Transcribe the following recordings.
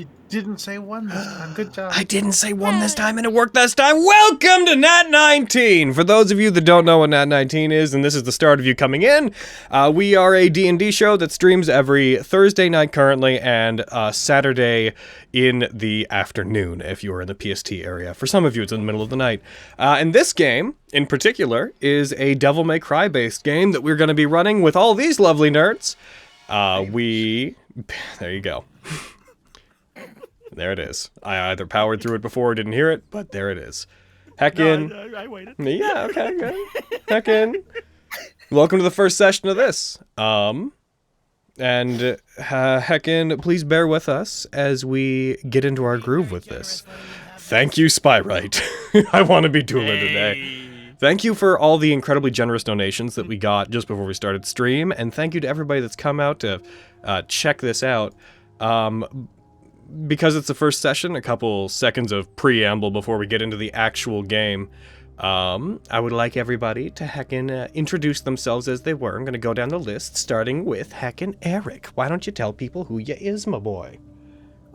You didn't say one this time. Good job. I didn't say one this time, and it worked this time. Welcome to Nat19! For those of you that don't know what Nat19 is, and this is the start of you coming in, we are a D&D show that streams every Thursday night currently, and Saturday in the afternoon, if you are in the PST area. For some of you, it's in the middle of the night. And this game, in particular, is a Devil May Cry based game that we're going to be running with all these lovely nerds. There you go. There it is. I either powered through it before or didn't hear it, but there it is. Heckin. No, I waited. Yeah, okay, good. Heckin. Welcome to the first session of this. Heckin, please bear with us as we get into our groove with this. Thank you, Spyrite. I want to be dueling today. Thank you for all the incredibly generous donations that we got just before we started stream, and thank you to everybody that's come out to check this out. Because it's the first session, a couple seconds of preamble before we get into the actual game. I would like everybody to heckin' introduce themselves as they were. I'm going to go down the list, starting with heckin' Eric. Why don't you tell people who you is, my boy?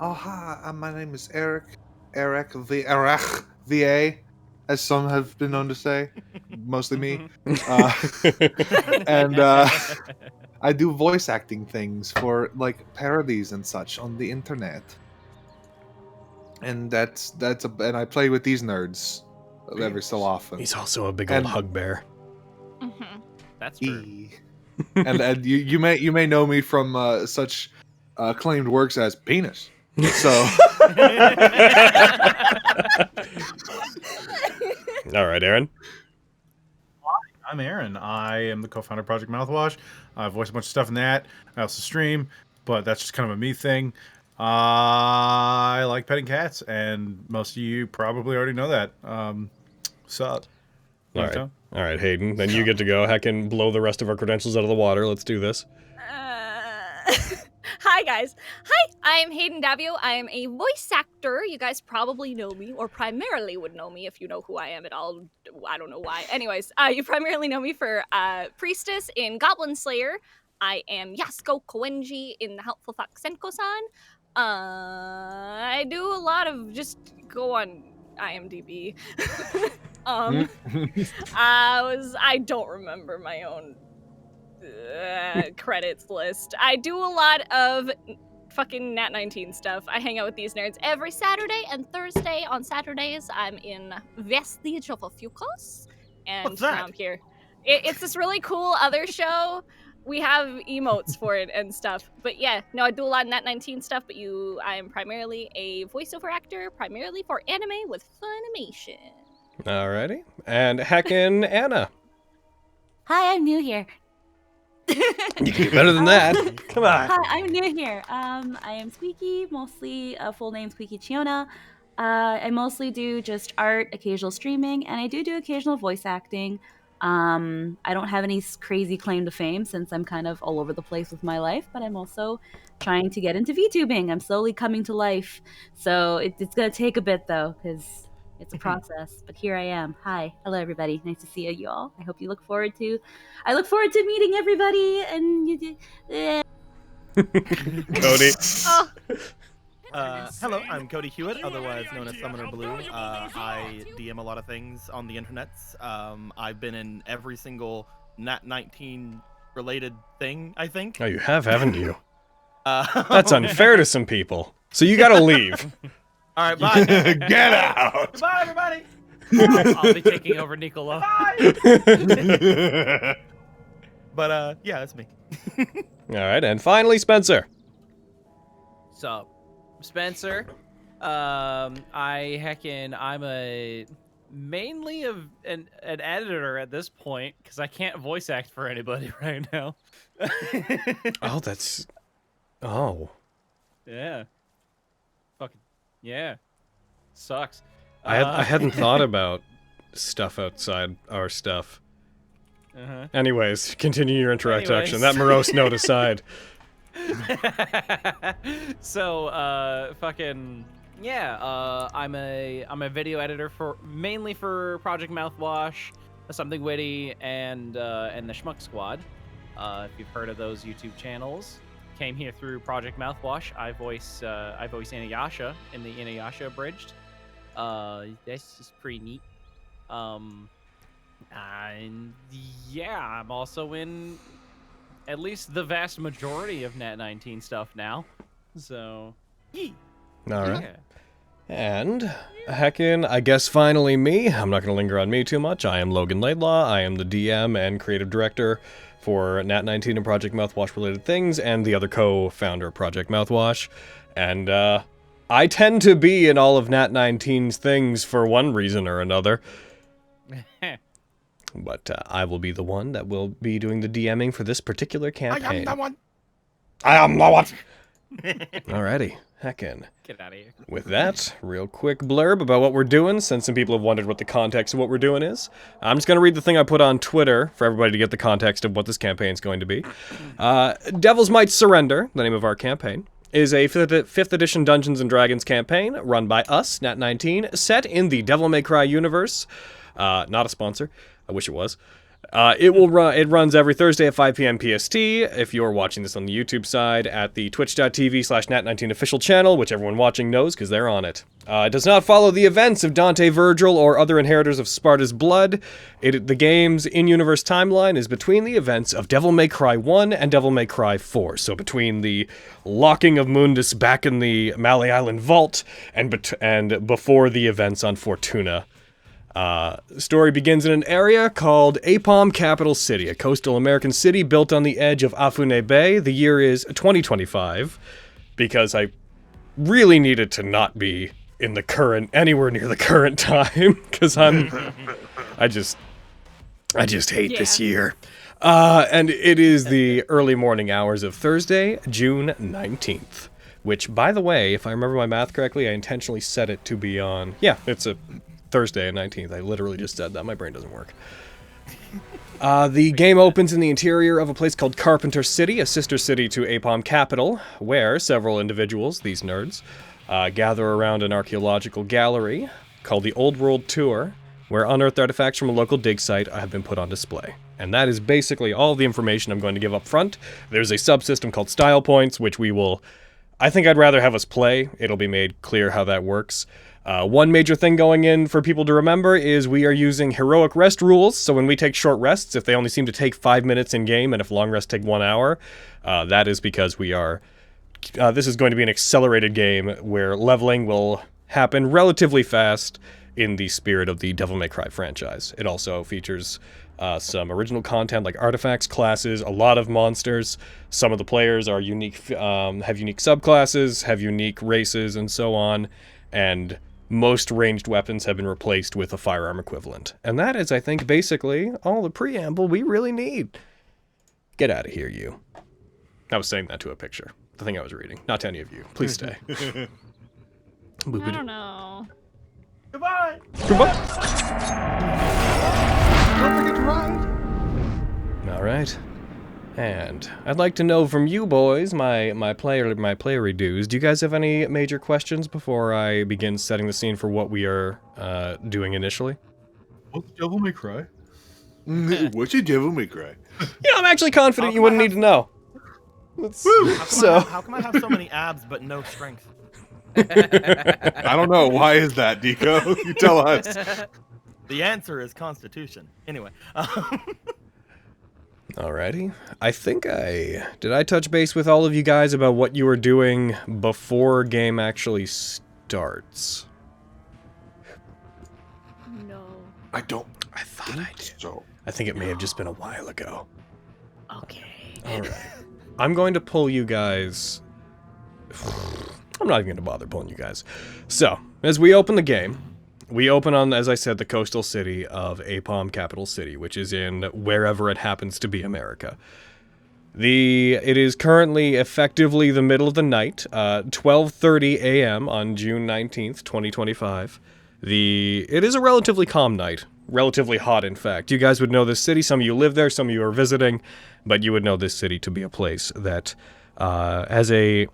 Oh, hi. My name is Eric. Eric VA, as some have been known to say. Mostly me. And I do voice acting things for, like, parodies and such on the internet. And and I play with these nerds every so often. He's also a big old hug bear. Mm-hmm. That's true. and you may know me from such acclaimed works as Penis. So. All right, Aaron. Hi, I'm Aaron. I am the co-founder of Project Mouthwash. I voice a bunch of stuff in that. I also stream, but that's just kind of a me thing. I like petting cats, and most of you probably already know that. Sup? All right, Hayden. Then you get to go. Heckin' blow the rest of our credentials out of the water. Let's do this. Hi, guys. Hi, I'm Hayden Davio. I am a voice actor. You guys probably know me, or primarily would know me if you know who I am at all. I don't know why. Anyways, you primarily know me for Priestess in Goblin Slayer. I am Yasuko Koenji in The Helpful Fox Senko-san. I do a lot of just go on IMDb. I don't remember my own credits list. I do a lot of fucking Nat19 stuff. I hang out with these nerds every Saturday and Thursday. On Saturdays, I'm in Vestige of a Fucos, and What's that? now I'm here. It's this really cool other show. We have emotes for it and stuff. But yeah, no, I do a lot of Nat19 stuff, but I am primarily a voiceover actor, primarily for anime with Funimation. Alrighty. And heckin' Anna. Hi, I'm new here. You can do better than that. Come on. Hi, I'm new here. I am Squeaky, mostly full name Squeaky Chiona. I mostly do just art, occasional streaming, and I do occasional voice acting. I don't have any crazy claim to fame since I'm kind of all over the place with my life, but I'm also trying to get into VTubing. I'm slowly coming to life. So it's going to take a bit though, because it's a process, but here I am. Hi. Hello, everybody. Nice to see you all. I look forward to meeting everybody and Cody. Oh. Hello, I'm Cody Hewitt, otherwise known as Summoner Blue. I DM a lot of things on the internets. I've been in every single Nat19 related thing, I think. Oh, you have, haven't you? That's unfair to some people. So you gotta leave. All right, bye. Get out! Goodbye, everybody. I'll be taking over Nicola. Bye. But yeah, that's me. All right, and finally, Spencer. So, Spencer, I'm mainly an editor at this point because I can't voice act for anybody right now. Yeah. Fucking yeah. Sucks. I hadn't thought about stuff outside our stuff. Uh-huh. Anyways, continue your introduction. Anyways. That morose note aside. So, fucking yeah. I'm a video editor mainly for Project Mouthwash, Something Witty, and the Schmuck Squad. If you've heard of those YouTube channels, came here through Project Mouthwash. I voice Inuyasha in the Inuyasha Abridged. This is pretty neat. And yeah, I'm also in at least the vast majority of Nat19 stuff now. So, All right. yeah. And, heckin', I guess finally me. I'm not going to linger on me too much. I am Logan Laidlaw. I am the DM and creative director for Nat19 and Project Mouthwash related things, and the other co-founder of Project Mouthwash. And, I tend to be in all of Nat19's things for one reason or another. But I will be the one that will be doing the DMing for this particular campaign. I am the one. I am the one! Alrighty, heckin'. Get out of here. With that, real quick blurb about what we're doing, since some people have wondered what the context of what we're doing is. I'm just going to read the thing I put on Twitter for everybody to get the context of what this campaign is going to be. Devil's Might Surrender, the name of our campaign, is a 5th edition Dungeons & Dragons campaign run by us, Nat19, set in the Devil May Cry universe. Not a sponsor. I wish it was. It runs every Thursday at 5 PM PST. If you're watching this on the YouTube side, at the twitch.tv/Nat19 official channel, which everyone watching knows because they're on it. It does not follow the events of Dante, Virgil, or other inheritors of Sparta's blood. The game's in-universe timeline is between the events of Devil May Cry 1 and Devil May Cry 4. So between the locking of Mundus back in the Mali Island vault and before the events on Fortuna. The story begins in an area called APOM Capital City, a coastal American city built on the edge of Afune Bay. The year is 2025, because I really needed to not be in the anywhere near the current time, because I just hate this year. And it is the early morning hours of Thursday, June 19th, which, by the way, if I remember my math correctly, I intentionally set it to be on, it's a Thursday, 19th. I literally just said that. My brain doesn't work. The game opens in the interior of a place called Carpenter City, a sister city to APOM Capital, where several individuals, these nerds, gather around an archaeological gallery called the Old World Tour, where unearthed artifacts from a local dig site have been put on display. And that is basically all the information I'm going to give up front. There's a subsystem called Style Points, which I think I'd rather have us play. It'll be made clear how that works. One major thing going in for people to remember is we are using heroic rest rules, so when we take short rests, if they only seem to take 5 minutes in game, and if long rests take 1 hour, that is because this is going to be an accelerated game where leveling will happen relatively fast in the spirit of the Devil May Cry franchise. It also features some original content like artifacts, classes, a lot of monsters. Some of the players are unique, have unique subclasses, have unique races, and so on, and most ranged weapons have been replaced with a firearm equivalent. And that is, I think, basically all the preamble we really need. Get out of here, you. I was saying that to a picture. The thing I was reading. Not to any of you. Please stay. I don't know. Goodbye. Goodbye. Don't forget to ride. All right. And I'd like to know from you boys, my playery dues, do you guys have any major questions before I begin setting the scene for what we are doing initially? What's Devil May Cry? What's a Devil May Cry? I'm actually confident you wouldn't need to know. How come I have so many abs but no strength? I don't know. Why is that, Deco? You tell us. The answer is Constitution. Anyway. Alrighty. I think did I touch base with all of you guys about what you were doing before game actually starts? No. I don't. I thought I did. So. I think it may have just been a while ago. Okay. Alright. I'm going to pull you guys. I'm not even going to bother pulling you guys. So, as we open the game, we open on, as I said, the coastal city of APOM Capital City, which is in wherever it happens to be America. It is currently effectively the middle of the night, 12:30 a.m. on June 19th, 2025. It is a relatively calm night. Relatively hot, in fact. You guys would know this city. Some of you live there, some of you are visiting, but you would know this city to be a place that has a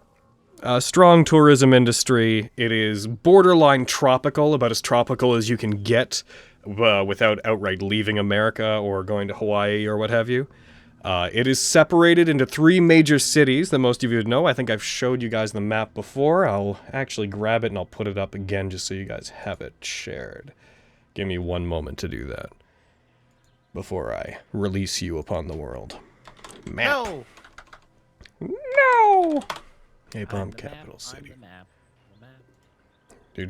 strong tourism industry. It is borderline tropical, about as tropical as you can get without outright leaving America or going to Hawaii or what have you. It is separated into 3 major cities that most of you would know. I think I've showed you guys the map before. I'll actually grab it and I'll put it up again just so you guys have it shared. Give me one moment to do that before I release you upon the world. Map. No. No! Napalm capital city.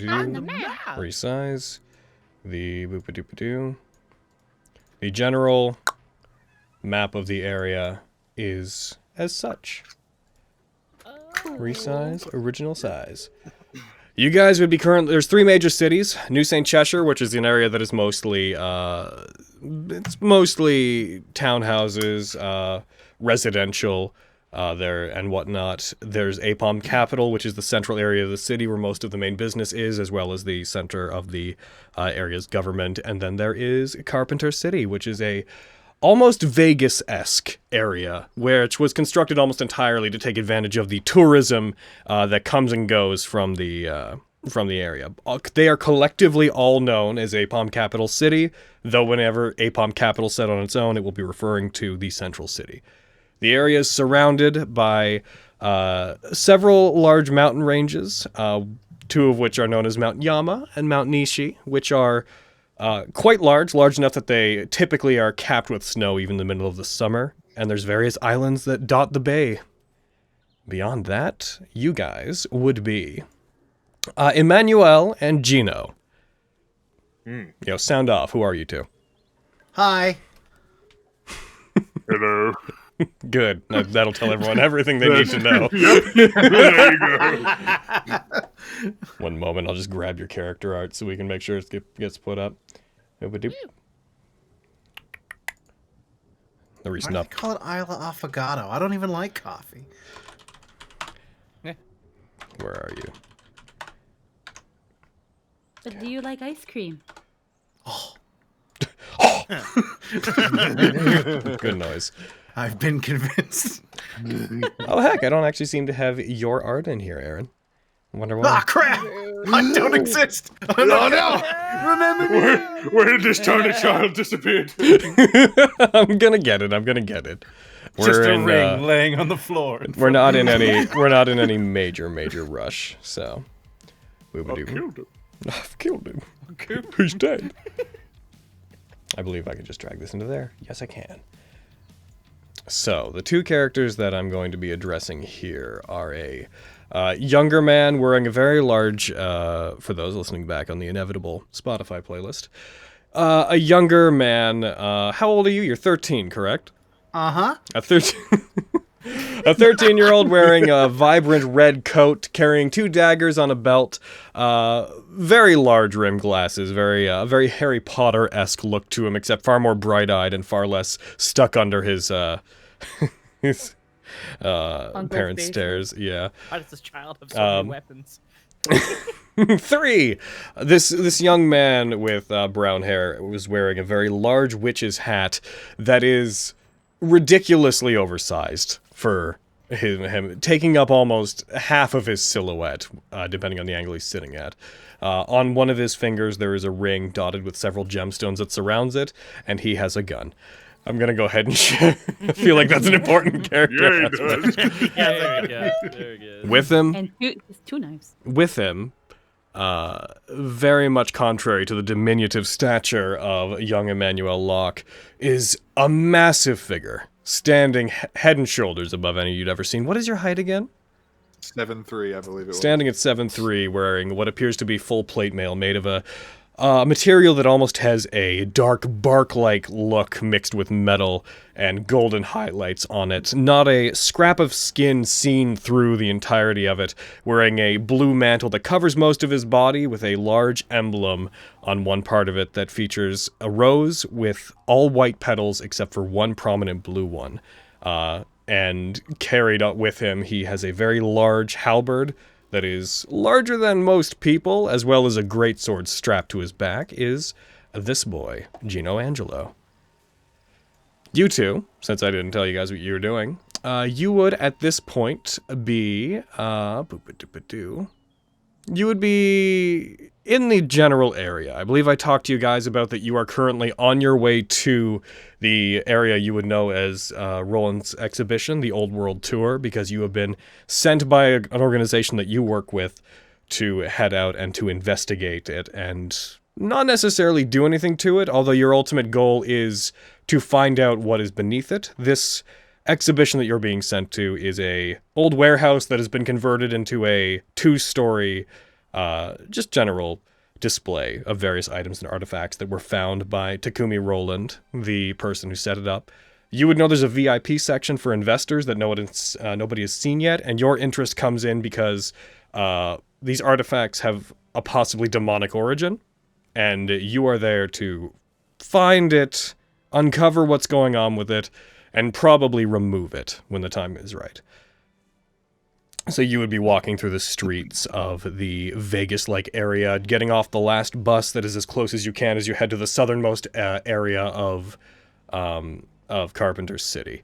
On the map. Resize. The boop-a-doop-a-doo. The general map of the area is as such. Resize, original size. You guys would be there's 3 major cities. New St. Cheshire, which is an area that is mostly, it's mostly townhouses, residential, there and whatnot. There's Apom Capital, which is the central area of the city where most of the main business is, as well as the center of the area's government. And then there is Carpenter City, which is a almost Vegas-esque area, which was constructed almost entirely to take advantage of the tourism that comes and goes from the area. They are collectively all known as Apom Capital City, though whenever Apom Capital set on its own, it will be referring to the central city. The area is surrounded by several large mountain ranges, 2 of which are known as Mount Yama and Mount Nishi, which are quite large enough that they typically are capped with snow even in the middle of the summer, and there's various islands that dot the bay. Beyond that, you guys would be Emmanuel and Gino. Yo, sound off. Who are you two? Hi. Hello. Good. That'll tell everyone everything they need to know. There you go. One moment, I'll just grab your character art so we can make sure it gets put up. The reason Why do they call it Isla Affogato? I don't even like coffee. Where are you? But do you like ice cream? Good noise. I've been convinced. Oh heck, I don't actually seem to have your art in here, Aaron. I wonder why. Ah, crap! I don't exist! Oh no! Remember me? Where did this tiny child disappear? I'm gonna get it. Just a ring laying on the floor. We're not in any major rush, so we would do. I've killed him. He's dead. I believe I can just drag this into there. Yes, I can. So, the 2 characters that I'm going to be addressing here are a younger man wearing a very large, for those listening back on the inevitable Spotify playlist, a younger man, how old are you? You're 13, correct? Uh-huh. A 13-year-old wearing a vibrant red coat, carrying 2 daggers on a belt, very large rim glasses, very Harry Potter-esque look to him, except far more bright-eyed and far less stuck under his his parents' stairs. Yeah. Why does this child have so many weapons? 3. This young man with brown hair was wearing a very large witch's hat that is ridiculously oversized for him, taking up almost half of his silhouette, depending on the angle he's sitting at. On one of his fingers, there is a ring dotted with several gemstones that surrounds it, and he has a gun. I'm gonna go ahead and share. I feel like that's an important character. Yeah, he does. Very good. With him, And 2 knives. with him, very much contrary to the diminutive stature of young Emmanuel Locke, is a massive figure, standing head and shoulders above any you'd ever seen. What is your height again? 7'3", I believe it was. Standing at 7'3", wearing what appears to be full plate mail made of a material that almost has a dark bark-like look mixed with metal and golden highlights on it. Not a scrap of skin seen through the entirety of it, wearing a blue mantle that covers most of his body with a large emblem on one part of it that features a rose with all white petals except for one prominent blue one. And carried up with him, he has a very large halberd that is larger than most people, as well as a greatsword strapped to his back, is this boy, Gino Angelo. You two, since I didn't tell you guys what you were doing, you would at this point be, You would be in the general area. I believe I talked to you guys about that you are currently on your way to the area you would know as Roland's exhibition, the Old World Tour, because you have been sent by an organization that you work with to head out and to investigate it and not necessarily do anything to it, although your ultimate goal is to find out what is beneath it. This exhibition that you're being sent to is a old warehouse that has been converted into a 2-story, just general display of various items and artifacts that were found by Takumi Roland, the person who set it up. You would know there's a VIP section for investors that nobody has seen yet, and your interest comes in because these artifacts have a possibly demonic origin, and you are there to find it, uncover what's going on with it, and probably remove it when the time is right. So you would be walking through the streets of the Vegas-like area, getting off the last bus that is as close as you can as you head to the southernmost area of Carpenter City.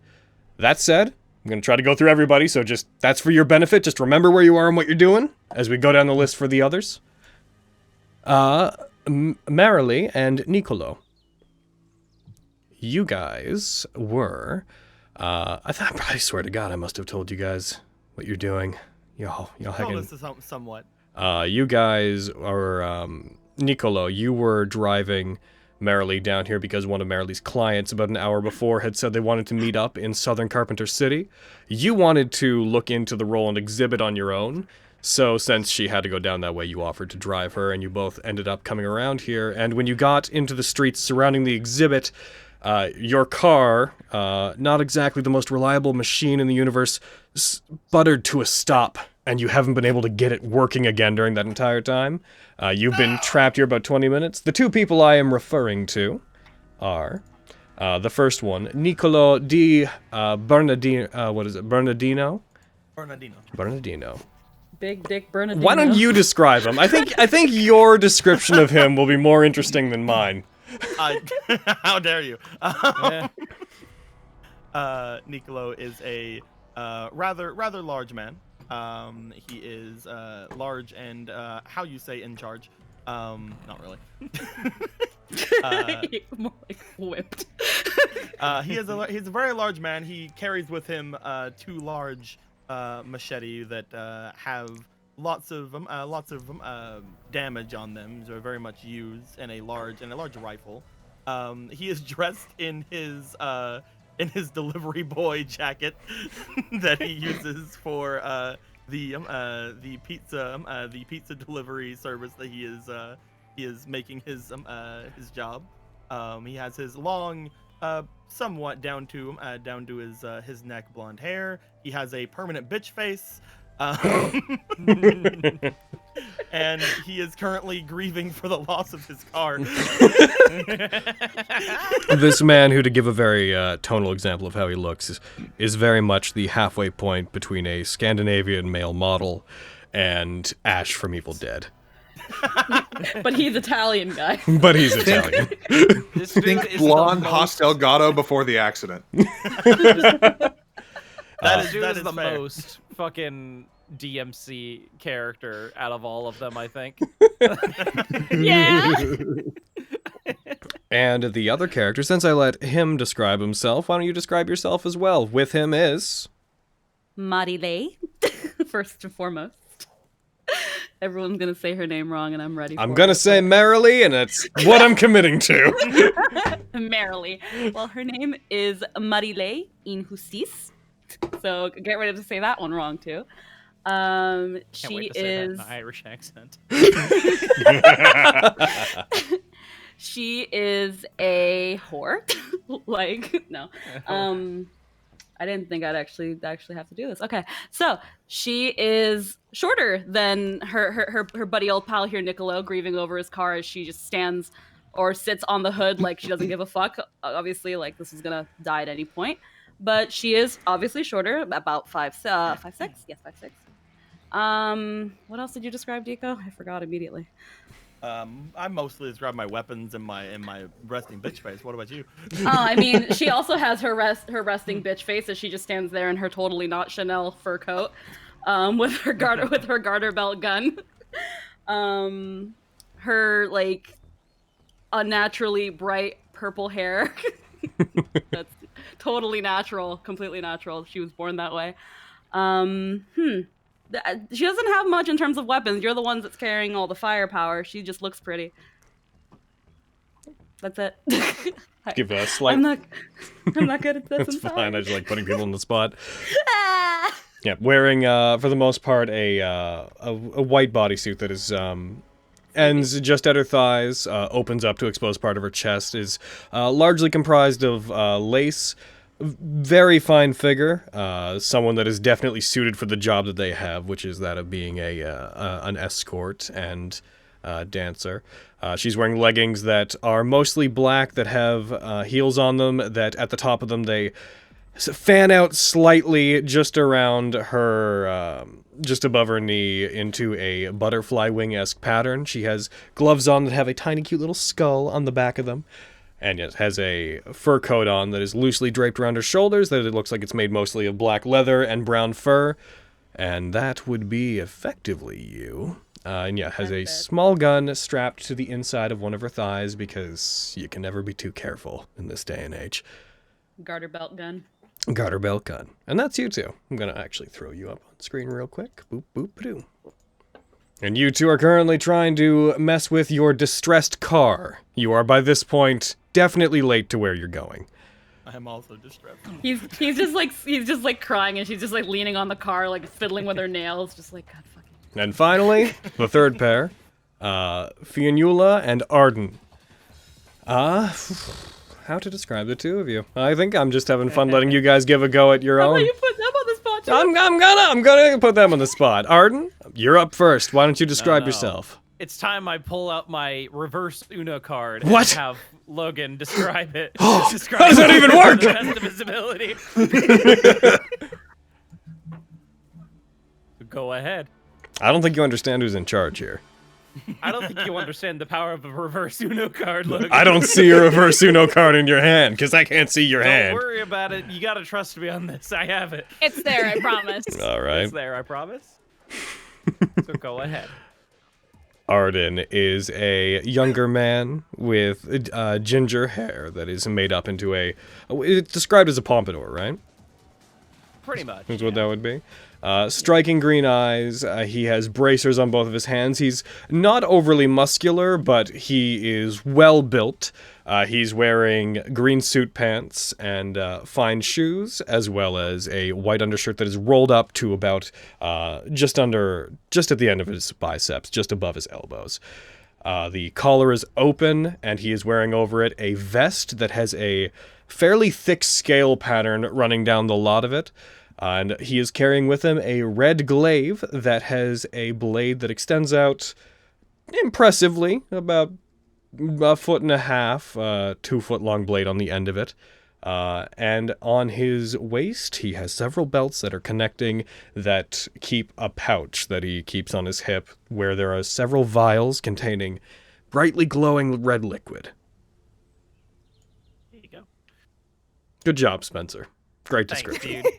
That said, I'm going to try to go through everybody, so just that's for your benefit. Just remember where you are and what you're doing as we go down the list for the others. Marilee and Nicolo. You guys were, I swear to God, I must have told you guys what you're doing. Y'all Told us somewhat. You guys are, Nicolo, you were driving Marilee down here because one of Marilee's clients about an hour before had said they wanted to meet up in southern Carpenter City. You wanted to look into the Roland exhibit on your own, so since she had to go down that way, you offered to drive her, and you both ended up coming around here, and when you got into the streets surrounding the exhibit, your car, not exactly the most reliable machine in the universe, sputtered to a stop, and you haven't been able to get it working again during that entire time. You've been trapped here about 20 minutes. The two people I am referring to are, the first one, Nicolo di Bernardino? Bernardino. Big Dick Bernardino. Why don't you describe him? I think your description of him will be more interesting than mine. How dare you? Nicolo is a rather large man. He is large and how you say in charge. Not really. More like whipped. He's a very large man. He carries with him 2 large machete that have lots of damage on them. They're very much used in a large rifle. He is dressed in his delivery boy jacket that he uses for the pizza delivery service that he is making his job. He has his long, somewhat down to his neck blonde hair. He has a permanent bitch face. And he is currently grieving for the loss of his car. This man, who, to give a very tonal example of how he looks, is very much the halfway point between a Scandinavian male model and Ash from Evil Dead. But he's Italian, guy. But he's Italian. Think blonde Hostel Gatto before the accident. That is the fair. most fucking DMC character out of all of them, I think. Yeah. And the other character, since I let him describe himself, why don't you describe yourself as well? With him is... Marilee, first and foremost. Everyone's going to say her name wrong, and I'm ready for it. I'm going to say Marilee, and that's what I'm committing to. Marilee. Well, her name is Marilee Injustice. So get ready to say that one wrong, too. Can't She wait to say that in is... an Irish accent. She is a whore. No. I didn't think I'd actually have to do this. Okay, so she is shorter than her buddy old pal here, Nicolo, grieving over his car as she just stands or sits on the hood like she doesn't give a fuck. Obviously, like this is gonna die at any point. But she is obviously shorter, about 5'6". Yes, 5'6". What else did you describe, Deco? I forgot immediately. I mostly describe my weapons and my resting bitch face. What about you? Oh, I mean, she also has her resting bitch face as she just stands there in her totally not Chanel fur coat, with her garter belt gun. Her like unnaturally bright purple hair. That's totally natural, completely natural. She was born that way. She doesn't have much in terms of weapons. You're the ones that's carrying all the firepower. She just looks pretty. That's it. Give a slight. I'm not good at this. That's I'm sorry. fine. I just like putting people on the spot. Yeah, wearing for the most part a white bodysuit that is ends just at her thighs, opens up to expose part of her chest, is largely comprised of lace. Very fine figure, someone that is definitely suited for the job that they have, which is that of being an escort and dancer. She's wearing leggings that are mostly black, that have heels on them, that at the top of them they fan out slightly just around her, just above her knee into a butterfly wing-esque pattern. She has gloves on that have a tiny cute little skull on the back of them. And it has a fur coat on that is loosely draped around her shoulders, that it looks like it's made mostly of black leather and brown fur. And that would be effectively you. And yeah, has a small gun strapped to the inside of one of her thighs, because you can never be too careful in this day and age. Garter belt gun. Garter belt gun. And that's you two. I'm going to actually throw you up on screen real quick. Boop, boop, ba-doo. And you two are currently trying to mess with your distressed car. You are, by this point, definitely late to where you're going. I am also distressed. He's just like crying, and she's just like leaning on the car, like fiddling with her nails, just like God fucking. And finally, the third pair, Fionnuala and Arden. How to describe the two of you? I think I'm just having fun letting you guys give a go at your How own. about you put them on the spot too? I'm gonna put them on the spot. Arden, you're up first. Why don't you describe yourself? It's time I pull out my reverse Uno card What? and have Logan describe it. How Describe does that it even to work? the best of his ability. Go ahead. I don't think you understand who's in charge here. I don't think you understand the power of a reverse Uno card, Logan. I don't see a reverse Uno card in your hand, because I can't see your Don't hand. worry about it. You gotta trust me on this. I have it. It's there, I promise. All right. It's there, I promise. So go ahead. Arden is a younger man with ginger hair that is made up into it's described as a pompadour, right? Pretty much. That's what that would be. Striking green eyes. He has bracers on both of his hands. He's not overly muscular, but he is well built. He's wearing green suit pants and fine shoes, as well as a white undershirt that is rolled up to about just at the end of his biceps, just above his elbows. The collar is open, and he is wearing over it a vest that has a fairly thick scale pattern running down the lot of it. And he is carrying with him a red glaive that has a blade that extends out impressively, about a foot and a half, 2 foot long blade on the end of it. And on his waist, he has several belts that are connecting that keep a pouch that he keeps on his hip, where there are several vials containing brightly glowing red liquid. There you go. Good job, Spencer. Great Thanks, description. dude.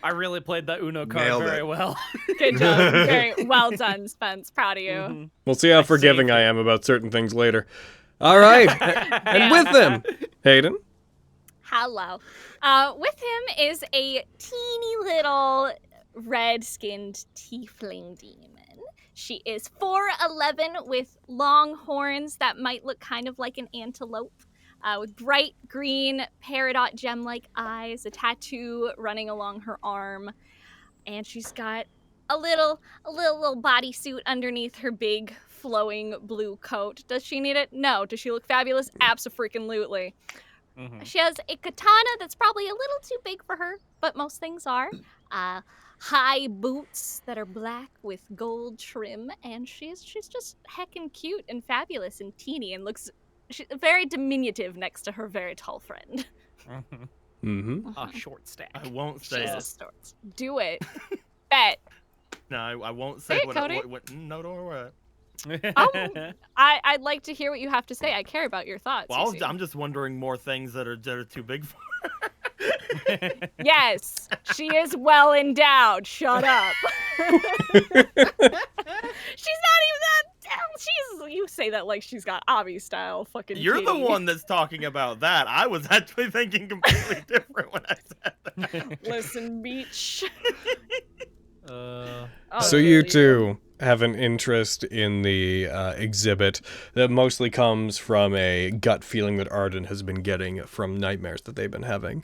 I really played that Uno card Nailed very it. well. Good job. Very well done, Spence. Proud of you. Mhm. We'll see how forgiving I am about certain things later. All right. And with them, Hayden. Hello. With him is a teeny little red-skinned tiefling demon. She is 4'11" with long horns that might look kind of like an antelope. With bright green peridot gem-like eyes, a tattoo running along her arm, and she's got a little bodysuit underneath her big flowing blue coat. Does she need it? No. Does she look fabulous? Abso-freaking-lutely. Mhm. She has a katana that's probably a little too big for her, but most things are. High boots that are black with gold trim, and she's just heckin' cute and fabulous and teeny and looks very diminutive next to her very tall friend. Mhm. Mm-hmm. A short stack. I won't say it. Jesus. Do it. Bet. No, I won't Say say it, what, Cody. no, don't worry. I'd like to hear what you have to say. I care about your thoughts. Well, Cece. I'm just wondering more things that are too big for her. Yes, she is well endowed. Shut up. She's not even you say that like she's got Abby style fucking. You're the titties. one that's talking about that. I was actually thinking completely different when I said that. Listen, beach. Uh, So you two have an interest in the exhibit that mostly comes from a gut feeling that Arden has been getting from nightmares that they've been having.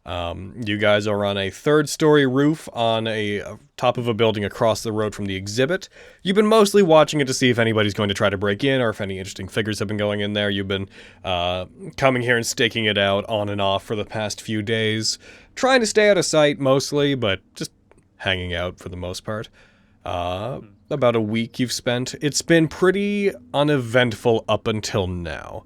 You guys are on a third-story roof on a top of a building across the road from the exhibit. You've been mostly watching it to see if anybody's going to try to break in or if any interesting figures have been going in there. You've been coming here and staking it out on and off for the past few days, trying to stay out of sight mostly, but just hanging out for the most part. About a week you've spent. It's been pretty uneventful up until now.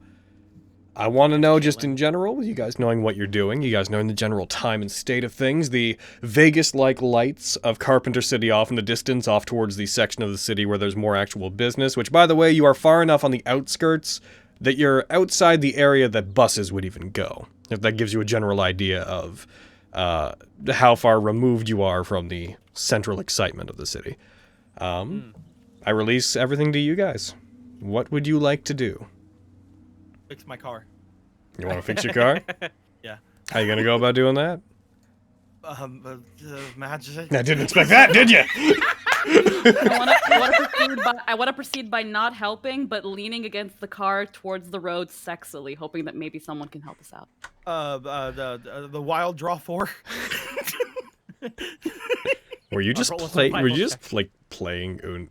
I want to know just in general, you guys knowing what you're doing, you guys knowing the general time and state of things, the Vegas-like lights of Carpenter City off in the distance, off towards the section of the city where there's more actual business, which, by the way, you are far enough on the outskirts that you're outside the area that buses would even go, if that gives you a general idea of how far removed you are from the central excitement of the city. I release everything to you guys. What would you like to do? Fix my car. You want to fix your car? Yeah. How you gonna go about doing that? Magic. I didn't expect that, did you? I want to proceed by not helping, but leaning against the car towards the road sexily, hoping that maybe someone can help us out. The wild draw 4. Were you just playing Uno?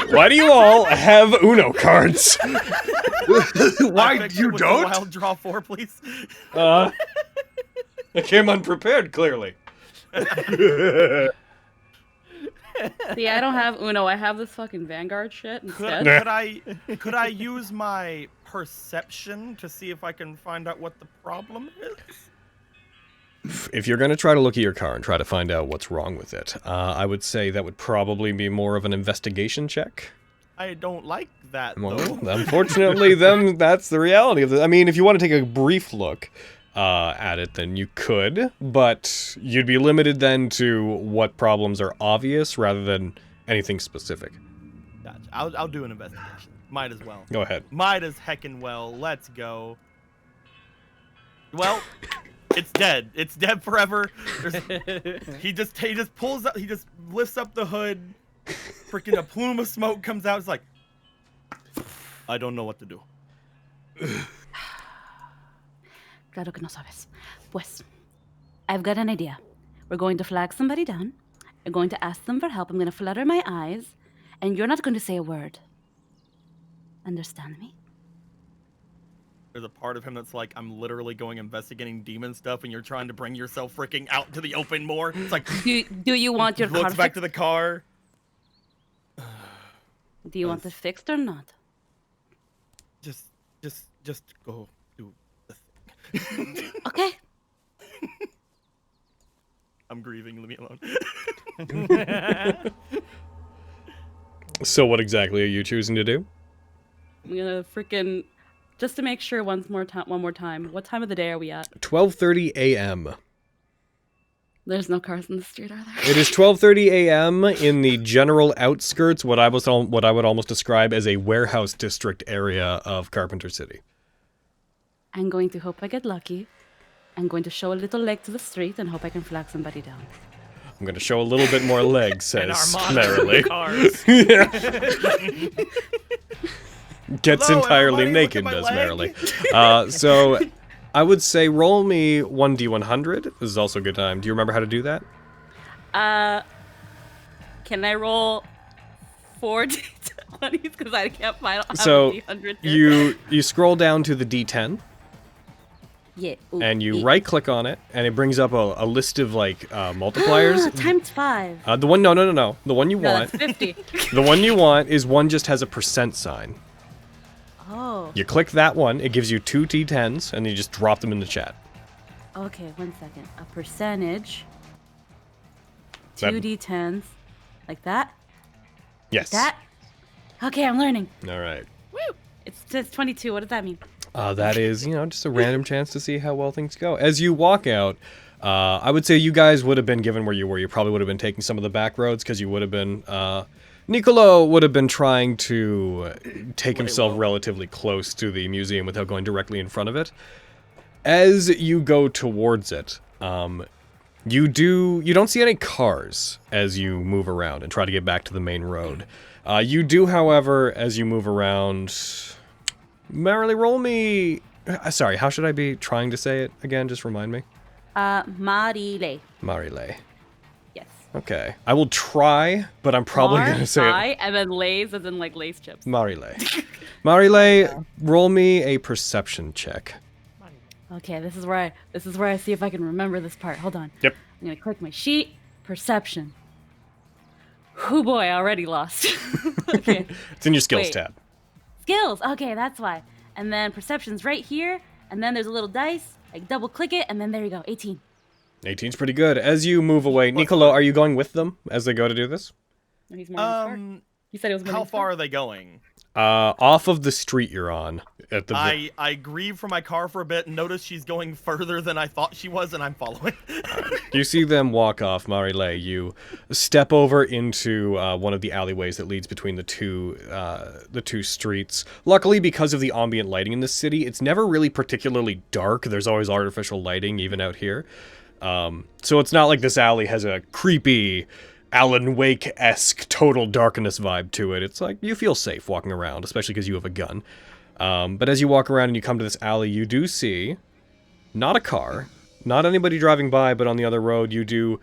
Why do you all have Uno cards? Why you The don't? wild draw 4, please. I came unprepared, clearly. See, I don't have Uno. I have this fucking Vanguard shit instead. Could I use my perception to see if I can find out what the problem is? If you're going to try to look at your car and try to find out what's wrong with it, I would say that would probably be more of an investigation check. I don't like that, Well, though. unfortunately, that's the reality of it. I mean, if you want to take a brief look at it, then you could, but you'd be limited then to what problems are obvious rather than anything specific. Gotcha. I'll do an investigation. Might as well. Go ahead. Might as heckin' well. Let's go. Well, it's dead. It's dead forever. He just pulls up. He just lifts up the hood. Freaking a plume of smoke comes out. It's like, I don't know what to do. Claro que no sabes. Pues, I've got an idea. We're going to flag somebody down. I'm going to ask them for help. I'm going to flutter my eyes. And you're not going to say a word. Understand me? There's a part of him that's like, I'm literally going investigating demon stuff, and you're trying to bring yourself freaking out to the open more. It's like, Do you want your car looks back fixed? to the car. Do you want it fixed or not? Just go do the thing. Okay. I'm grieving. Leave me alone. So what exactly are you choosing to do? I'm going to freaking... Just to make sure one more time. What time of the day are we at? 12:30 a.m. There's no cars in the street, are there? It is 12:30 a.m. in the general outskirts, what I would almost describe as a warehouse district area of Carpenter City. I'm going to hope I get lucky. I'm going to show a little leg to the street and hope I can flag somebody down. I'm going to show a little bit more leg, And says Armando merrily. cars. Gets Hello, entirely everybody, look naked, at my does leg. merrily. So I would say roll me 1d100. This is also a good time. Do you remember how to do that? Can I roll 4 d20s? Because I can't find a So d100 here. you scroll down to the d10 Yeah. Ooh, and you 8. right click on it and it brings up a list of like multipliers. Times 5. The one no. The one you No, want. that's 50. The one you want is one just has a percent sign. Oh. You click that one, it gives you 2 d10s, and you just drop them in the chat. Okay, 1 second. A percentage. That- 2 d10s. Like that? Yes. That? Okay, I'm learning. All right. It says 22. What does that mean? That is, just a random chance to see how well things go. As you walk out, I would say you guys would have been given where you were. You probably would have been taking some of the back roads because you would have been Nicolo would have been trying to take Lay himself low. relatively close to the museum without going directly in front of it. As you go towards it, you don't see any cars as you move around and try to get back to the main road. You do, however, as you move around, merrily roll me. Sorry, how should I be trying to say it again? Just remind me. Marile. Marile. Yes. Okay, I will try, but I'm probably gonna say it. And then lays as in like Lay's chips. Marile. Marile, roll me a perception check. Okay, this is where I see if I can remember this part. Hold on. Yep. I'm gonna click my sheet. Perception. Oh boy, I already lost. Okay. It's in your skills Wait. tab. Skills. Okay, that's why. And then perception's right here. And then there's a little dice. I double click it, and then there you go. 18. 18's pretty good. As you move away, Nicolo, are you going with them as they go to do this? No, he's more smart. He said it was more How smart. far are they going? Off of the street you're on. At the I grieve for my car for a bit and notice she's going further than I thought she was, and I'm following. You see them walk off, Marile. You step over into one of the alleyways that leads between the two streets. Luckily, because of the ambient lighting in this city, it's never really particularly dark. There's always artificial lighting, even out here. So it's not like this alley has a creepy Alan Wake-esque total darkness vibe to it. It's like you feel safe walking around, especially because you have a gun. But as you walk around and you come to this alley, you do see not a car, not anybody driving by, but on the other road you do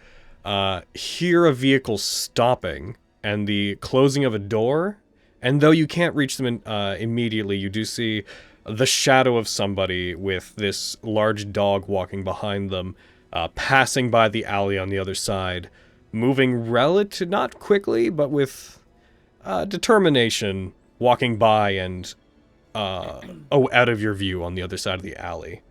hear a vehicle stopping and the closing of a door. And though you can't reach them immediately, you do see the shadow of somebody with this large dog walking behind them, passing by the alley on the other side, moving not quickly, but with determination, walking by and out of your view on the other side of the alley.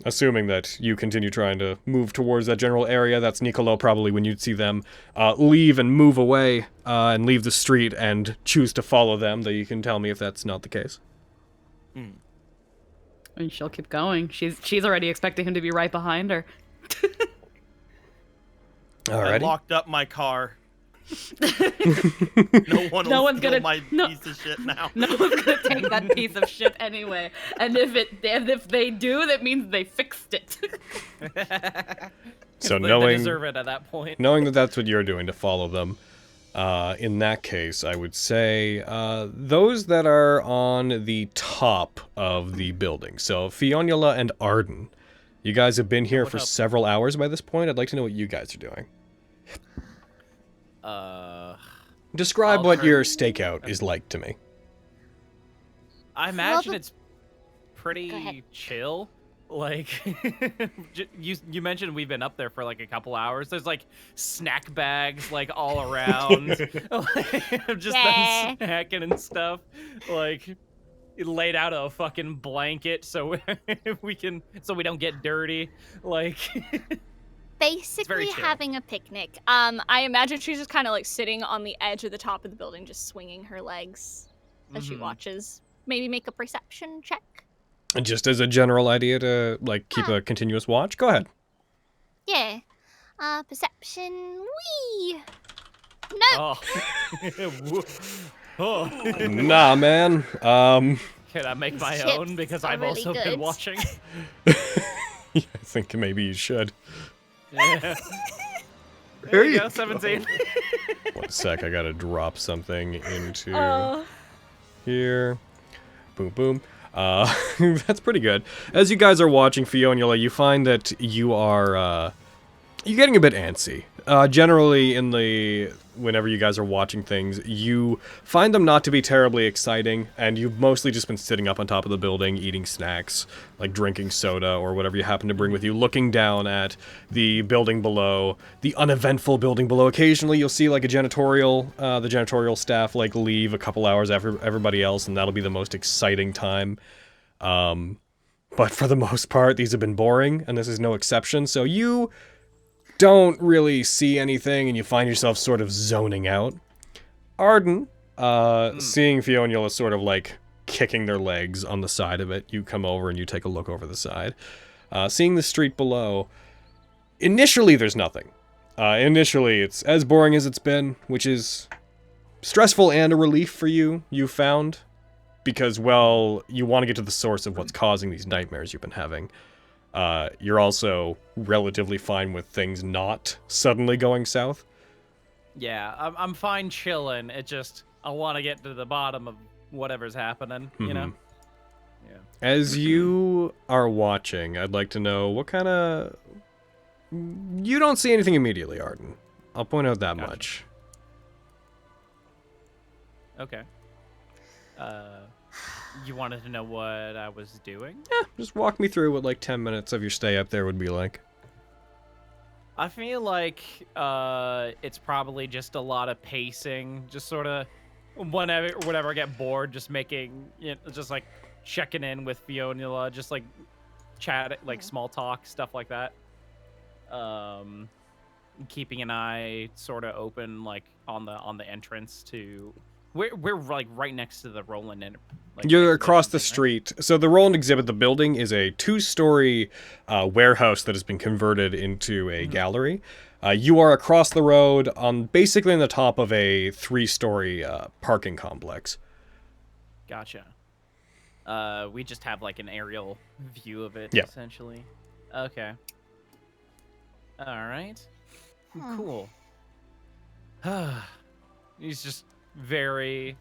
Assuming that you continue trying to move towards that general area, that's Nicolo probably when you'd see them leave and move away and leave the street and choose to follow them, though you can tell me if that's not the case. And she'll keep going. She's already expecting him to be right behind her. I Alrighty. locked up my car. No one will one's steal gonna- my no. piece of shit now. No one's gonna take that piece of shit anyway. And if they do, that means they fixed it. So They deserve it at that point. knowing that that's what you're doing to follow them, in that case, I would say those that are on the top of the building. So Fionnuala and Arden, you guys have been here What for up? several hours by this point. I'd like to know what you guys are doing. Describe I'll what turn- your stakeout is like to me. I imagine Probably- it's Go pretty ahead. chill. Like, you mentioned we've been up there for like a couple hours. There's like snack bags like all around, just Yeah. them snacking and stuff. Like, it laid out a fucking blanket so we don't get dirty. Like, Basically chill. having a picnic. I imagine she's just kind of like sitting on the edge of the top of the building, just swinging her legs as she Mhm. watches. Maybe make a perception check. And just as a general idea to like keep a continuous watch, go ahead. Yeah. Perception. Wee. No. oh. Oh. Nah, man. Can I make my These own chips because are I've really also good. been watching? I think maybe you should. Yeah. There you go, 17. One sec, I gotta drop something into Oh. here. Boom, boom. That's pretty good. As you guys are watching Fionnuala, you find that you are, you're getting a bit antsy. Generally, whenever you guys are watching things, you find them not to be terribly exciting, and you've mostly just been sitting up on top of the building, eating snacks, like drinking soda or whatever you happen to bring with you, looking down at the building below, the uneventful building below. Occasionally, you'll see like the janitorial staff like leave a couple hours after everybody else, and that'll be the most exciting time. But for the most part, these have been boring, and this is no exception. So you don't really see anything, and you find yourself sort of zoning out. Arden, seeing Fionnuala sort of like kicking their legs on the side of it, you come over and you take a look over the side. Seeing the street below, initially there's nothing. Initially, it's as boring as it's been, which is stressful and a relief for you, you found. Because, well, you want to get to the source of what's causing these nightmares you've been having. You're also relatively fine with things not suddenly going south. Yeah, I'm fine chilling. It just, I want to get to the bottom of whatever's happening, you know? Yeah. As you are watching, I'd like to know what kind of... You don't see anything immediately, Arden. I'll point out that much. Okay. You wanted to know what I was doing? Yeah, just walk me through what, like, 10 minutes of your stay up there would be like. I feel like it's probably just a lot of pacing, just sort of whenever I get bored, just making, just like checking in with Fiona, just like chat, like small talk, stuff like that. Keeping an eye sort of open, like on the entrance to. We're like right next to the Roland. Like, You're across the street. So the Roland exhibit, the building, is a 2-story warehouse that has been converted into a gallery. You are across the road on basically on the top of a 3-story parking complex. Gotcha. We just have like an aerial view of it, essentially. Okay. All right. Cool. He's just very...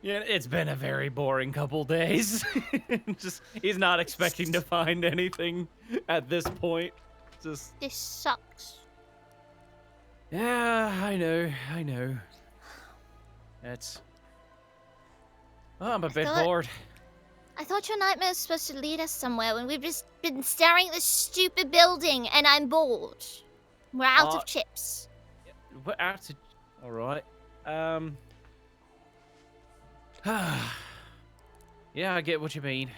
Yeah, it's been a very boring couple days. Just, he's not expecting to find anything at this point. Just... This sucks. Yeah, I know. It's... Oh, I'm a bit bored. I thought your nightmare was supposed to lead us somewhere when we've just been staring at this stupid building and I'm bored. We're out of chips. We're out of... Alright. Yeah, I get what you mean.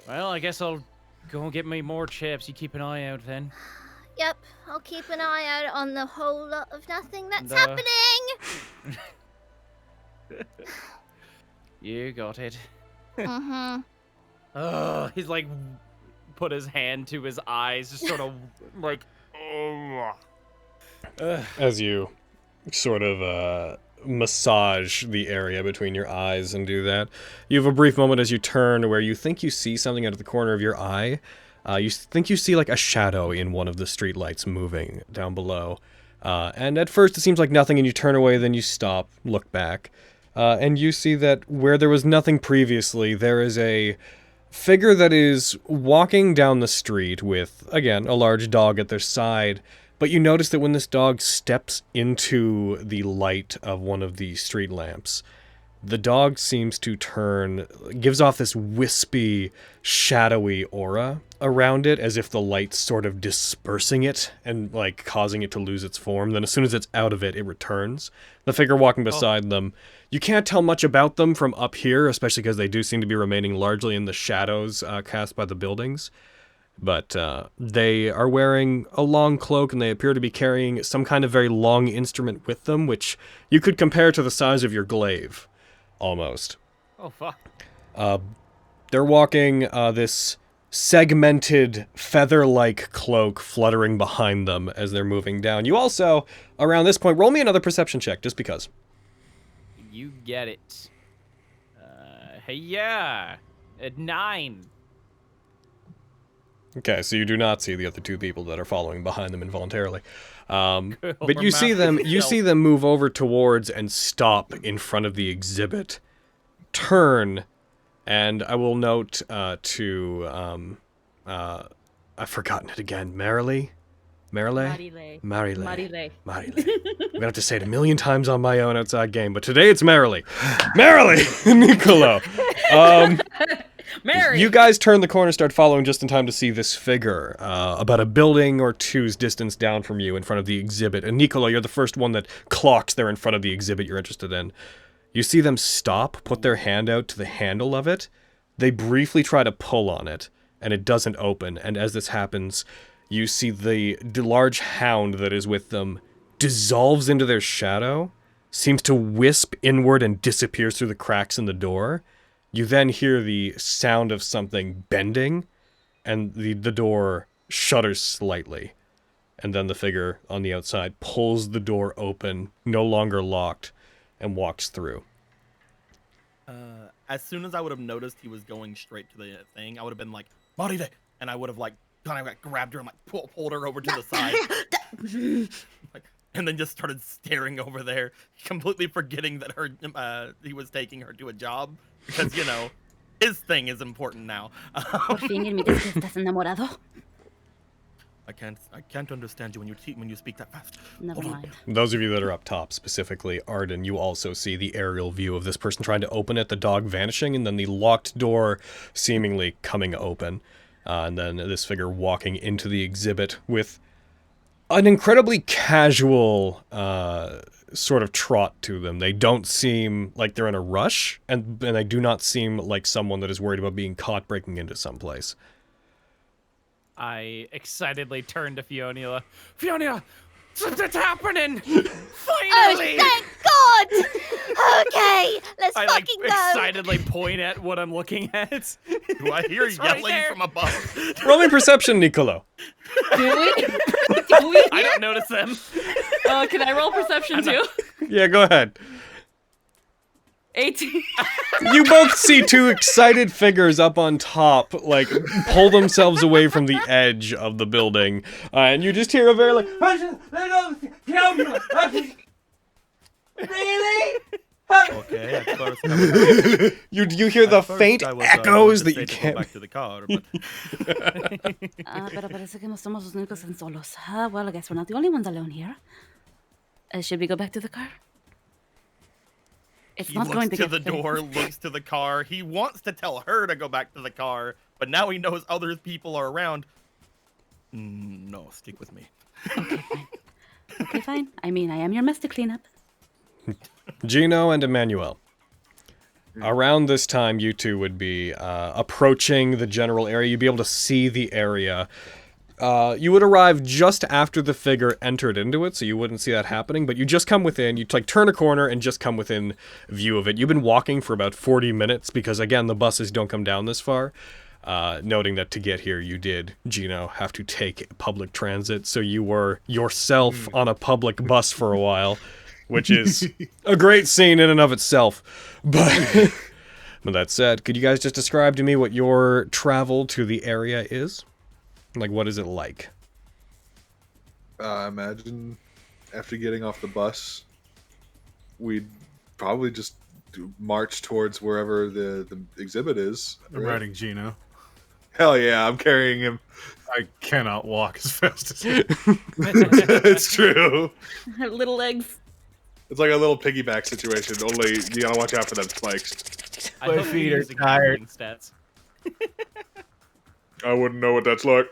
Well, I guess I'll go and get me more chips. You keep an eye out then. Yep, I'll keep an eye out on the whole lot of nothing that's happening. You got it. Mm-hmm. Oh, he's like put his hand to his eyes, just sort of like. As you sort of massage the area between your eyes and do that, you have a brief moment as you turn where you think you see something out of the corner of your eye. You think you see like a shadow in one of the streetlights moving down below. And at first it seems like nothing and you turn away, then you stop, look back. And you see that where there was nothing previously, there is a figure that is walking down the street with, again, a large dog at their side. But you notice that when this dog steps into the light of one of the street lamps, the dog seems to turn, gives off this wispy, shadowy aura around it, as if the light's sort of dispersing it and, like, causing it to lose its form. Then as soon as it's out of it, it returns. The figure walking beside them, you can't tell much about them from up here, especially because they do seem to be remaining largely in the shadows cast by the buildings. But they are wearing a long cloak, and they appear to be carrying some kind of very long instrument with them, which you could compare to the size of your glaive, almost. Oh, fuck. They're walking this segmented, feather-like cloak fluttering behind them as they're moving down. You also, around this point, roll me another perception check, just because. You get it. Hey, yeah. At 9. Okay, so you do not see the other two people that are following behind them involuntarily. But you see them move over towards and stop in front of the exhibit. Turn, and I will note I've forgotten it again. Marile? Marile. I'm gonna have to say it a million times on my own outside game, but today it's Marile. Marile! Nicolo! Mary! You guys turn the corner, start following just in time to see this figure, about a building or two's distance down from you in front of the exhibit. And Nicolo, you're the first one that clocks there in front of the exhibit you're interested in. You see them stop, put their hand out to the handle of it. They briefly try to pull on it, and it doesn't open. And as this happens, you see the large hound that is with them dissolves into their shadow, seems to wisp inward and disappears through the cracks in the door. You then hear the sound of something bending, and the door shudders slightly. and then the figure on the outside pulls the door open, no longer locked, and walks through. As soon as I would have noticed he was going straight to the thing, I would have been like, Maride! And I would have like kind of like grabbed her and like pulled her over to the side. Like, and then just started staring over there, completely forgetting that he was taking her to a job because, you know, his thing is important now. Por fin me dices que estás enamorado. I can't understand you when you speak that fast. Never mind. Those of you that are up top, specifically Arden, you also see the aerial view of this person trying to open it, the dog vanishing, and then the locked door seemingly coming open. And then this figure walking into the exhibit with an incredibly casual sort of trot to them. They don't seem like they're in a rush, and they do not seem like someone that is worried about being caught breaking into someplace. I excitedly turn to Fiona. Fiona, something's happening! Oh, Finally! thank God! Okay, let's I fucking go. excitedly point at what I'm looking at. Do I hear It's right yelling there. from above? Roll me perception, Nicolo. Do we? Do we? I don't notice them. Can I roll perception too? Yeah, go ahead. 18. You both see two excited figures up on top, like, pull themselves away from the edge of the building, and you just hear a very, like, really? Okay, at first You hear the faint echoes that you Go can't... back to the car, but Pero parece que no somos los únicos en solos. Well, I guess we're not the only ones alone here. Should we go back to the car? It's he not looks going to to get the fixed. door, looks to the car. He wants to tell her to go back to the car, but now he knows other people are around. No, stick with me. Okay, fine. I mean, I am your mess to clean up. Gino and Emmanuel. Around this time, you two would be approaching the general area. You'd be able to see the area. You would arrive just after the figure entered into it, so you wouldn't see that happening, but you just come within, you'd like turn a corner and just come within view of it. You've been walking for about 40 minutes because, again, the buses don't come down this far. Noting that to get here, you did, Gino, have to take public transit, so you were yourself on a public bus for a while, which is a great scene in and of itself. But with that said, could you guys just describe to me what your travel to the area is? Like, what is it like? Imagine after getting off the bus, we'd probably just march towards wherever the exhibit is. I'm riding Gino. Hell yeah, I'm carrying him. I cannot walk as fast as him. It's true. Little legs. It's like a little piggyback situation, only you gotta watch out for them spikes. I My hope feet you're are using tired. healing stats. I wouldn't know what that's like.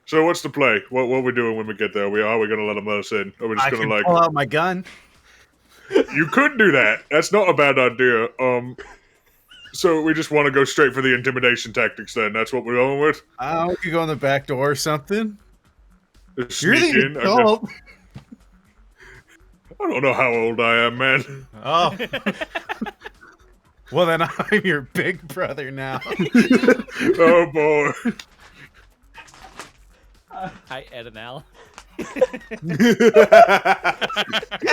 So what's the play? What are we doing when we get there? Are we gonna let them let us in? Are we just I gonna can like... pull out my gun. You could do that. That's not a bad idea. So we just want to go straight for the intimidation tactics then. That's what we're going with? We could go in the back door or something. Just You're sneak the in, I adult. guess. I don't know how old I am, man. Oh. Well, then I'm your big brother now. Oh, boy. Hi, Ed and Al.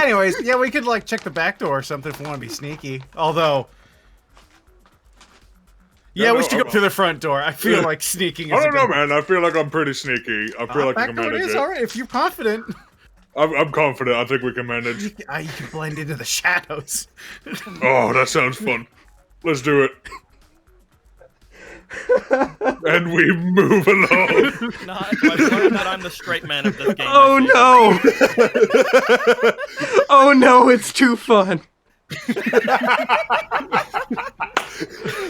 Anyways, yeah, we could like check the back door or something if we want to be sneaky. Although, yeah, No, we no, should go through the front door. I feel like sneaking. I Is don't a know, good... man. I feel like I'm pretty sneaky. I feel like I back can door manage is it. all right if you're confident. I'm confident. I think we can manage. You can blend into the shadows. Oh, that sounds fun. Let's do it. And we move along. I've learned that I'm the straight man of this game. Oh no! Oh no, it's too fun.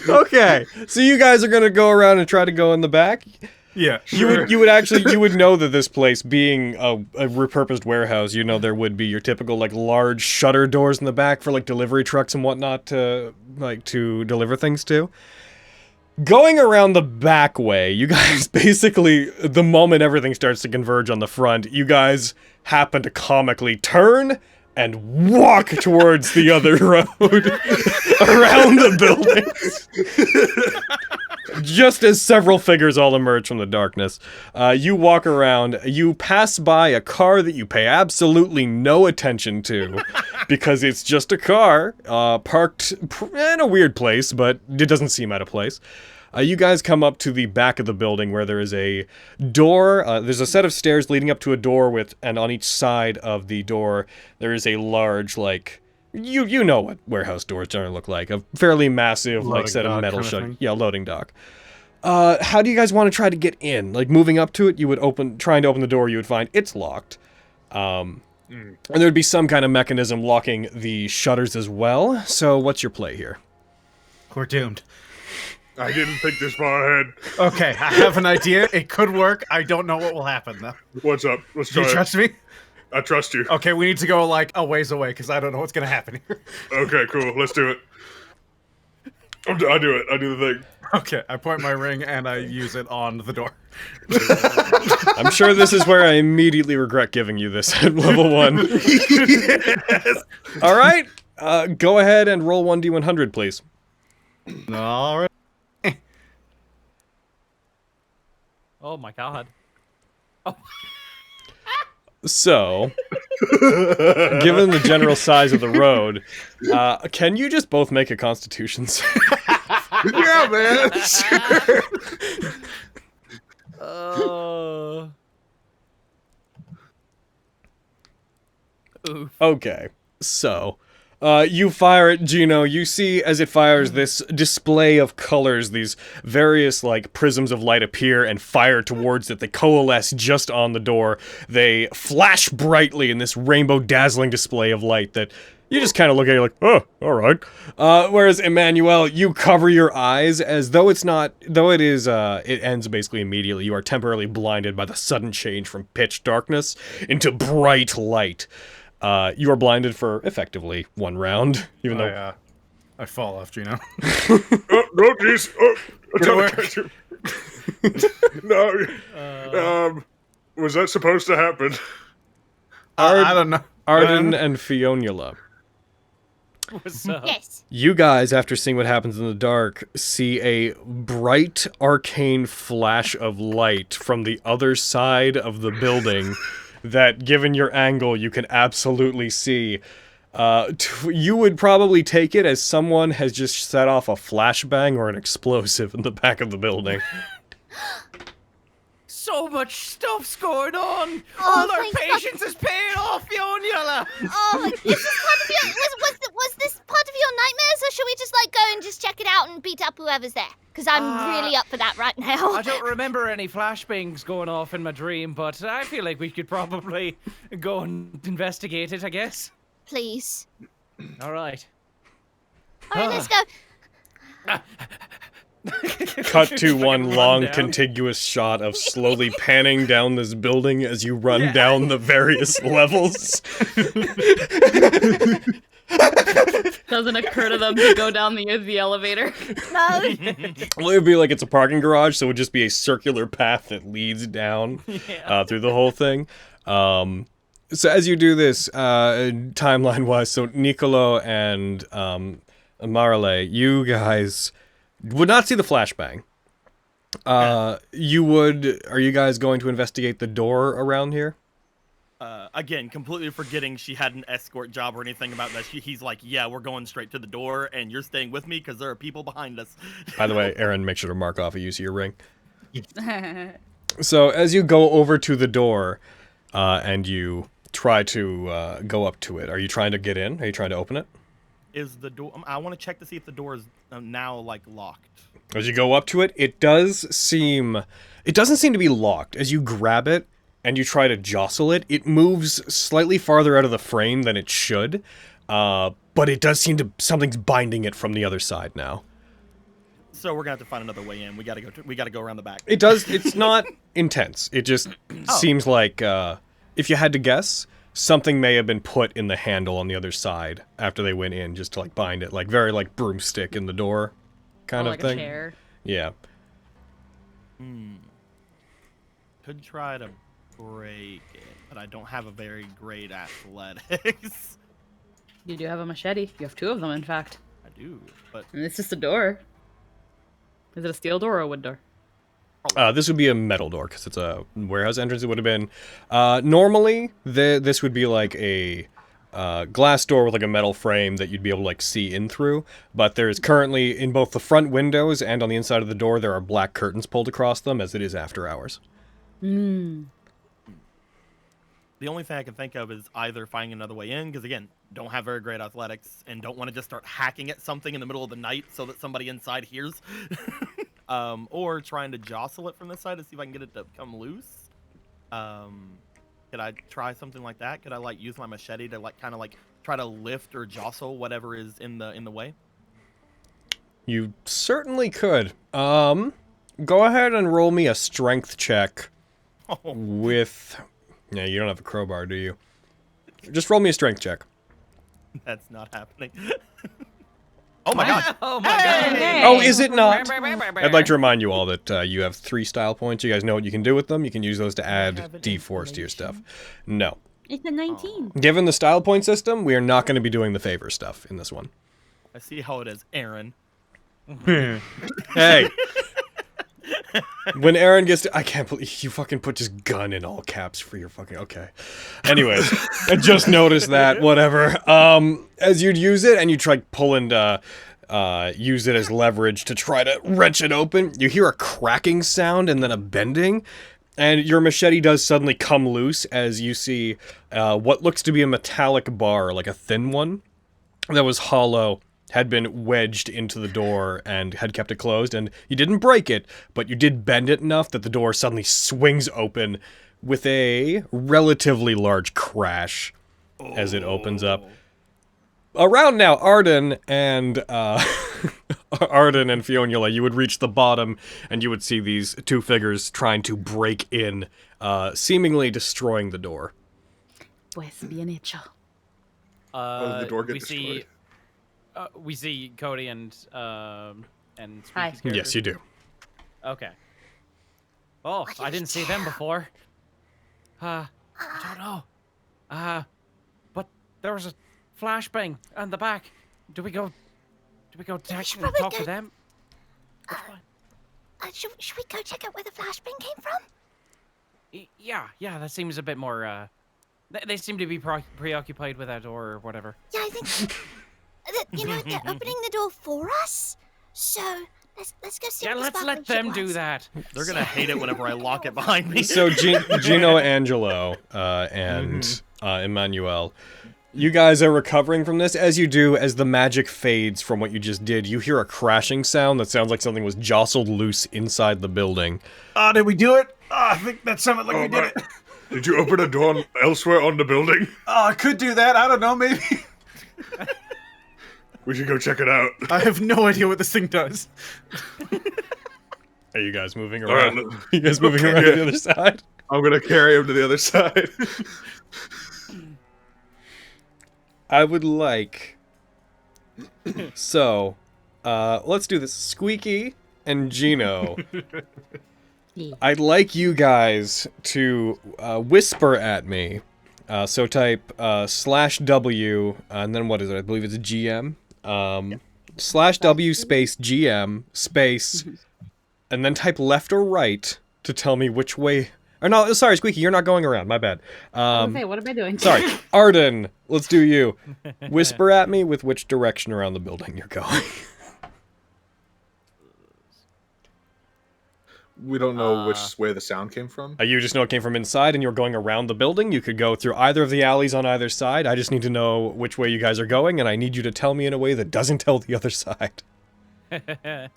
Okay, so you guys are gonna go around and try to go in the back? Yeah, You would know that this place being a repurposed warehouse, you know there would be your typical like large shutter doors in the back for like delivery trucks and whatnot to deliver things to. Going around the back way, you guys basically, the moment everything starts to converge on the front, you guys happen to comically turn and walk towards the other road around the buildings. Just as several figures all emerge from the darkness, you walk around, you pass by a car that you pay absolutely no attention to, because it's just a car, parked in a weird place, but it doesn't seem out of place. You guys come up to the back of the building where there is a door. There's a set of stairs leading up to a door and on each side of the door, there is a large, like, you know what warehouse doors generally look like. A fairly massive, like, set of metal loading dock. How do you guys want to try to get in? Like, moving up to it, you would trying to open the door, you would find it's locked. And there would be some kind of mechanism locking the shutters as well. So what's your play here? We're doomed. I didn't think this far ahead. Okay, I have an idea. It could work. I don't know what will happen, though. What's up? Let's try Do you trust me? I trust you. Okay, we need to go, like, a ways away, because I don't know what's going to happen here. Okay, cool. Let's do it. I do it. I do the thing. Okay, I point my ring, and I use it on the door. I'm sure this is where I immediately regret giving you this at level 1. Yes. All right, go ahead and roll 1d100, please. All right. Oh my god. So, given the general size of the road, can you just both make a Constitution save? Yeah, man. Sure. Oof. Okay, so, you fire it, Gino. You see as it fires this display of colors, these various, like, prisms of light appear and fire towards it. They coalesce just on the door. They flash brightly in this rainbow dazzling display of light that you just kind of look at it like, oh, alright. Whereas, Emmanuel, you cover your eyes as though it ends basically immediately. You are temporarily blinded by the sudden change from pitch darkness into bright light. You are blinded for, effectively, 1 round, even though... I fall off, Gino. Oh, no, jeez. Oh, no. Was that supposed to happen? I don't know. Arden and Fionula. What's up? Yes. You guys, after seeing what happens in the dark, see a bright, arcane flash of light from the other side of the building that, given your angle, you can absolutely see. You would probably take it as someone has just set off a flashbang or an explosive in the back of the building. So much stuff's going on! Oh, All our thank patience is paying off, Fionnuala! Oh, is this part of your was this part of your nightmares, or should we just like go and just check it out and beat up whoever's there? Because I'm really up for that right now. I don't remember any flashbangs going off in my dream, but I feel like we could probably go and investigate it, I guess. Please. All right. All right, let's go. Cut to one long, rundown. contiguous shot of slowly panning down this building as you run down the various levels. Doesn't occur to them to go down the elevator. No. Well, it would be like it's a parking garage, so it would just be a circular path that leads down through the whole thing. So as you do this, timeline-wise, so Nicolo and Marale, you guys would not see the flashbang. Are you guys going to investigate the door around here? Again, completely forgetting she had an escort job or anything about that. He's like, yeah, we're going straight to the door, and you're staying with me because there are people behind us. By the way, Aaron, make sure to mark off a use of your ring. So as you go over to the door, and you try to go up to it, are you trying to get in? Are you trying to open it? Is the door? I want to check to see if the door is now like locked. As you go up to it, it doesn't seem to be locked. As you grab it and you try to jostle it, it moves slightly farther out of the frame than it should. But it does seem to something's binding it from the other side now. So we're gonna have to find another way in. We gotta go around the back. It does. It's not intense. It just seems like if you had to guess, something may have been put in the handle on the other side after they went in, just to like bind it, like very like broomstick in the door, kind of like thing. A chair. Yeah. Could try to break it, but I don't have a very great athletics. You do have a machete. You have 2 of them, in fact. I do, but And it's just a door. Is it a steel door or a wood door? This would be a metal door, because it's a warehouse entrance. It would have been... normally, this would be like a glass door with like a metal frame that you'd be able to like see in through. But there's currently, in both the front windows and on the inside of the door, there are black curtains pulled across them, as it is after hours. Hmm. The only thing I can think of is either finding another way in, because again, don't have very great athletics, and don't want to just start hacking at something in the middle of the night so that somebody inside hears. Or trying to jostle it from this side to see if I can get it to come loose. Could I try something like that? Could I like use my machete to like kind of like try to lift or jostle whatever is in the way? You certainly could. Go ahead and roll me a strength check with... Yeah, you don't have a crowbar, do you? Just roll me a strength check. That's not happening. Oh my god! Oh my god! Oh, is it not? I'd like to remind you all that you have 3 style points. You guys know what you can do with them. You can use those to add D4s to your stuff. No. It's a 19. Given the style point system, we are not going to be doing the favor stuff in this one. I see how it is, Aaron. Hey! When Aaron gets to... I can't believe you fucking put just gun in all caps for your fucking... Okay. Anyways, I just noticed that. Whatever. As you'd use it and you try pull and use it as leverage to try to wrench it open, you hear a cracking sound and then a bending, and your machete does suddenly come loose as you see what looks to be a metallic bar, like a thin one, that was hollow, had been wedged into the door and had kept it closed, and you didn't break it, but you did bend it enough that the door suddenly swings open with a relatively large crash as it opens up. Around now, Arden and Arden and Fionnuala, you would reach the bottom, and you would see these 2 figures trying to break in, seemingly destroying the door. Pues bien hecho. the door get we see, destroyed? we see Cody and Hi. Squeaky's Yes, characters. you do. Okay. Oh, I didn't see them before. I don't know. But there was a flashbang on the back. Do we go should talk probably to go- them? Should we go check out where the flashbang came from? Yeah, that seems a bit more, they seem to be preoccupied with that door or whatever. Yeah, I think they're opening the door for us. So let's go see. Yeah, what the let's let sparkling shit them do wants. that. They're gonna hate it whenever I lock it behind me. So Gino, Angelo, and Emmanuel, you guys are recovering from this. As you do, as the magic fades from what you just did, you hear a crashing sound that sounds like something was jostled loose inside the building. Did we do it? I think that sounded like we did it. Did you open a door elsewhere on the building? I could do that. I don't know, maybe. We should go check it out. I have no idea what this thing does. Are you guys moving All around? right, You guys moving okay, around to yeah. the other side? I'm gonna carry him to the other side. I would like... So, let's do this. Squeaky and Gino. I'd like you guys to whisper at me. So type /W, and then what is it? I believe it's GM. /W space GM space, and then type left or right to tell me which way... Or no, sorry, Squeaky, you're not going around. My bad. Okay, what am I doing? Sorry, Arden, let's do you. Whisper at me with which direction around the building you're going. We don't know which way the sound came from. You just know it came from inside and you're going around the building. You could go through either of the alleys on either side. I just need to know which way you guys are going, and I need you to tell me in a way that doesn't tell the other side. Let's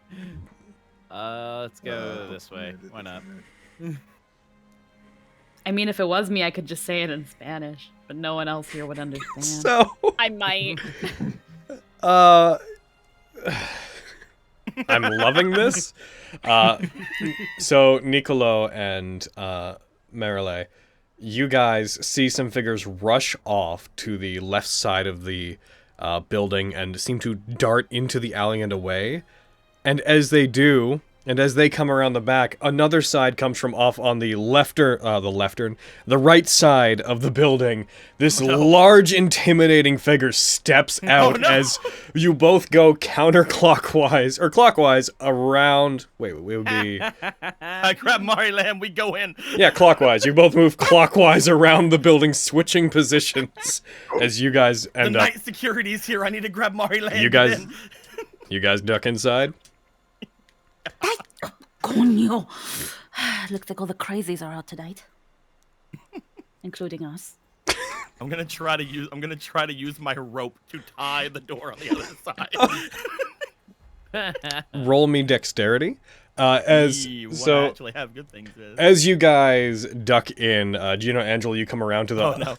go this way. Why not? I mean, if it was me, I could just say it in Spanish, but no one else here would understand. So, I might. I'm loving this. So Nicolo and Marilyn, you guys see some figures rush off to the left side of the building and seem to dart into the alley and away. And as they do, And as they come around the back, another side comes from off on the the right side of the building. This large, intimidating figure steps out as you both go counterclockwise, or clockwise, around... Wait, it would be... I grab Marilam, we go in. Yeah, clockwise. You both move clockwise around the building, switching positions as you guys end the up... night security's here, I need to grab Marilam. You guys duck inside? Coño. Looks like all the crazies are out tonight. Including us. I'm gonna try to use my rope to tie the door on the other side. Roll me dexterity. Actually have good things. As you guys duck in, Gino, Angela, you come around to the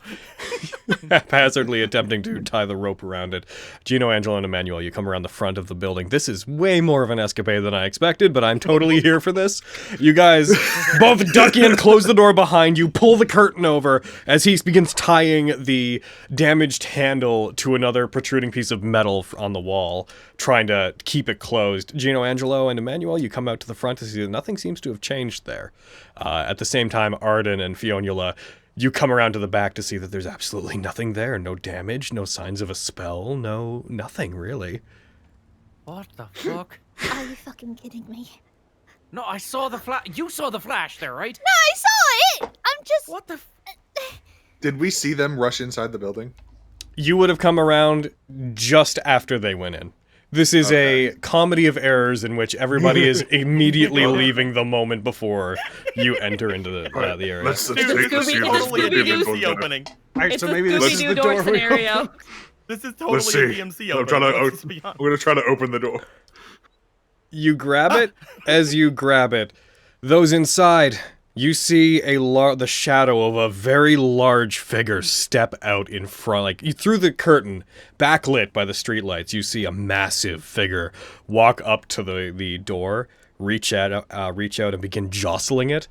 haphazardly attempting to tie the rope around it. Gino, Angela, and Emmanuel, you come around the front of the building. This is way more of an escapade than I expected, but I'm totally here for this. You guys both duck in, close the door behind you, pull the curtain over as he begins tying the damaged handle to another protruding piece of metal on the wall, trying to keep it closed. Gino, Angelo, and Emmanuel, you come out to the front to see that nothing seems to have changed there. At the same time, Arden and Fionnuala, you come around to the back to see that there's absolutely nothing there. No damage, no signs of a spell, nothing really. What the fuck? Are you fucking kidding me? No, I saw the flash. You saw the flash there, right? No, I saw it! I'm just... What the Did we see them rush inside the building? You would have come around just after they went in. This is a comedy of errors in which everybody is immediately leaving the moment before you enter into the area. Let's see DMC opening. It's a Scooby-Doo door scenario. This is totally a DMC opening. I'm gonna try to open the door. You grab it. As you grab it, those inside, you see the shadow of a very large figure step out in front. Like, through the curtain, backlit by the streetlights, you see a massive figure walk up to the door, reach out and begin jostling it.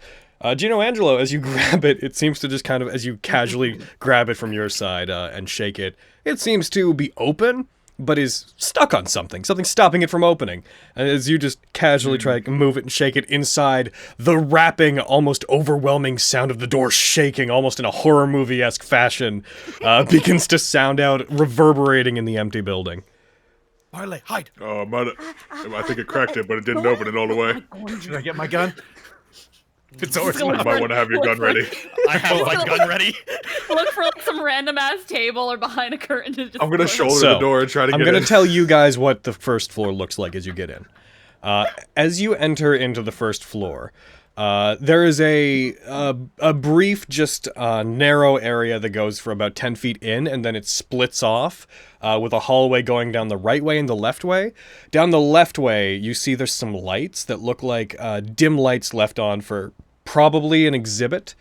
Gino, Angelo, as you grab it, it seems to just kind of, as you casually grab it from your side and shake it, it seems to be open, but is stuck on something stopping it from opening. And as you just casually try to move it and shake it inside, the rapping, almost overwhelming sound of the door shaking, almost in a horror movie-esque fashion, begins to sound out, reverberating in the empty building. Marley, hide! Oh, I think it cracked it, but it didn't open it all the way. Should I get my gun? It's always you might want to have your gun ready. I have my gun ready. Look for like some random ass table or behind a curtain to just. I'm gonna shoulder the door and try to get in. I'm gonna tell you guys what the first floor looks like as you get in. As you enter into the first floor, there is a brief, just narrow area that goes for about 10 feet in, and then it splits off with a hallway going down the right way and the left way. Down the left way, you see there's some lights that look like dim lights left on for probably an exhibit.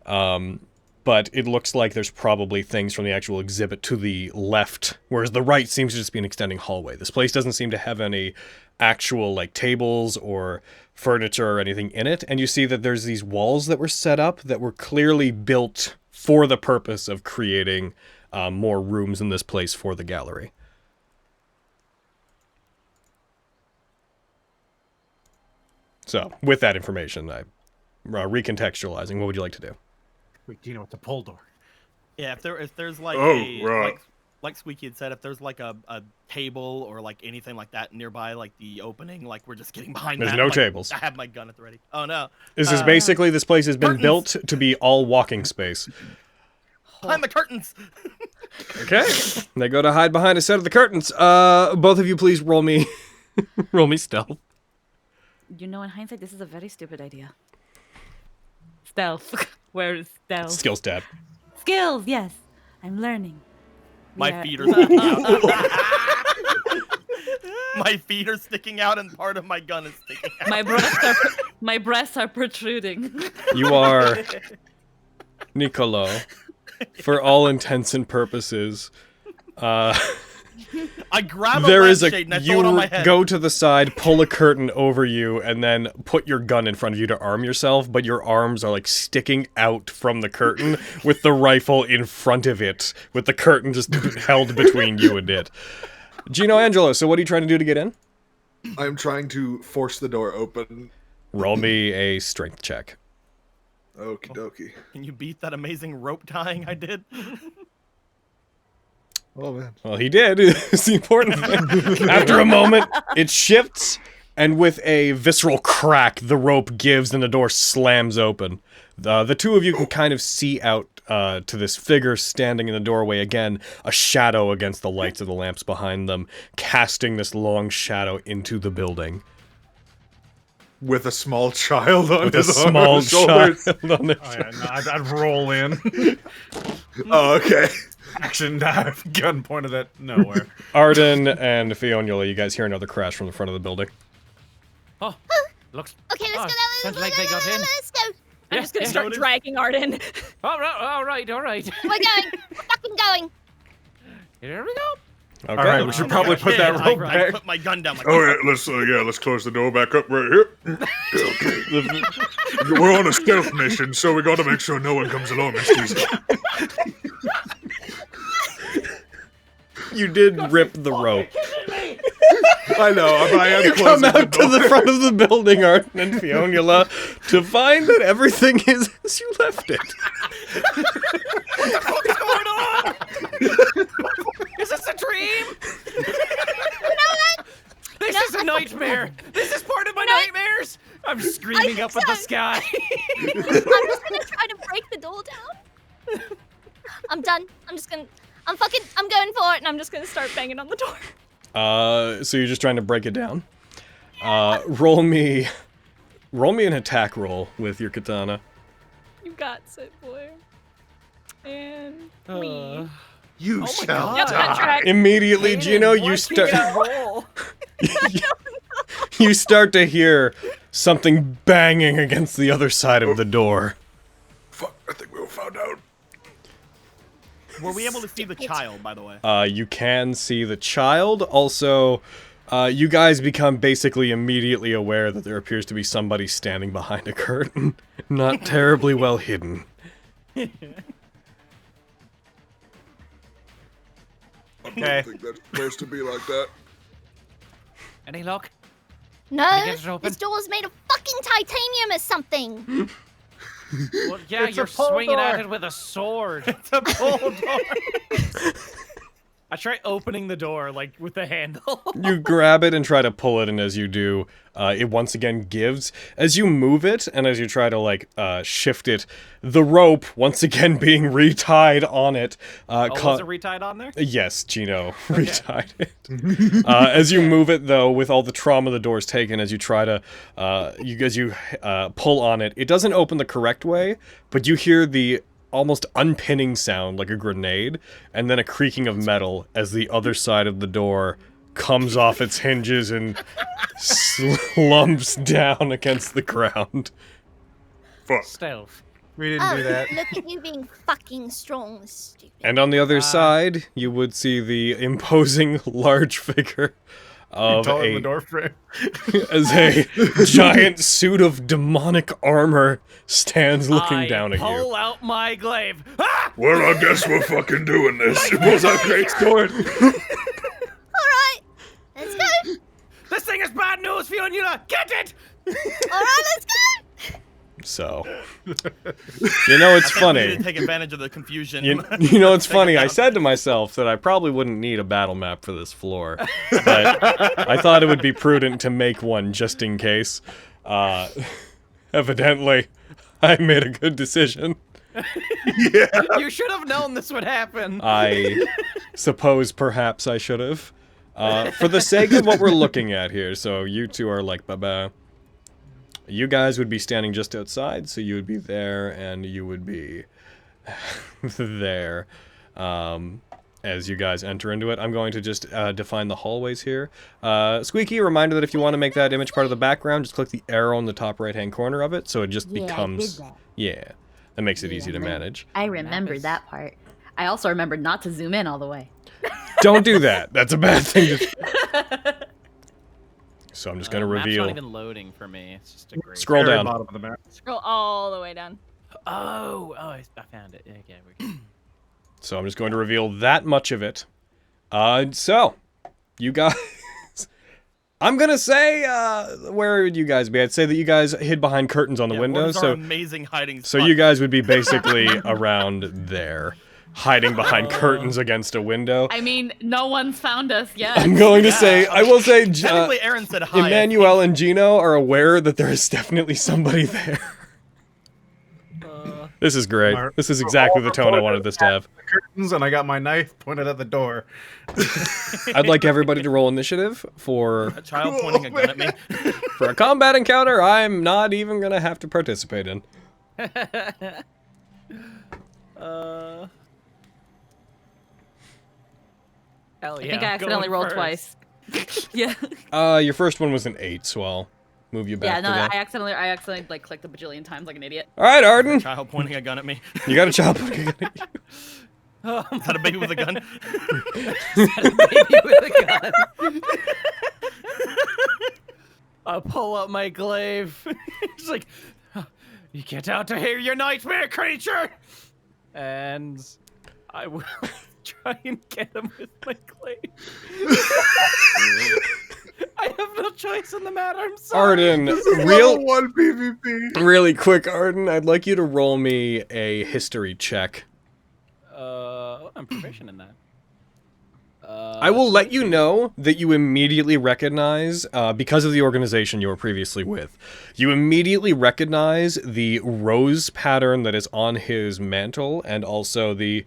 But it looks like there's probably things from the actual exhibit to the left, whereas the right seems to just be an extending hallway. This place doesn't seem to have any actual like tables or furniture or anything in it, and you see that there's these walls that were set up that were clearly built for the purpose of creating more rooms in this place for the gallery. So, with that information, I'm recontextualizing. What would you like to do? Wait, do you know what the pull door? Yeah, if there's like like Squeaky had said, if there's like a table or like anything like that nearby, like the opening, like we're just getting behind. There's that. no Like, tables. I have my gun at the ready. Oh no! This is basically, this place has been curtains. built to be all walking space. Behind the curtains. Okay, they go to hide behind a set of the curtains. Both of you, please roll me, roll me stealth. You know, in hindsight, this is a very stupid idea. Stealth. Where is stealth? Skills tab. Skills, yes. I'm learning. My feet are sticking out. My feet are sticking out, and part of my gun is sticking out. My breasts are protruding. You are Niccolo, for all intents and purposes. I grab there a is lampshade and I throw it on my head. Go to the side, pull a curtain over you, and then put your gun in front of you to arm yourself, but your arms are like sticking out from the curtain with the rifle in front of it, with the curtain just held between you and it. Gino, Angelo, so what are you trying to do to get in? I'm trying to force the door open. Roll me a strength check. Okie dokie. Can you beat that amazing rope tying I did? Oh man. Well, he did. It's the important thing. After a moment, it shifts, and with a visceral crack, the rope gives and the door slams open. The two of you can kind of see out to this figure standing in the doorway again, a shadow against the lights of the lamps behind them, casting this long shadow into the building. With a small child on With a his small shoulders. child on his Oh, yeah, no, I'd roll in. Oh, okay. Action dive, gun pointed at nowhere. Arden and Fionnuala, you guys hear another crash from the front of the building. Oh, looks. Okay, let's oh, go. Sounds like they got in. Let's go. I'm just gonna yeah. start dragging Arden. All right. We're going. We're fucking going. Here we go. Okay. All right, we should probably put that rope I back. put my gun down. Like, All right, let's close the door back up right here. Okay. We're on a stealth mission, so we gotta make sure no one comes along and sees us. You did rip the rope. I know, I am You come closing the out to the door. front of the building, Arden and Fionnuala, to find that everything is as you left it. What's going on? Is this a dream? This is a nightmare. This is part of my nightmares. I'm screaming up at the sky. I'm just gonna try to break the door down. I'm done. I'm going for it, And I'm just gonna start banging on the door. So you're just trying to break it down. Roll me an attack roll with your katana. You got it, boy. And we. You shall Yep, that track. Immediately, Gino, you start you start to hear something banging against the other side of the door. Fuck, I think we were found out. were we able to see the child, by the way? You can see the child. Also, you guys become basically immediately aware that there appears to be somebody standing behind a curtain. Not terribly well hidden. I don't think that's supposed to be like that. Any luck? No, Can you get it open? this door's made of fucking titanium or something. Well, yeah, It's a you're pole swinging at door. it with a sword. It's a pull door. I try opening the door, like, with the handle. You grab it and try to pull it, and as you do, it once again gives. As you move it, and as you try to, like, shift it, the rope, once again being retied on it, Was it retied on there? Yes, Gino retied it. As you move it, though, with all the trauma the door's taken, as you try to, pull on it, it doesn't open the correct way, but you hear the almost unpinning sound like a grenade, and then a creaking of metal as the other side of the door comes off its hinges and slumps down against the ground. Fuck. Stealth. We didn't do that. Look at you being fucking strong, stupid. And on the other side, you would see the imposing large figure of Taller than the a door frame. as a giant suit of demonic armor stands looking down at pull you. out my glaive. Ah! Well, I guess we're fucking doing this. It was a great sword. Alright, let's go. This thing is bad news, Fionnuala. Get it! Alright, let's go. So, you know, it's We funny. didn't take advantage of the confusion. You know, it's funny. I said to myself that I probably wouldn't need a battle map for this floor, but I thought it would be prudent to make one just in case. Evidently, I made a good decision. You should have known this would happen. I suppose perhaps I should have. For the sake of what we're looking at here, so you two are like, baba. You guys would be standing just outside, so you would be there, and you would be there. As you guys enter into it, I'm going to just define the hallways here. Squeaky, reminder that if you want to make that image part of the background, just click the arrow in the top right-hand corner of it, so it just becomes... Yeah, that makes it easy to manage. I remembered that part. I also remembered not to zoom in all the way. Don't do that. That's a bad thing to... So I'm just going to Map's reveal... not even loading for me. It's just a great. Scroll Very down. bottom of the map. Scroll all the way down. I found it. Okay, we go. So I'm just going to reveal that much of it. So, you guys I'm gonna say, where would you guys be? I'd say that you guys hid behind curtains on the windows, What is our amazing hiding so spot? you guys would be basically around there, hiding behind curtains against a window. I mean, no one's found us yet. I'm going to say, I will say, Technically, Aaron said hi. Emmanuel and Gino are aware that there is definitely somebody there. This is great. This is exactly the tone I wanted this to have. Curtains, and I got my knife pointed at the door. I'd like everybody to roll initiative for A child pointing a gun at me. for a combat encounter I'm not even gonna have to participate in. Hell yeah. I think I accidentally going rolled first. twice. Yeah. Your first one was an 8, so I'll move you back Yeah, to no, that. I accidentally like clicked a bajillion times like an idiot. All right, Arden. Child pointing a gun at me. You got a child pointing at you. Is that a baby with a gun? Baby with a gun. I'll pull up my glaive. It's like, you get out to hear your nightmare creature! And I will try and get him with my glaive. I have no choice in the matter, I'm sorry. Arden, Level 1 PvP. really quick, Arden, I'd like you to roll me a history check. I'm proficient in that. I will let you know that you immediately recognize, because of the organization you were previously with, you immediately recognize the rose pattern that is on his mantle, and also the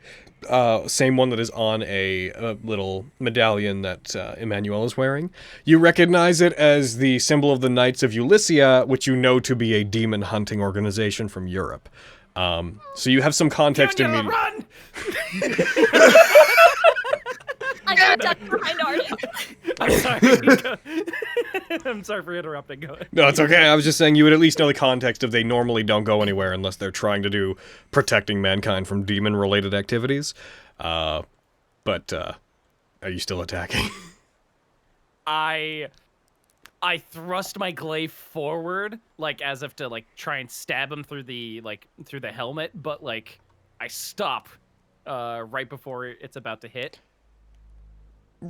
same one that is on a little medallion that Emmanuel is wearing. You recognize it as the symbol of the Knights of Ulyssia, which you know to be a demon hunting organization from Europe. So you have some context Daniel, immediately. run! I'm gonna duck behind Arden. I'm sorry. I'm sorry for interrupting. Go ahead. No, it's okay. I was just saying you would at least know the context of they normally don't go anywhere unless they're trying to do protecting mankind from demon-related activities. But are you still attacking? I thrust my glaive forward, like as if to like try and stab him through the helmet, but like I stop right before it's about to hit.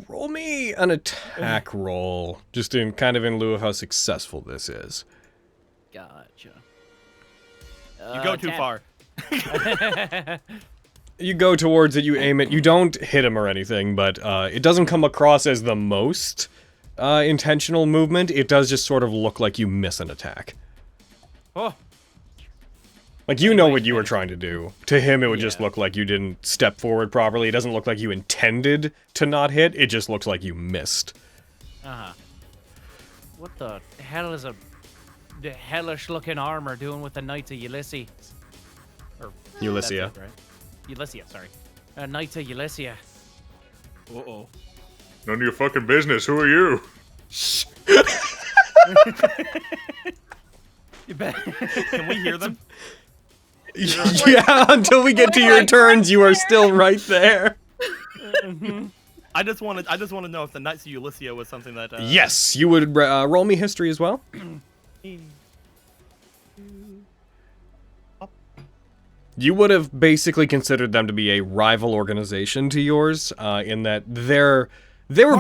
Roll me an attack roll, just in lieu of how successful this is. Gotcha. You go too 10. far. You go towards it, you aim it, you don't hit him or anything, but it doesn't come across as the most intentional movement. It does just sort of look like you miss an attack. Oh. Like, you know what you were trying to do. To him, it would just Yeah. look like you didn't step forward properly. It doesn't look like you intended to not hit. It just looks like you missed. Uh-huh. What the hell is the hellish-looking armor doing with the Knights of Ulysses? Or Ulyssia. that's it, right? Ulyssia, sorry. Knights of Ulyssia. Uh-oh. None of your fucking business. Who are you? You bet. Can we hear them? Yeah, until we get to your turns, you are still right there. I just want to know if the Knights of Ulyssia was something that. Yes, you would roll me history as well. You would have basically considered them to be a rival organization to yours, in that they were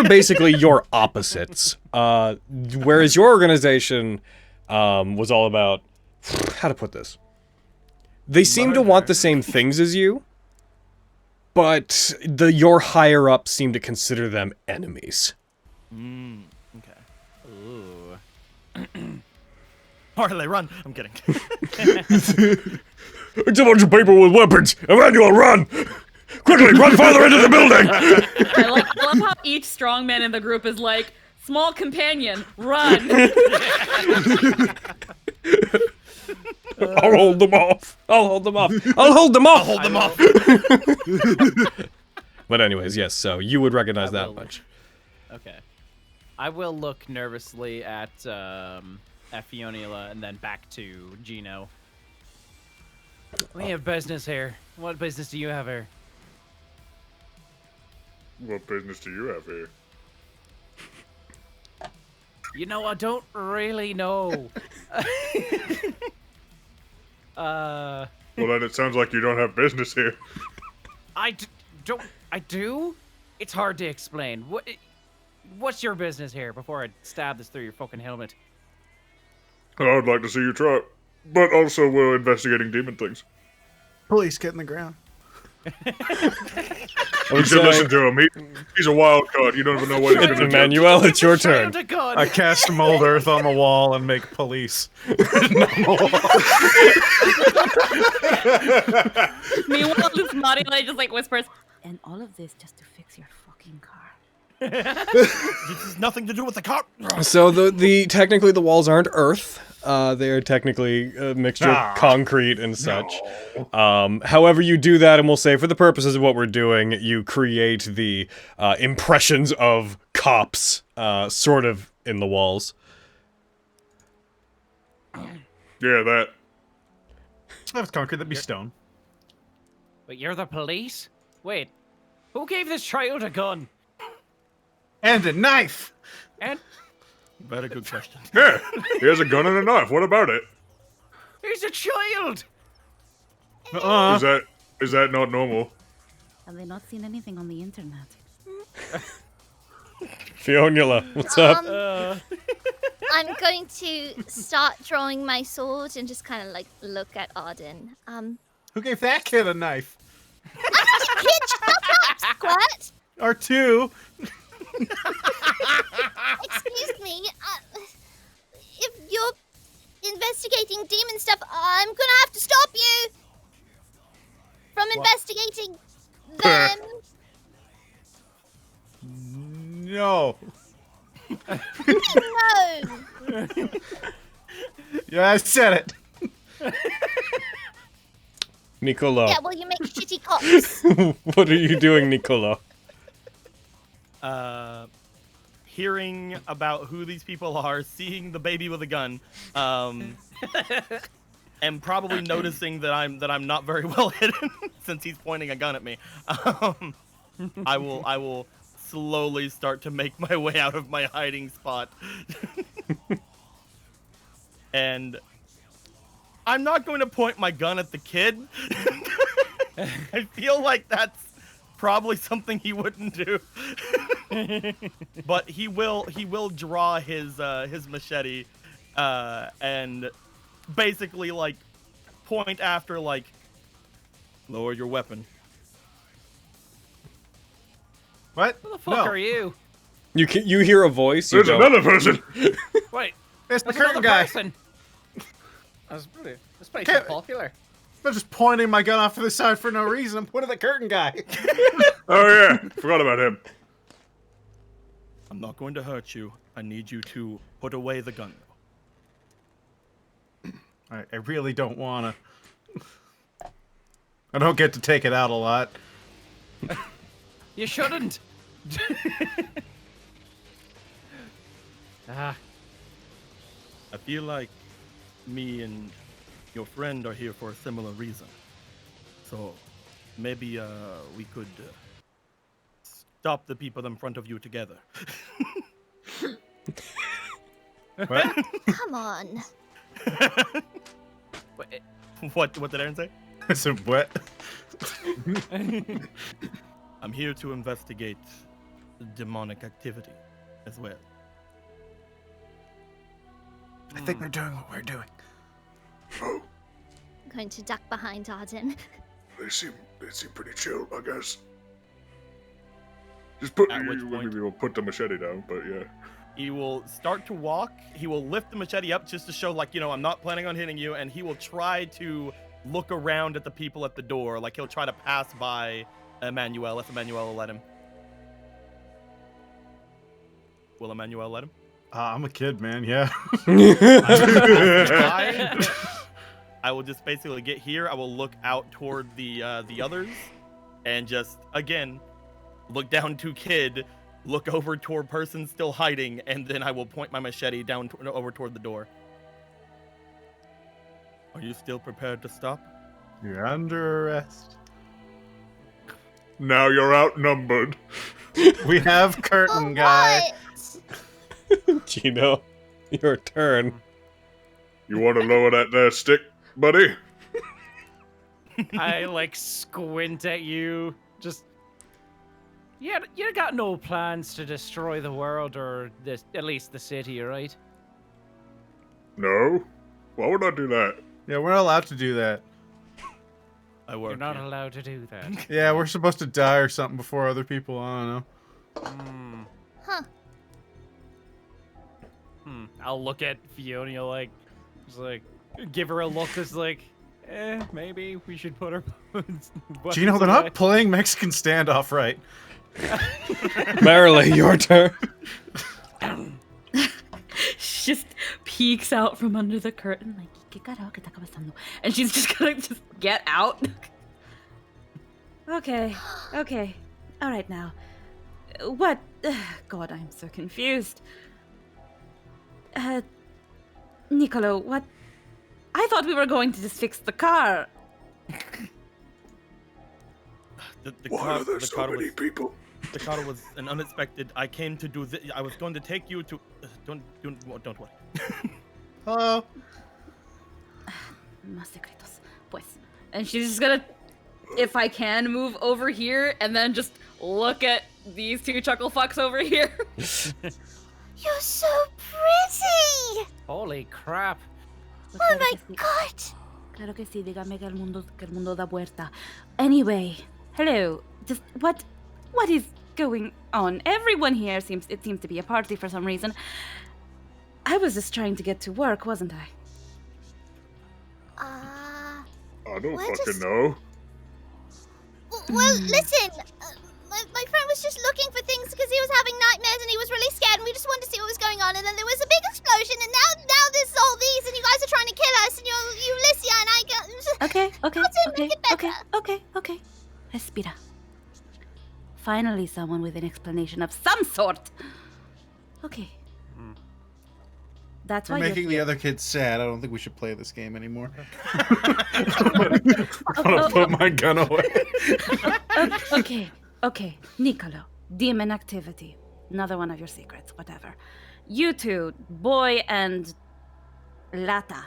basically your opposites. Whereas your organization was all about, how to put this. They seem to want the same things as you, but your higher ups seem to consider them enemies. Okay. Ooh. Harley, run! I'm kidding. It's a bunch of people with weapons. Emmanuel, run! Quickly, run farther into the building! I love how each strongman in the group is like, small companion, run. I'll hold them off. I'll hold them off. I'll hold them off. Hold them off. But anyways, yes. So you would recognize that much. Okay. I will look nervously at Fionnuala and then back to Gino. We have business here. What business do you have here? What business do you have here? You know, I don't really know. Well, then it sounds like you don't have business here. I do? It's hard to explain. What? what's your business here before I stab this through your fucking helmet? I'd like to see you try it. But also, we're investigating demon things. Police, get in the ground. You should listen to him. He's a wild card. You don't even know what he's going to do. Emmanuel, it's your turn. I cast mold earth on the wall and make police. Meanwhile, this Marty just like whispers, and all of this just to fix your fucking car. This has nothing to do with the car. So the technically the walls aren't earth. They are technically a mixture of concrete and such. However you do that, and we'll say for the purposes of what we're doing, you create the impressions of cops sort of in the walls. Yeah, that. That was concrete, that'd be stone. But you're the police? Wait, who gave this child a gun? And a knife! And Very good question. Yeah, he has a gun and a knife. What about it? he's a child! Is that not normal? Have they not seen anything on the internet? Fionnuala, what's up? I'm going to start drawing my sword and just kind of like look at Arden. Who gave that kid a knife? Kid, shut up, squirt! Or two? Excuse me. If you're investigating demon stuff, I'm gonna have to stop you from investigating them. No. No. Yeah, I said it. Nicolo. Yeah, well, you make shitty cops. What are you doing, Nicolo? Hearing about who these people are, seeing the baby with a gun, and probably noticing that I'm not very well hidden since he's pointing a gun at me. I will slowly start to make my way out of my hiding spot. And I'm not going to point my gun at the kid. I feel like that's probably something he wouldn't do. But he will draw his machete and basically like point after like lower your weapon. What? Who the fuck are you? You hear a voice. There's another person. Wait, It's the there's curtain another guy. person. That's pretty Okay. popular. I'm just pointing my gun off to the side for no reason. I'm pointing at the curtain guy. Oh yeah, forgot about him. I'm not going to hurt you. I need you to put away the gun. I really don't wanna. I don't get to take it out a lot. You shouldn't. Ah, I feel like me and your friend are here for a similar reason. So maybe we could stop the people in front of you together. What? Come on. What did Aaron say? I said, what? I'm here to investigate demonic activity as well. I think they're doing what we're doing. Oh, I'm going to duck behind Arden. they seem pretty chill, I guess. Just At which point- maybe we'll put the machete down, but yeah. He will start to walk. He will lift the machete up just to show, like, I'm not planning on hitting you. And he will try to look around at the people at the door. Like, he'll try to pass by Emmanuel, if Emmanuel will let him. Will Emmanuel let him? I'm a kid, man, yeah. I will just basically get here. I will look out toward the others. And just, again, look down to kid. Look over toward person still hiding, and then I will point my machete down over toward the door. Are you still prepared to stop? You're under arrest. Now you're outnumbered. We have curtain guy. What? Gino, your turn. You want to lower that there stick, buddy? I like squint at you. Just You got no plans to destroy the world or at least the city, right? No. Why would I do that? Yeah, we're not allowed to do that. I work. You're not here. allowed to do that. Yeah, we're supposed to die or something before other people. I don't know. Huh. I'll look at Fiona like, just like, give her a look that's like, maybe we should put her. Gino, they're not playing Mexican standoff right. Marilee, your turn. She just peeks out from under the curtain, like, ¿Qué carajo que está pasando? And she's just gonna just get out. Okay. All right now. What? God, I'm so confused. Nicolo, what? I thought we were going to just fix the car. Why are there so many people? The car was an unexpected. I came to do this. I was going to take you to. Don't worry. Hello. Más secretos. Pues. And she's just gonna, if I can, move over here and then just look at these two chuckle fucks over here. You're so pretty! Holy crap. Oh my god! Claro que sí, dígame que el mundo da vuelta. Anyway, hello. Just what is going on? Everyone here seems to be a party for some reason. I was just trying to get to work, wasn't I? I don't We're fucking just- know. Well, listen. My friend was just looking for things because he was having nightmares and he was really scared and we just wanted to see what was going on and then there was a big explosion and now there's all these and you guys are trying to kill us and you're Ulyssia and I go... Okay. Respira. Finally someone with an explanation of some sort. Okay. That's We're why making the you're other kids sad. I don't think we should play this game anymore. I'm gonna put my gun away. Okay. Nicolo, demon activity. Another one of your secrets, whatever. You two, Boy and Lata.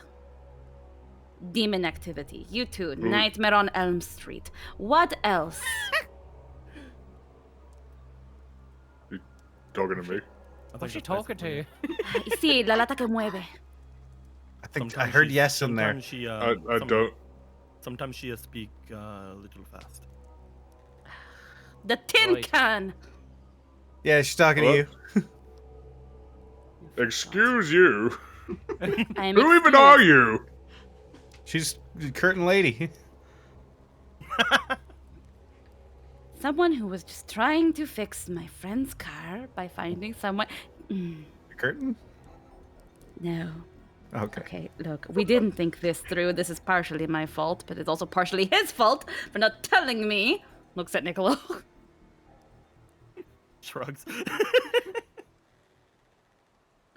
Demon activity. You two, Nightmare on Elm Street. What else? Talking to me. What's she talking to you? Sí, la lata que mueve. I think I Sometimes heard she- yes in there. sometimes She, I don't. Sometimes she speak a little fast. The tin Right. can. Yeah, she's talking to you. Excuse you. I'm Who even excused. are you? She's the curtain lady. Someone who was just trying to fix my friend's car by finding someone. The curtain? No. Okay. Okay, look, we didn't think this through. This is partially my fault, but it's also partially his fault for not telling me. Looks at Niccolo. Shrugs.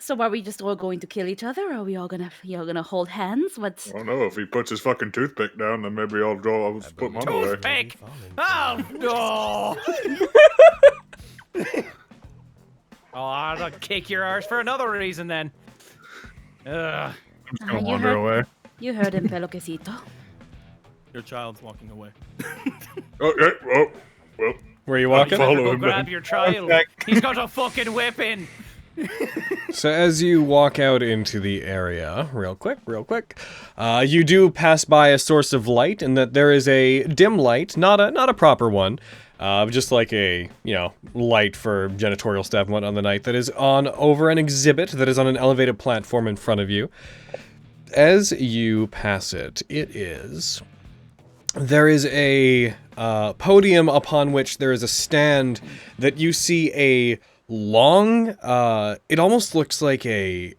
So are we just all going to kill each other? Or are we all gonna hold hands? What's I don't know. If he puts his fucking toothpick down, then maybe I'll put mine away. Toothpick! Oh, no! Oh, I'll kick your arse for another reason then. Ugh. I'm just gonna you wander heard- away. You heard him, peloquecito. Your child's walking away. Oh, yeah, well. Where are you walking? Follow Go him grab then. your child. He's got a fucking whipping. So as you walk out into the area, real quick, you do pass by a source of light, and that there is a dim light, not a proper one, just like a, light for janitorial staff and whatnot on the night, that is on over an exhibit that is on an elevated platform in front of you. As you pass it, there is a podium upon which there is a stand that you see a long, it almost looks like a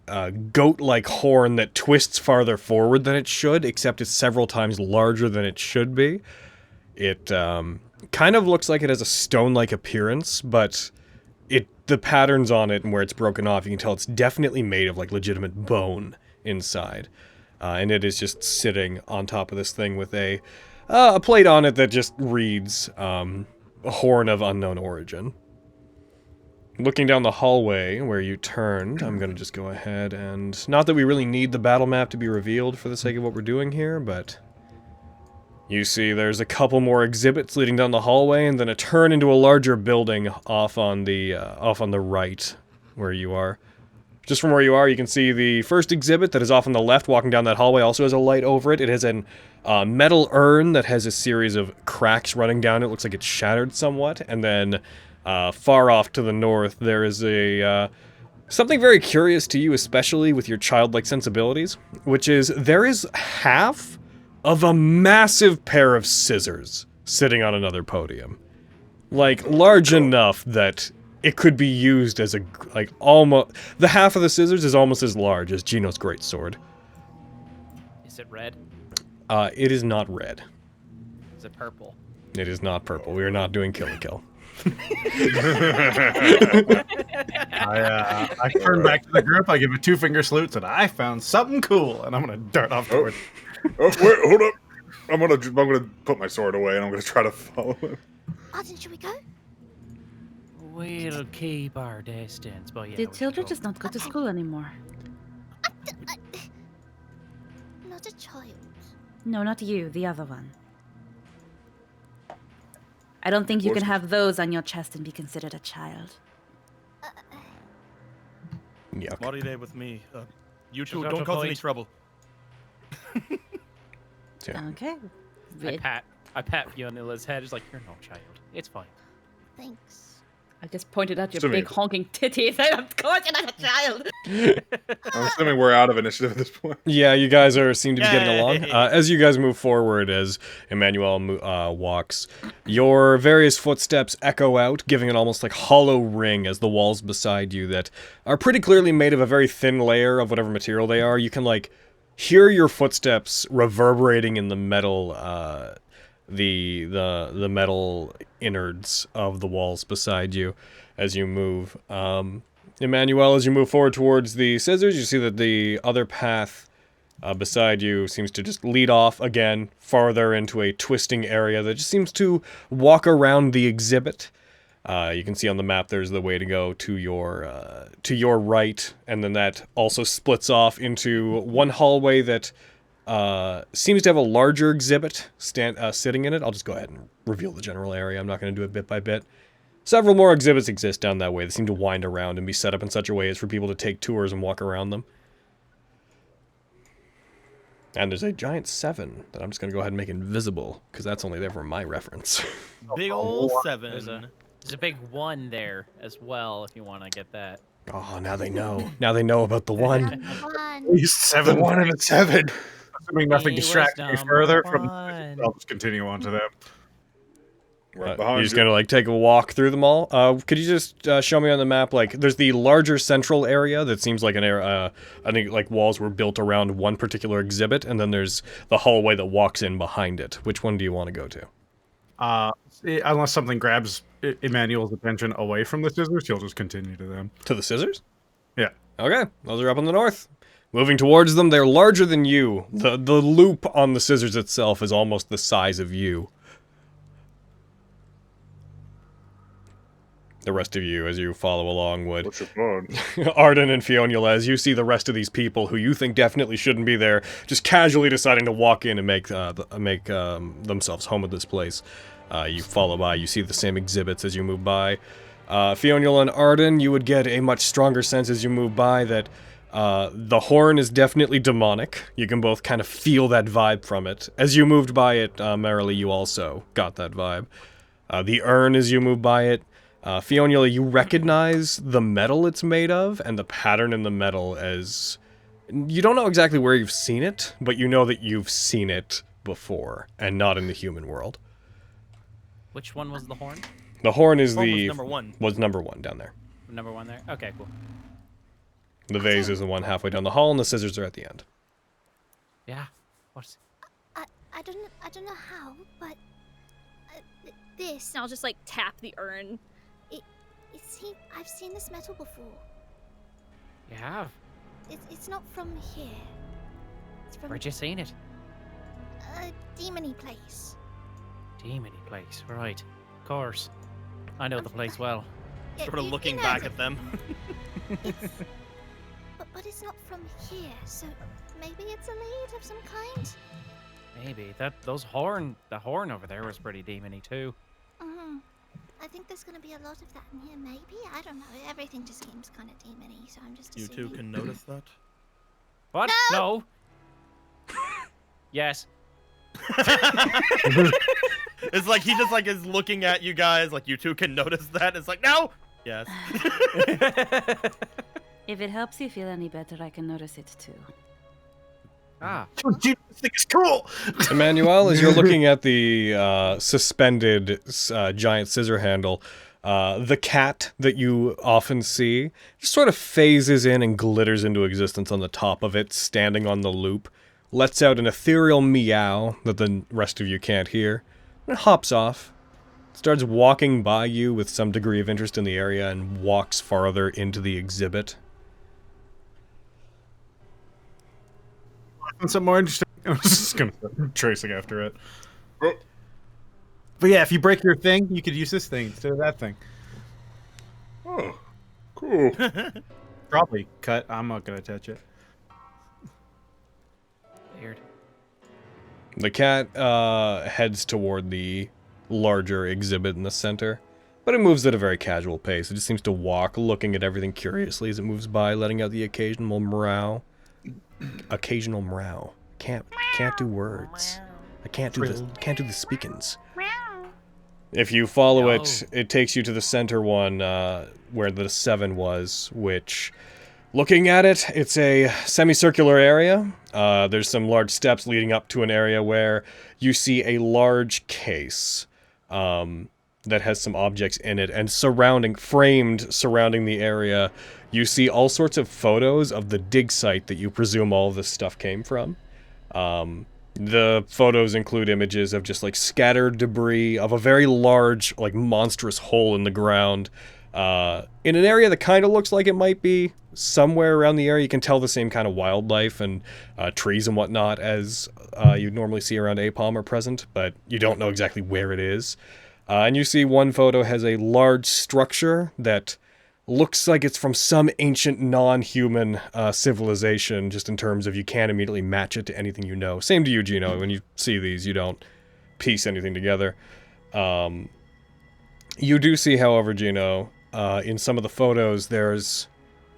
goat-like horn that twists farther forward than it should, except it's several times larger than it should be. It kind of looks like it has a stone-like appearance, but the patterns on it and where it's broken off, you can tell it's definitely made of like legitimate bone inside. And it is just sitting on top of this thing with a plate on it that just reads a horn of unknown origin. Looking down the hallway where you turned, I'm going to just go ahead and... Not that we really need the battle map to be revealed for the sake of what we're doing here, but... You see there's a couple more exhibits leading down the hallway, and then a turn into a larger building off on the right where you are. Just from where you are, you can see the first exhibit that is off on the left, walking down that hallway, also has a light over it. It has a metal urn that has a series of cracks running down it. Looks like it's shattered somewhat. And then far off to the north, there is a something very curious to you, especially with your childlike sensibilities, which is there is half of a massive pair of scissors sitting on another podium. Like, large enough that it could be used as almost... The half of the scissors is almost as large as Gino's greatsword. Is it red? It is not red. Is it purple? It is not purple. We are not doing kill and kill. I turn back to the group, I give a 2-finger salute, and I found something cool, and I'm gonna dart off toward it. Oh, wait, hold up. I'm gonna put my sword away, and I'm gonna try to follow him. Arden, should we go? We'll keep our distance, but yeah. The children just not go to school anymore. Not a child. No, not you, the other one. I don't think you can have those on your chest and be considered a child. Yuck. Marty day with me. You two Got don't to cause any point. trouble. Okay. I pat Fionilla's head. It's like, you're no child. It's fine. Thanks. I just pointed out your Assuming- big honking titties. Of course you're not a child. I'm assuming we're out of initiative at this point. Yeah, you guys seem to be getting Yay. along. As you guys move forward, as Emmanuel walks, your various footsteps echo out, giving an almost like hollow ring as the walls beside you that are pretty clearly made of a very thin layer of whatever material they are. You can like hear your footsteps reverberating in the metal, the metal innards of the walls beside you as you move. Emmanuel, as you move forward towards the scissors, you see that the other path beside you seems to just lead off again farther into a twisting area that just seems to walk around the exhibit. You can see on the map there's the way to go to your right, and then that also splits off into one hallway that seems to have a larger exhibit sitting in it. I'll just go ahead and reveal the general area. I'm not going to do it bit by bit. Several more exhibits exist down that way. They seem to wind around and be set up in such a way as for people to take tours and walk around them. And there's a giant 7 that I'm just going to go ahead and make invisible, because that's only there for my reference. Big old 7. There's a big 1 there as well, if you want to get that. Oh, now they know. Now they know about the 1. One. He's 7. The 1 and the 7. Assuming nothing He was distracts me number further from one. I'll just continue on to them. Right You're behind just you. gonna like take a walk through them all. Could you just show me on the map? Like, there's the larger central area that seems like an area. I think like walls were built around one particular exhibit, and then there's the hallway that walks in behind it. Which one do you want to go to? Unless something grabs Emmanuel's attention away from the scissors, he'll just continue to them. To the scissors? Yeah. Okay, those are up in the north. Moving towards them, they're larger than you. The loop on the scissors itself is almost the size of you. The rest of you, as you follow along, would... What's your phone? Arden and Fionnuala, as you see the rest of these people who you think definitely shouldn't be there, just casually deciding to walk in and make themselves home at this place. You follow by, you see the same exhibits as you move by. Fionnuala and Arden, you would get a much stronger sense as you move by that the horn is definitely demonic. You can both kind of feel that vibe from it. As you moved by it, Merrily, you also got that vibe. The urn, as you move by it, Fionnuala, you recognize the metal it's made of and the pattern in the metal as... You don't know exactly where you've seen it, but you know that you've seen it before, and not in the human world. Which one was the horn? The horn is Horn the... was number 1. Was number 1 down there. Number 1 there? Okay, cool. The vase is the one halfway down the hall, and the scissors are at the end. Yeah. What's... I don't know how, but this. And I'll just like tap the urn. I've seen this metal before. You have? It's not from here. It's from Where'd you seen it? a demony place. Demony place, right. Of course. I know the place well. Sort of You looking know back it. at them. But it's not from here, so maybe it's a lead of some kind. Maybe the horn over there was pretty demony too. I think there's gonna be a lot of that in here, maybe? I don't know. Everything just seems kind of demony, so I'm just You assuming. two can notice that? What? No. Yes. It's like he just like is looking at you guys like you two can notice that. It's like, no! Yes. If it helps you feel any better, I can notice it too. Ah. This thing is cool. Emmanuel, as you're looking at the suspended giant scissor handle, the cat that you often see just sort of phases in and glitters into existence on the top of it, standing on the loop, lets out an ethereal meow that the rest of you can't hear, and hops off, starts walking by you with some degree of interest in the area, and walks farther into the exhibit. Something more interesting. I was just gonna start tracing after it. But yeah, if you break your thing, you could use this thing instead of that thing. Oh, cool. Probably cut. I'm not gonna touch it. Weird. The cat heads toward the larger exhibit in the center, but it moves at a very casual pace. It just seems to walk, looking at everything curiously as it moves by, letting out the occasional meow. Occasional meow. Can't do words. I can't do the speakins. If you follow it, it takes you to the center one where the 7 was, which, looking at it, it's a semicircular area. There's some large steps leading up to an area where you see a large case that has some objects in it, and framed surrounding the area, you see all sorts of photos of the dig site that you presume all of this stuff came from. The photos include images of just like scattered debris of a very large, like monstrous hole in the ground, in an area that kind of looks like it might be somewhere around the area. You can tell the same kind of wildlife and trees and whatnot as you'd normally see around APOM are present, but you don't know exactly where it is. And you see one photo has a large structure that looks like it's from some ancient non-human civilization, just in terms of you can't immediately match it to anything you know. Same to you, Gino. When you see these, you don't piece anything together. You do see, however, Gino, in some of the photos, there's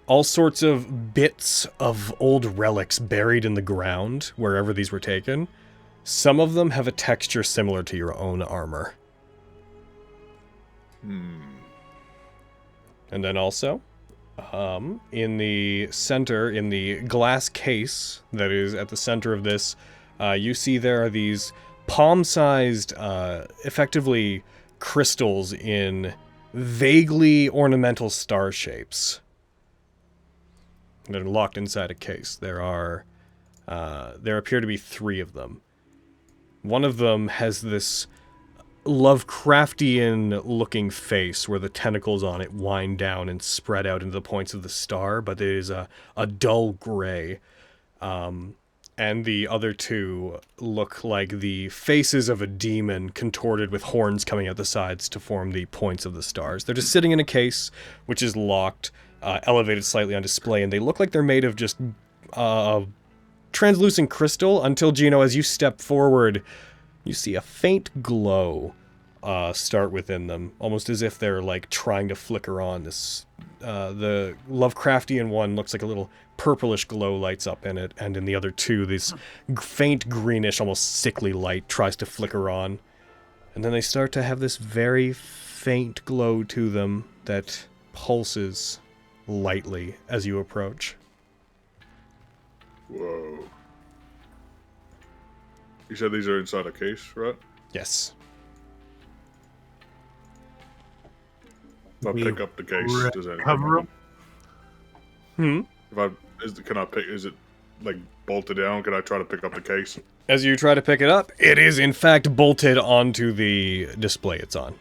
all sorts of bits of old relics buried in the ground, wherever these were taken. Some of them have a texture similar to your own armor. And then also, in the center, in the glass case that is at the center of this, you see there are these palm-sized, effectively crystals in vaguely ornamental star shapes that are locked inside a case. There appear to be 3 of them. One of them has this Lovecraftian-looking face where the tentacles on it wind down and spread out into the points of the star, but it is a dull gray. And the other 2 look like the faces of a demon contorted with horns coming out the sides to form the points of the stars. They're just sitting in a case, which is locked, elevated slightly on display, and they look like they're made of just translucent crystal until, Gino, as you step forward, you see a faint glow start within them, almost as if they're like trying to flicker on. The Lovecraftian one looks like a little purplish glow lights up in it, and in the other 2, this faint greenish, almost sickly light tries to flicker on. And then they start to have this very faint glow to them that pulses lightly as you approach. Whoa. You said these are inside a case, right? Yes. If I pick up the case, does anything Cover happen? Is it like bolted down? Can I try to pick up the case? As you try to pick it up, it is in fact bolted onto the display it's on.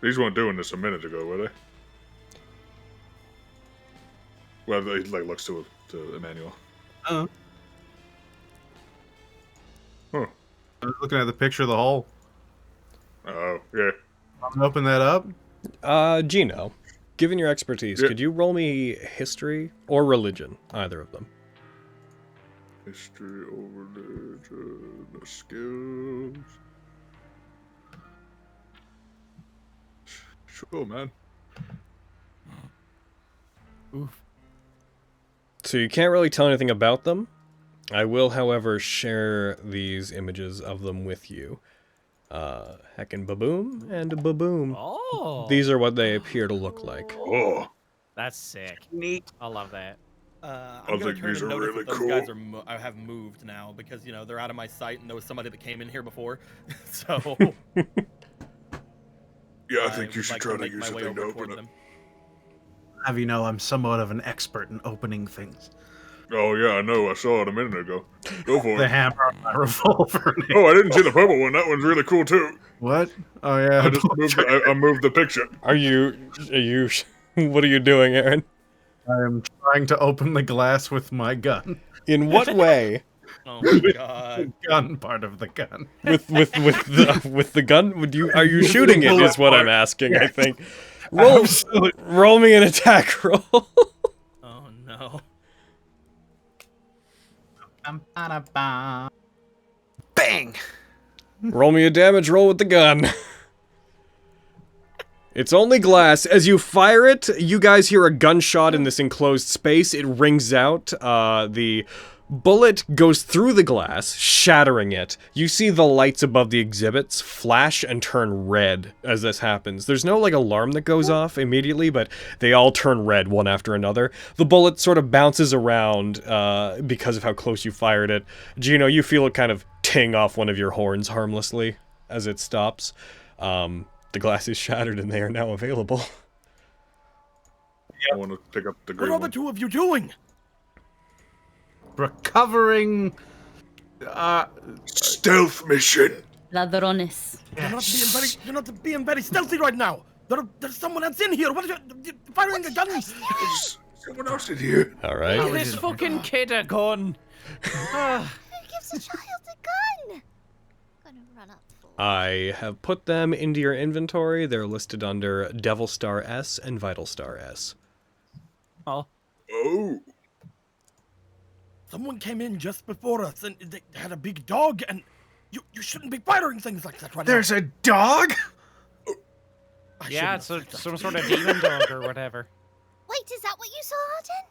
These weren't doing this a minute ago, were they? Well, he like looks to Emmanuel. Huh. Huh. I was looking at the picture of the hole. Oh, yeah. Open that up. Gino, given your expertise, could you roll me history or religion? Either of them. History or religion, skills. Sure, man. Oof. So you can't really tell anything about them. I will, however, share these images of them with you. Heckin' baboom and baboom. Oh. These are what they appear to look like. Oh, That's sick. Neat. I love that. I'm gonna think turn these and are notice really that those cool. guys have moved now because they're out of my sight and there was somebody that came in here before. So yeah, I think you would should like try to make use my the way thing to over open towards it. them. Have you know I'm somewhat of an expert in opening things. Oh yeah, I know. I saw it a minute ago. Go for The it. hammer on my revolver. Oh, I didn't see the purple one. That one's really cool too. What? Oh yeah. I just moved. I moved the picture. Are you? What are you doing, Aaron? I am trying to open the glass with my gun. In what way? Oh my god. The gun part of the gun. With the gun? Are you shooting it? Is what I'm asking. I think. Roll me an attack roll. Oh no. Bang! Roll me a damage roll with the gun. It's only glass. As you fire it, you guys hear a gunshot in this enclosed space. It rings out. The bullet goes through the glass, shattering it. You see the lights above the exhibits flash and turn red as this happens. There's no alarm that goes off immediately, but they all turn red one after another. The bullet sort of bounces around because of how close you fired it. Gino, you feel it kind of ting off one of your horns harmlessly as it stops. The glass is shattered and they are now available. I want to pick up the What green are the one. two of you doing? Recovering. Stealth mission. Ladrones. You're not being very stealthy right now. There's someone else in here. What are you firing a gun? There's someone else in here. All right. This fucking kid a gun. Who gives a child a gun? I'm gonna run up for I have put them into your inventory. They're listed under Devil Star S and Vital Star S. Oh. Oh. Someone came in just before us and they had a big dog and you shouldn't be firing things like that right There's a dog? now. I Yeah, shouldn't it's have said some that. sort of demon dog or whatever. Wait, is that what you saw, Arden?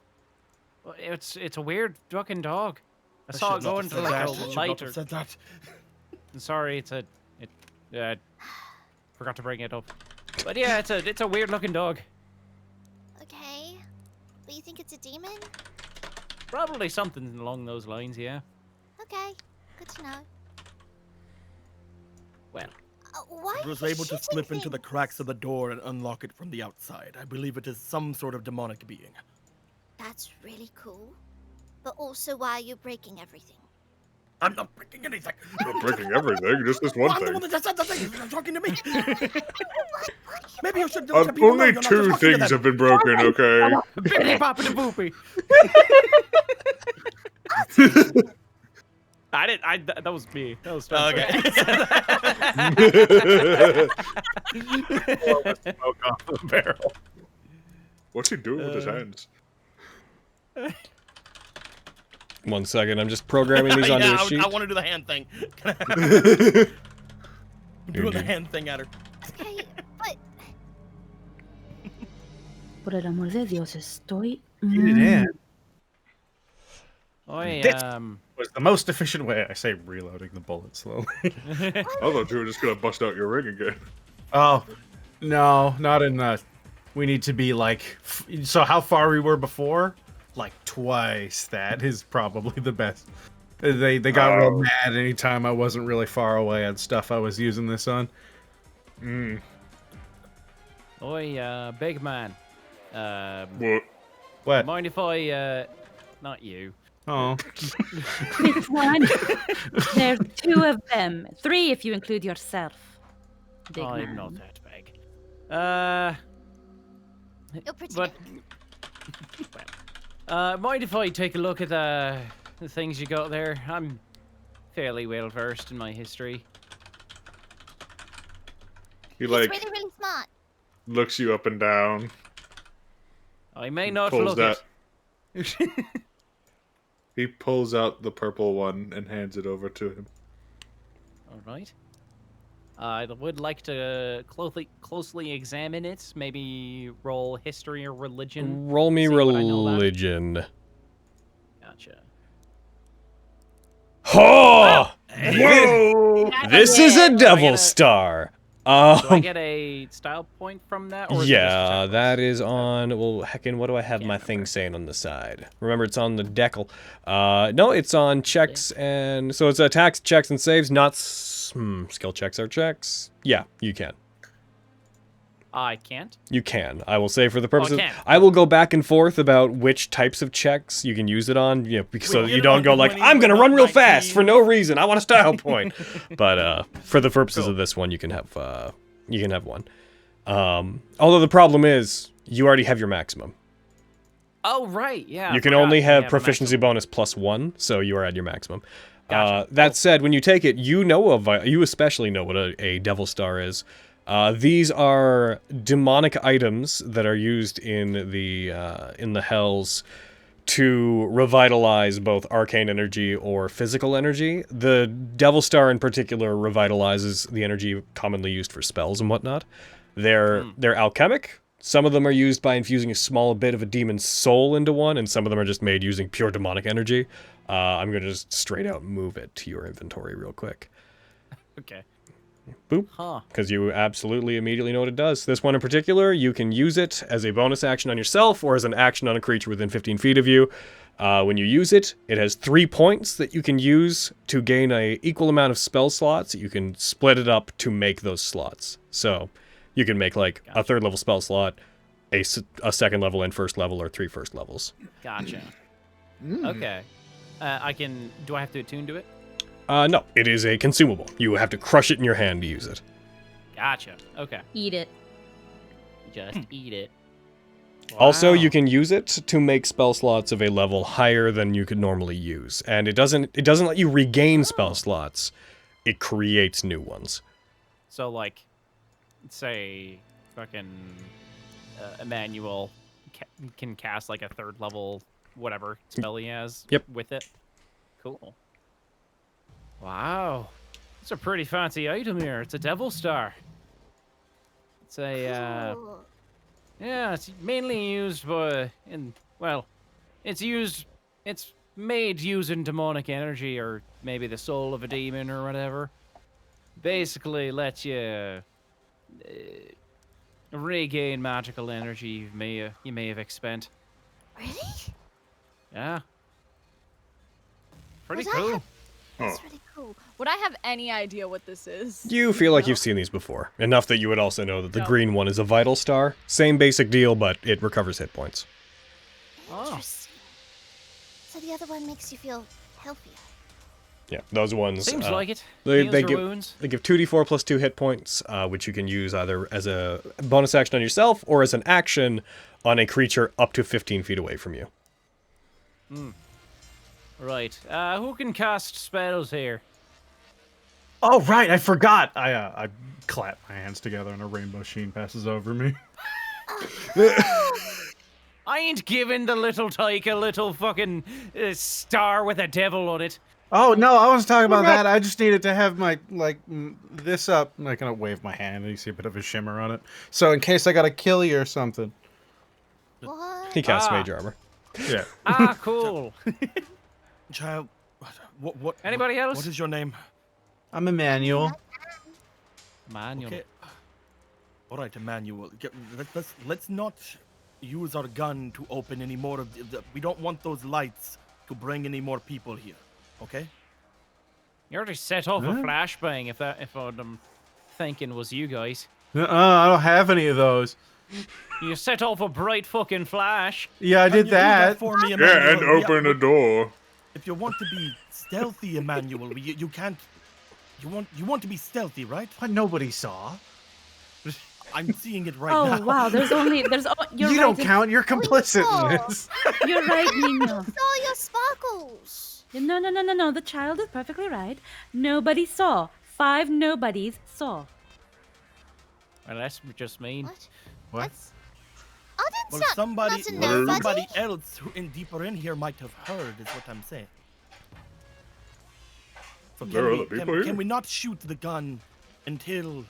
Well, it's a weird fucking dog. I I saw it should not go have into said like that. a I should not light have or. said that. I'm sorry, forgot to bring it up. But yeah, it's a weird looking dog. Okay. But you think it's a demon? Probably something along those lines, yeah. Okay. Good to know. Well, Why I was are you able to shooting slip into the things? cracks of the door and unlock it from the outside. I believe it is some sort of demonic being. That's really cool. But also, why are you breaking everything? I'm not breaking anything. Not breaking everything, just this one I'm the thing. one that just said the thing. You're talking to me. Maybe you should let Only people know you're not just two talking to things them. have been broken, okay? bippity boppity boopy. That was me. That was Spencer. Smoke off the barrel. What's he doing with his hands? 1 second, I'm just programming these onto a sheet. I want to do the hand thing. I'm doing the hand thing at her. Okay, but Por el amor de Dios, estoy. Eat it in. This- was the most efficient way. I say reloading the bullet slowly. I thought you were just gonna bust out your ring again. Oh, no, not in the. We need to be like. So how far we were before? Like twice that is probably the best. They got real mad anytime I wasn't really far away on stuff I was using this on. Oi, big man. What? What? Mind if I, not you. Oh. Which one? There's 2 of them. 3 if you include yourself. Big I'm man. not that big. you're pretty But, mind if I take a look at the things you got there? I'm fairly well versed in my history. He He's like really, really smart. looks you up and down. I may He not pulls look it. He pulls out the purple one and hands it over to him. All right. I would like to closely examine it. Maybe roll history or religion. Roll me See what I know about it. religion. Gotcha. Oh! Whoa! This is a Do I devil get a- star. Do I get a style point from that? Or is it just Yeah, check that marks? is on. Well, heckin', what do I have Can't my thing remember. saying on the side? Remember, it's on the decal. No, it's on checks and so it's attacks, checks, and saves. Not skill checks or checks. Yeah, you can. I can't. You can. I will say for the purposes. can. I will go back and forth about which types of checks you can use it on. You know, so Wait, you you don't don't go do like any I'm gonna with run real 19? fast for no reason. I want a style point. But for the purposes Cool. of this one, you can have one. Although the problem is you already have your maximum. Oh right, yeah. You I can forgot only we have a proficiency maximum. bonus +1, so you are at your maximum. Gotcha. That said, when you take it, you especially know what a Devil Star is. These are demonic items that are used in the hells to revitalize both arcane energy or physical energy. The Devil Star in particular revitalizes the energy commonly used for spells and whatnot. They're alchemic. Some of them are used by infusing a small bit of a demon's soul into one, and some of them are just made using pure demonic energy. I'm going to just straight out move it to your inventory real quick. Okay. Boop. Huh. Because you absolutely immediately know what it does. This one in particular, you can use it as a bonus action on yourself or as an action on a creature within 15 feet of you. When you use it, it has 3 points that you can use to gain a equal amount of spell slots. You can split it up to make those slots. So you can make like a 3rd level spell slot, a 2nd level and 1st level, or 3 first levels. Gotcha. Mm. Okay. Do I have to attune to it? No, it is a consumable. You have to crush it in your hand to use it. Gotcha. Okay. Eat it. Just eat it. Also, Wow. you can use it to make spell slots of a level higher than you could normally use, and it doesn't let you regain spell slots. It creates new ones. So like, say, fucking Emmanuel can cast like a 3rd level whatever spell he has. Yep. With it. Cool. Wow. It's a pretty fancy item here. It's a Devil Star. It's a Cool. yeah. It's mainly used it's made using demonic energy or maybe the soul of a demon or whatever. Basically, lets you regain magical energy you may have expended. Really? Yeah. Pretty Was I cool. have- Huh. That's really cool. Would I have any idea what this is? You feel like you've seen these before, enough that you would also know that the No. green one is a vital star. Same basic deal, but it recovers hit points. Interesting. So the other one makes you feel healthier. Yeah, those ones. Seems like it. They Heals your give wounds. they give 2d4 plus 2 hit points, which you can use either as a bonus action on yourself or as an action on a creature up to 15 feet away from you. Right. Who can cast spells here? Oh right, I forgot. I clap my hands together and a rainbow sheen passes over me. I ain't giving the little tyke a little fucking star with a devil on it. Oh no, I wasn't talking about that. I just needed to have my this up. I'm not gonna wave my hand and you see a bit of a shimmer on it. So in case I gotta kill you or something. What? He casts Ah. mage armor. Yeah. Ah, cool. Child, what? Anybody else? What is your name? I'm Emmanuel. Manual. Okay. All right, Emmanuel. Let's not use our gun to open any more of the. We don't want those lights to bring any more people here. Okay? You already set off a Huh? flashbang if I'm thinking was you guys. I don't have any of those. You set off a bright fucking flash. Yeah, I Can did you do that. for me, Yeah, Emmanuel? and open the door. If you want to be stealthy, Emmanuel, you can't. You want to be stealthy, right? What nobody saw. I'm seeing it right Oh now. wow, you're you right. don't count. You're complicit saw. in this. You're right, Nino. Saw your sparkles. No. The child is perfectly right. Nobody saw. 5 nobodies saw. Well, that's just mean. What? What? I That's Well, not somebody, not a Well, nobody. somebody else who deeper in here might have heard, is what I'm saying. So There are other people here? can we not shoot the gun until?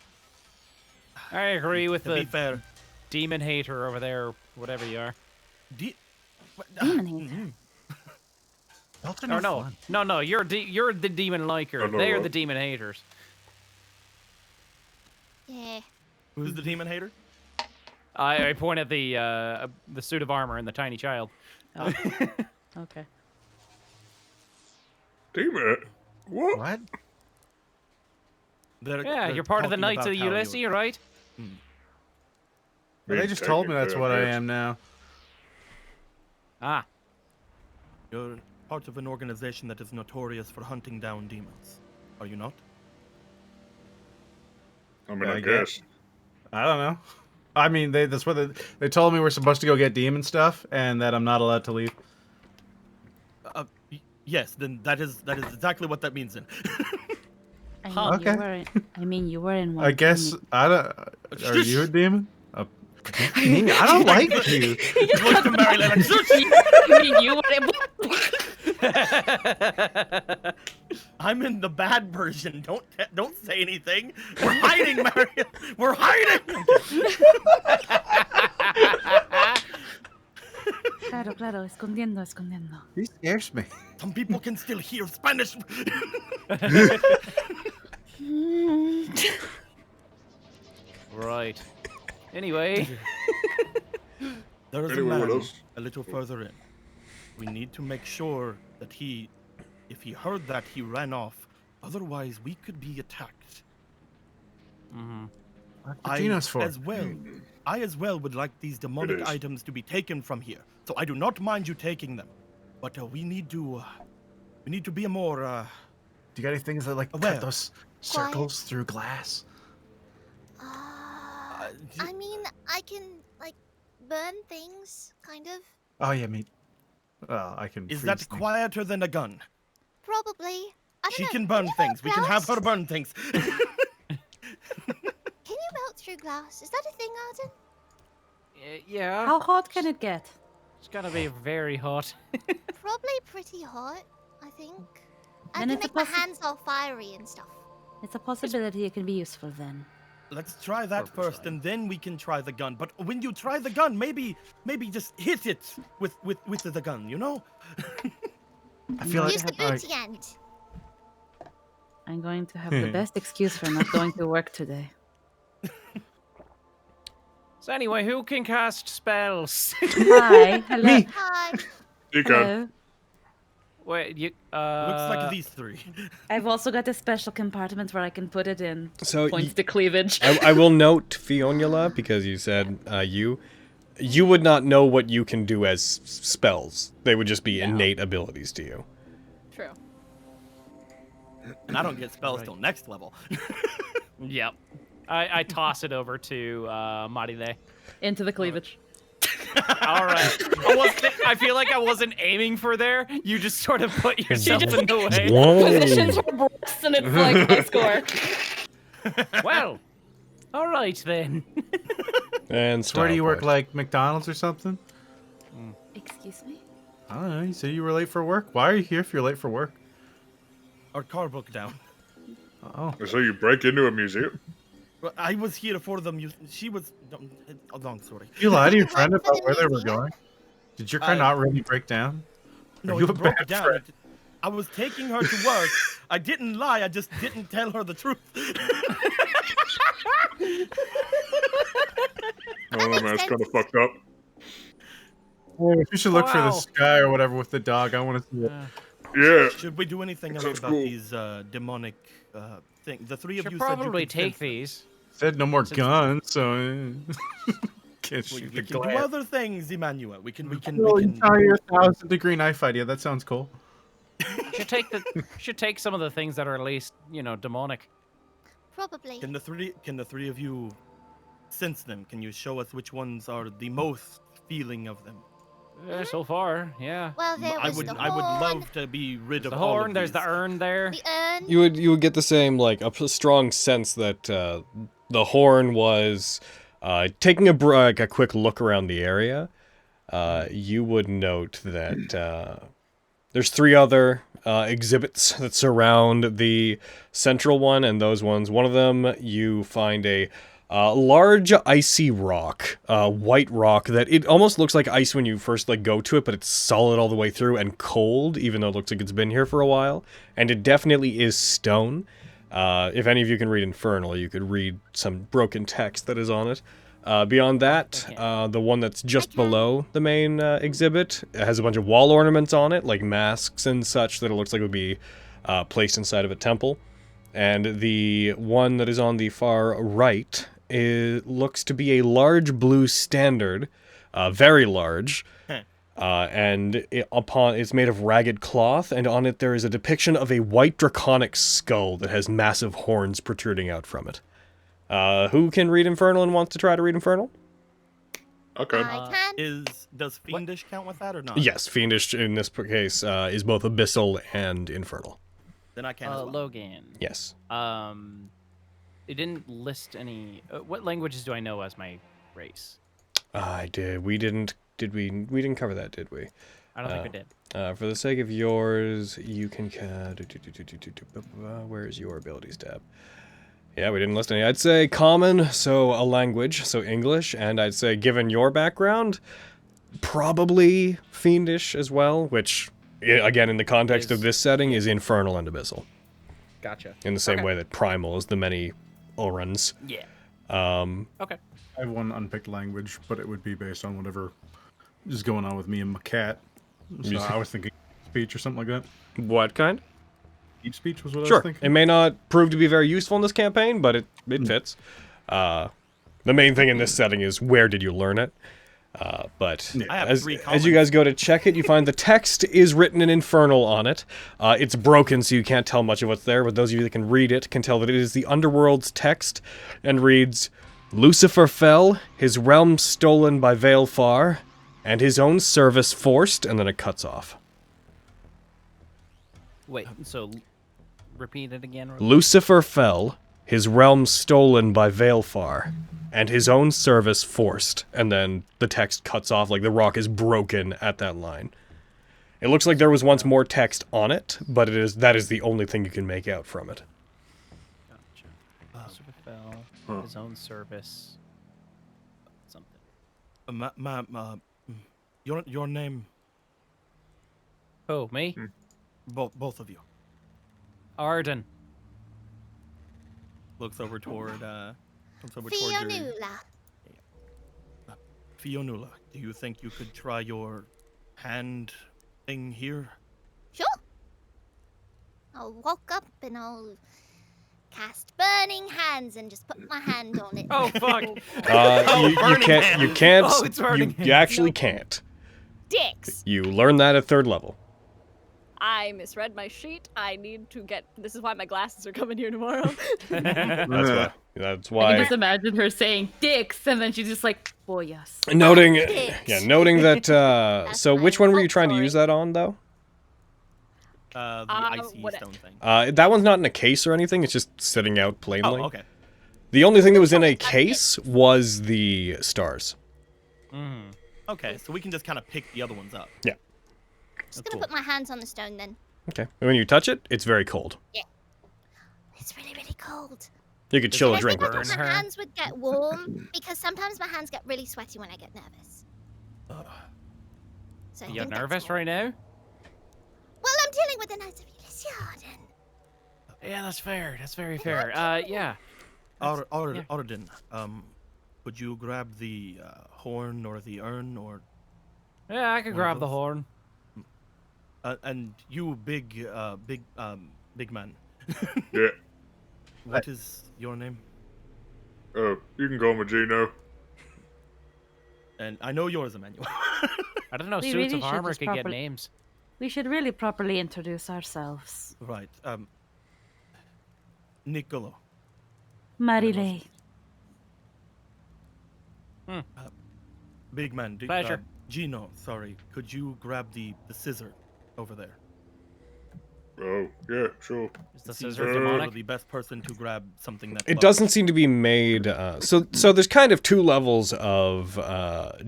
I agree with To be the fair, demon hater over there, whatever you are. Demon hater. Or no, you're the demon liker. I know They're that. the demon haters. Yeah. Who's the demon hater? I point at the suit of armor and the tiny child. Oh. Okay. Demon. What? What? Yeah, They're you're part of the talking Knights about of how you- Ulysses, right? They just told me that's what I am now. Ah, You're part of an organization that is notorious for hunting down demons. Are you not? I mean, I I guess. guess. I don't know. I mean, that's what they told me we're supposed to go get demon stuff, and that I'm not allowed to leave. Yes. Then that is exactly what that means. Then. I mean, you were in one. I guess too. I don't. Are you a demon? I don't like you. Voice to Mary Lynn. You mean you I'm in the bad version. Don't say anything. We're hiding, Marion. We're hiding. Claro, escondiendo. He scares me. Some people can still hear Spanish. right. Anyway, There is a Anyway, what man else? a little further in. We need to make sure that if he heard that, he ran off. Otherwise, we could be attacked. What Gino's for? I as well would like these demonic is. items to be taken from here. So I do not mind you taking them, but we need to be more. Do you got any things that like Aware. cut those circles through glass? I mean, I can like burn things, kind of. Oh yeah, me. Well, I can. Is freeze that things. quieter than a gun? Probably. I don't She know. can burn you things. We melt can have her glass? burn things. Can you melt through glass? Is that a thing, Arden? yeah. How hot can it get? It's gotta be very hot. Probably pretty hot, I think. I Then can it's a make my possi- hands all fiery and stuff. It's a possibility it can be useful then. Let's try that first, and then we can try the gun. But when you try the gun, maybe just hit it with the gun. You know? I feel like Use the all right. booty end. I'm going to have the best excuse for not going to work today. So anyway, who can cast spells? Hi, hello. Hi. You can. Hello. Wait, you. Looks like these three. I've also got a special compartment where I can put it in. So Points to cleavage. I will note, Fionula, because you said you would not know what you can do as spells. They would just be innate abilities to you. True. And I don't get spells till next level. Yep. I toss it over to Marile. Into the cleavage. All right. I feel like I wasn't aiming for there. You just sort of put yourself in the way. Positions her breasts and it's like my score. Well, all right then. And So where do you work, stopwatch. like McDonald's or something? Excuse me? I don't know. You said you were late for work. Why are you here if you're late for work? Our car broke down. Oh. So you break into a museum? Well, I was here for them. She was. A long story. You lied to your You friend went for about the where they were museum? going? Did your car I- not really break down? No, Are you it a broke bad down. friend? I was taking her to work. I didn't lie. I just didn't tell her the truth. I don't know, man. It's kind of fucked up. You should look for Wow. this guy or whatever with the dog. I want to see it. Yeah. Should we do anything else Sounds about cool. these demonic things? The three of Should you probably said you take could sense these. Said no more Since- guns, so can't them. shoot We the can do glass. other things, Emmanuel. We can. Well, you try your 1,000-degree knife idea. That sounds cool. Should take some of the things that are at least, demonic. Probably. Can the three of you sense them? Can you show us which ones are the most feeling of them? So far, yeah. Well, there I was would the I would horn, love to be rid The of all horn, of there's the these. urn there. the urn. You would get the same a strong sense that the horn was Taking a quick look around the area, you would note that there's 3 other exhibits that surround the central one, and those ones, one of them, you find a large icy rock, white rock that it almost looks like ice when you first go to it, but it's solid all the way through and cold, even though it looks like it's been here for a while. And it definitely is stone. If any of you can read Infernal, you could read some broken text that is on it. Beyond that, the one that's just below the main exhibit has a bunch of wall ornaments on it, like masks and such, that it looks like it would be placed inside of a temple. And the one that is on the far right looks to be a large blue standard, very large, and it's made of ragged cloth, and on it there is a depiction of a white draconic skull that has massive horns protruding out from it. Who can read Infernal and wants to try to read Infernal? Okay. I can. Does Fiendish count with that or not? Yes, Fiendish in this case is both Abyssal and Infernal. Then I can as well. Logan. Yes. It didn't list any. What languages do I know as my race? I did. We didn't. Did we? We didn't cover that, did we? I don't think we did. For the sake of yours, you can. Where's your abilities tab? Yeah, we didn't list any. I'd say common, so a language, so English, and I'd say given your background, probably Fiendish as well, which, again, in the context of this setting, is Infernal and Abyssal. Gotcha. In the same way that Primal is the many Orans. Yeah. Okay. I have one unpicked language, but it would be based on whatever is going on with me and my cat. So I was thinking speech or something like that. What kind? Speech was what I Sure. was thinking. It may not prove to be very useful in this campaign, but it fits. The main thing in this setting is where did you learn it? But I have as 3 you guys go to check it, you find the text is written in Infernal on it. It's broken, so you can't tell much of what's there, but those of you that can read it can tell that it is the Underworld's text, and reads, Lucifer fell, his realm stolen by Veilfar, and his own service forced, and then it cuts off. Wait, so repeat it again. Lucifer fell, his realm stolen by Veilfar, and his own service forced, and then the text cuts off, like the rock is broken at that line. It looks like there was once more text on it, but that is the only thing you can make out from it. Gotcha. Lucifer fell, his own service, something. Your name? Oh, me? Both of you. Arden. Looks over toward Fionula. Fionula, do you think you could try your hand thing here? Sure. I'll walk up and I'll cast burning hands and just put my hand on it. Oh fuck! You can't. You can't. Oh, it's burning you actually can't. Dicks. You learn that at 3rd level. I misread my sheet. I need to get. This is why my glasses are coming here tomorrow. That's I why. can just imagine her saying dicks, and then she's just like, "Oh yes." Noting Dicks. noting that. So which one were you trying to Sorry. use that on, though? The icy what- stone thing. That one's not in a case or anything. It's just sitting out plainly. Oh, okay. The only thing that was in a case was the stars. Okay, so we can just kind of pick the other ones up. Yeah. Just gonna put my hands on the stone then. Okay. And when you touch it, it's very cold. It's really, really cold. You could chill a I drink think with I this. thought my hands would get warm because sometimes my hands get really sweaty when I get nervous. So I You're think that's nervous why. right now? Well, I'm dealing with the Knights of Elysian. Yeah, that's fair. That's very fair. Yeah. Arden, would you grab the horn or the urn or Yeah, I could One of grab the those? horn. and you big man. Yeah. What is your name? You can call me Gino. And I know yours, Emmanuel. I don't know. We Suits really of should armor just could get properly- names. We should really properly introduce ourselves. Right. Niccolo. Marilei. Big man. Pleasure. Gino, sorry. Could you grab the scissor over there? Oh, yeah, sure. Is the Seems scissor like demonic? the best person to grab something that. It doesn't seem to be made. So there's kind of two levels of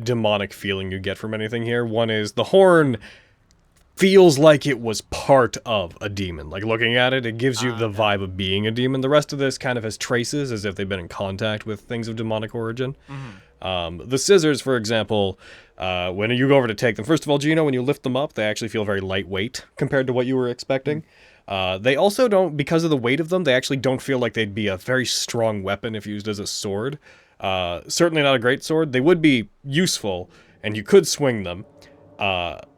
demonic feeling you get from anything here. One is the horn feels like it was part of a demon. Like looking at it, it gives you the vibe of being a demon. The rest of this kind of has traces as if they've been in contact with things of demonic origin. The scissors, for example, when you go over to take them, first of all, Gino, when you lift them up, they actually feel very lightweight compared to what you were expecting. They also don't, because of the weight of them, they actually don't feel like they'd be a very strong weapon if used as a sword. Certainly not a great sword. They would be useful, and you could swing them.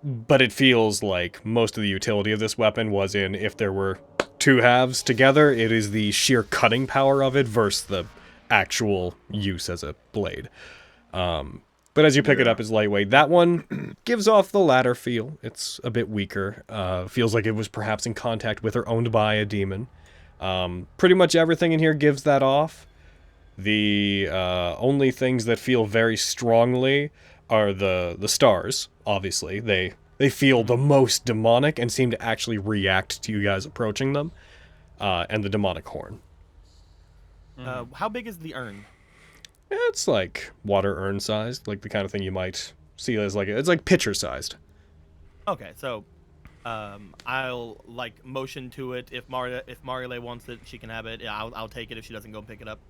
But it feels like most of the utility of this weapon was in if there were two halves together, it is the sheer cutting power of it versus the actual use as a blade. But as you pick it up, it's lightweight. That one gives off the latter feel. It's a bit weaker. Feels like it was perhaps in contact with or owned by a demon. Pretty much everything in here gives that off. The only things that feel very strongly are the stars, obviously. They feel the most demonic and seem to actually react to you guys approaching them. And the demonic horn. How big is the urn? It's like water urn sized, like the kind of thing you might see as like it's like pitcher sized. Okay, so I'll like motion to it. If Mariole wants it, she can have it. Yeah, I'll take it if she doesn't go pick it up.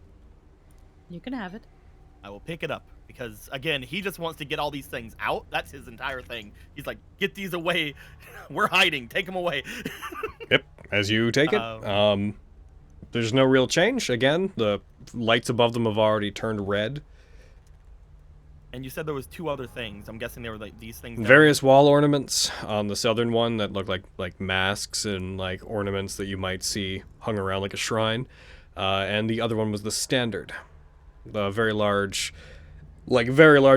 You can have it. I will pick it up because again, he just wants to get all these things out. That's his entire thing. He's like, get these away. We're hiding. Take them away. Yep. As you take it, there's no real change. Again, the lights above them have already turned red. And you said there was two other things. I'm guessing they were like these things. Various wall ornaments on the southern one that look like masks and like ornaments that you might see hung around like a shrine. And the other one was the standard. The very large,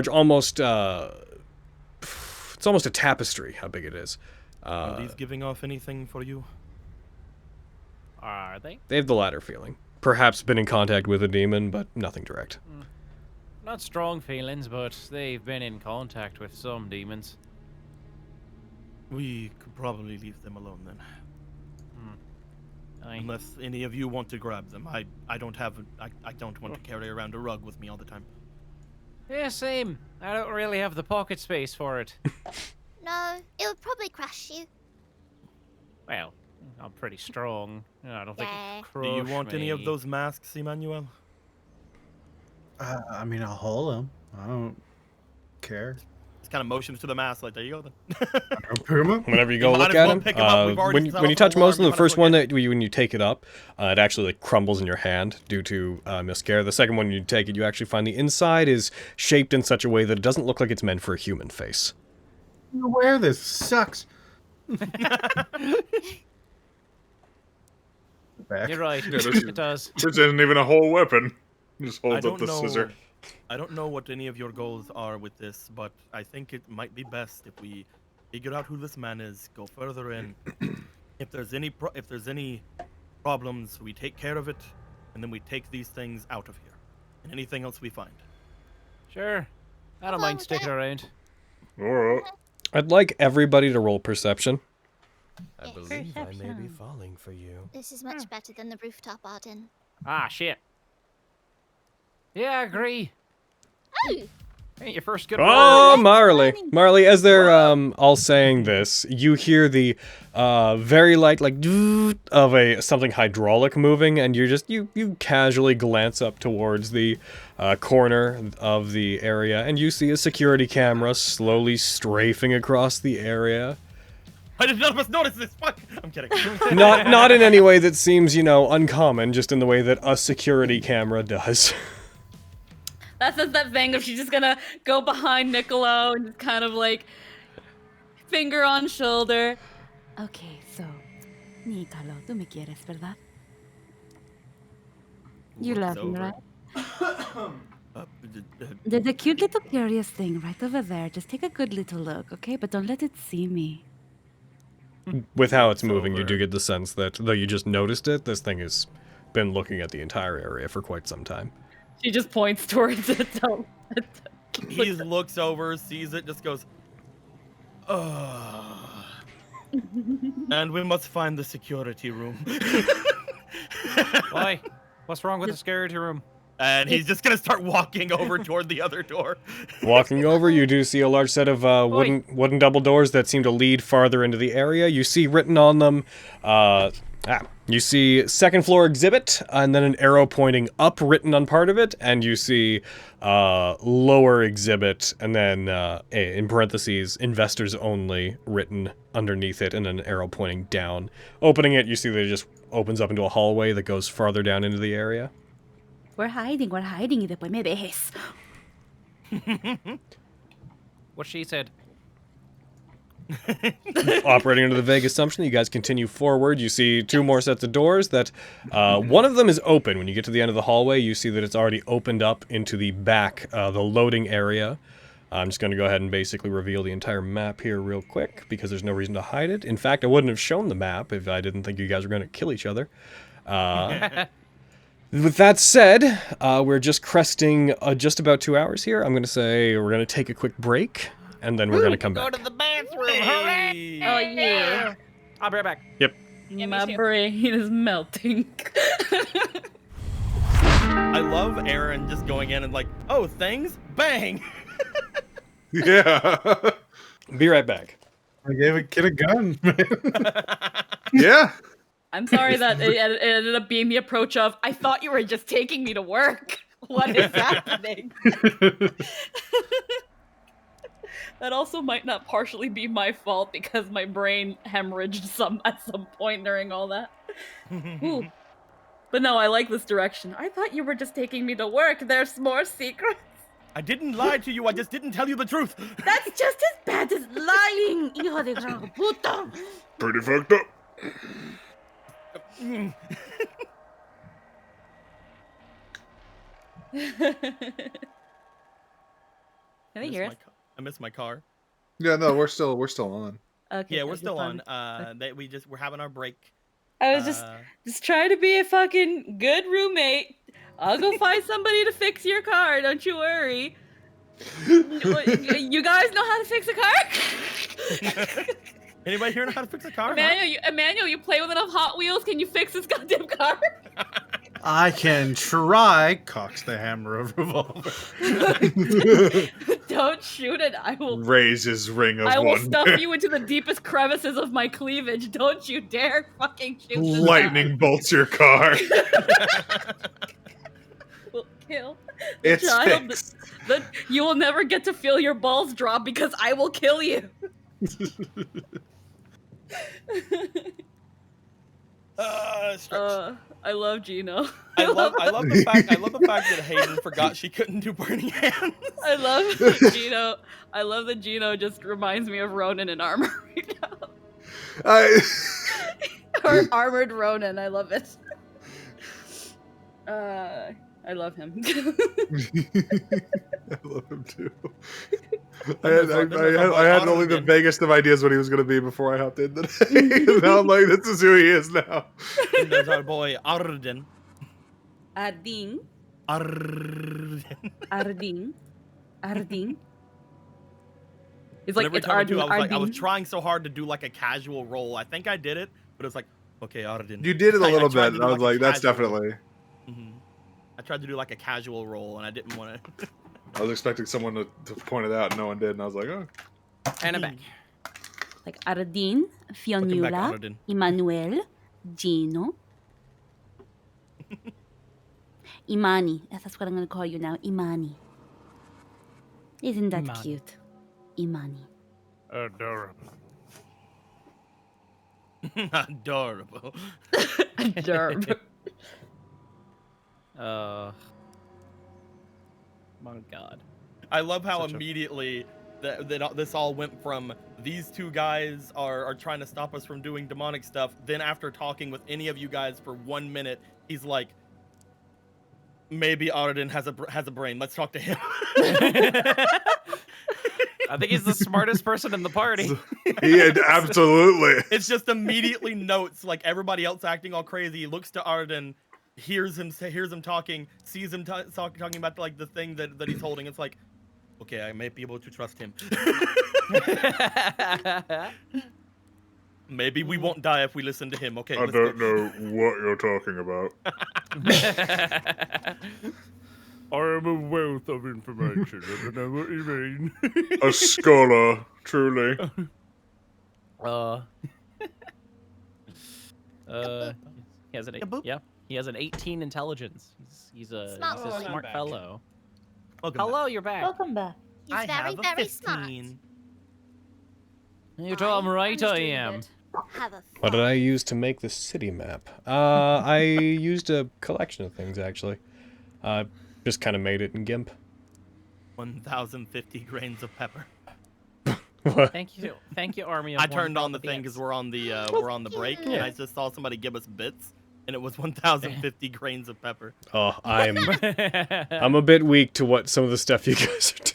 almost, it's almost a tapestry how big it is. Are these giving off anything for you? Are they? They have the latter feeling. Perhaps been in contact with a demon, but nothing direct. Not strong feelings, but they've been in contact with some demons. We could probably leave them alone then. Unless any of you want to grab them. I don't want to carry around a rug with me all the time. Yeah, same. I don't really have the pocket space for it. No, it would probably crush you. Well, I'm pretty strong. I don't think Yeah. it'd Do crush you want any of me. those masks, Emmanuel? I mean, I'll hold them. I don't care. Just kind of motions to the mask, like, there you go then. Whenever you go You might look as at well them, pick 'em up. We've already set when you off touch the most of them, alarm. the You might as first well one that when you take it up, it actually like crumbles in your hand due to miscare. The second one you take it, you actually find the inside is shaped in such a way that it doesn't look like it's meant for a human face. You wear this sucks. Back. You're right. Yeah, It does. This isn't even a whole weapon. Just holds up the scissor. I don't know what any of your goals are with this, but I think it might be best if we figure out who this man is, go further in. If there's any problems, we take care of it, and then we take these things out of here, and anything else we find. Sure. I don't Well, mind sticking around. Alright. I'd like everybody to roll perception. I believe I may be falling for you. This is much better than the rooftop garden. Ah, shit. Yeah, I agree. Oh! Ain't your first good Oh, word. Marley, as they're all saying this, you hear the very light like doot of something hydraulic moving, and you casually glance up towards the corner of the area, and you see a security camera slowly strafing across the area. Why did none of us notice this? Fuck! I'm kidding. Not in any way that seems, uncommon, just in the way that a security camera does. That's that thing of she's just gonna go behind Niccolo and just kind of like finger on shoulder. Okay, so, Niccolo, tú me quieres, ¿verdad? You love me, right? There's a cute little curious thing right over there. Just take a good little look, okay? But don't let it see me. With how it's moving, you do get the sense that, though you just noticed it, this thing has been looking at the entire area for quite some time. She just points towards it. He looks over, sees it, just goes, ugh. And we must find the security room. Why? What's wrong with the security room? And he's just gonna start walking over toward the other door. Walking over, you do see a large set of wooden double doors that seem to lead farther into the area. You see written on them, you see second floor exhibit, and then an arrow pointing up written on part of it, and you see lower exhibit, and then in parentheses, investors only written underneath it, and an arrow pointing down. Opening it, you see that it just opens up into a hallway that goes farther down into the area. We're hiding, y después me dejes. What she said. Operating under the vague assumption that you guys continue forward, you see two more sets of doors that one of them is open. When you get to the end of the hallway, you see that it's already opened up into the back, the loading area. I'm just going to go ahead and basically reveal the entire map here real quick because there's no reason to hide it. In fact, I wouldn't have shown the map if I didn't think you guys were going to kill each other. With that said, we're just cresting just about 2 hours here. I'm going to say we're going to take a quick break, and then we're going to come back. Go to the bathroom, hooray! Oh yeah. I'll be right back. Yep. My brain is melting. I love Aaron just going in and like, oh, things? Bang! Yeah. Be right back. I gave a kid a gun, man. Yeah. I'm sorry that it ended up being the approach of, I thought you were just taking me to work. What is happening? That also might not partially be my fault because my brain hemorrhaged at some point during all that. Ooh. But no, I like this direction. I thought you were just taking me to work. There's more secrets. I didn't lie to you, I just didn't tell you the truth. That's just as bad as lying, hijo de gran puta. Pretty fucked up. Can they hear us? I missed my car. Yeah, no, we're still on. Okay, Yeah, we're okay, still fine. on. We're having our break. I was just trying to be a fucking good roommate. I'll go find somebody to fix your car. Don't you worry. You guys know how to fix a car? Anybody here know how to fix a car? Emmanuel, you play with enough Hot Wheels. Can you fix this goddamn car? I can try. Cocks the hammer of revolver. Don't shoot it. I will Raise his ring of I will wonder. stuff you into the deepest crevices of my cleavage. Don't you dare fucking shoot this Lightning bolts your car. will kill It's child. fixed. You will never get to feel your balls drop because I will kill you. I love Gino. I love the fact that Hayden forgot she couldn't do burning hands. I love Gino. I love that Gino just reminds me of Ronan in armor right now. Or armored Ronan. I love it. I love him. I love him too. I had only the vaguest of ideas what he was going to be before I hopped in today. Now I'm like, this is who he is now. And there's our boy Arden. Arding. Arden. Arding. Arding. It's like Every it's time I do, Arding. I was trying so hard to do like a casual roll. I think I did it, but it was like, okay, Arden. You did it a little tried bit. to do I was like, a that's casual- definitely. I tried to do like a casual roll, and I didn't want to. I was expecting someone to point it out, and no one did, and I was like, oh. And I'm back. Like Ardin, Fionnuala, Arden. Emmanuel, Gino. Imani. That's what I'm going to call you now. Imani. Isn't that Imani. cute? Imani. Adorable. Adorable. Adorable. My God. I love how Such a- immediately this all went from these two guys are trying to stop us from doing demonic stuff. Then after talking with any of you guys for 1 minute, he's like, maybe Arden has a brain. Let's talk to him. I think he's the smartest person in the party. Yeah, absolutely. It's just immediately notes like everybody else acting all crazy. He looks to Arden, hears him talking, sees him talking about like the thing that he's holding. It's like, okay, I may be able to trust him. Maybe we won't die if we listen to him. Okay. I don't know what you're talking about. I am a wealth of information. I don't know what you mean. A scholar, truly. He has an he has an 18 intelligence. He's a Smart boy. smart fellow. Welcome Hello, you're back. Welcome back. He's I very, have a very 15. You're damn right I am. Have a What did I use to make the city map? I used a collection of things, actually. Just kind of made it in GIMP. 1,050 grains of pepper. What? Thank you, Army. Of I One turned for on all the thing bits. because we're on the break, and I just saw somebody give us bits, and it was 1,050 grains of pepper. Oh, I'm a bit weak to what some of the stuff you guys are doing.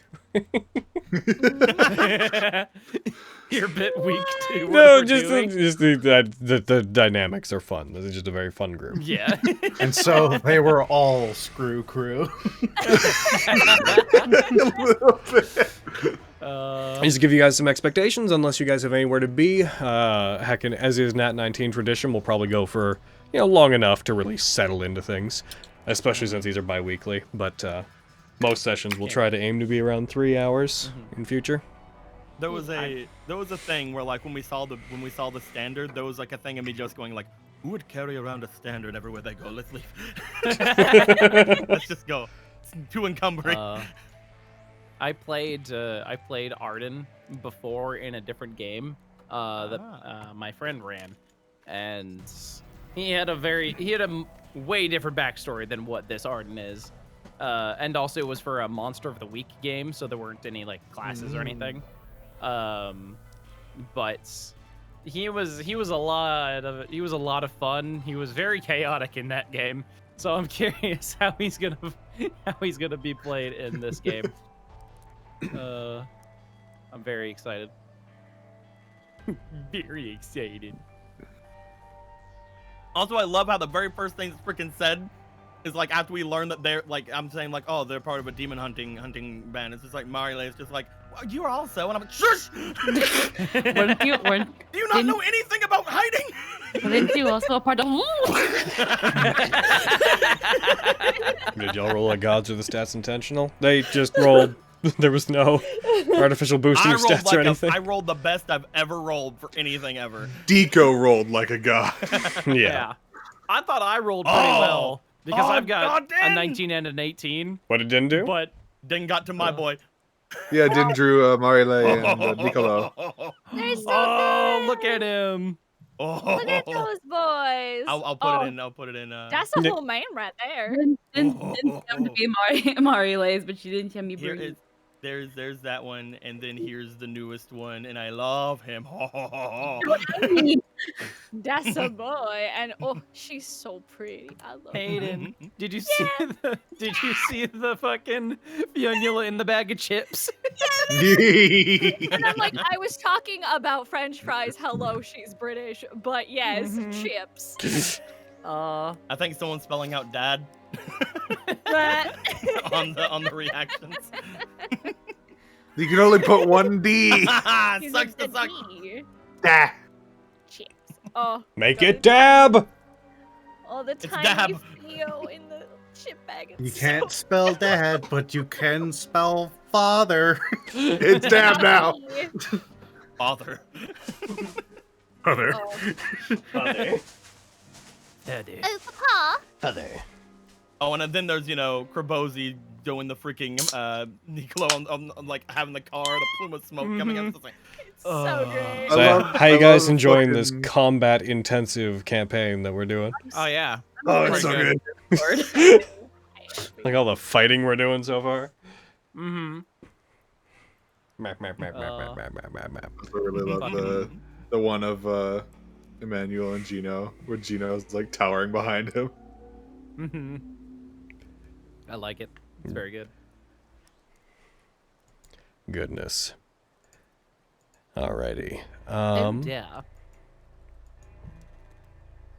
You're a bit weak too. No, just the dynamics are fun. This is just a very fun group. Yeah. And so they were all screw crew. Just to give you guys some expectations, unless you guys have anywhere to be. Heck, and as is Nat19 tradition, we'll probably go for long enough to really settle into things, especially since these are bi-weekly. But most sessions we'll try to aim to be around 3 hours in future. There was a thing where like when we saw the standard, there was like a thing of me just going like, who would carry around a standard everywhere they go? Let's leave. Let's just go. It's too encumbering. I played Arden before in a different game that my friend ran, and he had a way different backstory than what this Arden is, and also it was for a Monster of the Week game, so there weren't any like classes or anything. But he was a lot of fun. He was very chaotic in that game, so I'm curious how he's gonna be played in this game. I'm very excited. Very excited. Also, I love how the very first thing that's freaking said is like after we learn that they're like, I'm saying like, oh, they're part of a demon hunting band. It's just like Marile is just like, well, you are also, and I'm like, shush! Do you not know anything about hiding? Weren't you also a part of? Did y'all roll like gods or the stats intentional? They just rolled. There was no artificial boosting of stats or anything. I rolled the best I've ever rolled for anything ever. Deco rolled like a god. Yeah. I thought I rolled pretty well because I've got a 19 and an 18. What it didn't do? But then got to my boy. Yeah, didn't Drew, Marile, and Nicolo. They're so oh, good. look at him. Look at those boys. I'll put it in. I'll put it in. That's a whole man right there. Didn't tell me to be Marile's, but she didn't tell me Bree. There's that one, and then here's the newest one, and I love him. That's a boy, and oh, she's so pretty. I love her. Hayden, did you see the fucking Fionnuala in the bag of chips? And I'm like, I was talking about French fries. Hello, she's British, but yes, chips. I think someone's spelling out dad But on the reactions. You can only put one D. he's Sucks like to the suck. D. Ah. Chips. Oh, Make it dab! oh, the It's tiny dab. Theo in the chip bag. It's You so can't spell dad, but you can spell father. It's dab now. funny. Father. Father. Oh. Oh, Papa. Father. Oh, and then there's Krabozy doing the freaking Nicolo on like having the car, the plume of smoke coming out. It's like, So great. So, I love- how you I guys love enjoying this fucking- combat intensive campaign that we're doing? Oh yeah. Oh, it's so Pretty good. Like all the fighting we're doing so far? Mm-hmm. Map, map, map, map, map, map, map, map, map. I really love the one of Emmanuel and Gino, where Gino's like towering behind him. Mm-hmm. I like it. It's very good. Goodness. Alrighty. Yeah.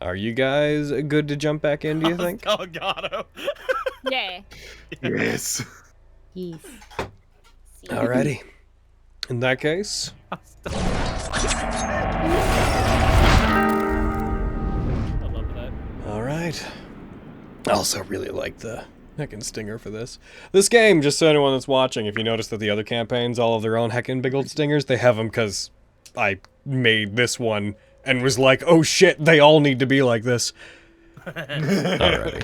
Are you guys good to jump back in, do you think? Galgado. Yeah. Yes. Yes. Alrighty. In that case, I also really like the heckin' stinger for this. This game, just so anyone that's watching, if you notice that the other campaigns all have their own heckin' big old stingers, they have them because I made this one and was like, oh shit, they all need to be like this. Alrighty.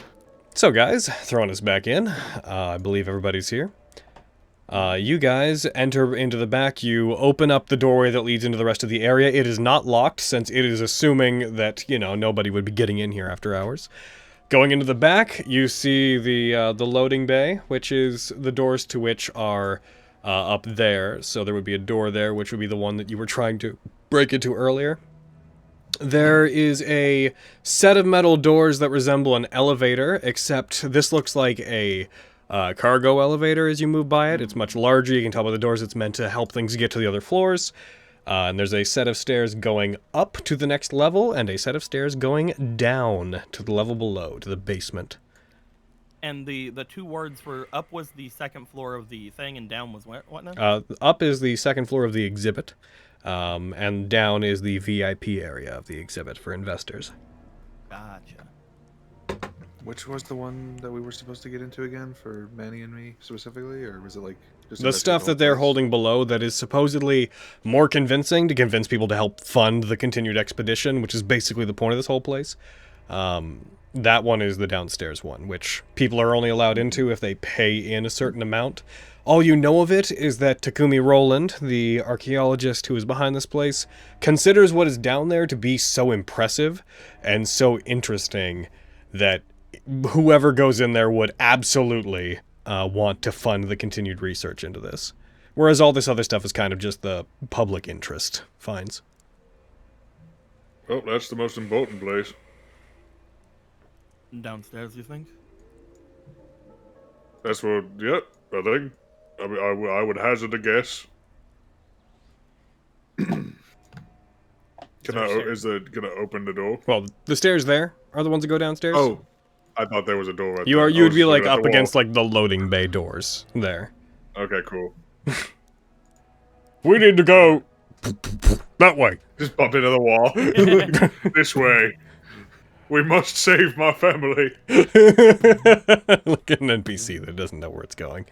So guys, throwing us back in, I believe everybody's here. You guys enter into the back, you open up the doorway that leads into the rest of the area. It is not locked, since it is assuming that, you know, nobody would be getting in here after hours. Going into the back, you see the loading bay, which is the doors to which are up there. So there would be a door there, which would be the one that you were trying to break into earlier. There is a set of metal doors that resemble an elevator, except this looks like a cargo elevator as you move by it. It's much larger. You can tell by the doors it's meant to help things get to the other floors. And there's a set of stairs going up to the next level, and a set of stairs going down to the level below, to the basement. And the two words were, up was the second floor of the thing, and down was what now? Up is the second floor of the exhibit, and down is the VIP area of the exhibit for investors. Gotcha. Which was the one that we were supposed to get into again for Manny and me specifically, or was it like just The stuff that they're holding below that is supposedly more convincing to convince people to help fund the continued expedition, which is basically the point of this whole place. That one is the downstairs one, which people are only allowed into if they pay in a certain amount. All you know of it is that Takumi Roland, the archaeologist who is behind this place, considers what is down there to be so impressive and so interesting that whoever goes in there would absolutely want to fund the continued research into this. Whereas all this other stuff is kind of just the public interest finds. Well, that's the most important place. Downstairs, you think? That's what, yep, I think. I mean, I would hazard a guess. Can I open the door? Well, the stairs there are the ones that go downstairs. Oh, I thought there was a door right you there. You would be like up against like the loading bay doors there. Okay, cool. We need to go that way. Just bump into the wall. This way. We must save my family. Look at an NPC that doesn't know where it's going.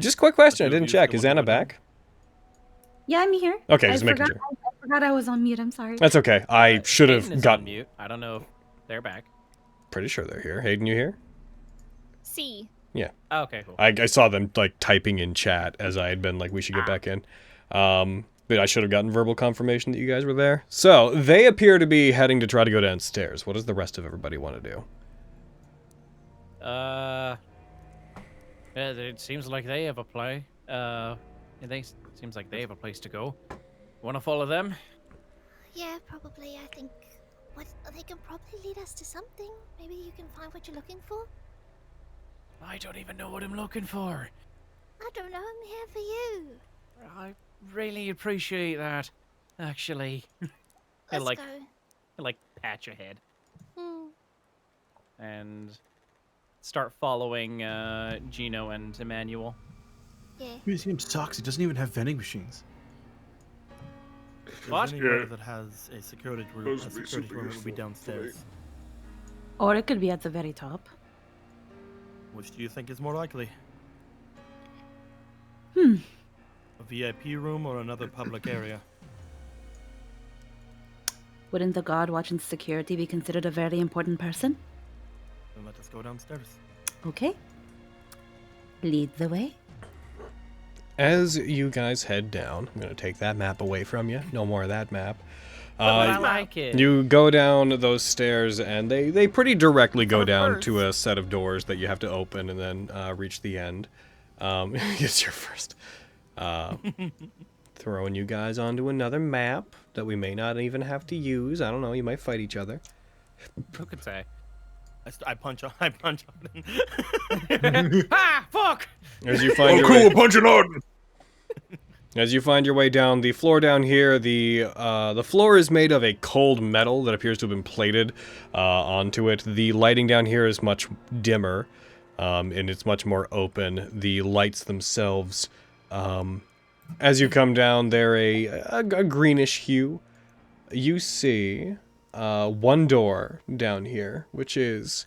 Just quick question. I didn't check. Is Anna back? Yeah, I'm here. Okay, just making sure. I forgot I was on mute. I'm sorry. That's okay. I should have gotten mute. I don't know if they're back. Pretty sure they're here. Hayden, you here? C. Yeah. Oh, okay, cool. I saw them like typing in chat as I had been like, we should get back in. But I should have gotten verbal confirmation that you guys were there. So they appear to be heading to try to go downstairs. What does the rest of everybody want to do? It seems like they have a play. Seems like they have a place to go. Want to follow them? Yeah, probably. I think they can probably lead us to something. Maybe you can find what you're looking for. I don't even know what I'm looking for. I don't know. I'm here for you. I really appreciate that, actually. Let's I go. like pat your head. Hmm. And start following Gino and Emmanuel. Yeah. Museum sucks. It doesn't even have vending machines. What? Anywhere that has a security room, it would be downstairs. Or it could be at the very top. Which do you think is more likely? Hmm. A VIP room or another public area? Wouldn't the guard watching security be considered a very important person? Then let us go downstairs. Okay. Lead the way. As you guys head down, I'm going to take that map away from you. No more of that map. I like it. You go down those stairs, and they pretty directly go down to a set of doors that you have to open and then reach the end. It's your first. Throwing you guys onto another map that we may not even have to use. I don't know. You might fight each other. Who could say? I punch on him. Ah, fuck! As you find your cool, way, punching on. As you find your way down the floor down here, the floor is made of a cold metal that appears to have been plated onto it. The lighting down here is much dimmer, and it's much more open. The lights themselves, as you come down, they're a greenish hue. You see one door down here, which is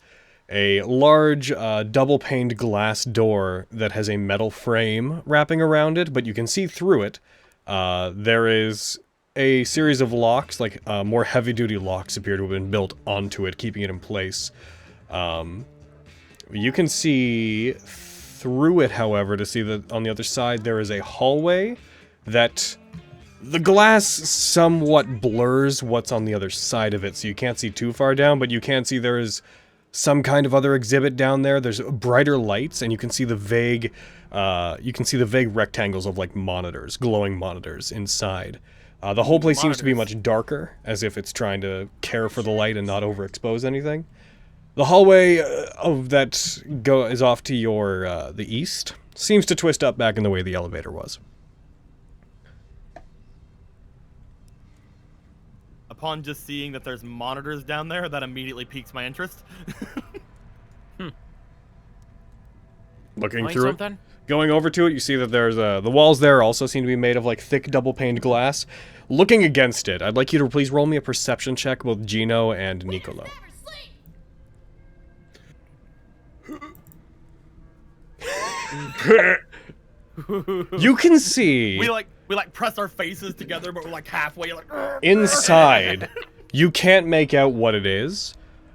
a large double-paned glass door that has a metal frame wrapping around it, but you can see through it. There is a series of locks, like more heavy-duty locks appear to have been built onto it, keeping it in place. You can see through it, however, to see that on the other side there is a hallway that the glass somewhat blurs what's on the other side of it, so you can't see too far down, but you can see there is some kind of other exhibit down there. There's brighter lights, and you can see the vague rectangles of like monitors, glowing monitors inside. The whole place seems to be much darker, as if it's trying to care for the light and not overexpose anything. The hallway that is off to your the east seems to twist up back in the way the elevator was. Upon just seeing that there's monitors down there, that immediately piques my interest. Looking through it, going over to it, you see that there's the walls there also seem to be made of like thick double-paned glass. Looking against it, I'd like you to please roll me a perception check, both Gino and Nicolo. You can see We like press our faces together, but we're like halfway like inside. You can't make out what it is,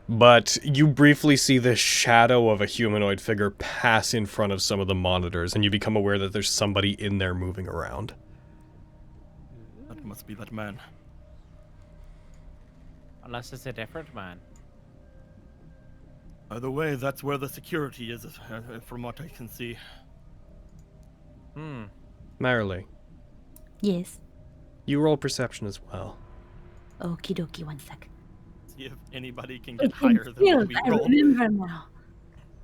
but you briefly see the shadow of a humanoid figure pass in front of some of the monitors, and you become aware that there's somebody in there moving around. That must be that man. Unless it's a different man. By the way, that's where the security is, from what I can see. Marilee, Yes. you roll perception as well. Okie dokie, 1 sec. See if anybody can get higher than what we I rolled. remember now.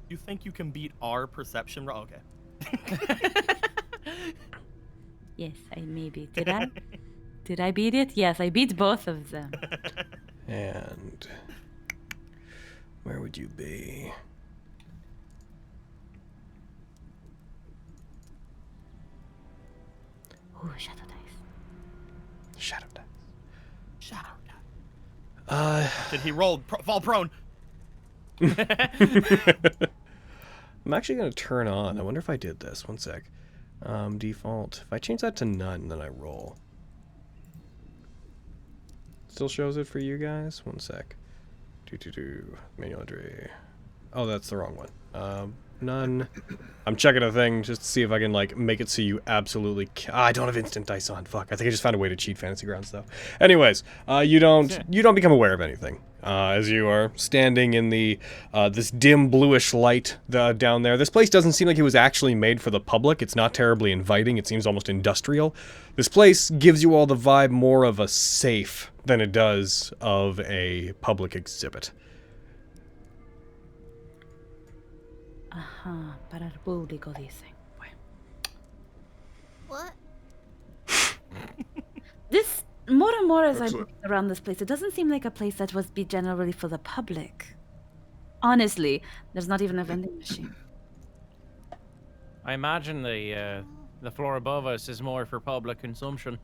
You think you can beat our perception roll? Okay. Yes, I maybe. Did I? Did I beat it? Yes, I beat both of them. And where would you be? Ooh, shadow dice. Shadow dice. Shadow dice. Did he roll fall prone? I'm actually going to turn on. I wonder if I did this. 1 sec. Default. If I change that to none, then I roll. Still shows it for you guys? 1 sec. Manual entry. Oh, that's the wrong one. None. I'm checking a thing just to see if I can, like, make it so you absolutely I don't have instant dice on. Fuck. I think I just found a way to cheat Fantasy Grounds, though. Anyways, you don't become aware of anything. As you are standing in the, this dim bluish light down there. This place doesn't seem like it was actually made for the public. It's not terribly inviting. It seems almost industrial. This place gives you all the vibe more of a safe than it does of a public exhibit. Ajá, para el público dicen. Bueno. What? This, more and more as I'm Excellent. looking around this place, it doesn't seem like a place that was be generally for the public. Honestly, there's not even a vending machine. I imagine the floor above us is more for public consumption.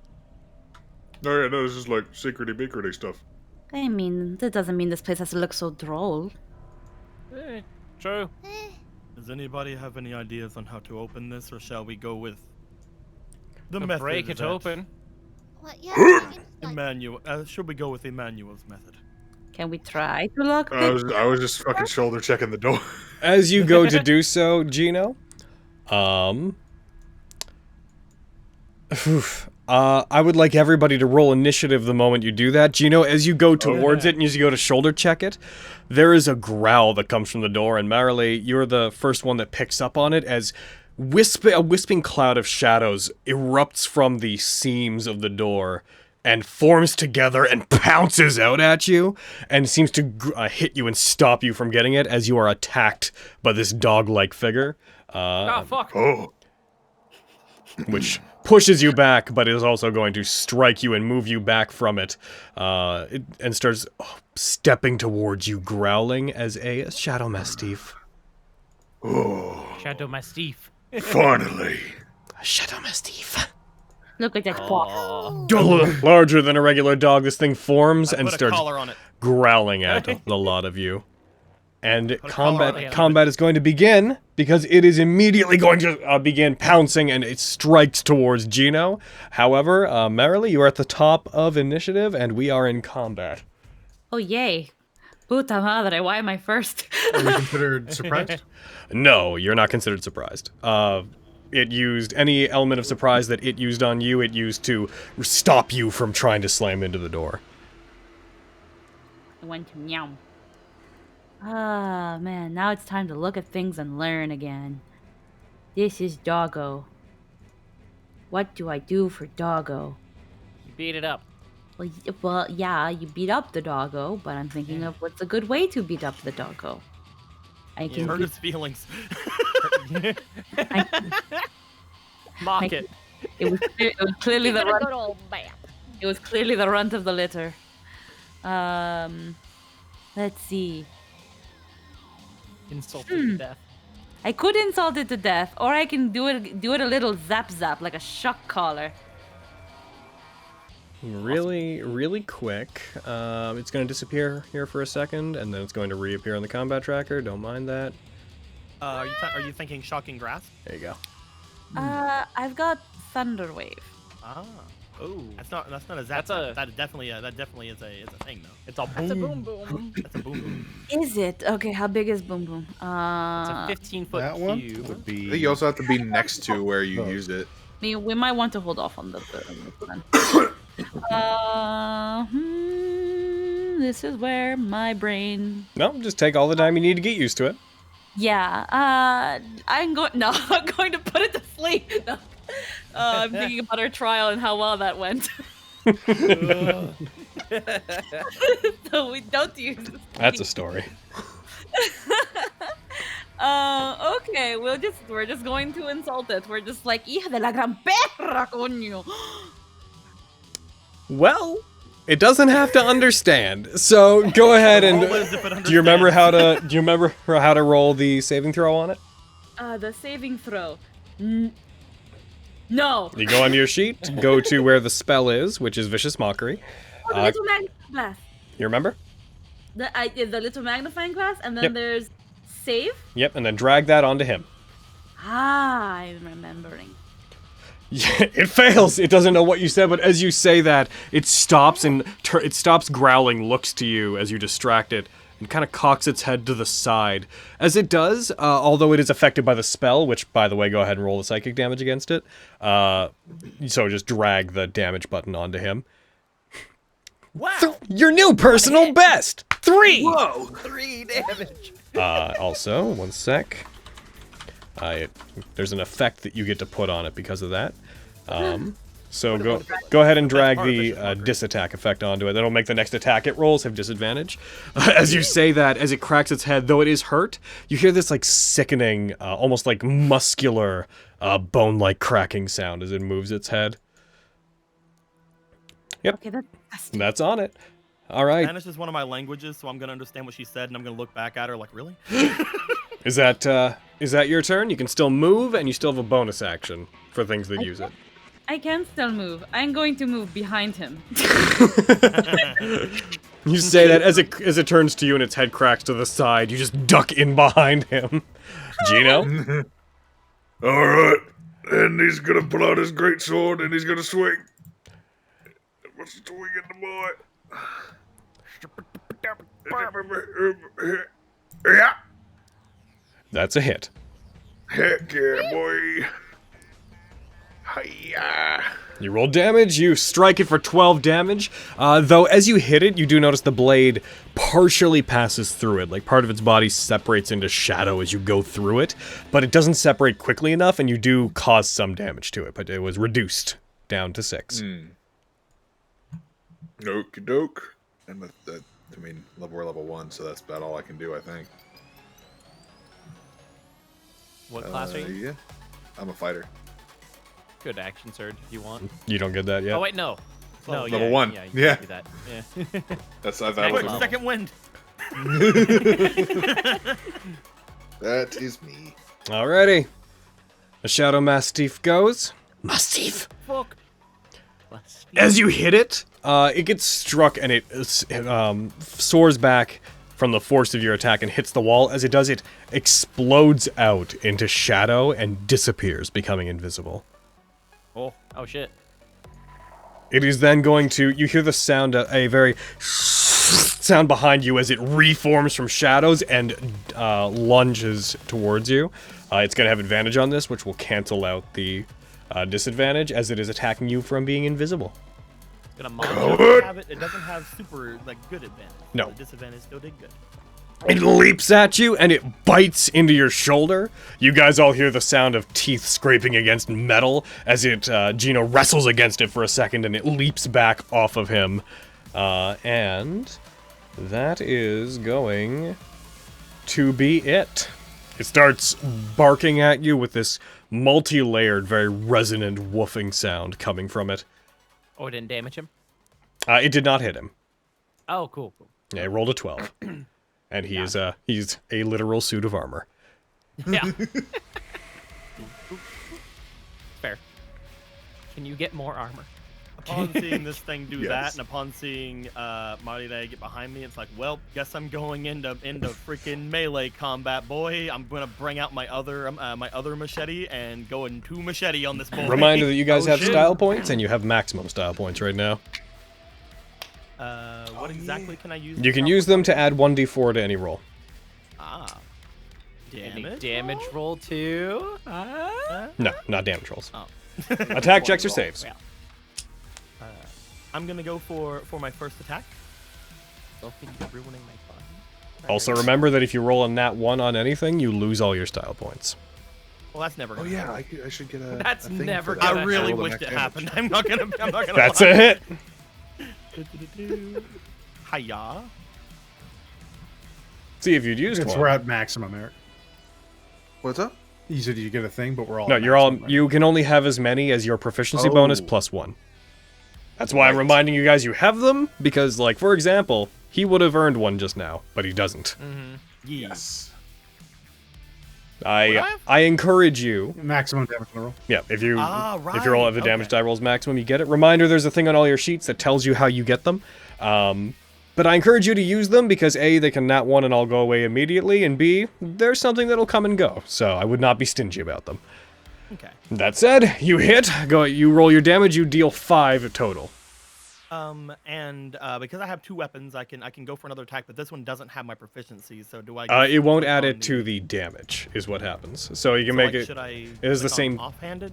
No, yeah, no, this is like secrety-bicrety stuff. I mean, that doesn't mean this place has to look so droll. True. Does anybody have any ideas on how to open this, or shall we go with the We'll method? break it that open. What? Yeah. we can, like, Emmanuel, should we go with Emmanuel's method? Can we try to lock I this? was just fucking shoulder checking the door. As you go to do so, Gino, I would like everybody to roll initiative the moment you do that. Gino, as you go towards it and as you go to shoulder check it, there is a growl that comes from the door, and Marilee, you're the first one that picks up on it as a wisping cloud of shadows erupts from the seams of the door and forms together and pounces out at you and seems to hit you and stop you from getting it as you are attacked by this dog-like figure. Fuck. Oh. Which pushes you back, but is also going to strike you and move you back from it, and starts stepping towards you, growling as a shadow mastiff. Oh. Shadow Mastiff. Finally. A shadow mastiff. Look at that paw. Larger than a regular dog, this thing forms and Put a starts collar on it. growling at the lot of you. And Put a collar on it. combat is going to begin because it is immediately going to begin pouncing, and it strikes towards Gino. However, Merrily, you are at the top of initiative, and we are in combat. Oh, yay. Puta madre, why am I first? Are we considered surprised? No, you're not considered surprised. It used any element of surprise that it used on you, it used to stop you from trying to slam into the door. I went to meow. Ah, man, now it's time to look at things and learn again. This is Doggo. What do I do for Doggo? You beat it up. Well, yeah, you beat up the Doggo, but I'm thinking of what's a good way to beat up the Doggo. I can Hurt his feelings. Mock it. It was clearly Give the it a runt. good old bam. It was clearly the runt of the litter. Let's see. Insult it to death. I could insult it to death, or I can do it a little zap like a shock collar. Really, really quick. It's going to disappear here for a second, and then it's going to reappear on the combat tracker. Don't mind that. Are you thinking shocking grasp? There you go. I've got Thunder Wave. Ah. Oh. That's not a zap. That definitely is a thing though. It's a boom. That's a boom boom. That's a boom boom. Is it? Okay, how big is Boom Boom? It's a 15-foot That one cube. would I be. think you also have to be next to where you use it. We might want to hold off on this one. This is where my brain. No, just take all the time you need to get used to it. Yeah. I'm going to put it to sleep. No. I'm thinking about our trial and how well that went. So we don't use this. That's a story. Okay, we're just going to insult it. We're just like, hija de la gran perra, coño. Well, it doesn't have to understand. So go ahead and do you remember how to roll the saving throw on it? The saving throw. No. You go onto your sheet, go to where the spell is, which is Vicious Mockery. The little magnifying glass. You remember? The little magnifying glass, and then there's save. Yep, and then drag that onto him. Ah, I'm remembering. Yeah, it fails. It doesn't know what you said, but as you say that, it stops and it stops growling, looks to you as you distract it, and kind of cocks its head to the side. As it does, although it is affected by the spell, which, by the way, go ahead and roll the psychic damage against it. So just drag the damage button onto him. Wow! Your new personal best! 3! Whoa! 3 damage! Also, one sec. There's an effect that you get to put on it because of that. So go ahead and drag the disattack effect onto it. That'll make the next attack it rolls have disadvantage. As you say that, as it cracks its head, though it is hurt, you hear this like sickening, almost like muscular, bone-like cracking sound as it moves its head. Yep, Okay, that's on it. All right. Spanish is one of my languages, so I'm gonna understand what she said, and I'm gonna look back at her like, really? Is that your turn? You can still move, and you still have a bonus action for things that use it. I can still move. I'm going to move behind him. You say that as it turns to you and its head cracks to the side, you just duck in behind him. Gino? Alright. And he's gonna pull out his great sword and he's gonna swing. What's the swing in the boy? Yeah. That's a hit. Heck yeah, boy. Hiya. You roll damage, you strike it for 12 damage, though as you hit it, you do notice the blade partially passes through it, like part of its body separates into shadow as you go through it, but it doesn't separate quickly enough, and you do cause some damage to it, but it was reduced down to 6. Okie doke. And we're level 1, so that's about all I can do, I think. What class are you? Yeah. I'm a fighter. Good action surge if you want. You don't get that yet? Oh wait, no. No, level 1. Yeah. You Yeah. can do that. Yeah. That's I Next Quick, level. second wind! That is me. Alrighty. The Shadow Mastiff goes. Mastiff! Fuck. As you hit it, it gets struck and it soars back from the force of your attack and hits the wall. As it does, it explodes out into shadow and disappears, becoming invisible. Oh shit. It is then going to, you hear the sound, a very sound behind you as it reforms from shadows and lunges towards you. It's going to have advantage on this, which will cancel out the disadvantage as it is attacking you from being invisible. Gonna have it. It doesn't have super good advantage. No. The disadvantage still did good. It leaps at you and it bites into your shoulder. You guys all hear the sound of teeth scraping against metal as it, Gino wrestles against it for a second and it leaps back off of him. And that is going to be it. It starts barking at you with this multi-layered, very resonant woofing sound coming from it. Oh, it didn't damage him? It did not hit him. Oh, cool. Yeah, he rolled a 12. And he is he's a literal suit of armor. Yeah. Fair. Can you get more armor? Upon seeing this thing do that, and upon seeing Marire get behind me, it's like, well, guess I'm going into freaking melee combat, boy. I'm gonna bring out my other machete and go in 2 machete on this boy. Reminder that you guys have style points, and you have maximum style points right now. What exactly can I use? You can use them to add 1d4 to any roll. Ah. Any damage roll too? No, not damage rolls. Oh. Attack checks or saves. I'm gonna go for my first attack. Something ruining my fun. Also remember that if you roll a nat 1 on anything, you lose all your style points. Well, that's never gonna happen. I should get a. That's a thing never for gonna that. I really Roll the wished next it damage. happened. I'm not gonna. That's lie. a hit. Hiya. See if you'd used Since one. we're at maximum, Eric. What's up? You said you get a thing, but we're all. No, at you're all. maximum, right? You can only have as many as your proficiency bonus plus 1. That's why I'm reminding you guys you have them, because, like, for example, he would have earned one just now, but he doesn't. Mm-hmm. Yes. I encourage you. Maximum damage in the roll. Yeah, if you right, if you roll the damage die rolls maximum, you get it. Reminder: there's a thing on all your sheets that tells you how you get them. But I encourage you to use them because A, they can nat 1 and all go away immediately, and B, there's something that'll come and go. So I would not be stingy about them. Okay. That said, you hit. You roll your damage. You deal 5 total. And because I have 2 weapons, I can go for another attack, but this one doesn't have my proficiency, so do I? It won't add it to the damage, is what happens. So you can make it. Should I? It is the same. Offhanded.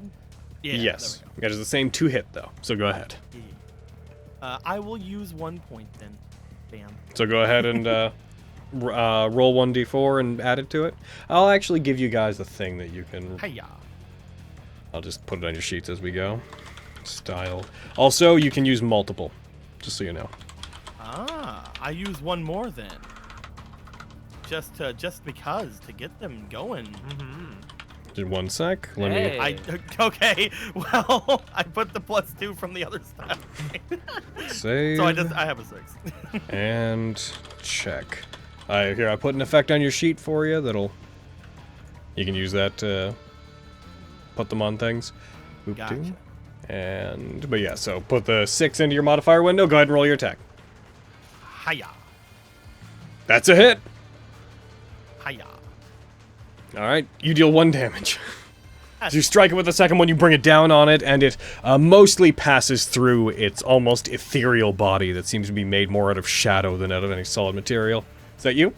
Yeah. Yes. It is the same 2 hit though. So go ahead. Yeah. I will use 1 point then. Bam. So go ahead and roll 1d4 and add it to it. I'll actually give you guys the thing that you can. Hiya. I'll just put it on your sheets as we go. Style. Also, you can use multiple, just so you know. Ah, I use 1 more then. Just because to get them going. Mm-hmm. Just 1 sec. Let Hey. Okay. Well, I put the +2 from the other style. me save. So I have a 6. And check. Here, I put an effect on your sheet for you that'll. You can use that to put them on things. Oop Gotcha. doo. But yeah, so put the 6 into your modifier window. Go ahead and roll your attack. Hiya. That's a hit. Hiya. All right, you deal 1 damage. As you strike it with the second one, you bring it down on it, and it mostly passes through its almost ethereal body that seems to be made more out of shadow than out of any solid material. Is that you?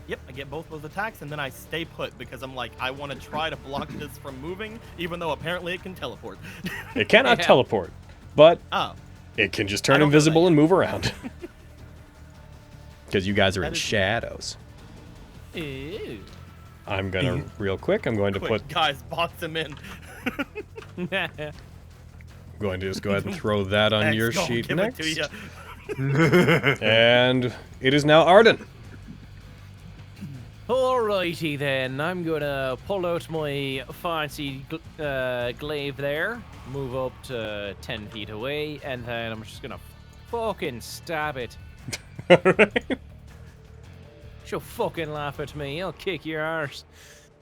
Yep, I get both those attacks, and then I stay put because I'm like, I want to try to block this from moving, even though apparently it can teleport. It cannot teleport, but Oh. it can just I turn don't know invisible that and move around. Because you guys are in That is- shadows. Ew. I'm gonna, real quick, I'm going to Quick, put, guys, box him in. going to just go ahead and throw that on your X, go, sheet give next. It to ya. And it is now Arden. Alrighty then, I'm gonna pull out my fancy glaive there, move up to 10 feet away, and then I'm just gonna fucking stab it. Alright. She'll fucking laugh at me, I'll kick your arse.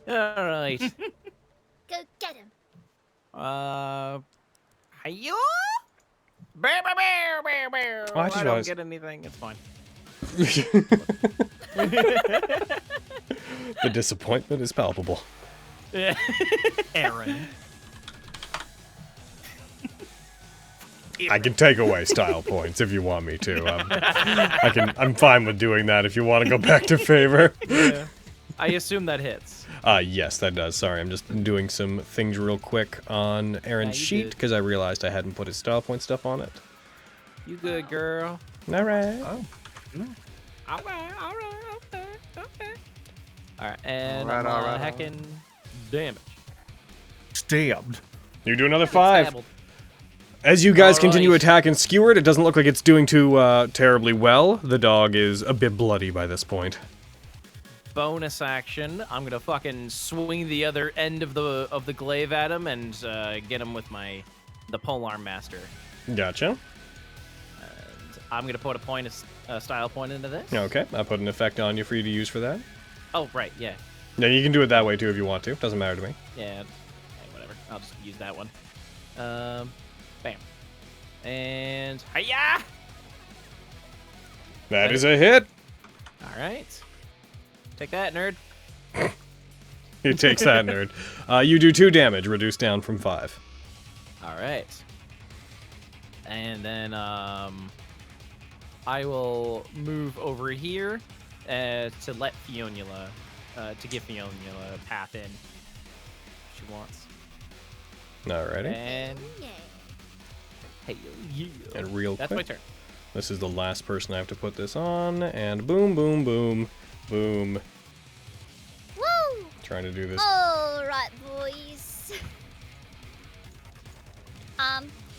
Alright. Go get him. Hiya? Bear, bear, bear, bear, bear. Oh, I just I don't realized- get anything, it's fine. The disappointment is palpable. Aaron. I can take away style points if you want me to. I'm fine with doing that if you want to go back to favor. Yeah. I assume that hits. Yes, that does. Sorry, I'm just doing some things real quick on Aaron's sheet because I realized I hadn't put his style point stuff on it. You good, girl? All right. Oh. All right. Okay. All right, and All right. heckin' damage. Stabbed. You do another 5. Stabbled. As you guys continue Alright. attacking Skewered, it doesn't look like it's doing too terribly well. The dog is a bit bloody by this point. Bonus action. I'm gonna fucking swing the other end of the glaive at him and get him with the polearm master. Gotcha. And I'm gonna put a style point into this. Okay, I put an effect on you for you to use for that. Oh right, yeah, Yeah, you can do it that way too if you want to. Doesn't matter to me. yeah. Hey, whatever. I'll just use that one. Bam. And hiya! That is a hit. All right. Take that, nerd. He takes that, nerd. You do 2 damage, reduced down from 5. All right. And then I will move over here to let Fionula, to give Fionula a path in. If she wants. Alrighty. And hey, yeah. And real That's quick, my turn. this is the last person I have to put this on, and boom, boom, boom, boom. Woo! Trying to do this. All right, boys.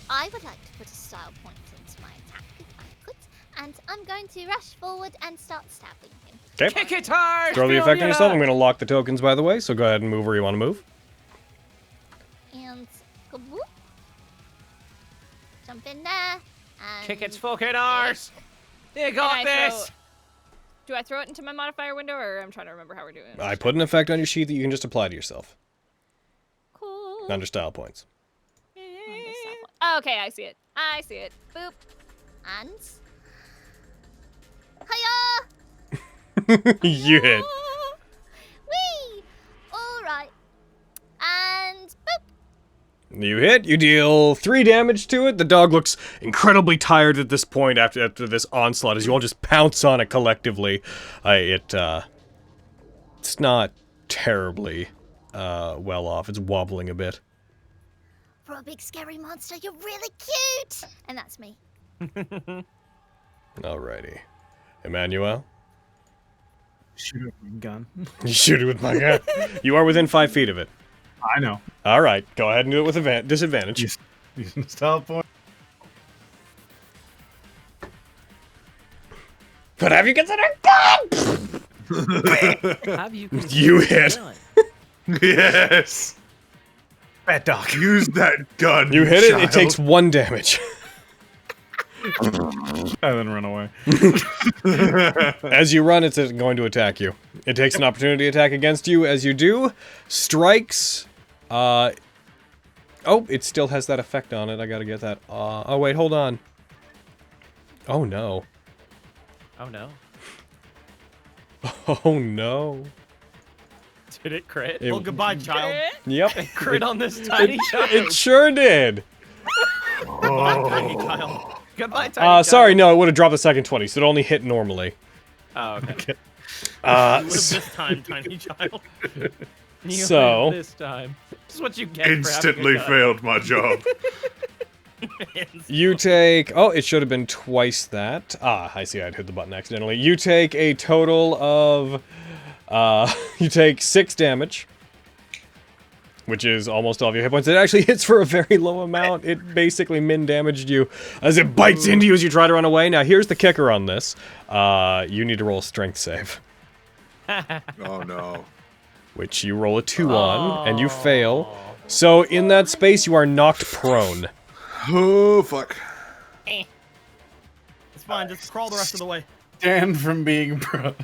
I would like to put a style point into my attack if I could, and I'm going to rush forward and start stabbing him. Okay. Kick it hard! Throw the effect on Fionula! yourself. I'm going to lock the tokens, by the way, so go ahead and move where you want to move. And kaboom. Jump in there. And Kick its fucking arse! You got Can I this! Do I throw it into my modifier window, or I'm trying to remember how we're doing it? I put an effect on your sheet that you can just apply to yourself. Cool. Under style points. Oh, okay, I see it. I see it. Boop. And hiya! You hit. Whee! All right. And boop. You hit. You deal 3 damage to it. The dog looks incredibly tired at this point after this onslaught as you all just pounce on it collectively. It's not terribly well off. It's wobbling a bit. For a big scary monster, you're really cute. And that's me. Alrighty. Emmanuel? Shoot it with my gun. You shoot it with my gun. You are within 5 feet of it. I know. Alright, go ahead and do it with disadvantage. Using the style point. But have you considered gun? Have you You hit. Yes. Fat dog. Use that gun. You hit it, child. it takes 1 damage. And then run away. As you run, it's going to attack you. It takes an opportunity attack against you. As you do, strikes. Oh, it still has that effect on it. I gotta get that. Oh, wait, hold on. Oh, no. Oh no. Oh, no. Did it crit? It- Well, goodbye, child. Yep. Crit on this tiny child. It sure did. Goodbye, tiny child. Goodbye, tiny child. Sorry, no, it would have dropped the second 20, so it only hit normally. Oh, okay. You live S- this time, tiny child. You So- win this time. This is what you get Instantly for having a gun. failed my job. You take... Oh, it should have been twice that. Ah, I see, I'd hit the button accidentally. You take a total of... you take 6 damage. Which is almost all of your hit points. It actually hits for a very low amount. It basically min-damaged you as it bites into you as you try to run away. Now, here's the kicker on this. You need to roll a strength save. Oh no. Which you roll a 2 on, and you fail. So, in that space, you are knocked prone. Oh fuck. It's fine, just crawl the rest of the way. Stand from being pro.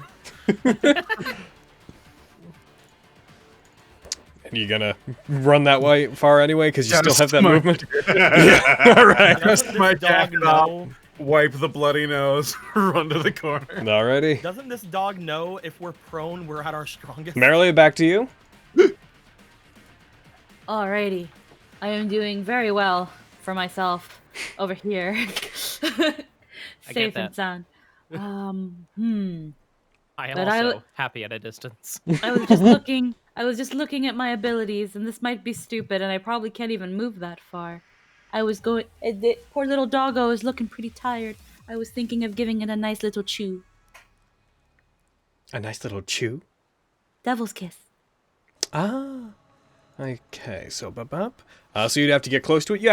And you gonna run that way far anyway, because you Gotta still have that smite. movement? Yeah, alright. Doesn't my this dog jacket off. know Wipe the bloody nose. Run to the corner. Alrighty. Doesn't this dog know if we're prone, we're at our strongest? Merrily, back to you. Alrighty. I am doing very well for myself over here. Safe and that. sound. I am But also happy at a distance. I was just looking at my abilities, and this might be stupid, and I probably can't even move that far. The poor little doggo is looking pretty tired. I was thinking of giving it a nice little chew. A nice little chew. Devil's kiss. Ah. Okay, so so you'd have to get close to it. You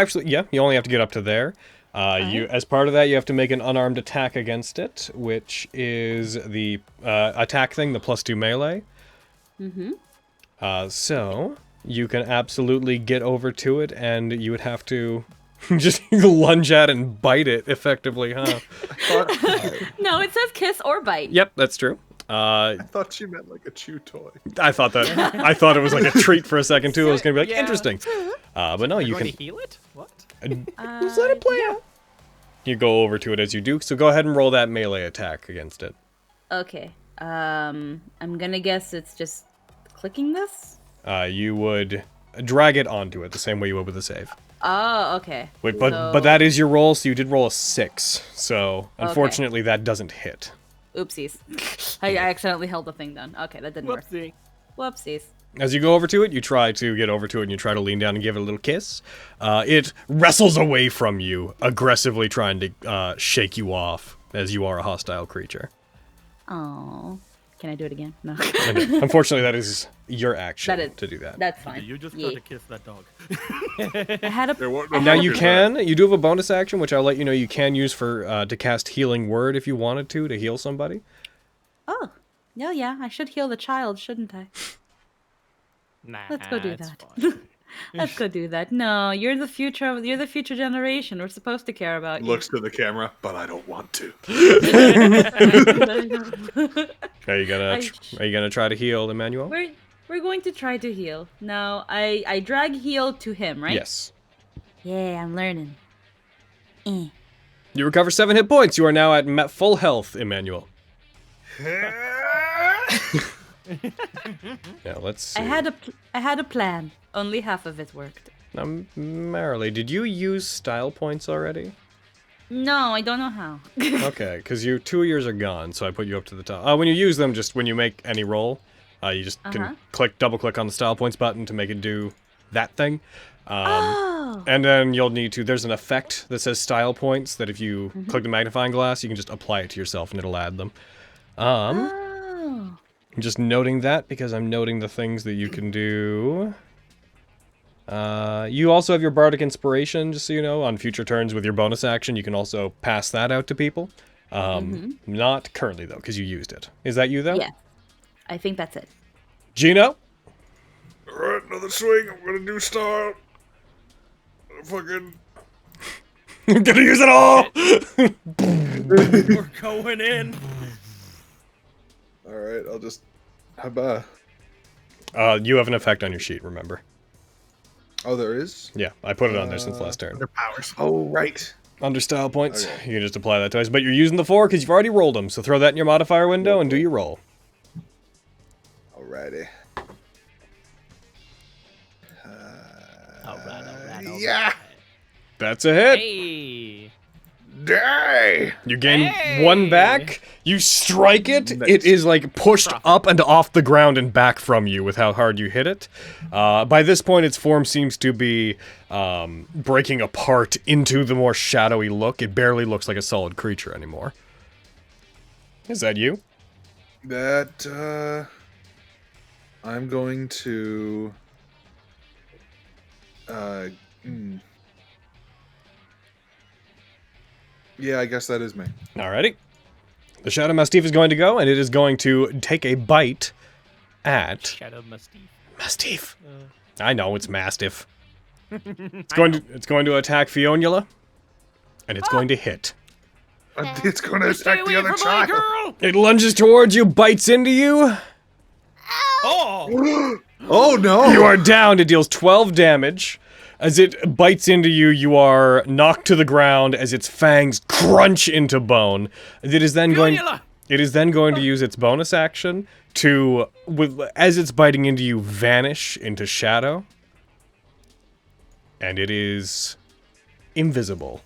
only have to get up to there. You, as part of that, you have to make an unarmed attack against it, which is the attack thing, the +2 melee. So you can absolutely get over to it, and you would have to just lunge at and bite it effectively, huh? No, it says kiss or bite. Yep, that's true. I thought she meant like a chew toy. I thought it was like a treat for a second too. I was gonna be like, interesting. But no, you can heal it? What? Just let it play out. You go over to it as you do, so go ahead and roll that melee attack against it. Okay. I'm gonna guess it's just clicking this? You would drag it onto it the same way you would with a save. Oh, okay. Wait, but that is your roll, so you did roll a 6. So unfortunately, that doesn't hit. Oopsies. I accidentally held the thing down. Okay, that didn't work. Whoopsies. As you go over to it, you try to get over to it and you try to lean down and give it a little kiss. It wrestles away from you, aggressively trying to shake you off as you are a hostile creature. Oh. Can I do it again? No. Unfortunately, that is your action to do that. That's fine. You just got to kiss that dog. I had a. Now you do have a bonus action, which I'll let you know you can use for to cast Healing Word if you wanted to heal somebody. Oh, yeah. I should heal the child, shouldn't I? Nah, Let's go do that. Let's go do that. No, you're the future. You're the future generation. We're supposed to care about you. Looks to the camera, but I don't want to. Are you gonna try to heal Emmanuel? We're going to try to heal. Now, I drag heal to him, right? Yes. Yeah, I'm learning. You recover 7 hit points. You are now at full health, Emmanuel. Now let's see. I had a plan. Only half of it worked. Now, Merrily, did you use style points already? No, I don't know how. Okay, because 2 years are gone, so I put you up to the top. When you use them, just when you make any roll, you just can double click on the style points button to make it do that thing. And then you'll need to, there's an effect that says style points that if you click the magnifying glass, you can just apply it to yourself and it'll add them. I'm just noting that because I'm noting the things that you can do. You also have your Bardic Inspiration, just so you know, on future turns with your bonus action. You can also pass that out to people. Not currently, though, because you used it. Is that you, though? Yeah. I think that's it. Gino? Alright, another swing. I'm gonna do style. Fucking... I'm gonna use it all! We're going in. Alright, I'll just... How about... You have an effect on your sheet, remember? Oh, there is? Yeah, I put it on there since last turn. Their powers. Oh, right. Under style points, you can just apply that twice. But you're using the 4 because you've already rolled them, so throw that in your modifier window and do your roll. Alrighty. Alright. Yeah! That's a hit! Hey! Day! You gain 1 back, you strike it, it is like pushed up and off the ground and back from you with how hard you hit it. By this point, its form seems to be breaking apart into the more shadowy look. It barely looks like a solid creature anymore. Is that you? That, I'm going to... Yeah, I guess that is me. Alrighty. The Shadow Mastiff is going to go, and it is going to take a bite at... Shadow Mastiff. Mastiff. I know, it's Mastiff. It's going to attack Fionula, and it's going to hit. It's going to attack the other child. It lunges towards you, bites into you. Oh! Oh, no! You are down. It deals 12 damage. As it bites into you, you are knocked to the ground as its fangs crunch into bone. It is then going to use its bonus action to, as it's biting into you, vanish into shadow. And it is invisible.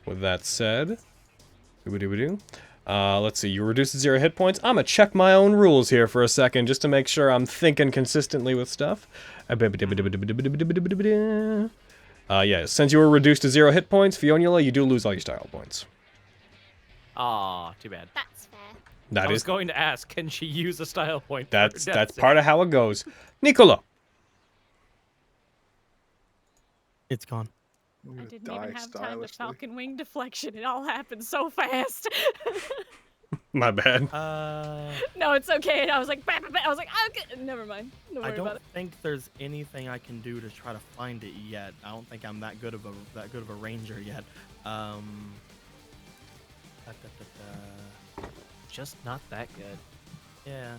With that said, let's see, you reduce to 0 hit points. I'm gonna check my own rules here for a second just to make sure I'm thinking consistently with stuff. Yeah, since you were reduced to 0 hit points, Fionnuala, you do lose all your style points. Aw, too bad. That's fair. I was going to ask, can she use a style point? That's part of how it goes. Nicola. It's gone. I didn't even have time to Falcon Wing deflection. It all happened so fast. My bad. No, it's okay. I was like, bah, bah, bah. I was like, okay. Never mind. Don't worry I about don't it. think there's anything I can do to try to find it yet. I don't think I'm that good of a ranger yet. Just not that good. Yeah.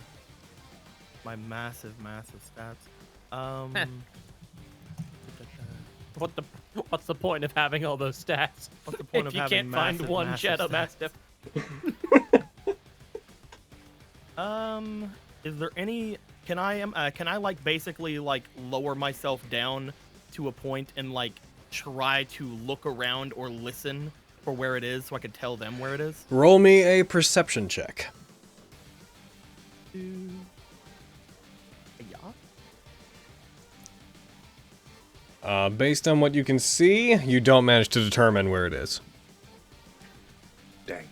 My massive stats. What's the point of having all those stats? What's the point if of you having can't find one massive Shadow stats? Mastiff? Is there any? Can I like basically like lower myself down to a point and like try to look around or listen for where it is so I can tell them where it is? Roll me a perception check. Based on what you can see, you don't manage to determine where it is. Dang.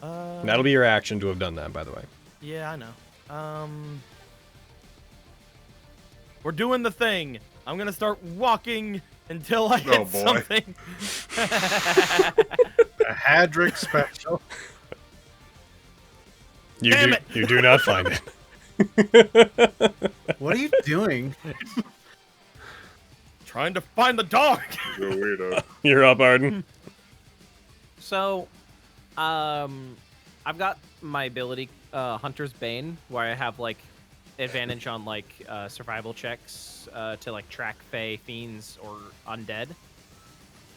That'll be your action to have done that, by the way. Yeah, I know. We're doing the thing. I'm gonna start walking until I hit something. A Hadrick special. You do not find it. What are you doing? Trying to find the dog. You're a weirdo. You're up, Arden. So, I've got my ability, Hunter's Bane, where I have like advantage on like survival checks to like track Fae, fiends, or undead.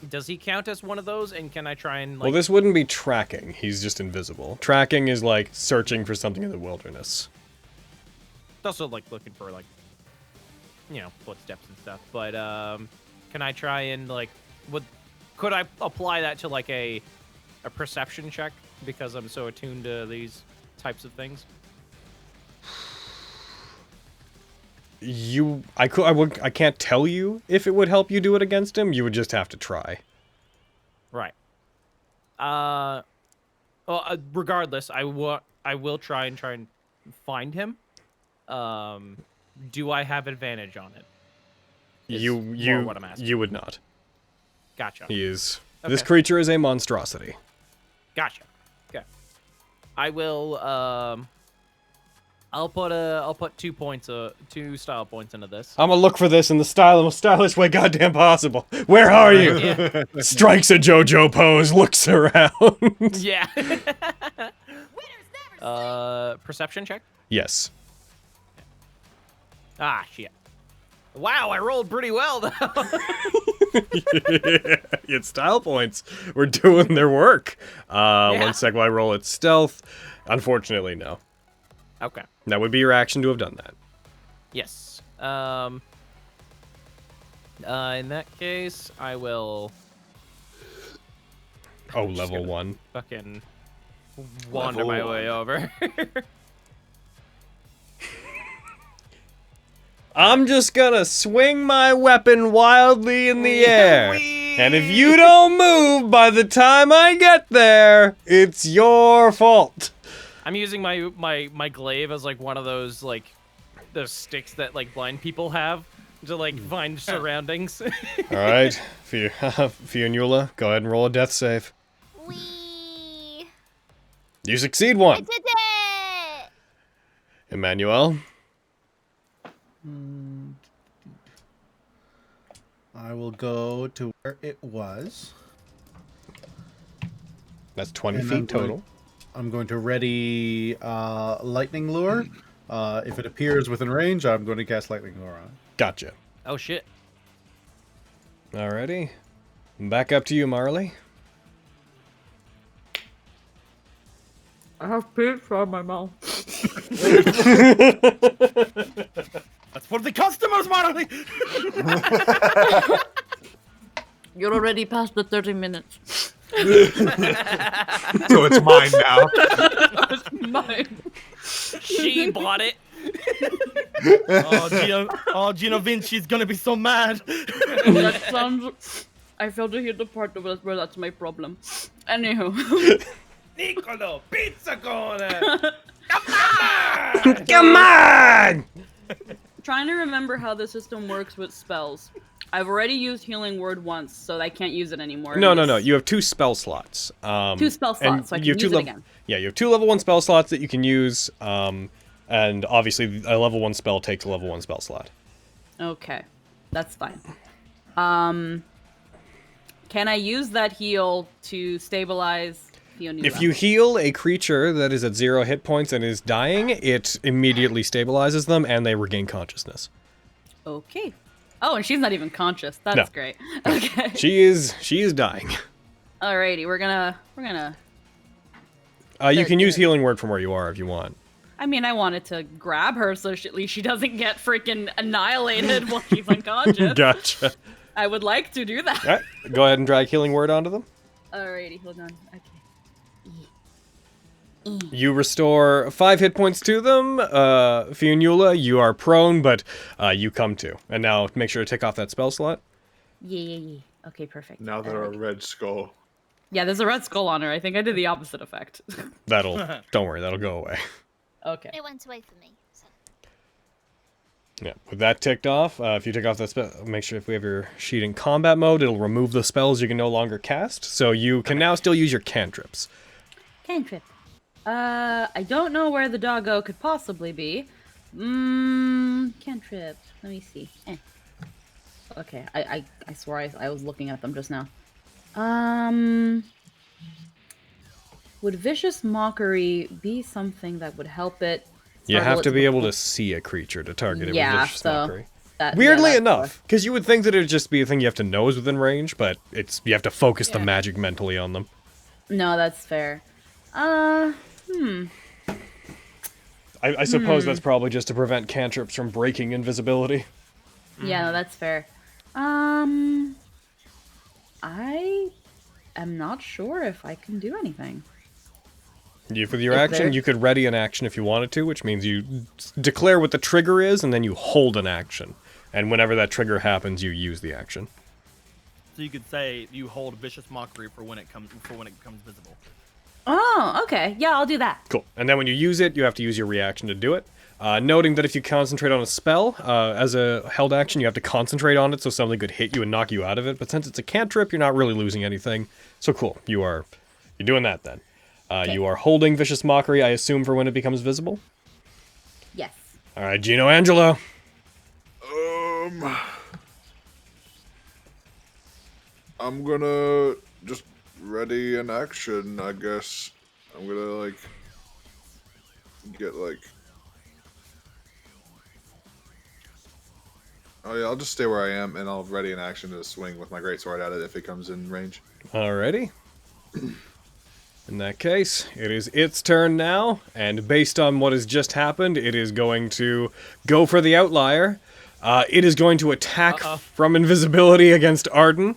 Does he count as one of those? And can I try and like? Well, this wouldn't be tracking. He's just invisible. Tracking is like searching for something in the wilderness. It's also like looking for like, you know, footsteps and stuff. But can I try and like, could I apply that to like a perception check because I'm so attuned to these types of things? I can't tell you if it would help you do it against him. You would just have to try. Right. Well, regardless, I will try and find him. Do I have advantage on it? What I'm asking. You would not. Gotcha. He is. Okay. This creature is a monstrosity. Gotcha. Okay. I will. I'll put 2 points, 2 style points into this. I'm gonna look for this in the most stylish way goddamn possible. Where are you? Yeah. Strikes a JoJo pose, looks around. Yeah. Perception check? Yes. Ah, shit. Wow, I rolled pretty well, though. It's style points. We're doing their work. Yeah. 1 sec while I roll its stealth. Unfortunately, no. Okay. That would be your action to have done that. Yes. In that case, I will... Oh, level 1. Fucking wander my way over. I'm just gonna swing my weapon wildly in the air. And if you don't move by the time I get there, it's your fault. I'm using my glaive as like one of those like those sticks that like blind people have to like find surroundings. All right, Fionnuala, go ahead and roll a death save. Wee. You succeed I one. did it! Emmanuel. I will go to where it was. That's 20 And feet total. I'm going to ready lightning lure If it appears within range, I'm going to cast Lightning Lure on it. Gotcha. Oh shit. Alrighty. Back up to you, Marley. I have pizza in my mouth. That's for the customers, Marley. You're already past the 30 minutes. So it's mine now. It's mine. She bought it. Gino Vinci's gonna be so mad. That sounds... I failed to hear the part of it where that's my problem. Anywho. Nicolo, pizza corner. Come on! Trying to remember how the system works with spells. I've already used Healing Word once, so I can't use it anymore. No. You have 2 spell slots. 2 spell slots, so I can use it again. Yeah, you have 2 level 1 spell slots that you can use, and obviously a level 1 spell takes a level 1 spell slot. Okay, that's fine. Can I use that heal to stabilize Fionnuala? If you heal a creature that is at 0 hit points and is dying, it immediately stabilizes them and they regain consciousness. Okay. Oh, and she's not even conscious. That's great. Okay. She is dying. Alrighty, we're gonna. You can use Healing Word from where you are if you want. I mean, I wanted to grab her so at least she doesn't get freaking annihilated while she's unconscious. Gotcha. I would like to do that. Alright, go ahead and drag Healing Word onto them. Alrighty, hold on. Okay. You restore 5 hit points to them. Fionnuala, you are prone, but you come to. And now make sure to tick off that spell slot. Yeah. Okay, perfect. Now they're a red skull. Yeah, there's a red skull on her. I think I did the opposite effect. Don't worry, that'll go away. Okay. It went away for me. So. Yeah, with that ticked off, if you tick off that spell, make sure if we have your sheet in combat mode, it'll remove the spells you can no longer cast. So you can now still use your cantrips. Cantrip. I don't know where the doggo could possibly be. Cantrip. Let me see. Okay, I swore I was looking at them just now. Would Vicious Mockery be something that would help it? You have to be able to see a creature to target it with Vicious Mockery. Weirdly enough, because you would think that it'd just be a thing you have to know is within range, but you have to focus the magic mentally on them. No, that's fair. I suppose that's probably just to prevent cantrips from breaking invisibility. Yeah, no, that's fair. I am not sure if I can do anything. For your action, you could ready an action if you wanted to, which means you declare what the trigger is, and then you hold an action. And whenever that trigger happens, you use the action. So you could say you hold Vicious Mockery for when it becomes visible. Oh, okay. Yeah, I'll do that. Cool. And then when you use it, you have to use your reaction to do it. Noting that if you concentrate on a spell, as a held action, you have to concentrate on it so something could hit you and knock you out of it. But since it's a cantrip, you're not really losing anything. So cool. You're doing that then. Okay. You are holding Vicious Mockery, I assume, for when it becomes visible? Yes. Alright, Gino Angelo. I'm gonna just ready an action, I guess. I'm gonna, oh yeah, I'll just stay where I am, and I'll ready an action to swing with my greatsword at it if it comes in range. Alrighty. In that case, it is its turn now, and based on what has just happened, it is going to go for the outlier. It is going to attack from invisibility against Arden.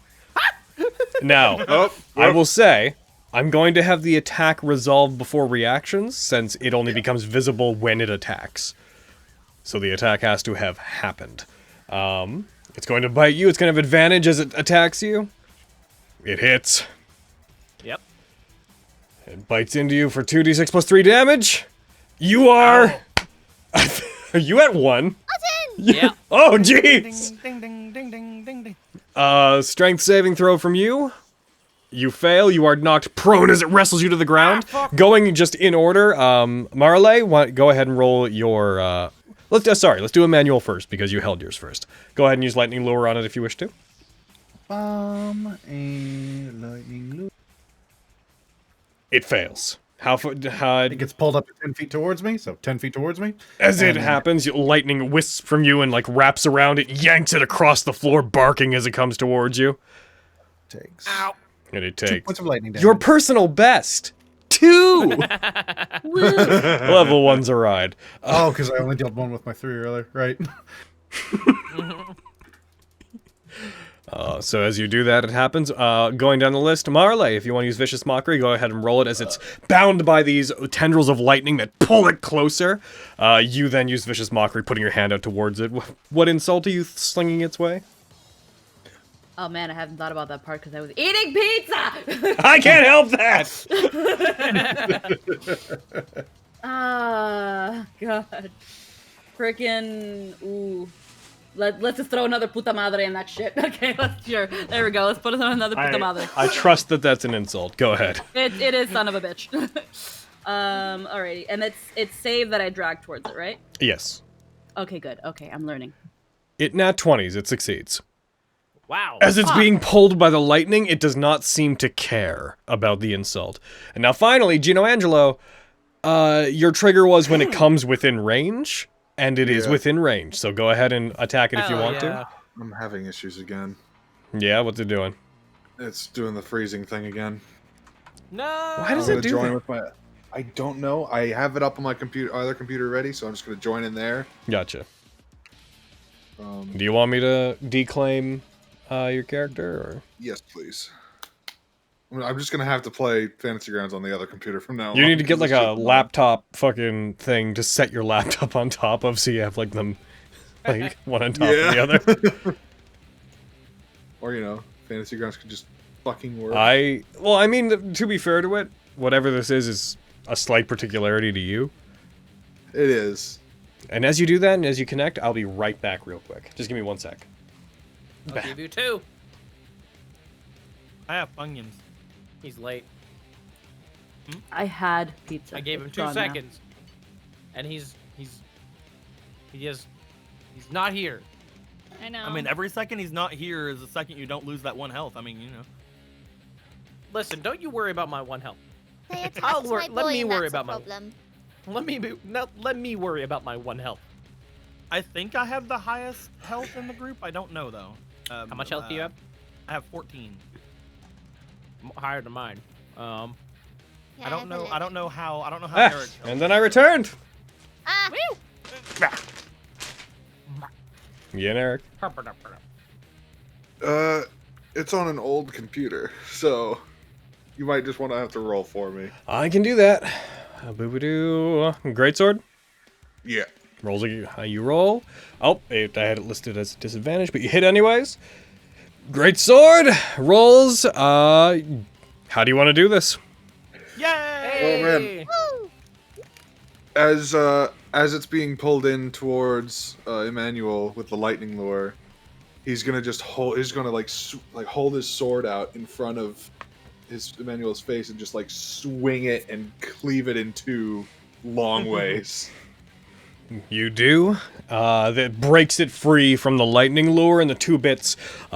Now, I will say, I'm going to have the attack resolved before reactions, since it only becomes visible when it attacks. So the attack has to have happened. It's going to bite you, it's going to have advantage as it attacks you. It hits. Yep. It bites into you for 2d6 plus 3 damage. You are... Are you at 1? Yeah. Oh, jeez! Ding, ding, ding, ding, ding, ding. Strength saving throw from you. You fail. You are knocked prone as it wrestles you to the ground. Going just in order, Marley, go ahead and roll your... Let's do a manual first, because you held yours first. Go ahead and use Lightning Lure on it if you wish to. A lightning lure. It fails. How far? It gets pulled up to 10 feet towards me, so 10 feet towards me. As it And- happens, lightning wisps from you and like wraps around it, yanks it across the floor, barking as it comes towards you. Takes. Ow. And it 2 takes points of lightning damage. your personal best. 2! Level 1's a ride. Oh, because I only dealt 1 with my 3 earlier, right? So as you do that, it happens. Going down the list, Marley, if you want to use Vicious Mockery, go ahead and roll it as it's bound by these tendrils of lightning that pull it closer. You then use Vicious Mockery, putting your hand out towards it. What insult are you slinging its way? Oh man, I haven't thought about that part because I was eating pizza! I can't help that! God. Frickin' ooh. Let's just throw another puta madre in that shit. Okay, sure. There we go. Let's put another puta madre. I trust that that's an insult. Go ahead. It is son of a bitch. Alrighty. And it's save that I drag towards it, right? Yes. Okay, good. Okay, I'm learning. It nat 20s. It succeeds. Wow. As it's being pulled by the lightning, it does not seem to care about the insult. And now finally, Gino Angelo, your trigger was when it comes within range, and it is within range. So go ahead and attack it if you want to. I'm having issues again. Yeah, what's it doing? It's doing the freezing thing again. No. Why does I'm it gonna do join that? with my. I don't know. I have it up on my other computer ready, so I'm just gonna join in there. Gotcha. Do you want me to declaim your character, or? Yes, please. I'm just gonna have to play Fantasy Grounds on the other computer from now on. You need to get like because a it's just laptop fucking thing to set your laptop on top of, so you have like them, like one on top of the other. Or Fantasy Grounds could just fucking work. Well, I mean, to be fair to it, whatever this is a slight particularity to you. It is. And as you do that, and as you connect, I'll be right back real quick. Just give me 1 sec. I'll give you 2. I have Funyuns. He's late. I had pizza. I gave him It's 2 gone now. seconds. And he's not here. I know. I mean, every second he's not here is a second you don't lose that 1 health. I mean, Listen, don't you worry about my 1 health. They attacked I'll my let boy me and worry that's a about my- problem. Let me worry about my 1 health. I think I have the highest health in the group. I don't know though. How much health do you have? I have 14. Higher than mine. Yeah, I don't know. I don't know how. I don't know how Ah, Eric. and then I returned. Ah, Yeah, and Eric. It's on an old computer, so you might just want to have to roll for me. I can do that. Boo-ba-doo. Greatsword. Yeah. Rolls you roll. Oh, I had it listed as a disadvantage, but you hit anyways. Great sword rolls. How do you want to do this? Yay! Oh man. woo! As it's being pulled in towards Emmanuel with the lightning lure, he's gonna just hold. He's gonna like hold his sword out in front of Emmanuel's face and just like swing it and cleave it in 2 long ways. You do. That breaks it free from the lightning lure, and the 2 bits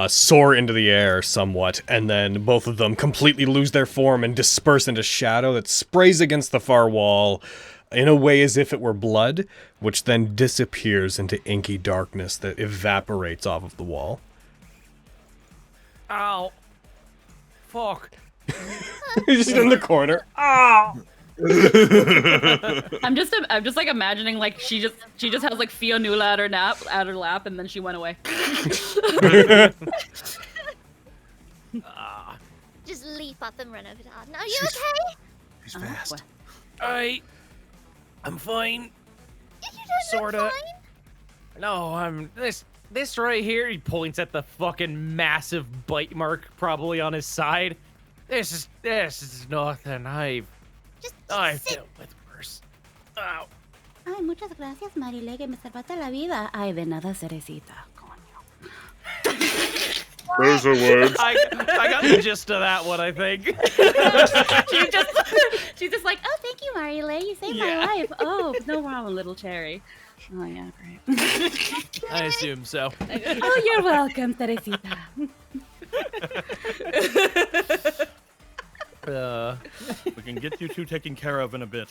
soar into the air somewhat, and then both of them completely lose their form and disperse into shadow that sprays against the far wall in a way as if it were blood, which then disappears into inky darkness that evaporates off of the wall. Ow. Fuck. He's just in the corner. Ow! I'm just like imagining like she just has like Fionnuala at her lap and then she went away. Just leap up and run over to Arden. Are you okay? He's fast. I'm fine. You don't Sorta. look fine. No, I'm this right here. He points at the fucking massive bite mark probably on his side. This is nothing. I've Just sit. dealt with worse. Ow. Ay, muchas gracias, Marile, que me salvaste la vida. Ay, de nada, Cerecita. Coño. Those are words. I got the gist of that one, I think. She's just like, oh, thank you, Marile. You saved my life. Oh, no problem, little cherry. Oh, yeah, great. I assume so. Oh, you're welcome, Teresita. We can get you two taken care of in a bit.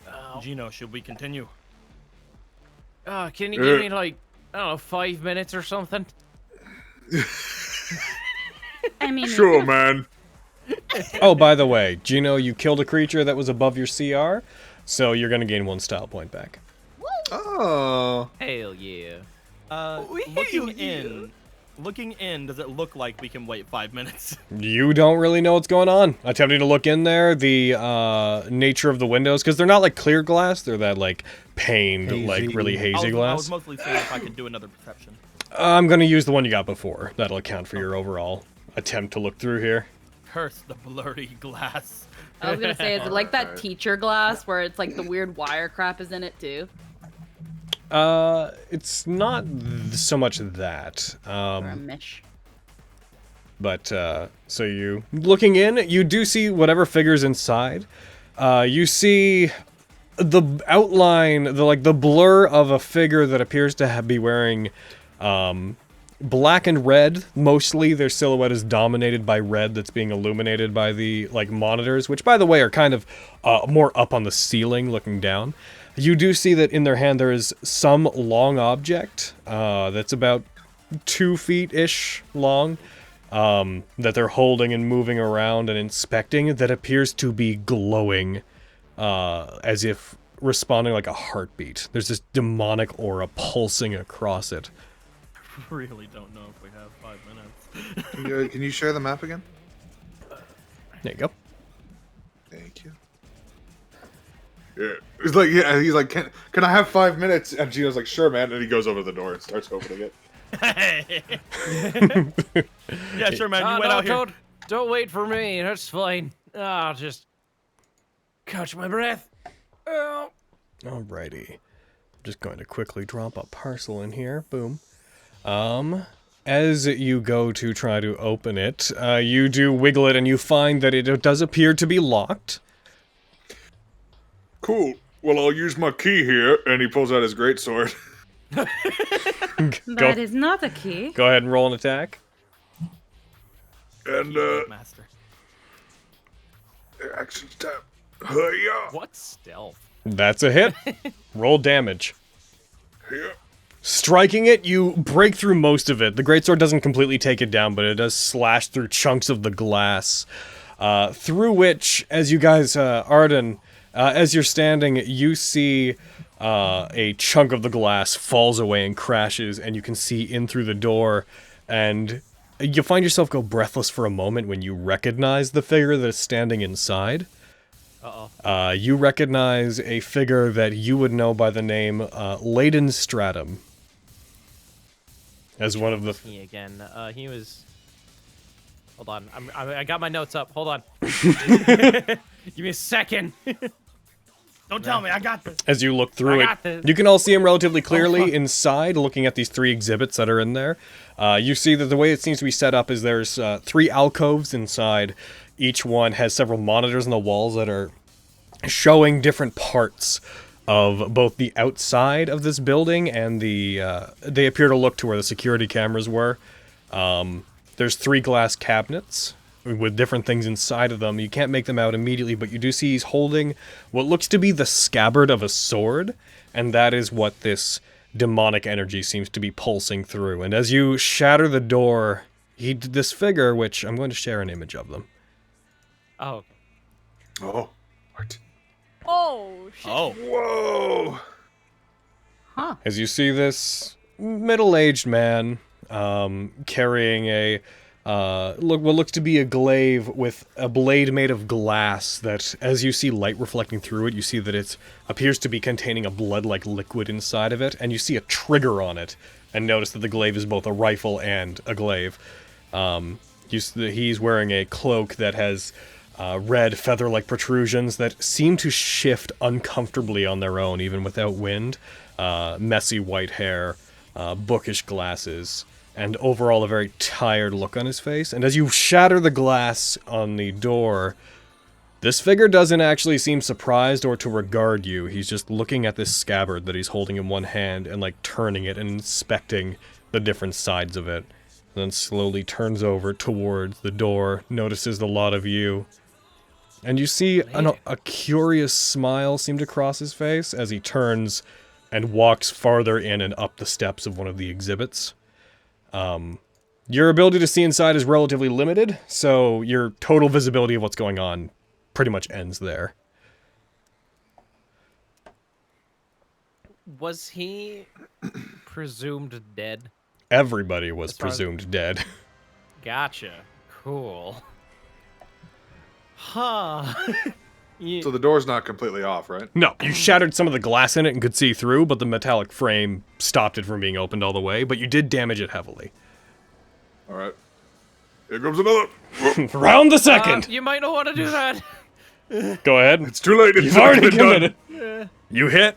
Oh. Gino, should we continue? Can you give me like, I don't know, 5 minutes or something? I mean, Sure, man. Oh, by the way, Gino, you killed a creature that was above your CR, so you're gonna gain 1 style point back. Oh. Hell yeah. Looking in, does it look like we can wait 5 minutes? You don't really know what's going on. Attempting to look in there, the nature of the windows, because they're not like clear glass, they're that like paned, like really hazy I glass. was mostly seeing if I could do another perception. I'm gonna use the one you got before. That'll account for your overall attempt to look through here. Curse the blurry glass. I was gonna say, is it like that teacher glass where it's like the weird wire crap is in it too? It's not so much that. Or a mesh. But, so you, looking in, you do see whatever figure's inside. You see the outline, the blur of a figure that appears to be wearing, black and red. Mostly their silhouette is dominated by red that's being illuminated by the, monitors, which, by the way, are kind of, more up on the ceiling looking down. You do see that in their hand there is some long object, that's about 2 feet-ish long, that they're holding and moving around and inspecting, that appears to be glowing, as if responding like a heartbeat. There's this demonic aura pulsing across it. Really don't know if we have 5 minutes. Can you share the map again? There you go. Thank you. Yeah, he's like, can I have 5 minutes? And Gino's like, sure, man. And he goes over the door and starts opening it. Yeah, sure, man. You went out here. Don't wait for me. That's fine. I'll just catch my breath. Oh. Alrighty. I'm just going to quickly drop a parcel in here. Boom. As you go to try to open it, you do wiggle it and you find that it does appear to be locked. Cool. Well, I'll use my key here. And he pulls out his greatsword. that is not a key. Go ahead and roll an attack. And, Master. action step. Hiya. What stealth? That's a hit. Roll damage. Hiya. Striking it, you break through most of it. The greatsword doesn't completely take it down, but it does slash through chunks of the glass. Through which, as you guys, Arden, as you're standing, you see a chunk of the glass falls away and crashes, and you can see in through the door, and you find yourself go breathless for a moment when you recognize the figure that's standing inside. Uh-oh. You recognize a figure that you would know by the name Layden Stratum. As one of the... Me again. He was... Hold on. I got my notes up. Hold on. Give me a second. Don't tell me. I got this. As you look through it, you can all see him relatively clearly inside, looking at these 3 exhibits that are in there. You see that the way it seems to be set up is there's 3 alcoves inside. Each one has several monitors on the walls that are showing different parts of both the outside of this building and the, they appear to look to where the security cameras were. There's 3 glass cabinets with different things inside of them. You can't make them out immediately, but you do see he's holding what looks to be the scabbard of a sword, and that is what this demonic energy seems to be pulsing through. And as you shatter the door, this figure, which I'm going to share an image of them. Oh, okay. Oh. What? Oh, shit. Oh. Whoa. Huh. As you see this middle-aged man carrying a what looks to be a glaive with a blade made of glass that, as you see light reflecting through it, you see that it appears to be containing a blood-like liquid inside of it, and you see a trigger on it, and notice that the glaive is both a rifle and a glaive. He's wearing a cloak that has red feather-like protrusions that seem to shift uncomfortably on their own, even without wind. Messy white hair, bookish glasses, and overall a very tired look on his face. And as you shatter the glass on the door, this figure doesn't actually seem surprised or to regard you. He's just looking at this scabbard that he's holding in one hand and like turning it and inspecting the different sides of it. And then slowly turns over towards the door, notices the lot of you, And you see a curious smile seem to cross his face as he turns and walks farther in and up the steps of one of the exhibits. Your ability to see inside is relatively limited, so your total visibility of what's going on pretty much ends there. Was he presumed dead? Everybody was presumed dead. Gotcha. Cool. Huh. So the door's not completely off, right? No, you shattered some of the glass in it and could see through, but the metallic frame stopped it from being opened all the way, but you did damage it heavily. Alright. Here comes another. Round the second! You might not want to do that. Go ahead. It's too late. You've already committed. Yeah. You hit.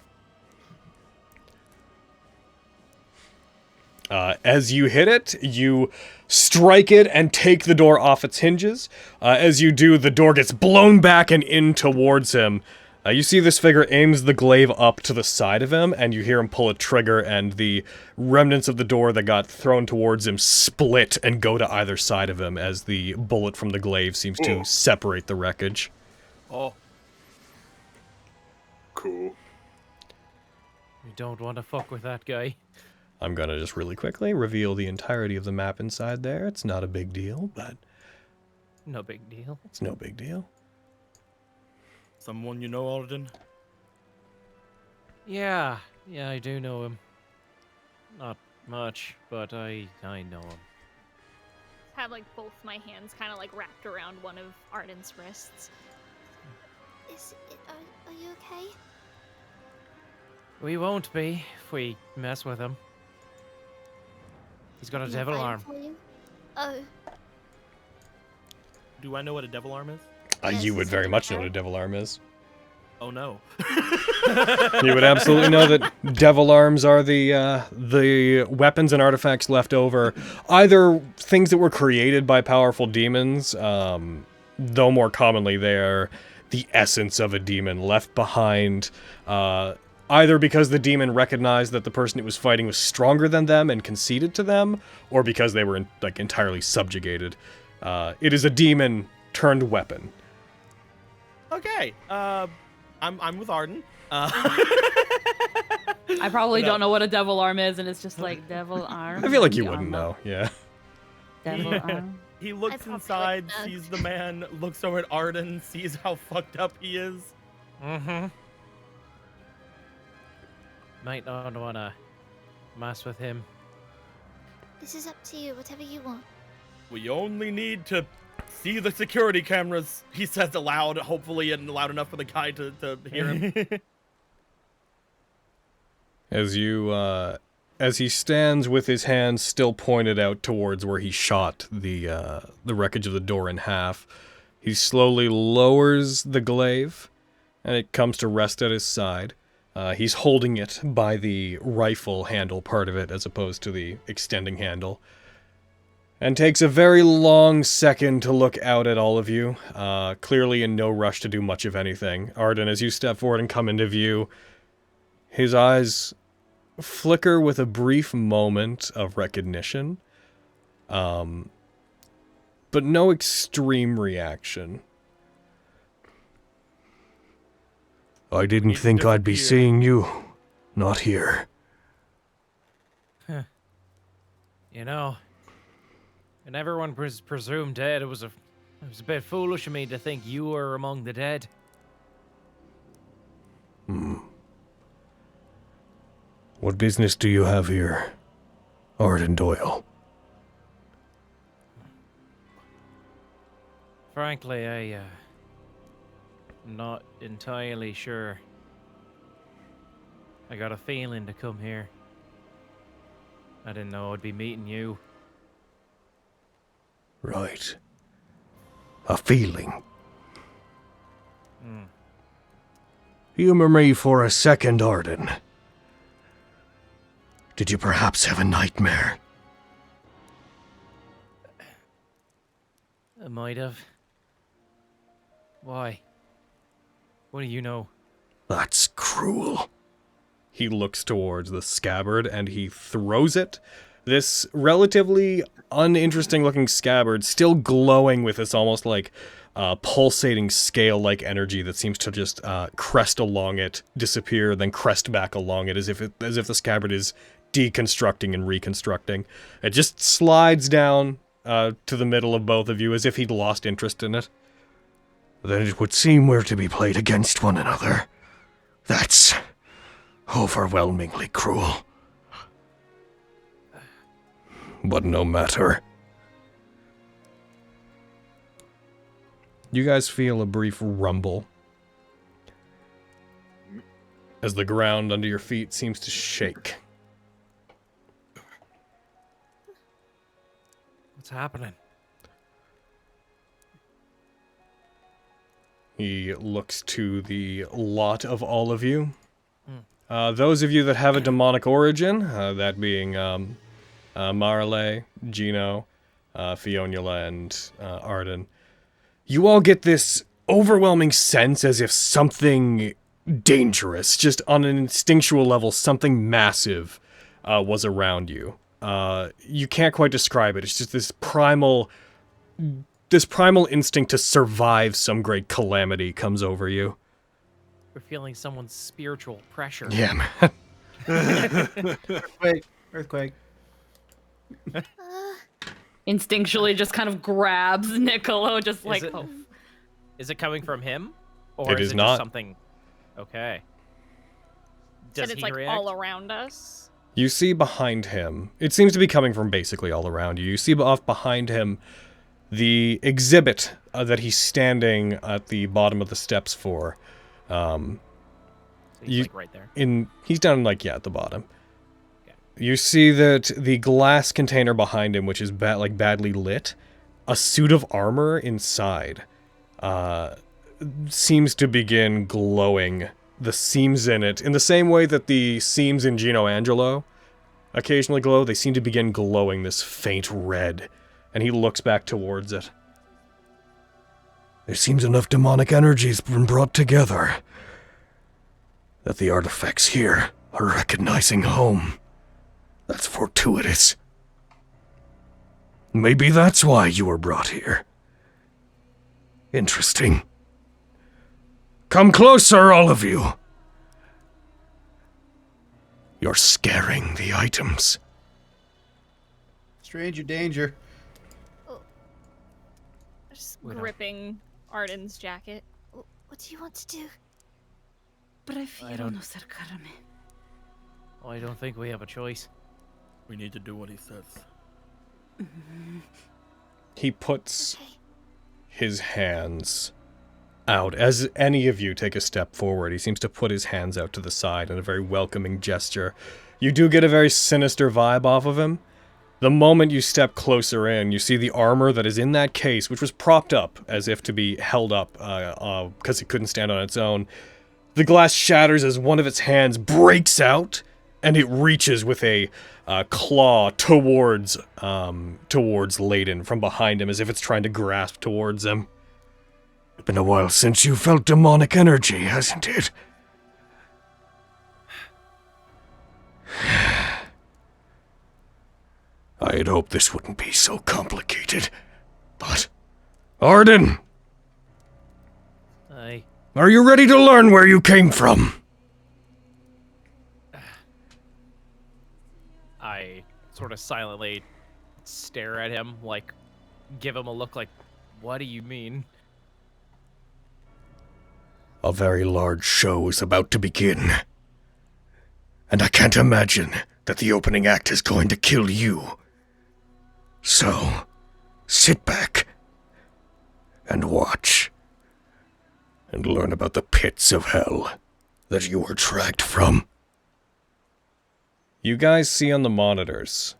As you hit it, you strike it and take the door off its hinges. As you do, the door gets blown back and in towards him. You see this figure aims the glaive up to the side of him, and you hear him pull a trigger, and the remnants of the door that got thrown towards him split and go to either side of him as the bullet from the glaive seems to separate the wreckage. Oh. Cool. We don't want to fuck with that guy. I'm gonna just really quickly reveal the entirety of the map inside there. It's not a big deal, but... No big deal. It's no big deal. Someone you know, Alden? Yeah, I do know him. Not much, but I know him. Have like both my hands kind of like wrapped around one of Arden's wrists. Are you okay? We won't be if we mess with him. He's got a devil arm. Oh. Do I know what a devil arm is? You would very much know what a devil arm is. Oh no. You would absolutely know that devil arms are the weapons and artifacts left over. Either things that were created by powerful demons, though more commonly they're the essence of a demon left behind, either because the demon recognized that the person it was fighting was stronger than them and conceded to them, or because they were entirely subjugated. It is a demon turned weapon. Okay. I'm with Arden. I probably don't know what a devil arm is, and it's just like devil arm. I feel like you wouldn't know. Yeah. Devil arm. He looks inside, sees the man, looks over at Arden, sees how fucked up he is. Mm-hmm. Might not want to mess with him. This is up to you, whatever you want. We only need to see the security cameras, he says aloud, hopefully, and loud enough for the guy to hear him. As he stands with his hands still pointed out towards where he shot the wreckage of the door in half, he slowly lowers the glaive, and it comes to rest at his side. He's holding it by the rifle handle part of it as opposed to the extending handle. And takes a very long second to look out at all of you, clearly in no rush to do much of anything. Arden, as you step forward and come into view, his eyes flicker with a brief moment of recognition, but no extreme reaction. I didn't think I'd be seeing you. Not here. Huh. You know, and everyone was presumed dead. It was a bit foolish of me to think you were among the dead. What business do you have here, Arden Doyle? Frankly, I'm not entirely sure. I got a feeling to come here. I didn't know I'd be meeting you. Right. A feeling. Humor me for a second, Arden. Did you perhaps have a nightmare? I might have. Why? What do you know? That's cruel. He looks towards the scabbard and he throws it. This relatively uninteresting looking scabbard, still glowing with this almost like pulsating scale-like energy that seems to just crest along it, disappear, then crest back along it, as if the scabbard is deconstructing and reconstructing. It just slides down to the middle of both of you, as if he'd lost interest in it. Then it would seem we're to be played against one another. That's overwhelmingly cruel. But no matter. You guys feel a brief rumble as the ground under your feet seems to shake. What's happening? He looks to the lot of all of you. Those of you that have a demonic origin, that being Marley, Gino, Fionnuala, and Arden, you all get this overwhelming sense as if something dangerous, just on an instinctual level, something massive was around you. You can't quite describe it. It's just this primal instinct to survive some great calamity comes over you. We're feeling someone's spiritual pressure. Yeah, man. Earthquake. Instinctually just kind of grabs Niccolo, just like, Is it coming from him? Or It is is it not. just something? Okay. Does Said it's he like react? all around us. You see behind him, it seems to be coming from basically all around you. You see off behind him the exhibit that he's standing at the bottom of the steps for. So he's like right there. He's down at the bottom. You see that the glass container behind him, which is badly lit, a suit of armor inside, seems to begin glowing. The seams in it, in the same way that the seams in Gino Angelo occasionally glow, they seem to begin glowing this faint red, and he looks back towards it. There seems enough demonic energy's been brought together that the artifacts here are recognizing home. That's fortuitous. Maybe that's why you were brought here. Interesting. Come closer, all of you. You're scaring the items. Stranger danger. Just gripping Arden's jacket. What do you want to do? Well, I don't think we have a choice. We need to do what he says. He puts his hands out. As any of you take a step forward, he seems to put his hands out to the side in a very welcoming gesture. You do get a very sinister vibe off of him. The moment you step closer in, you see the armor that is in that case, which was propped up as if to be held up because it couldn't stand on its own. The glass shatters as one of its hands breaks out, and it reaches with a claw towards Layden from behind him, as if it's trying to grasp towards him. It's been a while since you felt demonic energy, hasn't it? I had hoped this wouldn't be so complicated, but... Arden! Aye. Are you ready to learn where you came from? I sort of silently stare at him, give him a look like, what do you mean? A very large show is about to begin. And I can't imagine that the opening act is going to kill you. So, sit back and watch. And learn about the pits of hell that you were tracked from. You guys see on the monitors,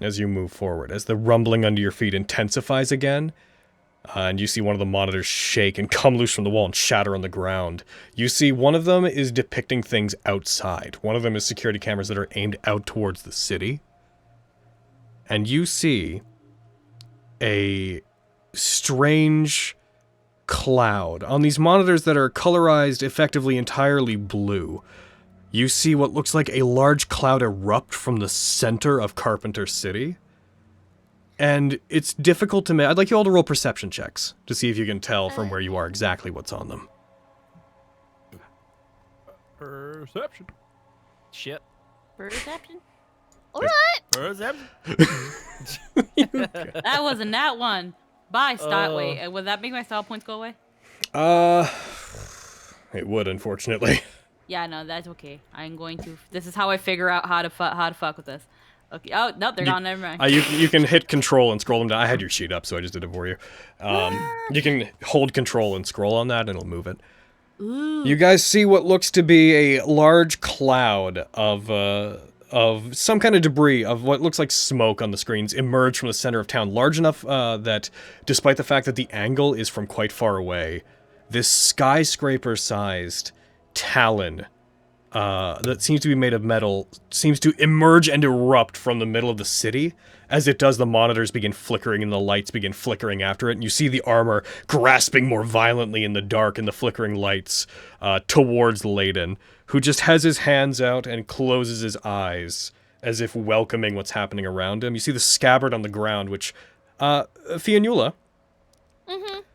as you move forward, as the rumbling under your feet intensifies again, and you see one of the monitors shake and come loose from the wall and shatter on the ground. You see one of them is depicting things outside. One of them is security cameras that are aimed out towards the city. And you see a strange cloud on these monitors that are colorized effectively entirely blue. You see what looks like a large cloud erupt from the center of Carpenter City. and it's difficult to make. I'd like you all to roll perception checks to see if you can tell from where you are exactly what's on them. Perception. Shit. Perception. All right. Perception. That was a nat 1. Bye, style. Wait, would that make my style points go away? It would, unfortunately. Yeah, no, that's okay. I'm going to. This is how I figure out how to fuck with this. Okay. Oh no, they're gone. Never mind. You can hit control and scroll them down. I had your sheet up, so I just did it for you. You can hold control and scroll on that, and it'll move it. Ooh. You guys see what looks to be a large cloud of some kind of debris, of what looks like smoke on the screens, emerge from the center of town, large enough that, despite the fact that the angle is from quite far away, this skyscraper-sized talon that seems to be made of metal seems to emerge and erupt from the middle of the city. As it does, the monitors begin flickering and the lights begin flickering after it, and you see the armor grasping more violently in the dark and the flickering lights towards Layden, who just has his hands out and closes his eyes as if welcoming what's happening around him. You see the scabbard on the ground, which, Fionnuala,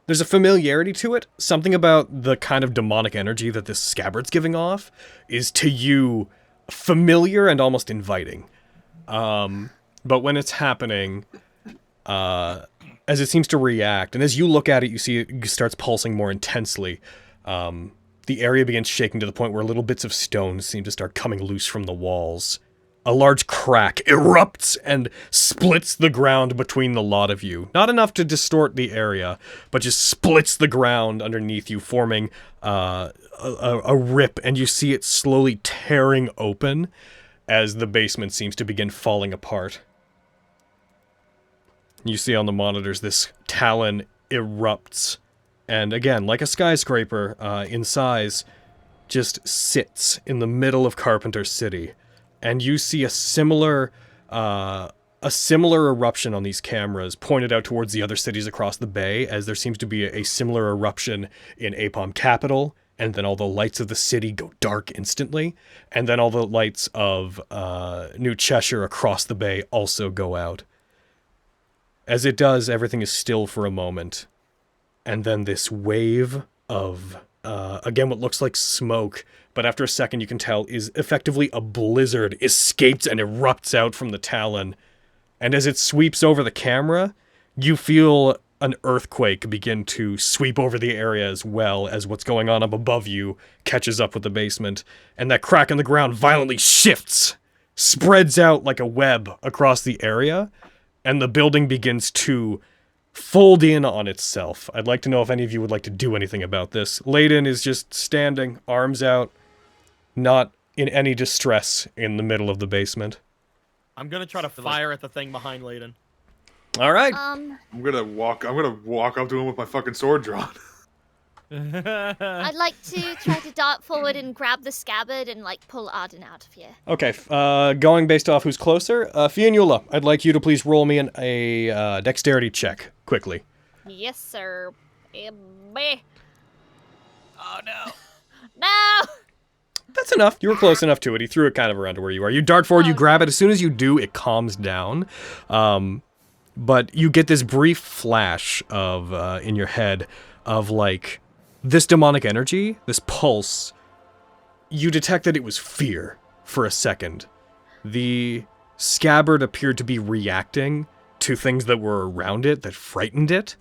there's a familiarity to it. Something about the kind of demonic energy that this scabbard's giving off is, to you, familiar and almost inviting. But when it's happening, as it seems to react, and as you look at it, you see it starts pulsing more intensely. The area begins shaking to the point where little bits of stone seem to start coming loose from the walls. A large crack erupts and splits the ground between the lot of you. Not enough to distort the area, but just splits the ground underneath you, forming a rip, and you see it slowly tearing open as the basement seems to begin falling apart. You see on the monitors this talon erupts, and again, like a skyscraper in size, just sits in the middle of Carpenter City. And you see a similar eruption on these cameras pointed out towards the other cities across the bay, as there seems to be a similar eruption in APOM Capital, and then all the lights of the city go dark instantly, and then all the lights of New Cheshire across the bay also go out. As it does, everything is still for a moment, and then this wave of, again, what looks like smoke, but after a second you can tell is effectively a blizzard, escapes and erupts out from the talon. And as it sweeps over the camera, you feel an earthquake begin to sweep over the area as well, as what's going on up above you catches up with the basement. And that crack in the ground violently shifts, spreads out like a web across the area, and the building begins to fold in on itself. I'd like to know if any of you would like to do anything about this. Layden is just standing, arms out, not in any distress in the middle of the basement. I'm gonna try to fire at the thing behind Layden. All right. I'm gonna walk up to him with my fucking sword drawn. I'd like to try to dart forward and grab the scabbard and like pull Arden out of here. Okay, going based off who's closer, Fionnuala, I'd like you to please roll me a dexterity check, quickly. Yes, sir. Oh no. No! That's enough. You were close enough to it. He threw it kind of around to where you are. You dart forward, you grab it. As soon as you do, it calms down. But you get this brief flash of, in your head, of like, this demonic energy, this pulse. You detect that it was fear for a second. The scabbard appeared to be reacting to things that were around it that frightened it.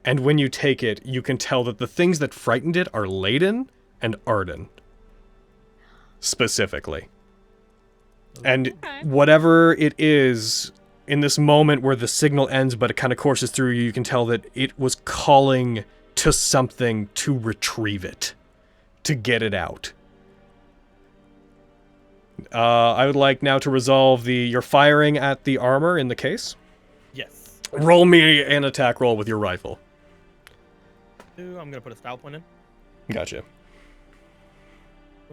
And when you take it, you can tell that the things that frightened it are Layden and Arden. Specifically. And whatever it is, in this moment where the signal ends but it kind of courses through you, you can tell that it was calling to something to retrieve it. To get it out. I would like now to resolve you're firing at the armor in the case. Yes. Roll me an attack roll with your rifle. I'm gonna put a style point in. Gotcha.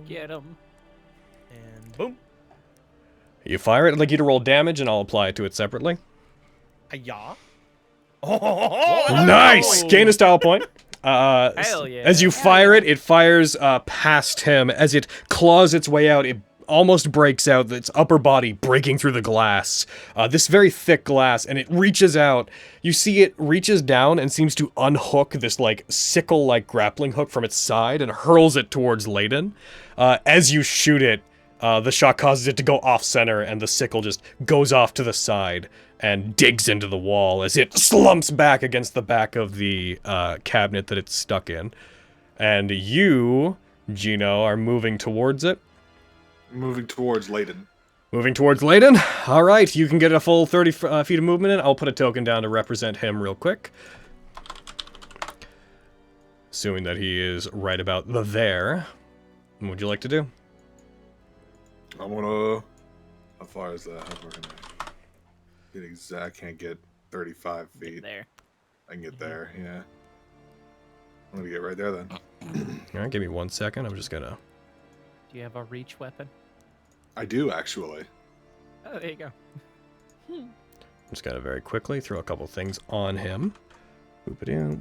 Get him. And boom. You fire it. I'd like you to roll damage, and I'll apply it to it separately. Hi-ya. Nice! Gain a style point. Hell yeah. As you fire it, it fires past him. As it claws its way out, it almost breaks out, its upper body breaking through the glass. This very thick glass, and it reaches out. You see it reaches down and seems to unhook this like sickle-like grappling hook from its side and hurls it towards Layden. As you shoot it, the shot causes it to go off-center, and the sickle just goes off to the side and digs into the wall as it slumps back against the back of the cabinet that it's stuck in. And you, Gino, are moving towards it. Moving towards Layden. Moving towards Layden. All right, you can get a full 30 feet of movement in. I'll put a token down to represent him real quick. Assuming that he is right about there. What would you like to do? I'm gonna... How far is that? How far can I get exact? I can't get 35 feet. Get there. I can get there, yeah. I'm gonna get right there then. All right, give me 1 second. I'm just gonna... Do you have a reach weapon? I do, actually. Oh, there you go. I'm just gonna very quickly throw a couple things on him. Boop-a-doo.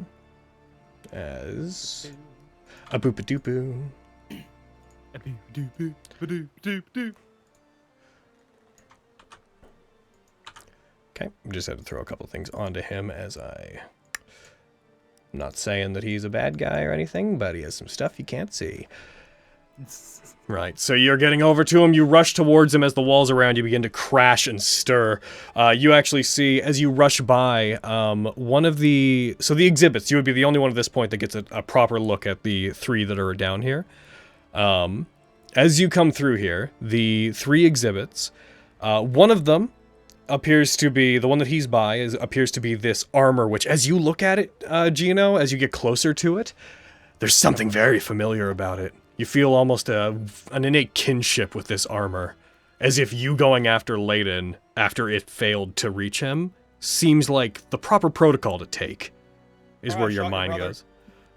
As... A boop-a-doo-boo. A boop-a-doo-boo, ba-doo-doo-doo. Okay, I just had to throw a couple things onto him as I'm not saying that he's a bad guy or anything, but he has some stuff you can't see. Right, so you're getting over to him, you rush towards him as the walls around you begin to crash and stir. You actually see, as you rush by, one of the... So the exhibits, you would be the only one at this point that gets a proper look at the three that are down here. As you come through here, the three exhibits, one of them appears to be, the one that he's by, appears to be this armor, which as you look at it, Gino, as you get closer to it, there's something very familiar about it. You feel almost an innate kinship with this armor, as if you going after Layden after it failed to reach him seems like the proper protocol to take, is where your mind goes.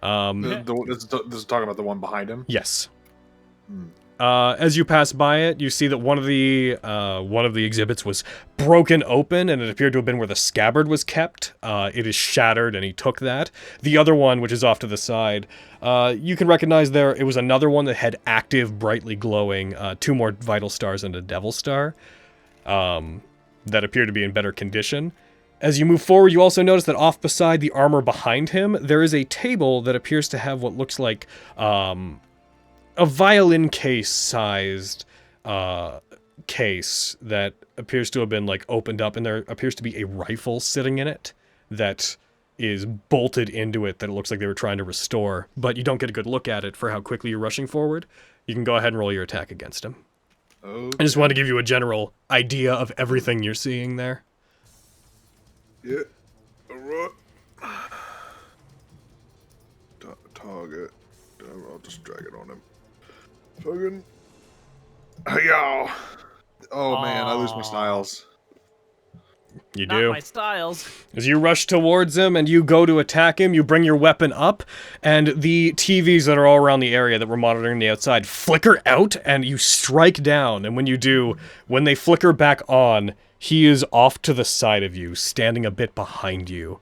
This is talking about the one behind him? Yes. As you pass by it, you see that one of the exhibits was broken open, and it appeared to have been where the scabbard was kept. It is shattered, and he took that. The other one, which is off to the side, you can recognize there, it was another one that had active, brightly glowing, 2 more vital stars and a devil star, that appear to be in better condition. As you move forward, you also notice that off beside the armor behind him, there is a table that appears to have what looks like, a violin case-sized case that appears to have been like opened up, and there appears to be a rifle sitting in it that is bolted into it that it looks like they were trying to restore, but you don't get a good look at it for how quickly you're rushing forward. You can go ahead and roll your attack against him. Okay. I just wanted to give you a general idea of everything you're seeing there. Yeah. Alright. Target. I'll just drag it on him. Fucking. Hey, y'all. Oh, man, I lose my styles. You Not do. my styles. As you rush towards him and you go to attack him, you bring your weapon up, and the TVs that are all around the area that we're monitoring the outside flicker out, and you strike down. And when you do, when they flicker back on, he is off to the side of you, standing a bit behind you,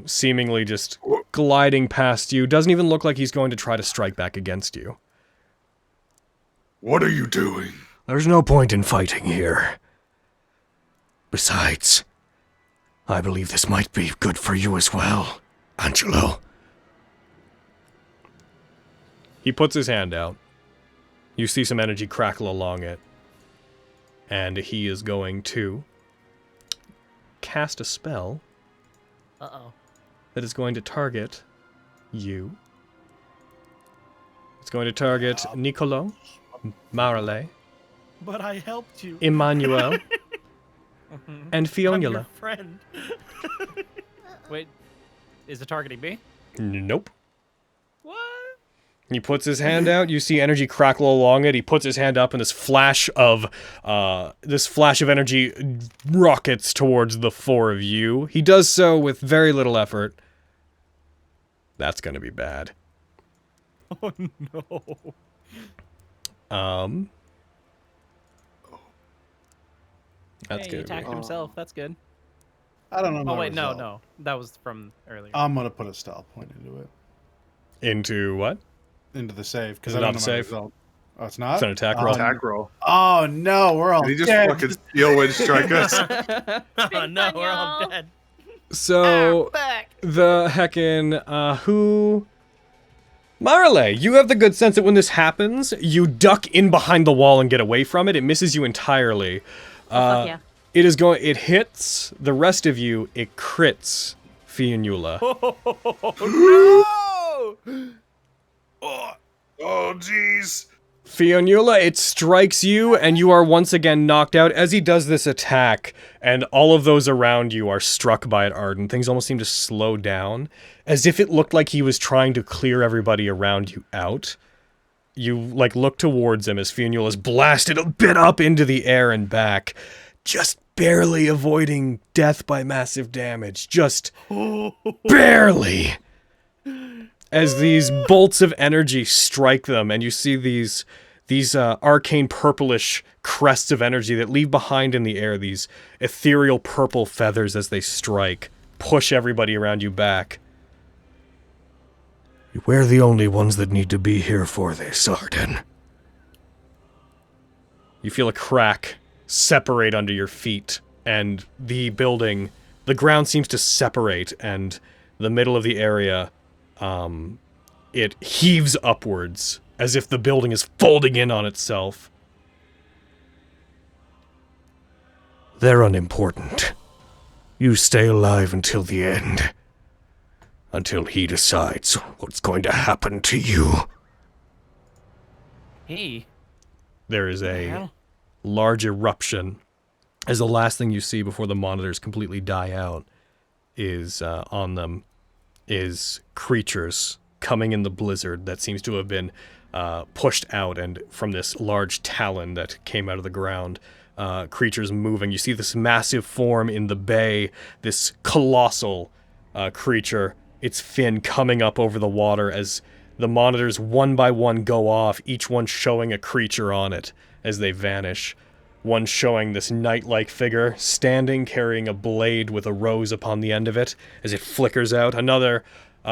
seemingly just gliding past you. Doesn't even look like he's going to try to strike back against you. What are you doing? There's no point in fighting here. Besides, I believe this might be good for you as well, Angelo. He puts his hand out. You see some energy crackle along it. And he is going to cast a spell that is going to target you. It's going to target Nicolo, Marale, But I helped you. Emmanuel, and I'm Fionnuala. your friend. Wait, is it targeting me? Nope. What? He puts his hand out. You see energy crackle along it. He puts his hand up, and this flash of energy rockets towards the 4 of you. He does so with very little effort. That's gonna be bad. Oh no. That's Hey, he good. attacked himself. That's good. I don't know. Oh my wait, result. no. That was from earlier. I'm gonna put a style point into it, Into what? into the save, because Is I it don't not know my save? result. Oh, it's not? It's an attack roll. Attack roll. Oh, no, we're all Did he just dead. fucking steel wind strike us? Oh no, we're all dead. So, the heckin', who... Marley, you have the good sense that when this happens, you duck in behind the wall and get away from it. It misses you entirely. Fuck yeah. It hits the rest of you, it crits Fionnuala. Oh, jeez. Fionnuala, it strikes you, and you are once again knocked out as he does this attack, and all of those around you are struck by it, Arden. Things almost seem to slow down, as if it looked like he was trying to clear everybody around you out. You, look towards him as Fionnuala is blasted a bit up into the air and back, just barely avoiding death by massive damage. Just barely! As these bolts of energy strike them, and you see these arcane purplish crests of energy that leave behind in the air these ethereal purple feathers as they strike, push everybody around you back. We're the only ones that need to be here for this, Arden. You feel a crack separate under your feet, and the ground seems to separate, and the middle of the area, it heaves upwards, as if the building is folding in on itself. They're unimportant. You stay alive until the end. Until he decides what's going to happen to you. Hey. There is a large eruption, as the last thing you see before the monitors completely die out is on them is creatures coming in the blizzard that seems to have been pushed out, and from this large talon that came out of the ground, creatures moving. You see this massive form in the bay, this colossal creature, its fin coming up over the water as the monitors one by one go off, each one showing a creature on it as they vanish. One showing this knight-like figure, standing, carrying a blade with a rose upon the end of it, as it flickers out. Another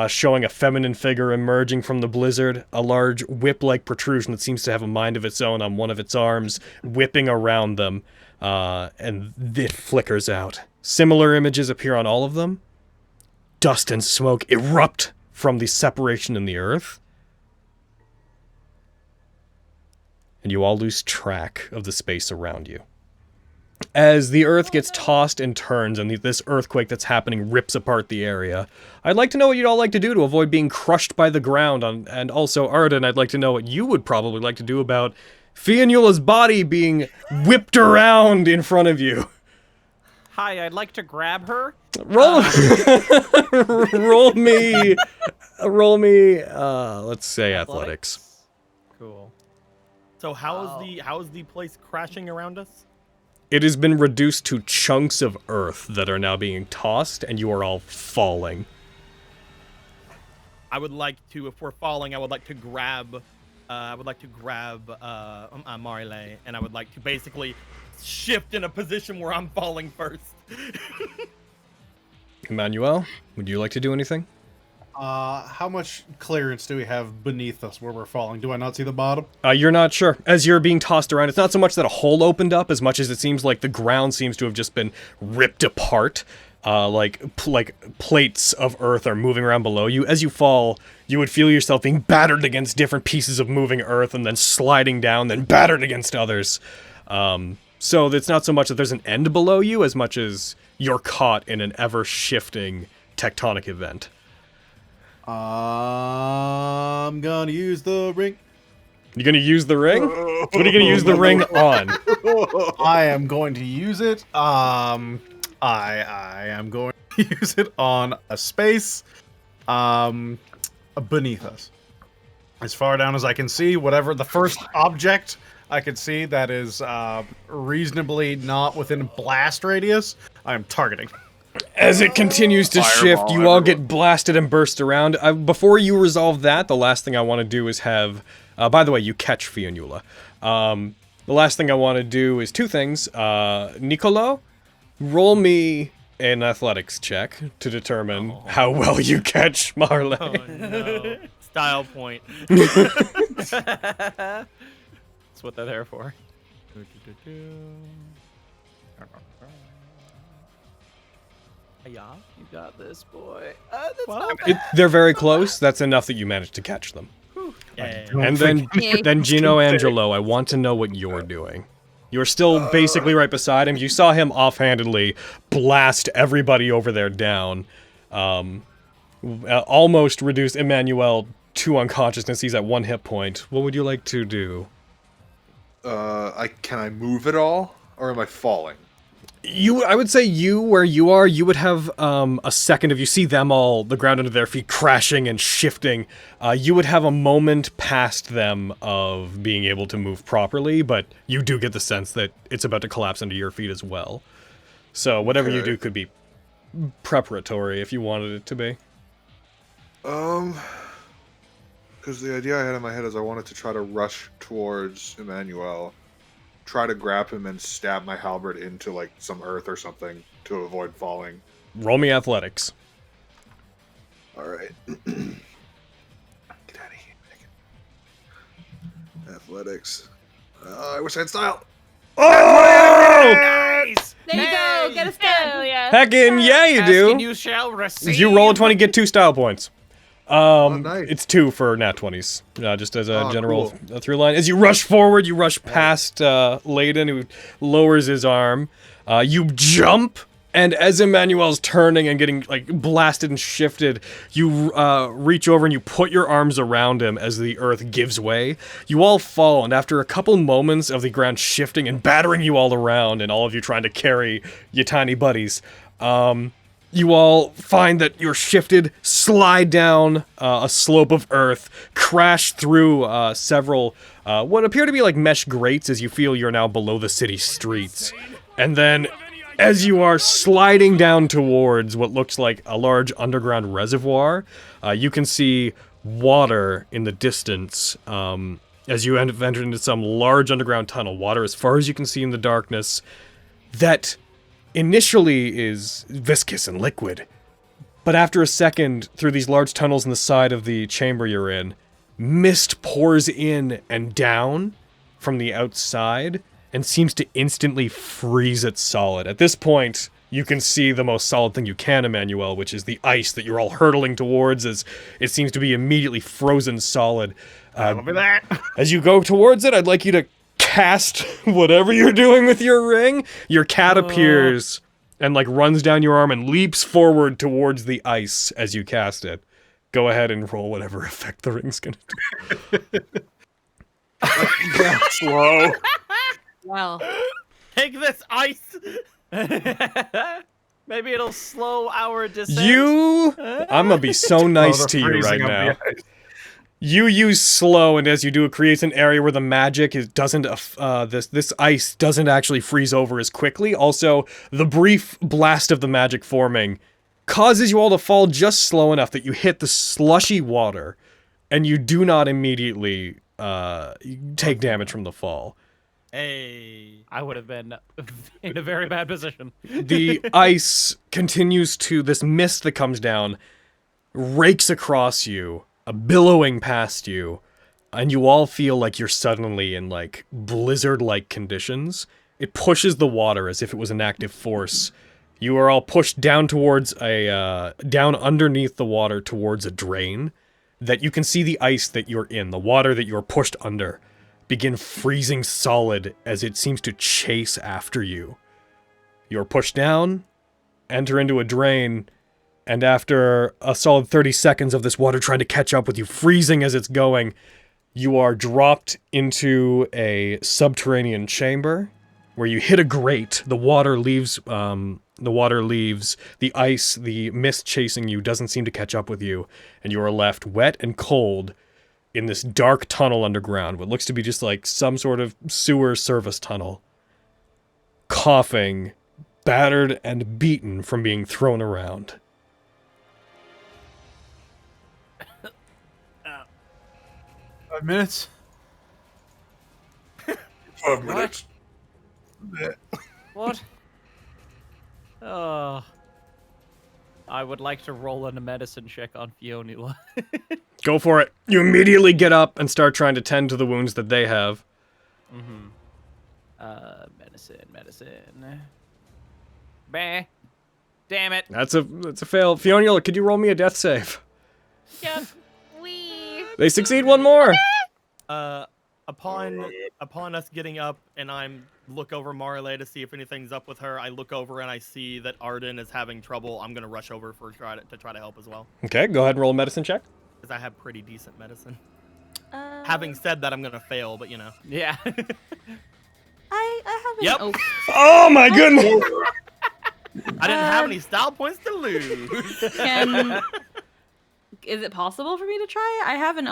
showing a feminine figure emerging from the blizzard, a large whip-like protrusion that seems to have a mind of its own on one of its arms, whipping around them, and it flickers out. Similar images appear on all of them. Dust and smoke erupt from the separation in the earth. And you all lose track of the space around you. As the earth gets tossed and turns, and this earthquake that's happening rips apart the area, I'd like to know what you'd all like to do to avoid being crushed by the ground, and also, Arden, I'd like to know what you would probably like to do about Fionnuala's body being whipped around in front of you. Hi, I'd like to grab her. Roll me, let's say athletics. Cool. So how is the place crashing around us? It has been reduced to chunks of earth that are now being tossed, and you are all falling. I would like to, if we're falling, I would like to grab Marley, and I would like to basically shift in a position where I'm falling first. Emmanuel, would you like to do anything? How much clearance do we have beneath us where we're falling? Do I not see the bottom? You're not sure. As you're being tossed around, it's not so much that a hole opened up as much as it seems like the ground seems to have just been ripped apart. Like plates of earth are moving around below you. As you fall, you would feel yourself being battered against different pieces of moving earth and then sliding down, then battered against others. So it's not so much that there's an end below you as much as you're caught in an ever-shifting tectonic event. I'm gonna use the ring. You gonna use the ring? What are you gonna use the ring on? I am going to use it. I am going to use it on a space beneath us, as far down as I can see. Whatever the first object I could see that is reasonably not within blast radius, I am targeting. As it continues to shift, you all get blasted and burst around. Before you resolve that, the last thing I want to do is have... by the way, you catch Fionnuala. The last thing I want to do is two things. Nicolo, roll me an athletics check to determine how well you catch Marley. Oh no. Style point. That's what they're there for. Yeah, you got this, boy. That's not bad. They're very close. That's enough that you managed to catch them. And then Gino Angelo, I want to know what you're doing. You're still basically right beside him. You saw him offhandedly blast everybody over there down. Almost reduced Emmanuel to unconsciousness. He's at 1 hit point. What would you like to do? Can I move at all, or am I falling? I would say where you are, you would have a second if you see them all, the ground under their feet crashing and shifting. You would have a moment past them of being able to move properly, but you do get the sense that it's about to collapse under your feet as well. So whatever you do could be preparatory if you wanted it to be. Because the idea I had in my head is I wanted to try to rush towards Emmanuel, try to grab him and stab my halberd into like some earth or something to avoid falling. Roll me athletics. All right. Get out of here, Megan. Athletics. I wish I had style. Oh! Nice! There you go. Get a step. Yeah. Heckin' yeah, you Asking do. you shall receive. You roll a 20, get 2 style points. Nice. It's 2 for nat 20s, just as a general cool. through line. As you rush forward, you rush past Layden, who lowers his arm. You jump, and as Emmanuel's turning and getting like blasted and shifted, you reach over and you put your arms around him as the earth gives way. You all fall, and after a couple moments of the ground shifting and battering you all around, and all of you trying to carry your tiny buddies, you all find that you're shifted, slide down a slope of earth, crash through several what appear to be like mesh grates as you feel you're now below the city streets. And then, as you are sliding down towards what looks like a large underground reservoir, you can see water in the distance as you have entered into some large underground tunnel. Water as far as you can see in the darkness that initially is viscous and liquid, but after a second, through these large tunnels in the side of the chamber you're in, mist pours in and down from the outside and seems to instantly freeze it solid. At this point, you can see the most solid thing you can, Emmanuel, which is the ice that you're all hurtling towards as it seems to be immediately frozen solid. Look at that. As you go towards it, I'd like you to cast whatever you're doing with your ring. Your cat appears and like runs down your arm and leaps forward towards the ice as you cast it. Go ahead and roll whatever effect the ring's gonna do. That's slow. Wow. Take this ice. Maybe it'll slow our descent. I'm gonna be so nice to you right now. You use slow, and as you do, it creates an area where the magic doesn't. This ice doesn't actually freeze over as quickly. Also, the brief blast of the magic forming causes you all to fall just slow enough that you hit the slushy water, and you do not immediately take damage from the fall. Hey, I would have been in a very bad position. The ice continues to, this mist that comes down, rakes across you, billowing past you, and you all feel like you're suddenly in, like, blizzard-like conditions. It pushes the water as if it was an active force. You are all pushed down towards down underneath the water towards a drain, that you can see the ice that you're in, the water that you're pushed under, begin freezing solid as it seems to chase after you. You're pushed down, enter into a drain, and after a solid 30 seconds of this water trying to catch up with you, freezing as it's going, you are dropped into a subterranean chamber where you hit a grate. The water leaves, the ice, the mist chasing you doesn't seem to catch up with you, and you are left wet and cold in this dark tunnel underground, what looks to be just like some sort of sewer service tunnel. Coughing, battered and beaten from being thrown around. 5 minutes? 5 minutes. What? Oh. I would like to roll in a medicine check on Fionnuala. Go for it. You immediately get up and start trying to tend to the wounds that they have. Medicine. Bah. Damn it. That's a fail. Fiona, could you roll me a death save? Yep. They succeed one more. Upon us getting up, and I'm look over Marley to see if anything's up with her. I look over and I see that Arden is having trouble. I'm gonna rush over to try to help as well. Okay, go ahead and roll a medicine check. Because I have pretty decent medicine. Having said that, I'm gonna fail, but you know. Yeah. I haven't. Yep. Oh my goodness. I didn't have any style points to lose. Is it possible for me to try it? I haven't.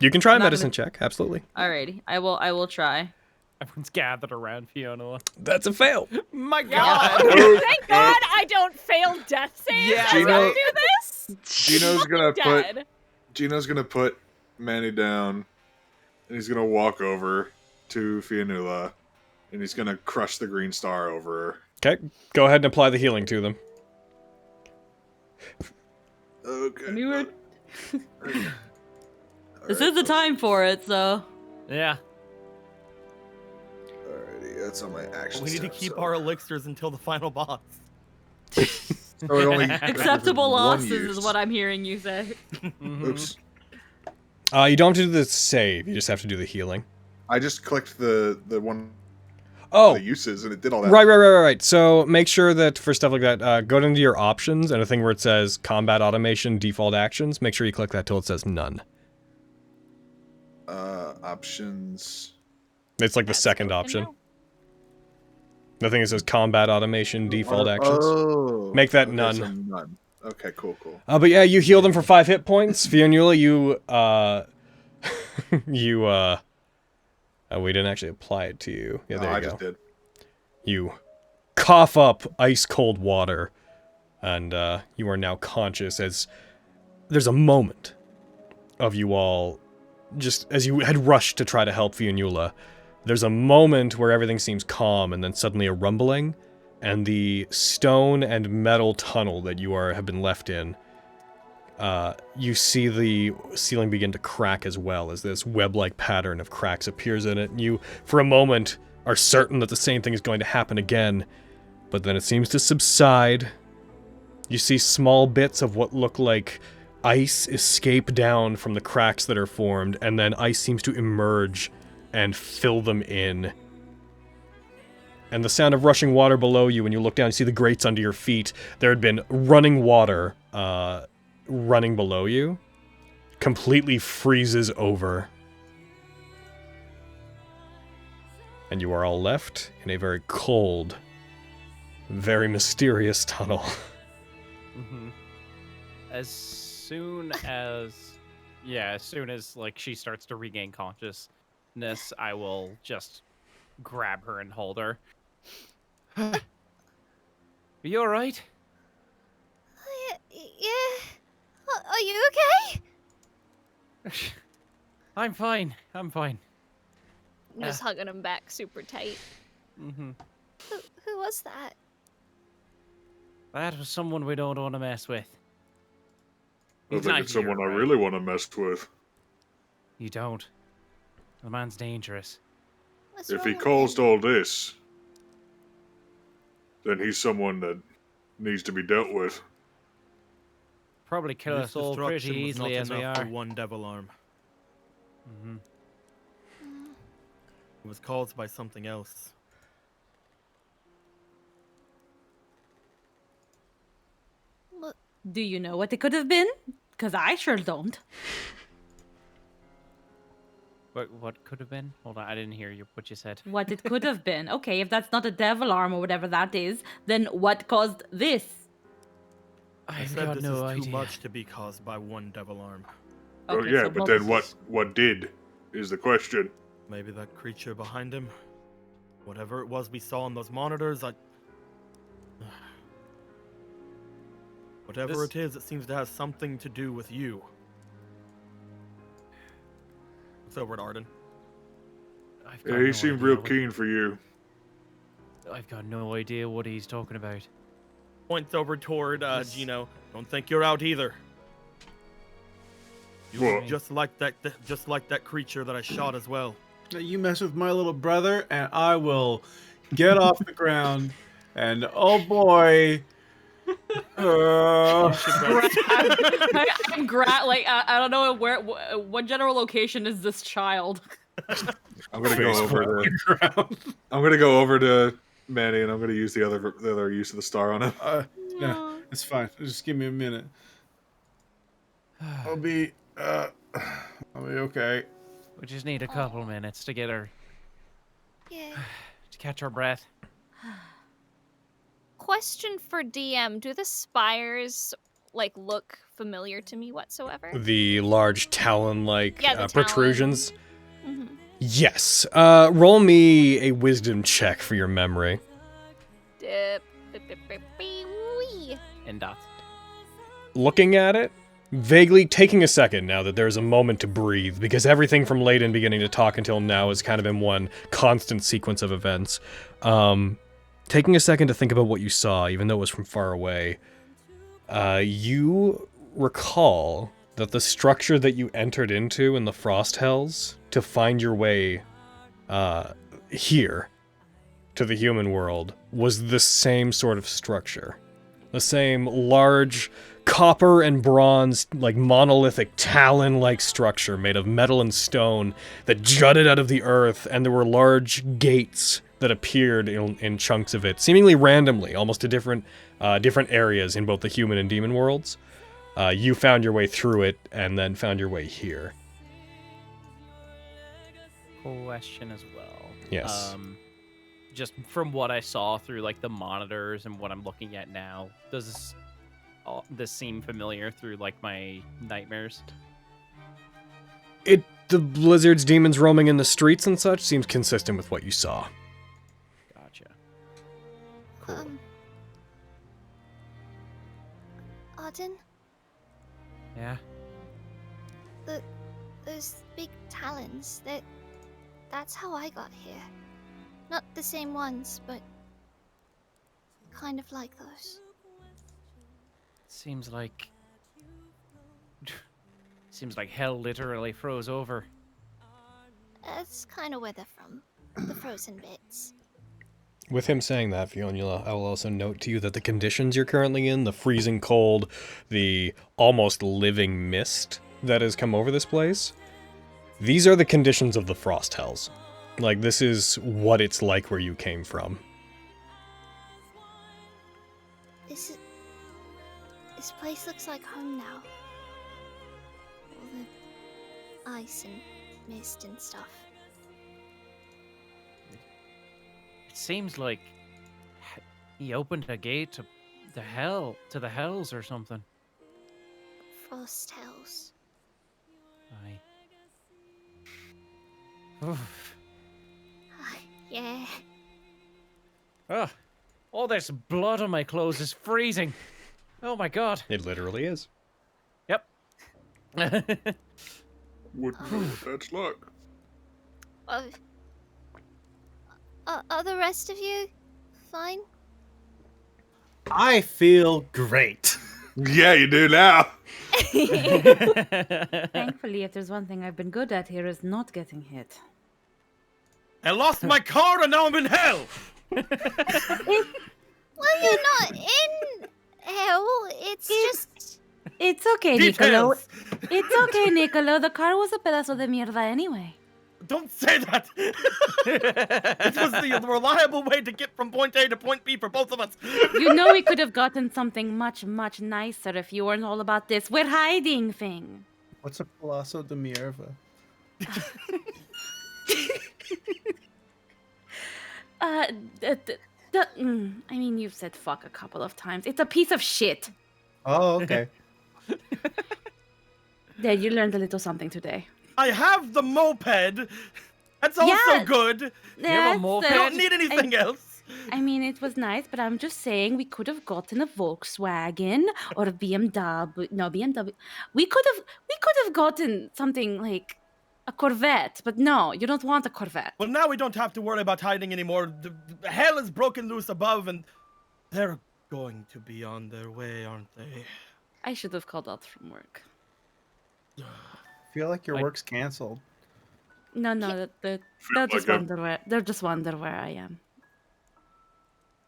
You can try a medicine check, absolutely. Alrighty, I will try. Everyone's gathered around Fiona. That's a fail. My God. Thank God I don't fail death saves. Yeah. As I do this. Gino's gonna put Manny down, and he's gonna walk over to Fionnuala, and he's gonna crush the green star over her. Okay, go ahead and apply the healing to them. Okay. This is the time for it, so. Yeah. Alrighty, that's on my action. We need to keep our elixirs until the final boss. Acceptable losses is what I'm hearing you say. Oops. You don't have to do the save. You just have to do the healing. I just clicked the one. Oh, the uses, and it did all that. Right. So make sure that for stuff like that, go into your options and a thing where it says combat automation default actions. Make sure you click that till it says none. Options. It's like the second option. The thing that says combat automation default actions. Oh. Make that okay, none. So none. Okay, cool. But yeah, you heal them for 5 hit points. Fionnuala, you we didn't actually apply it to you. Yeah, there you go. I just did. You cough up ice cold water, and you are now conscious as there's a moment of you all, just as you had rushed to try to help Fionnuala, there's a moment where everything seems calm, and then suddenly a rumbling, and the stone and metal tunnel that you have been left in, you see the ceiling begin to crack as well as this web-like pattern of cracks appears in it. And you, for a moment, are certain that the same thing is going to happen again, but then it seems to subside. You see small bits of what look like ice escape down from the cracks that are formed, and then ice seems to emerge and fill them in. And the sound of rushing water below you, when you look down, you see the grates under your feet. There had been running water, running below you, completely freezes over. And you are all left in a very cold, very mysterious tunnel. As soon as like she starts to regain consciousness, I will just grab her and hold her. Are you alright? Yeah. Are you okay? I'm fine. I'm just hugging him back super tight. Who was that? That was someone we don't want to mess with. I think it's someone I really want to mess with. You don't. The man's dangerous. If he caused all this, then he's someone that needs to be dealt with. Probably kill us all pretty easily as we are. For one devil arm. It was caused by something else. Do you know what it could have been? Because I sure don't. What could have been? Hold on, I didn't hear what you said. What it could have been. Okay, if that's not a devil arm or whatever that is, then what caused this? I said this is too much to be caused by one devil arm. Okay, oh yeah, so but then what did is the question. Maybe that creature behind him. Whatever it was we saw on those monitors, whatever it is, it seems to have something to do with you. It's over at Arden. Yeah, he seemed real keen for you. I've got no idea what he's talking about. Points over toward Gino. Don't think you're out either. You look just like that creature that I shot as well. You mess with my little brother, and I will get off the ground. And oh boy. I'm like I don't know what general location is this child. I'm gonna go over to. I'm gonna go over to Manny, and I'm gonna use the other use of the star on him. No, it's fine. Just give me a minute. I'll be okay. We just need a couple minutes to get her. Yeah. To catch our breath. Question for DM: do the spires like look familiar to me whatsoever? The large talon-like Yeah, the protrusions. Mm-hmm. Yes. Roll me a wisdom check for your memory. And dots. Looking at it, vaguely taking a second now that there's a moment to breathe, because everything from Layden beginning to talk until now has kind of been one constant sequence of events. Taking a second to think about what you saw, even though it was from far away, you recall that the structure that you entered into in the Frost Hells to find your way here to the human world was the same sort of structure. The same large copper and bronze, like monolithic talon-like structure made of metal and stone that jutted out of the earth, and there were large gates that appeared in chunks of it, seemingly randomly, almost to different areas in both the human and demon worlds. You found your way through it, and then found your way here. Question as well. Yes. Just from what I saw through like the monitors and what I'm looking at now, does this seem familiar through like my nightmares? The blizzards, demons roaming in the streets and such seems consistent with what you saw. Gotcha. Cool. Arden? Yeah? Those big talons, that's how I got here. Not the same ones, but kind of like those. Seems like hell literally froze over. That's kind of where they're from. The frozen bits. With him saying that, Fiona, I will also note to you that the conditions you're currently in, the freezing cold, the almost living mist that has come over this place, these are the conditions of the Frost Hells. Like, this is what it's like where you came from. This place looks like home now. All the ice and mist and stuff. It seems like he opened a gate to the hells or something. Frost Hells. Aye. Yeah. Ugh. All this blood on my clothes is freezing. Oh my god. It literally is. Yep. Wouldn't know what that's like. Are the rest of you fine? I feel great. Yeah, you do now. Thankfully, if there's one thing I've been good at here is not getting hit. I lost my car and now I'm in hell! Well, you're not in hell. It's just... It's okay, Nicolo. It's okay, Nicolo. The car was a pedazo de mierda anyway. Don't say that! It was the reliable way to get from point A to point B for both of us. You know we could have gotten something much, much nicer if you weren't all about this "we're hiding" thing. What's a Palazzo de Minerva? I mean, you've said fuck a couple of times. It's a piece of shit. Oh, okay. There, you learned a little something today. I have the moped. That's also good. You have a moped? I don't need anything else. I mean, it was nice, but I'm just saying we could have gotten a Volkswagen or a BMW. No, BMW. We could have gotten something like a Corvette, but no, you don't want a Corvette. Well, now we don't have to worry about hiding anymore. The hell is broken loose above, and they're going to be on their way, aren't they? I should have called out from work. I feel like your work's canceled. No, they'll just wonder where. They'll just wonder where I am.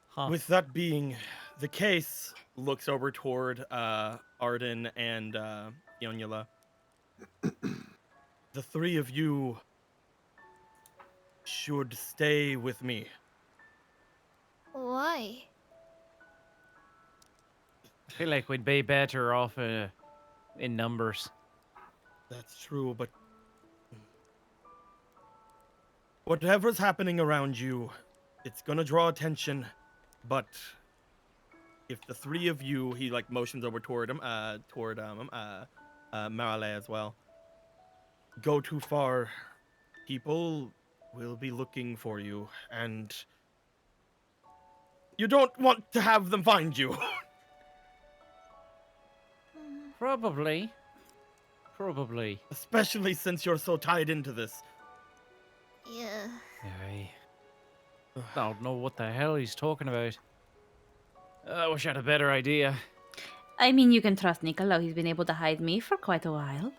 Huh. With that being the case, looks over toward Arden and Yonula. The three of you should stay with me. Why? I feel like we'd be better off in numbers. That's true, but whatever's happening around you, it's gonna draw attention. But if the three of you, he like motions over toward him, Marale as well, go too far, people will be looking for you, and you don't want to have them find you. Probably. Especially since you're so tied into this. Yeah. I don't know what the hell he's talking about. I wish I had a better idea. I mean, you can trust Niccolo. He's been able to hide me for quite a while.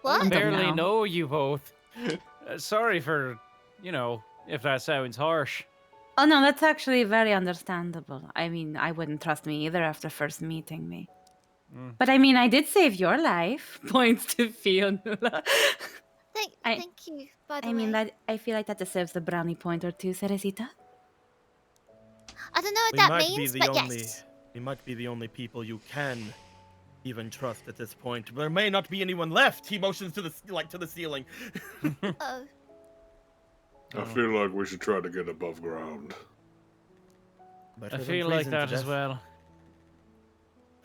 What? I barely now. know you both. Sorry for, if that sounds harsh. Oh no, that's actually very understandable. I mean, I wouldn't trust me either after first meeting me. But I mean, I did save your life. Points to Fionnuala. Thank you, by the way. I mean, I feel like that deserves a brownie point or two, Cerecita. I don't know what that means, but yes. We might be the only people you can even trust at this point. There may not be anyone left. He motions to the ceiling. Oh. I feel like we should try to get above ground. I feel like that as well.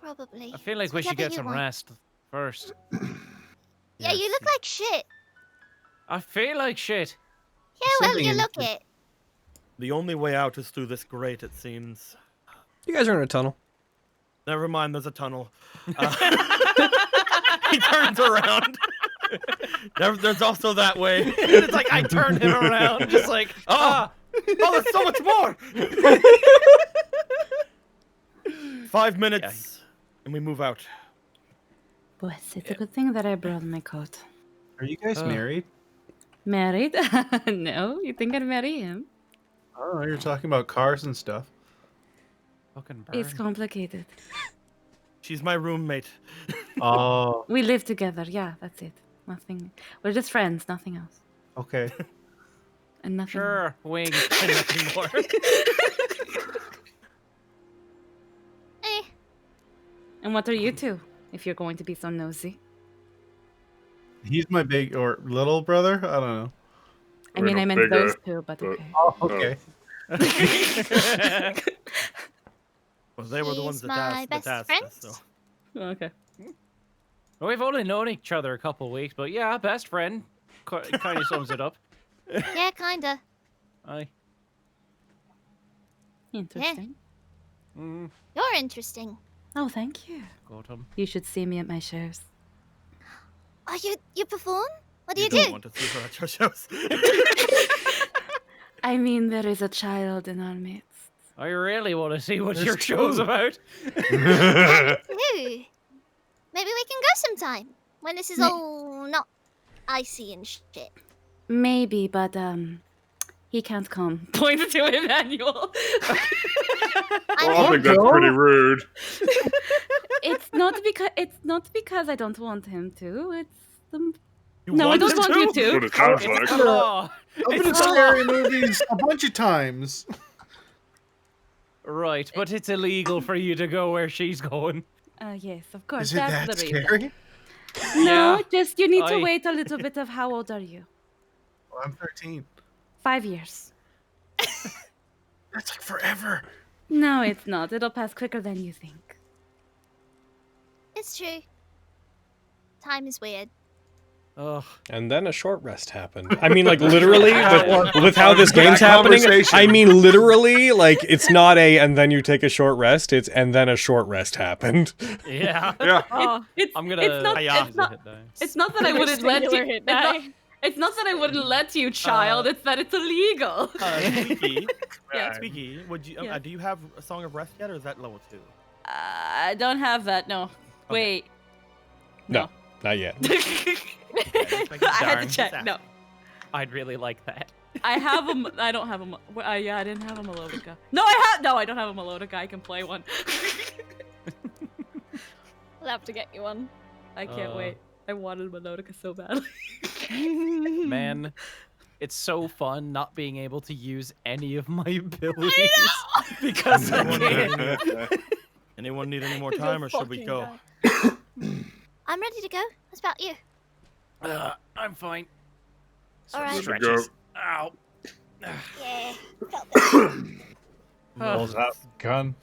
Probably. I feel like we should get some rest first. Yeah, you look like shit. I feel like shit. Yeah, well, you look it. The only way out is through this grate, it seems. You guys are in a tunnel. Never mind, there's a tunnel. He turns around. There's also that way. It's like I turned him around, just like, oh, there's so much more. 5 minutes, and we move out. Bless, it's a good thing that I brought my coat. Are you guys married? Married? No, you think I'd marry him? Oh, you're talking about cars and stuff. Fucking burn. It's complicated. She's my roommate. Oh. We live together, yeah, that's it. Nothing. We're just friends, nothing else. Okay. And nothing. Sure, wing. And nothing more. And what are you two, if you're going to be so nosy? He's my big or little brother? I don't know. I mean, I meant those two, but okay. Oh, okay. Well, they were the ones that asked us, so. Okay. Well, we've only known each other a couple weeks, but yeah, best friend. Kind of sums it up. Yeah, kinda. Aye. Interesting. Mm. You're interesting. Oh, thank you. Got him. You should see me at my shows. Oh, you perform? What do you don't do? want to see her at your shows. I mean, there is a child in our midst. I really want to see what your show's about. Maybe we can go sometime when this is all not icy and shit. Maybe, but he can't come. Point to Emmanuel. I think that's pretty rude. It's not because I don't want him to. It's You no, I want don't him want to? you to. What it sounds like. Oh, I've been in scary movies a bunch of times. right, but it's illegal for you to go where she's going. Yes, of course. Is it that's that the reason. scary? No, Yeah. just you need to wait a little bit of how old are you? Well, I'm 13. 5 years. That's like forever. No, it's not. It'll pass quicker than you think. It's true. Time is weird. Ugh. And then a short rest happened. I mean, like, literally, with how this game's happening, I mean, literally, like, it's not a, and then you take a short rest, it's, and then a short rest happened. Yeah. Yeah. I'm gonna. It's not that I wouldn't let you. It's not that I wouldn't let you, child. It's that it's illegal. Squeaky. Yeah. Squeaky, would you? Yeah. Do you have a Song of Rest yet, or is that level 2? I don't have that. No. Wait. No. Not yet. I had to check. No. I'd really like that. I have a. I don't have a. Yeah, I didn't have a melodica. No, I don't have a melodica. I can play one. We'll have to get you one. I can't wait. I wanted a melodica so badly. Man, it's so fun not being able to use any of my abilities because I can't. Anyone need any more time, or should we go? I'm ready to go. What about you? I'm fine. All right. Stretches. Ow. Yeah. Pulls out the gun.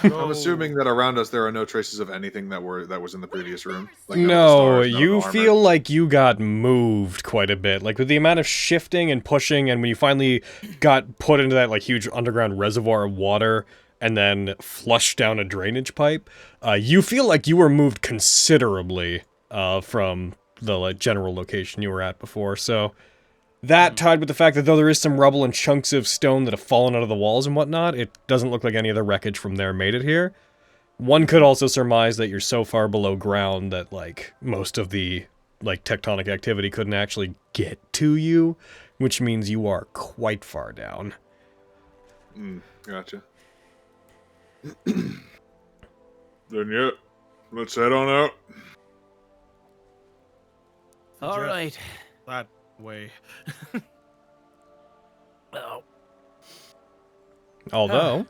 I'm assuming that around us there are no traces of anything that was in the previous room. Like No, stars, you armor. feel like you got moved quite a bit. Like with the amount of shifting and pushing, and when you finally got put into that like huge underground reservoir of water and then flushed down a drainage pipe, you feel like you were moved considerably from the like general location you were at before. So that tied with the fact that though there is some rubble and chunks of stone that have fallen out of the walls and whatnot, it doesn't look like any of the wreckage from there made it here. One could also surmise that you're so far below ground that, like, most of the, like, tectonic activity couldn't actually get to you, which means you are quite far down. Gotcha. Then yeah, let's head on out. All right. That way. Oh. Although,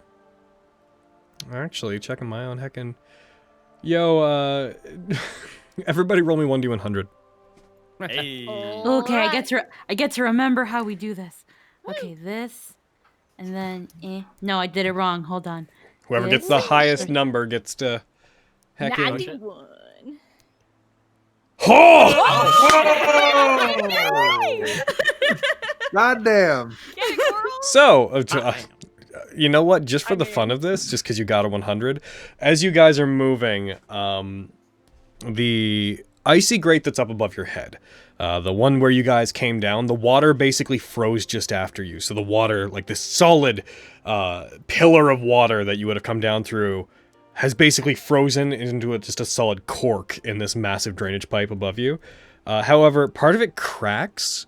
actually, checking my own heckin'... Yo, everybody roll me 1d100. Hey. Okay, I get to remember how we do this. Okay, this, and then No, I did it wrong. Hold on. Whoever gets the highest number gets to heck in. 91. Goddamn. So, you know what? Just for the fun of this, just because you got a 100, as you guys are moving, the icy grate that's up above your head, the one where you guys came down, the water basically froze just after you. So the water, like this solid pillar of water that you would have come down through, has basically frozen into just a solid cork in this massive drainage pipe above you. However, part of it cracks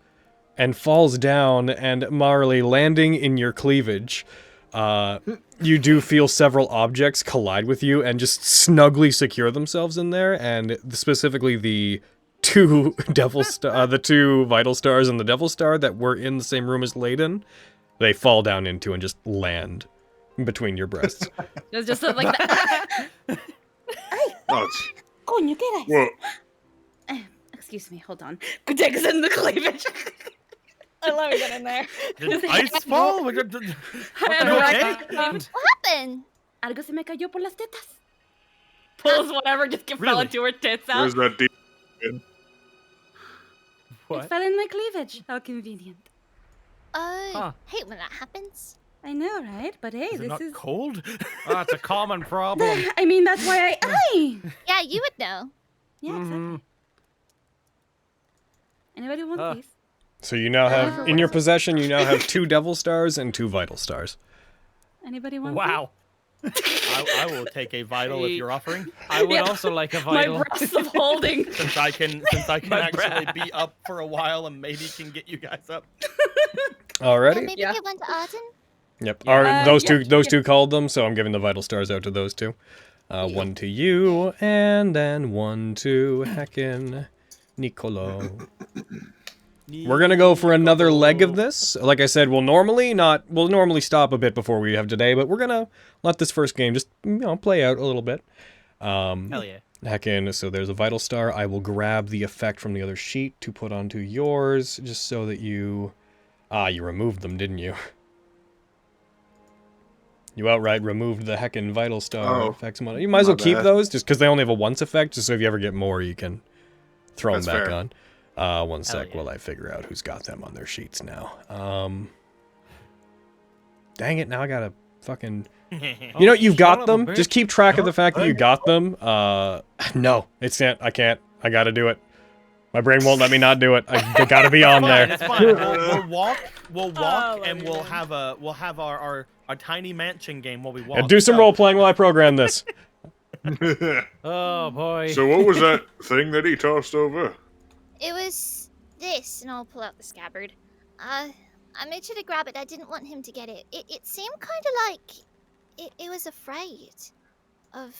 and falls down, and Marley, landing in your cleavage, you do feel several objects collide with you and just snugly secure themselves in there, and specifically the two the two vital stars and the devil star that were in the same room as Layden, they fall down into and just land between your breasts. It's just like that. Oh, Coño, ¿qué era well, Excuse me, hold on. Take us in the cleavage. Let me get in there. Did ice fall? What the Right. What happened? Algo se me cayó por las tetas. Pulls whatever just fell Really? into her tits out. where's that deep? It fell in my cleavage. How convenient. I hate when that happens. I know, right? But hey, Is it this not is... cold? Oh, it's a common problem. I mean, that's why I... Yeah, you would know. Yeah, exactly. Anybody want these? So you now have, in your possession, you now have 2 devil stars and 2 vital stars. Anybody want Wow. I will take a vital if you're offering. I would also like a vital. My breasts of holding. Since I can My actually be up for a while and maybe can get you guys up. Alrighty. Maybe Yeah. give one to Arden. Yep. Yeah. Those two called them, so I'm giving the vital stars out to those 2. 1 to you, and then 1 to heckin' Nicolo. We're gonna go for another leg of this. Like I said, we'll normally stop a bit before we have today, but we're gonna let this first game just play out a little bit. Hell yeah. Heckin', so there's a vital star. I will grab the effect from the other sheet to put onto yours, just so that you removed them, didn't you? You outright removed the heckin' vital star effects. You might as well keep those, just because they only have a once effect, just so if you ever get more, you can throw them back on. 1 sec while I figure out who's got them on their sheets now. Dang it, now I gotta fucking... You know, you've got them. Just keep track of the fact that you got them. No, it's not. I can't. I gotta do it. My brain won't let me not do it. They gotta be on there. It's fine. We'll walk, and we'll have our tiny mansion game while we walk. Do some role playing while I program this. Oh boy. So what was that thing that he tossed over? It was this, and I'll pull out the scabbard. I made sure to grab it. I didn't want him to get it. It seemed kind of like it was afraid of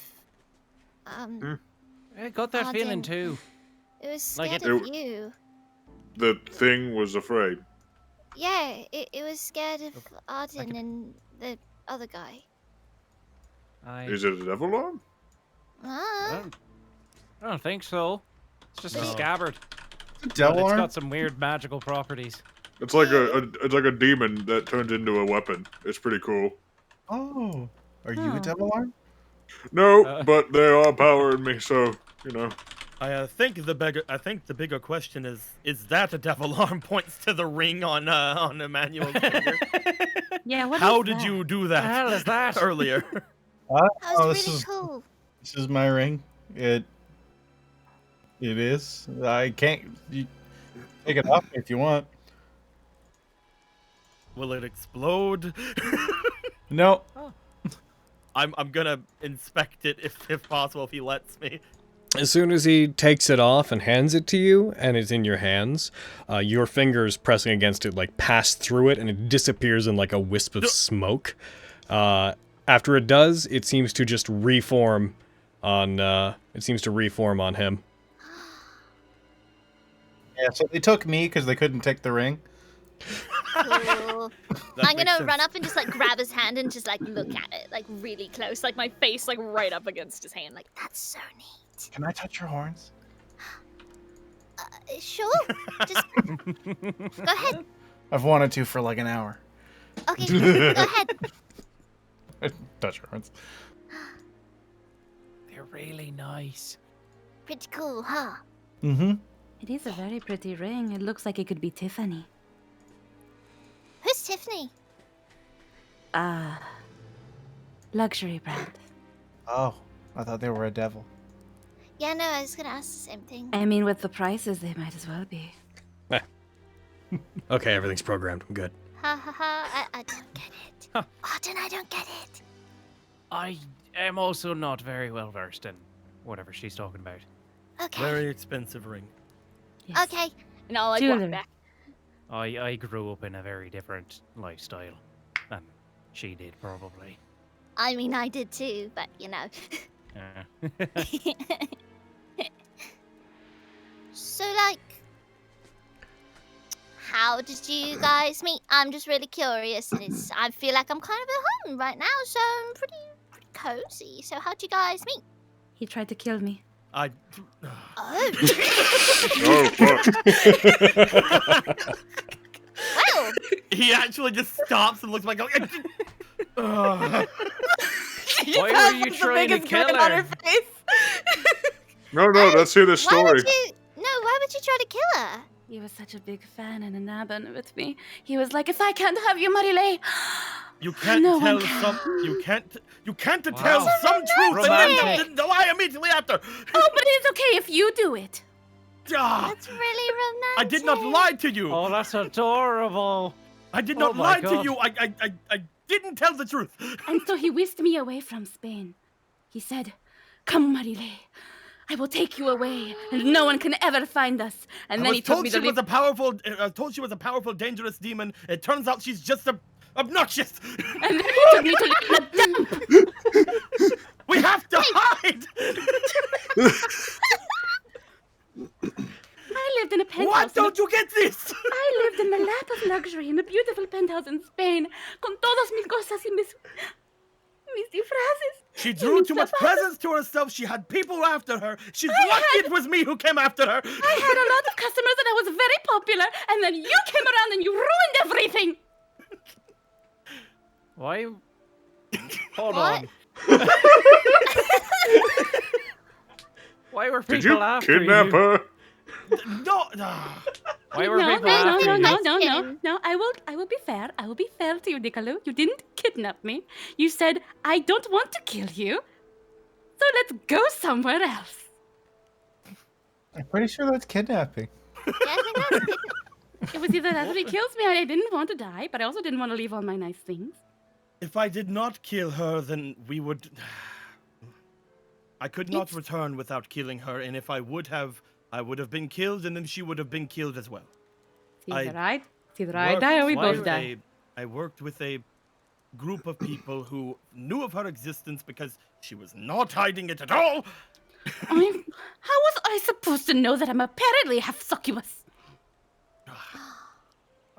I got that feeling Arden. too. It was Like scared it- of you. The thing was afraid. Yeah, it was scared of Arden and the other guy. Is it a devil arm? Ah. I don't think so. It's just a scabbard. Devil But it's arm? got some weird magical properties. It's like a demon that turns into a weapon. It's pretty cool. Oh, are you a devil arm? No, but they are powering me, so you know. I think the bigger question is that a devil arm? Points to the ring on Emmanuel's finger. Yeah, what How is did that? you do that? The hell is that? Earlier? That Oh, was this really is cool. this is my ring. It is. I can't. You, take it off if you want. Will it explode? No. I'm gonna inspect it if possible, if he lets me. As soon as he takes it off and hands it to you, and it's in your hands, your fingers pressing against it like pass through it, and it disappears in like a wisp of smoke. After it does, it seems to just reform on. It seems to reform on him. Yeah. So they took me because they couldn't take the ring. Cool. That I'm makes gonna sense. run up and just like grab his hand and just like look at it like really close, like my face like right up against his hand. Like that's so neat. Can I touch your horns? Sure. Just go ahead. I've wanted to for like an hour. Okay, go ahead. Touch your horns. They're really nice. Pretty cool, huh? Mm-hmm. It is a very pretty ring. It looks like it could be Tiffany. Who's Tiffany? Luxury brand. Oh, I thought they were a devil. Yeah, no, I was gonna ask the same thing. I mean, with the prices, they might as well be. Okay, everything's programmed. I'm good. Ha ha ha! I don't get it. Arden, I don't get it. I am also not very well versed in whatever she's talking about. Okay. Very expensive ring. Yes. Okay. And I'll like Jewelry. walk back. I grew up in a very different lifestyle than she did, probably. I mean, I did too, but you know. So, like, how did you guys meet? I'm just really curious, and I feel like I'm kind of at home right now, so I'm pretty cozy. So, how'd you guys meet? He tried to kill me. I. Oh. Oh fuck! Well, He actually just stops and looks like. Why were you trying to kill her? No, that's here the why story. would you? No, why would you try to kill her? He was such a big fan and enamored with me. He was like, if I can't have you, Marilei. You can't No one tell can. some. You can't Wow. tell some truth Romantic. and then lie immediately after. Oh, but it's okay if you do it. Ah, That's really romantic. I did not lie to you. Oh, that's adorable. I did Oh not my lie to God. you. I didn't tell the truth. And so he whisked me away from Spain. He said, come, Marilei. I will take you away, and no one can ever find us. And I then was he took told me she to was live. a powerful. Told she was a powerful, dangerous demon. It turns out she's just obnoxious. And then he took me to live in a dump. We have to hide. I lived in a penthouse. What? Don't you get this? I lived in the lap of luxury in a beautiful penthouse in Spain, con todas mis cosas y mis disfraces. She y drew mis too much zapatos. presents to herself. She had people after her. She's I lucky had- it was me who came after her. I had a lot of customers and I was very popular, and then you came around and you ruined everything. Why? Hold What? on. Why were Did people you after kidnap you? her? No. Why were No, people no, after no, you? no, Just no, no, kidding. no. I will be fair. I will be fair to you, Niccolo. You didn't kidnap me. You said I don't want to kill you, so let's go somewhere else. I'm pretty sure that's kidnapping. Yeah, I think that's good. It was either that or he kills me. I didn't want to die, but I also didn't want to leave all my nice things. If I did not kill her, then we would. I could not return without killing her, and if I would have been killed, and then she would have been killed as well. Either I die or we both die. I worked with a group of people who knew of her existence because she was not hiding it at all. How was I supposed to know that I'm apparently half succubus?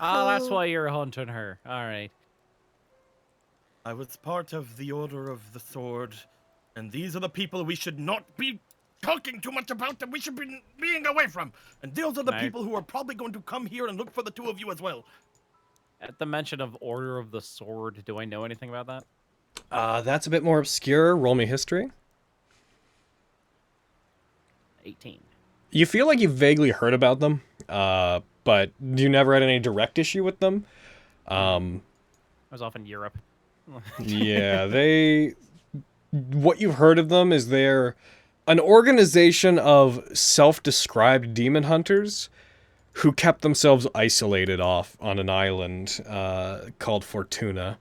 Oh, that's why you're hunting her. All right. I was part of the Order of the Sword, and these are the people we should not be talking too much about, that we should be being away from. And those are the people who are probably going to come here and look for the two of you as well. At the mention of Order of the Sword, do I know anything about that? That's a bit more obscure. Roll me history. 18. You feel like you've vaguely heard about them, but you never had any direct issue with them. I was off in Europe. Yeah, what you've heard of them is they're an organization of self-described demon hunters who kept themselves isolated off on an island called Fortuna.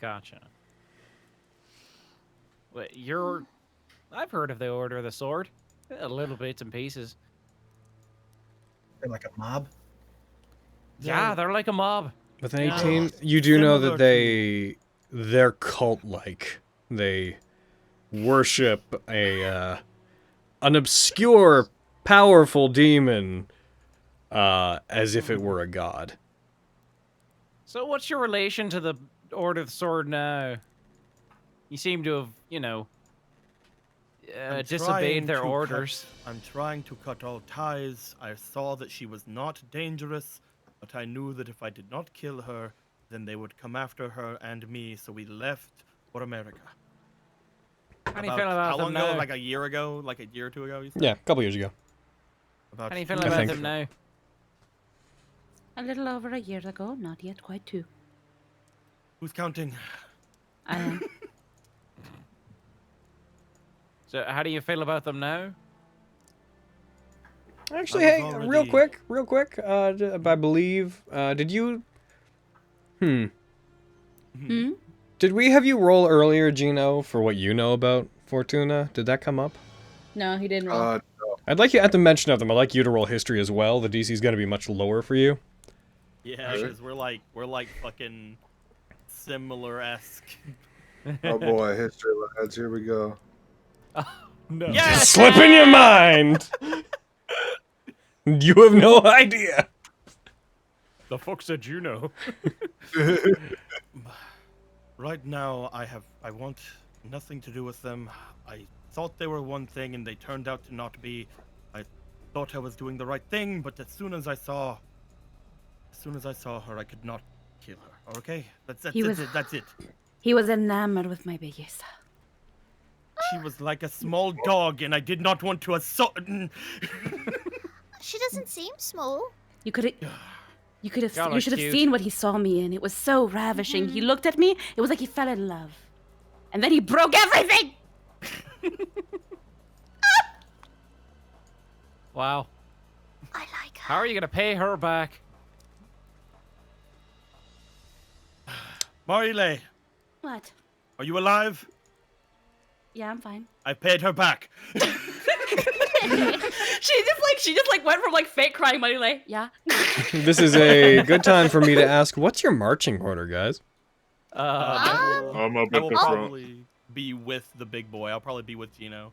Gotcha. Wait, I've heard of the Order of the Sword. A little bits and pieces. They're like a mob. Yeah, they're like a mob. With an 18, you do know that they're cult-like. They worship an obscure, powerful demon as if it were a god. So what's your relation to the Order of the Sword now? You seem to have, disobeyed their orders. I'm trying to cut all ties. I saw that she was not dangerous, but I knew that if I did not kill her, then they would come after her and me, so we left for America. How do you feel about how long them ago? now? Like a year ago? Like a year or two ago? You said? Yeah, a couple years ago. How do you feel about them now? A little over a year ago, not yet quite 2. Who's counting? I am. So how do you feel about them now? Actually, hey, real quick, I believe, did you... Did we have you roll earlier, Gino, for what you know about Fortuna? Did that come up? No, he didn't roll. No. I'd like you, at the mention of them, I'd like you to roll history as well. The DC is going to be much lower for you. Yeah, because we're like fucking similar-esque. Oh boy, history lads, here we go. No. Yes! Slip in your mind! You have no idea. The fuck's a Juno? Right now, I want nothing to do with them. I thought they were one thing, and they turned out to not be. I thought I was doing the right thing, but as soon as I saw her, I could not kill her. Okay, that's it. He was enamored with my belleza. She was like a small dog, and I did not want to assault. She doesn't seem small. You should have cute. seen what he saw me in. It was so ravishing. He looked at me. It was like he fell in love. And then he broke everything. Wow. I like her. How are you gonna pay her back? Marile, What? are you alive? Yeah, I'm fine. I paid her back. She just went from fake crying money yeah. This is a good time for me to ask, what's your marching order, guys? I'm up I at will the front. probably be with the big boy. I'll probably be with Gino.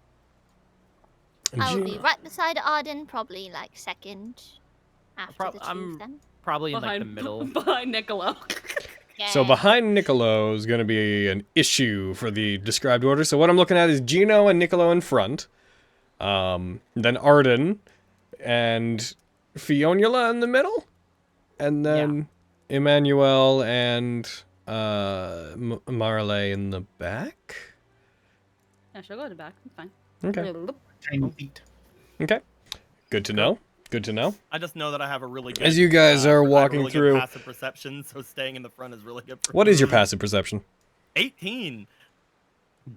I will be right beside Arden, probably second after the two I'm of them. probably in the middle. Behind Niccolo. So behind Niccolo is going to be an issue for the described order. So what I'm looking at is Gino and Niccolo in front. Then Arden and Fionula in the middle. And then Emmanuel and Marley in the back. Yeah, she'll go to the back. It's fine. Okay. Tiny feet. Okay. Good to know. Good to know. I just know that I have a really good. As you guys are walking really through, good passive perception, so staying in the front is really good. For what me. is your passive perception? 18.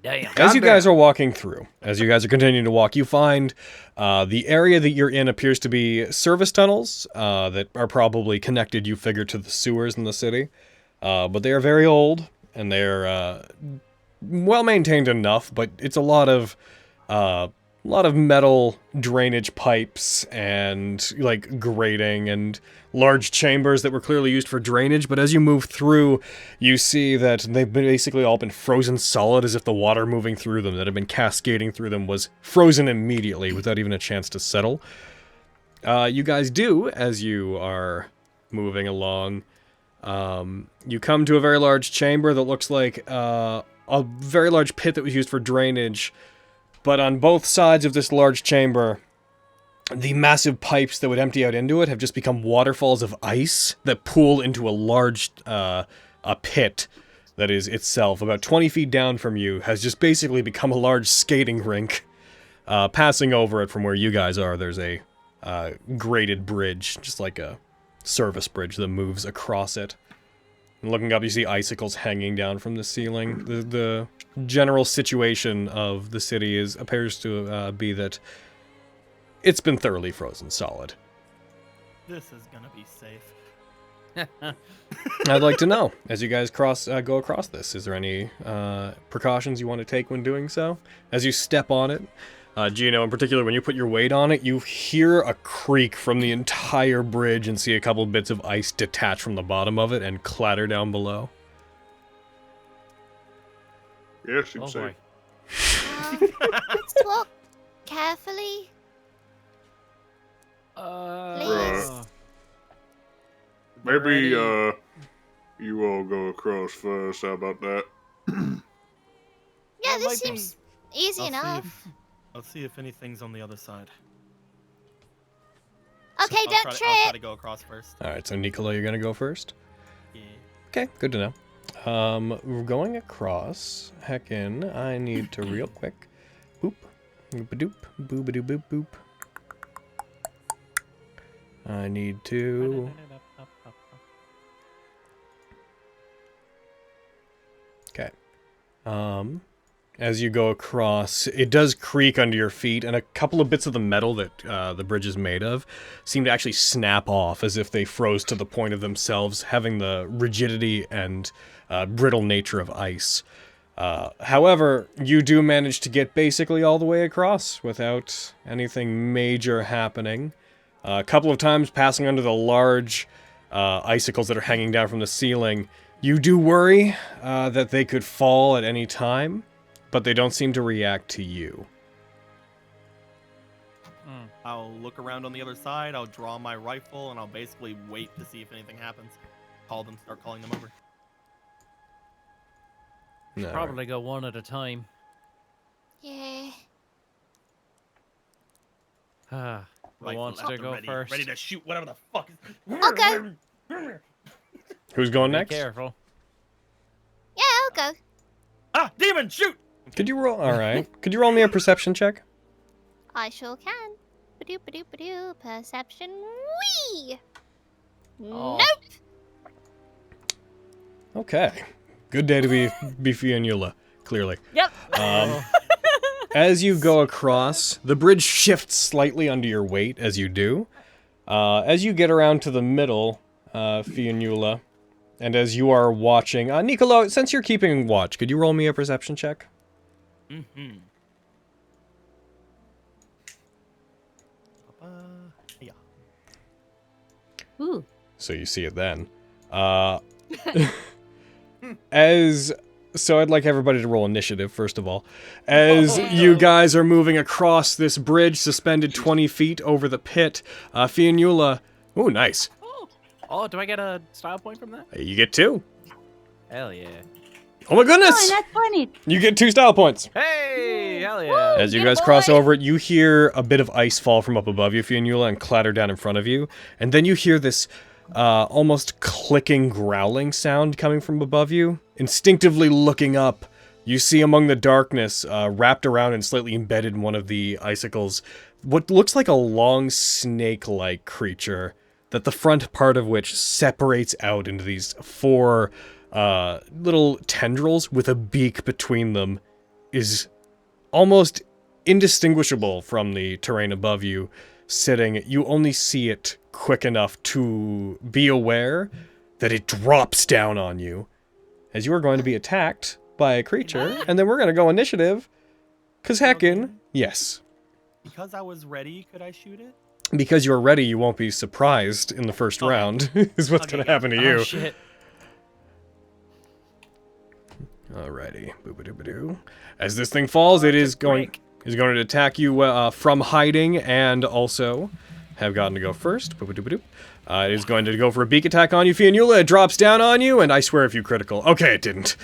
Damn. As you guys are walking through, as you guys are continuing to walk, you find the area that you're in appears to be service tunnels that are probably connected, you figure, to the sewers in the city. But they are very old, and they're well maintained enough, but it's a lot of metal drainage pipes and like grating and large chambers that were clearly used for drainage. But as you move through, you see that they've basically all been frozen solid, as if the water moving through them that had been cascading through them was frozen immediately without even a chance to settle. You guys do, as you are moving along, you come to a very large chamber that looks like a very large pit that was used for drainage. But on both sides of this large chamber, the massive pipes that would empty out into it have just become waterfalls of ice that pool into a large a pit that is itself about 20 feet down from you, has just basically become a large skating rink. Passing over it from where you guys are, there's a graded bridge, just like a service bridge that moves across it. And looking up, you see icicles hanging down from the ceiling. The general situation of the city appears to be that it's been thoroughly frozen solid. This is gonna be safe. I'd like to know, as you guys go across this, is there any precautions you want to take when doing so? As you step on it, Gino, in particular, when you put your weight on it, you hear a creak from the entire bridge and see a couple bits of ice detach from the bottom of it and clatter down below. Yeah, seems safe. Let's walk carefully. Please. Maybe, you all go across first. How about that? Yeah, this seems easy enough. I'll see if anything's on the other side. Okay, don't I'll try trip. to go across first. Alright, so Nicola, you're gonna go first? Yeah. Okay, good to know. We're going across. Heckin', I need to real quick. Boop. Boop-a-doop. Boop-a-doop-boop boop. I need to... Okay. As you go across, it does creak under your feet, and a couple of bits of the metal that the bridge is made of seem to actually snap off, as if they froze to the point of themselves, having the rigidity and brittle nature of ice. However, you do manage to get basically all the way across without anything major happening. A couple of times passing under the large icicles that are hanging down from the ceiling, you do worry that they could fall at any time, but they don't seem to react to you. I'll look around on the other side, I'll draw my rifle, and I'll basically wait to see if anything happens. Start calling them over. No. Probably go one at a time. Yeah. Who wants to go first? Ready to shoot whatever the fuck is... I'll go. Who's going Be next? careful. Yeah, I'll go. Ah, demon, shoot! Could you roll? All right. Could you roll me a perception check? I sure can. Ba-doop, ba-doop, ba-doop. Perception. Wee. Oh. Nope. Okay. Good day to be Fionnuala, clearly. Yep. As you go across, the bridge shifts slightly under your weight as you do. As you get around to the middle, Fionnuala, and as you are watching... Nicolo, since you're keeping watch, could you roll me a perception check? Mm-hmm. Yeah. Ooh. So you see it then. So I'd like everybody to roll initiative, first of all. As you guys are moving across this bridge, suspended 20 feet over the pit, Fionnuala... Ooh, nice. Oh, do I get a style point from that? You get 2. Hell yeah. Oh my goodness! Oh, that's funny. You get 2 style points. Hey, hell yeah. As you guys cross over it, you hear a bit of ice fall from up above you, Fionnuala, and clatter down in front of you. And then you hear this almost clicking, growling sound coming from above you. Instinctively looking up, you see among the darkness, wrapped around and slightly embedded in one of the icicles, what looks like a long snake-like creature, that the front part of which separates out into these 4 little tendrils with a beak between them, is almost indistinguishable from the terrain above you. Sitting, you only see it quick enough to be aware that it drops down on you. As you are going to be attacked by a creature, and then we're gonna go initiative. Cause heckin', yes. Because I was ready, could I shoot it? Because you're ready, you won't be surprised in the first round, is what's gonna happen to you. Oh, shit. Alrighty, boop-a-doop-a-doo. As this thing falls, it is going to attack you from hiding, and also have gotten to go first. Boop-a-doop-a-doop. It is going to go for a beak attack on you, Fionnuala. It drops down on you, and I swear if you critical. Okay, it didn't.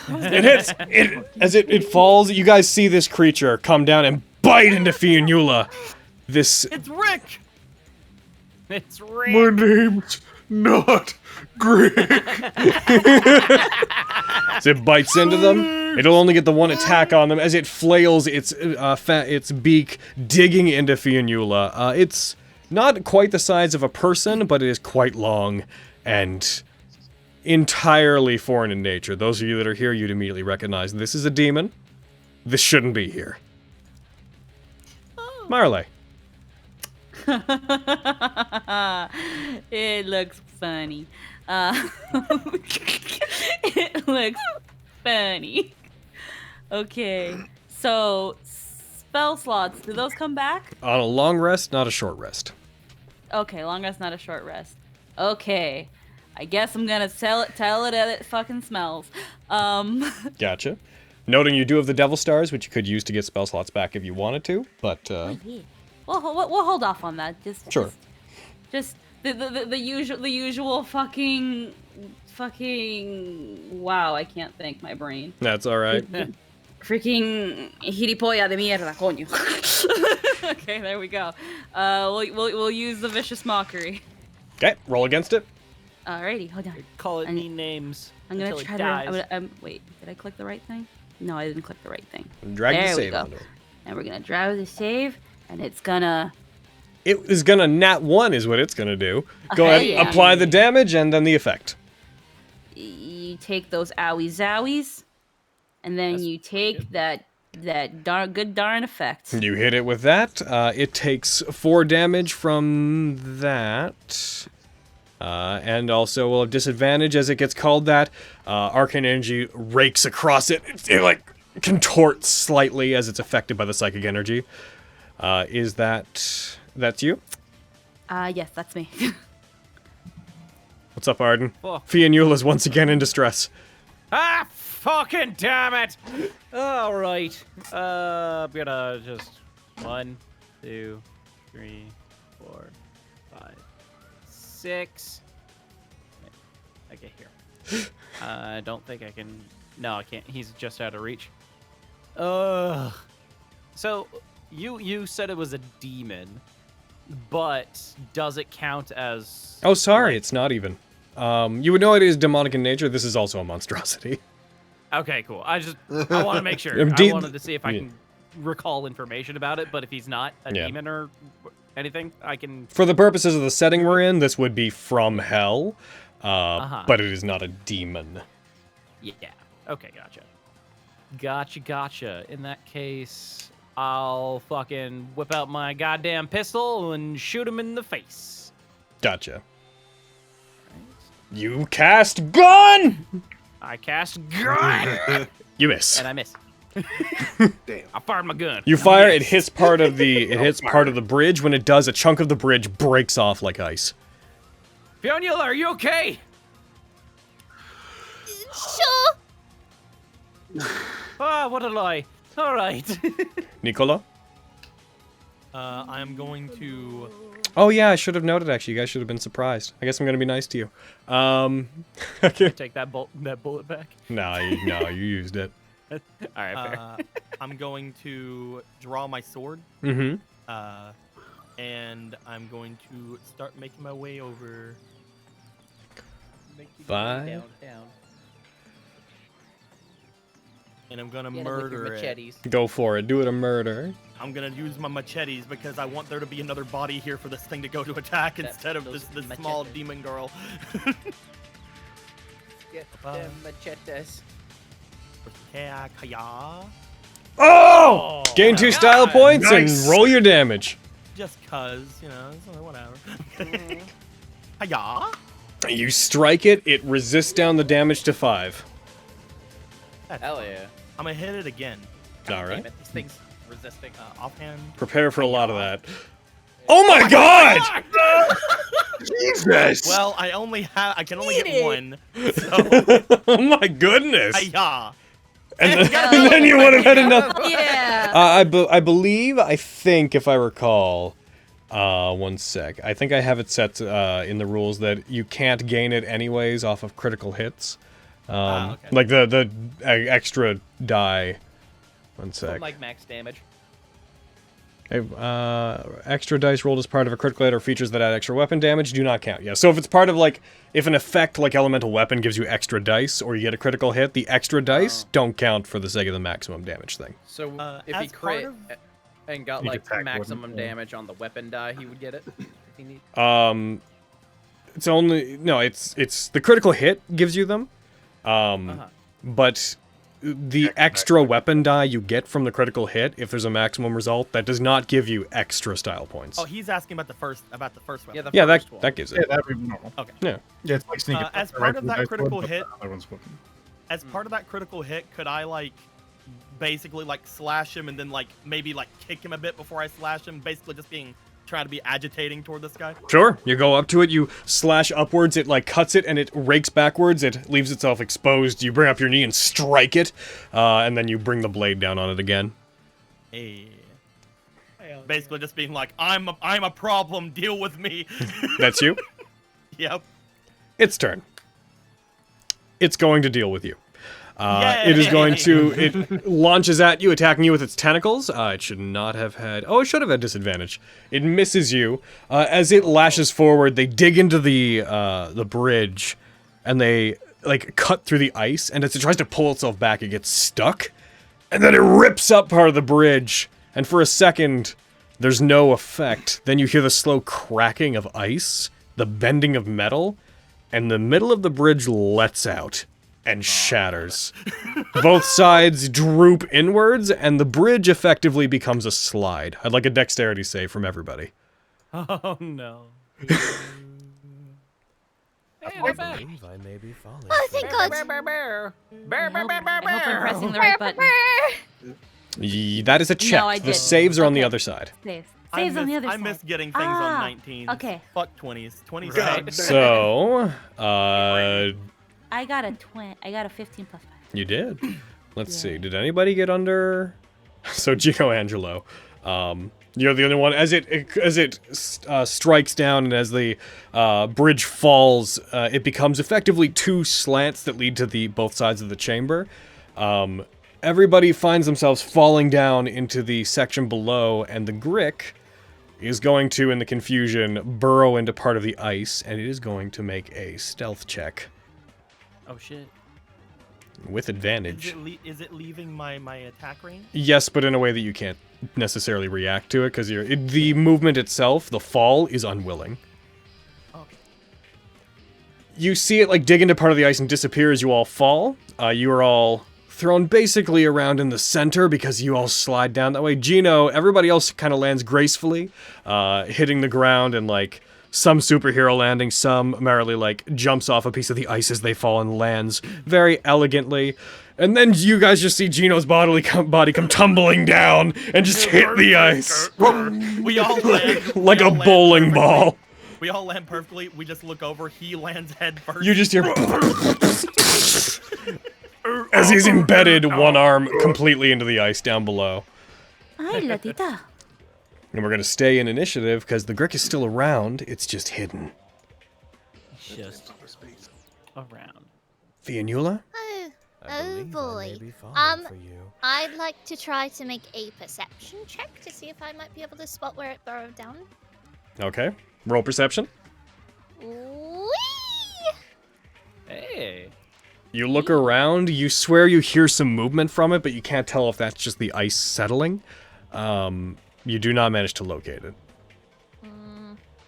It hits. As it falls, you guys see this creature come down and bite into Fionnuala. It's Rick! It's Rick! My name's not Greg. As it bites into them, it'll only get the one attack on them as it flails its beak, digging into Fionnuala. It's not quite the size of a person, but it is quite long and entirely foreign in nature. Those of you that are here, you'd immediately recognize this is a demon. This shouldn't be here. Marley. It looks funny. It looks funny. Okay, so spell slots, do those come back? On a long rest, not a short rest. Okay, long rest, not a short rest. Okay, I guess I'm gonna tell it that it fucking smells. Gotcha. Noting you do have the Devil Stars, which you could use to get spell slots back if you wanted to, but We'll hold off on that. Sure. Just the usual fucking. Wow, I can't thank my brain. That's all right. Freaking gilipollas de mierda, coño. Okay, there we go. We'll use the vicious mockery. Okay, roll against it. Alrighty, hold on. Call it mean names. I'm gonna until try it dies. to. Wait, did I click the right thing? No, I didn't click the right thing. Drag there the we save go. onto it. And we're gonna drag the save, and it's gonna. It is gonna nat 1 is what it's gonna do. Go ahead, Yeah. apply the damage, and then the effect. You take those owie zowies, and then you take that good darn effect. You hit it with that. It takes 4 damage from that. And also will have disadvantage as it gets called that. Arcane energy rakes across it. It like contorts slightly as it's affected by the psychic energy. That's you? Yes, that's me. What's up, Arden? Oh. Fionnuala's once again in distress. Ah, fucking damn it! All right. I'm gonna just 1, 2, 3, 4, 5, 6. Okay, here. I don't think I can. No, I can't. He's just out of reach. So you said it was a demon, but does it count as? Oh, sorry, it's not even. You would know it is demonic in nature. This is also a monstrosity. Okay, cool. I want to make sure. I wanted to see if I can recall information about it, but if he's not a demon or anything, I can. For the purposes of the setting we're in, this would be from hell, but it is not a demon. Yeah. Okay, gotcha. In that case, I'll fucking whip out my goddamn pistol and shoot him in the face. Gotcha. You cast gun! I cast gun! You miss. And I miss. Damn. I fired my gun. You fire, it hits part of the bridge. When it does, a chunk of the bridge breaks off like ice. Fionnuala, are you okay? Sure. Ah, what a lie. All right. Nicola? I am going to. Oh yeah, I should have noted actually. You guys should have been surprised. I guess I'm gonna be nice to you. Take that bullet back. No, you used it. All right, fair. I'm going to draw my sword. Mm-hmm. And I'm going to start making my way over. 5. Down. And I'm gonna Get him with your murder it. machetes. Go for it. Do it a murder. I'm gonna use my machetes because I want there to be another body here for this thing to go to attack instead of this small demon girl. Get them machetes. Oh! Gain 2 style points Nice. and roll your damage. Just cause, whatever. Hiya! You strike it. It resists down the damage to 5. Hell yeah. I'm gonna hit it again. All Damn right. it, this thing's resisting. Offhand. Prepare for a lot of that. Oh my god! Jesus! Well, I can only get one. So, Oh my goodness! yeah. And then you would have had another. Yeah. I think, if I recall, one sec. I think I have it set in the rules that you can't gain it anyways off of critical hits. Okay. Like the extra die. One sec. Like max damage. Extra dice rolled as part of a critical hit or features that add extra weapon damage do not count. Yeah, so if it's part of if an effect like elemental weapon gives you extra dice or you get a critical hit, the extra dice don't count for the sake of the maximum damage thing. So if as he crit part and got He'd like attack, maximum wouldn't he? damage on the weapon die, he would get it. If he need. It's only it's the critical hit gives you them, but the extra weapon die you get from the critical hit, if there's a maximum result, that does not give you extra style points. Oh, he's asking about the first weapon. Yeah, first one. that gives it. Yeah, that'd be normal. Okay. Yeah. Yeah, it's like sneaking. As right part from of that dice critical wood, but hit- the other one's whooping. As part of that critical hit, could I basically slash him and then maybe kick him a bit before I slash him? Basically just trying to be agitating toward this guy. Sure, you go up to it, you slash upwards, it cuts it and it rakes backwards, it leaves itself exposed, you bring up your knee and strike it, and then you bring the blade down on it again. Hey. Basically just being I'm a problem, deal with me. That's you? Yep. Its turn. It's going to deal with you. Yay! It is going to, it launches at you, attacking you with its tentacles. It should not have had, it should have had disadvantage. It misses you. As it lashes forward, they dig into the bridge, and they, cut through the ice, and as it tries to pull itself back, it gets stuck, and then it rips up part of the bridge, and for a second, there's no effect. Then you hear the slow cracking of ice, the bending of metal, and the middle of the bridge lets out and shatters. Both sides droop inwards, and the bridge effectively becomes a slide. I'd like a dexterity save from everybody. Oh no. I believe I may be falling. Oh, thank God. I hope I'm pressing the right button. That is a check. No, I the didn't. saves are on the Okay. other side. Saves. I Saves on the other I side. miss getting things on 19s. Okay. Fuck 20s. 20s. God suck. So, I got a 15 plus 5. you did. Let's see. Did anybody get under? So Gino Angelo, you're the only one. As it strikes down and as the bridge falls, it becomes effectively two slants that lead to both sides of the chamber. Everybody finds themselves falling down into the section below, and the Grick is going to, in the confusion, burrow into part of the ice, and it is going to make a stealth check Oh shit. with advantage. Is it leaving my attack range? Yes, but in a way that you can't necessarily react to it, because the movement itself, the fall, is unwilling. Okay. You see it dig into part of the ice and disappear as you all fall. You are all thrown basically around in the center because you all slide down that way. Gino, everybody else kind of lands gracefully, hitting the ground and some superhero landing, some merrily jumps off a piece of the ice as they fall and lands very elegantly. And then you guys just see Gino's body come tumbling down and just hit the ice We all land like we a all land bowling perfectly. ball. We all land perfectly. We just look over. He lands head first. You just hear as he's embedded one arm completely into the ice down below. Ay, latita. And we're gonna stay in initiative because the Grick is still around. It's just hidden. Just around. Fianula? Oh boy. I'd like to try to make a perception check to see if I might be able to spot where it burrowed down. Okay. Roll perception. Whee! Hey. You look around. You swear you hear some movement from it, but you can't tell if that's just the ice settling. You do not manage to locate it.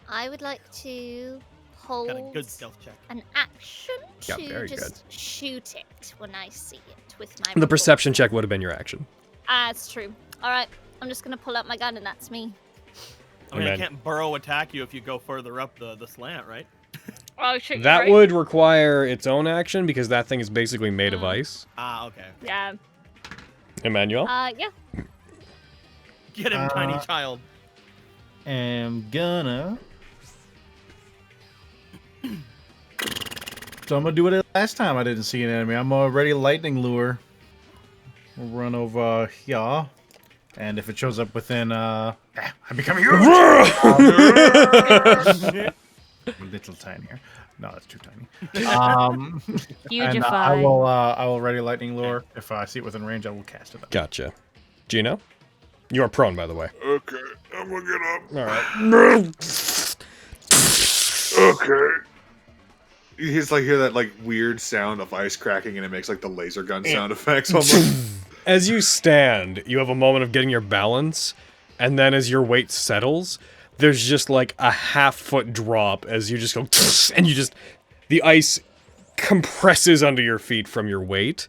I would like to hold Got a good stealth check. an action Yeah, to very just shoot it when I see it with my The perception check would have been your action. It's true. Alright, I'm just gonna pull out my gun and that's me. I mean, I Amen. can't burrow attack you if you go further up the slant, right? Oh shit! That right. would require its own action because that thing is basically made of ice. Ah, okay. Yeah. Emmanuel? Yeah. Get him, tiny child. Am gonna. So I'm gonna do what I did last time I didn't see an enemy. I'm already lightning lure. We'll run over here, and if it shows up within, I'm becoming huge. A little tinier. No, that's too tiny. And I will ready lightning lure. If I see it within range, I will cast it. Gotcha. Gino? You are prone, by the way. Okay, I'm gonna get up. All right. Okay. He's like hear that like weird sound of ice cracking, and it makes like the laser gun sound effects almost. As you stand, you have a moment of getting your balance, and then as your weight settles, there's just like a half-foot drop as you just go, and the ice compresses under your feet from your weight.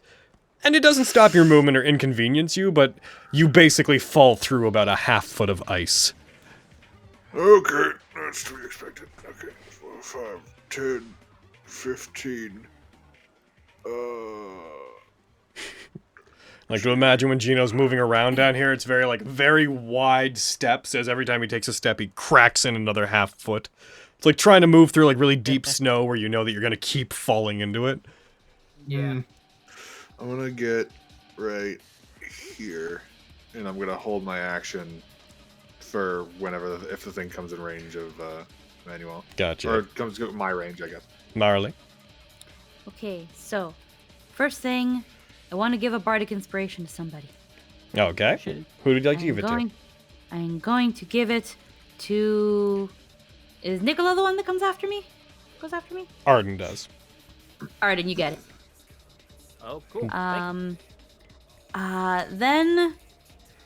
And it doesn't stop your movement or inconvenience you, but you basically fall through about a half-foot of ice. Okay, that's to be expected. Okay, 4, 5, 10, 15. Like to imagine when Gino's moving around down here, it's very wide steps, as every time he takes a step, he cracks in another half-foot. It's like trying to move through like really deep snow where you know that you're going to keep falling into it. Yeah. I'm gonna get right here, and I'm gonna hold my action for whenever if the thing comes in range of Manuel. Gotcha. Or comes to my range, I guess. Marley. Okay, so first thing, I want to give a bardic inspiration to somebody. Okay. Who would you like to give it to? I'm going to give it to. Is Nicola the one that comes after me? Goes after me? Arden does. Arden, you get it. Oh, cool. Then,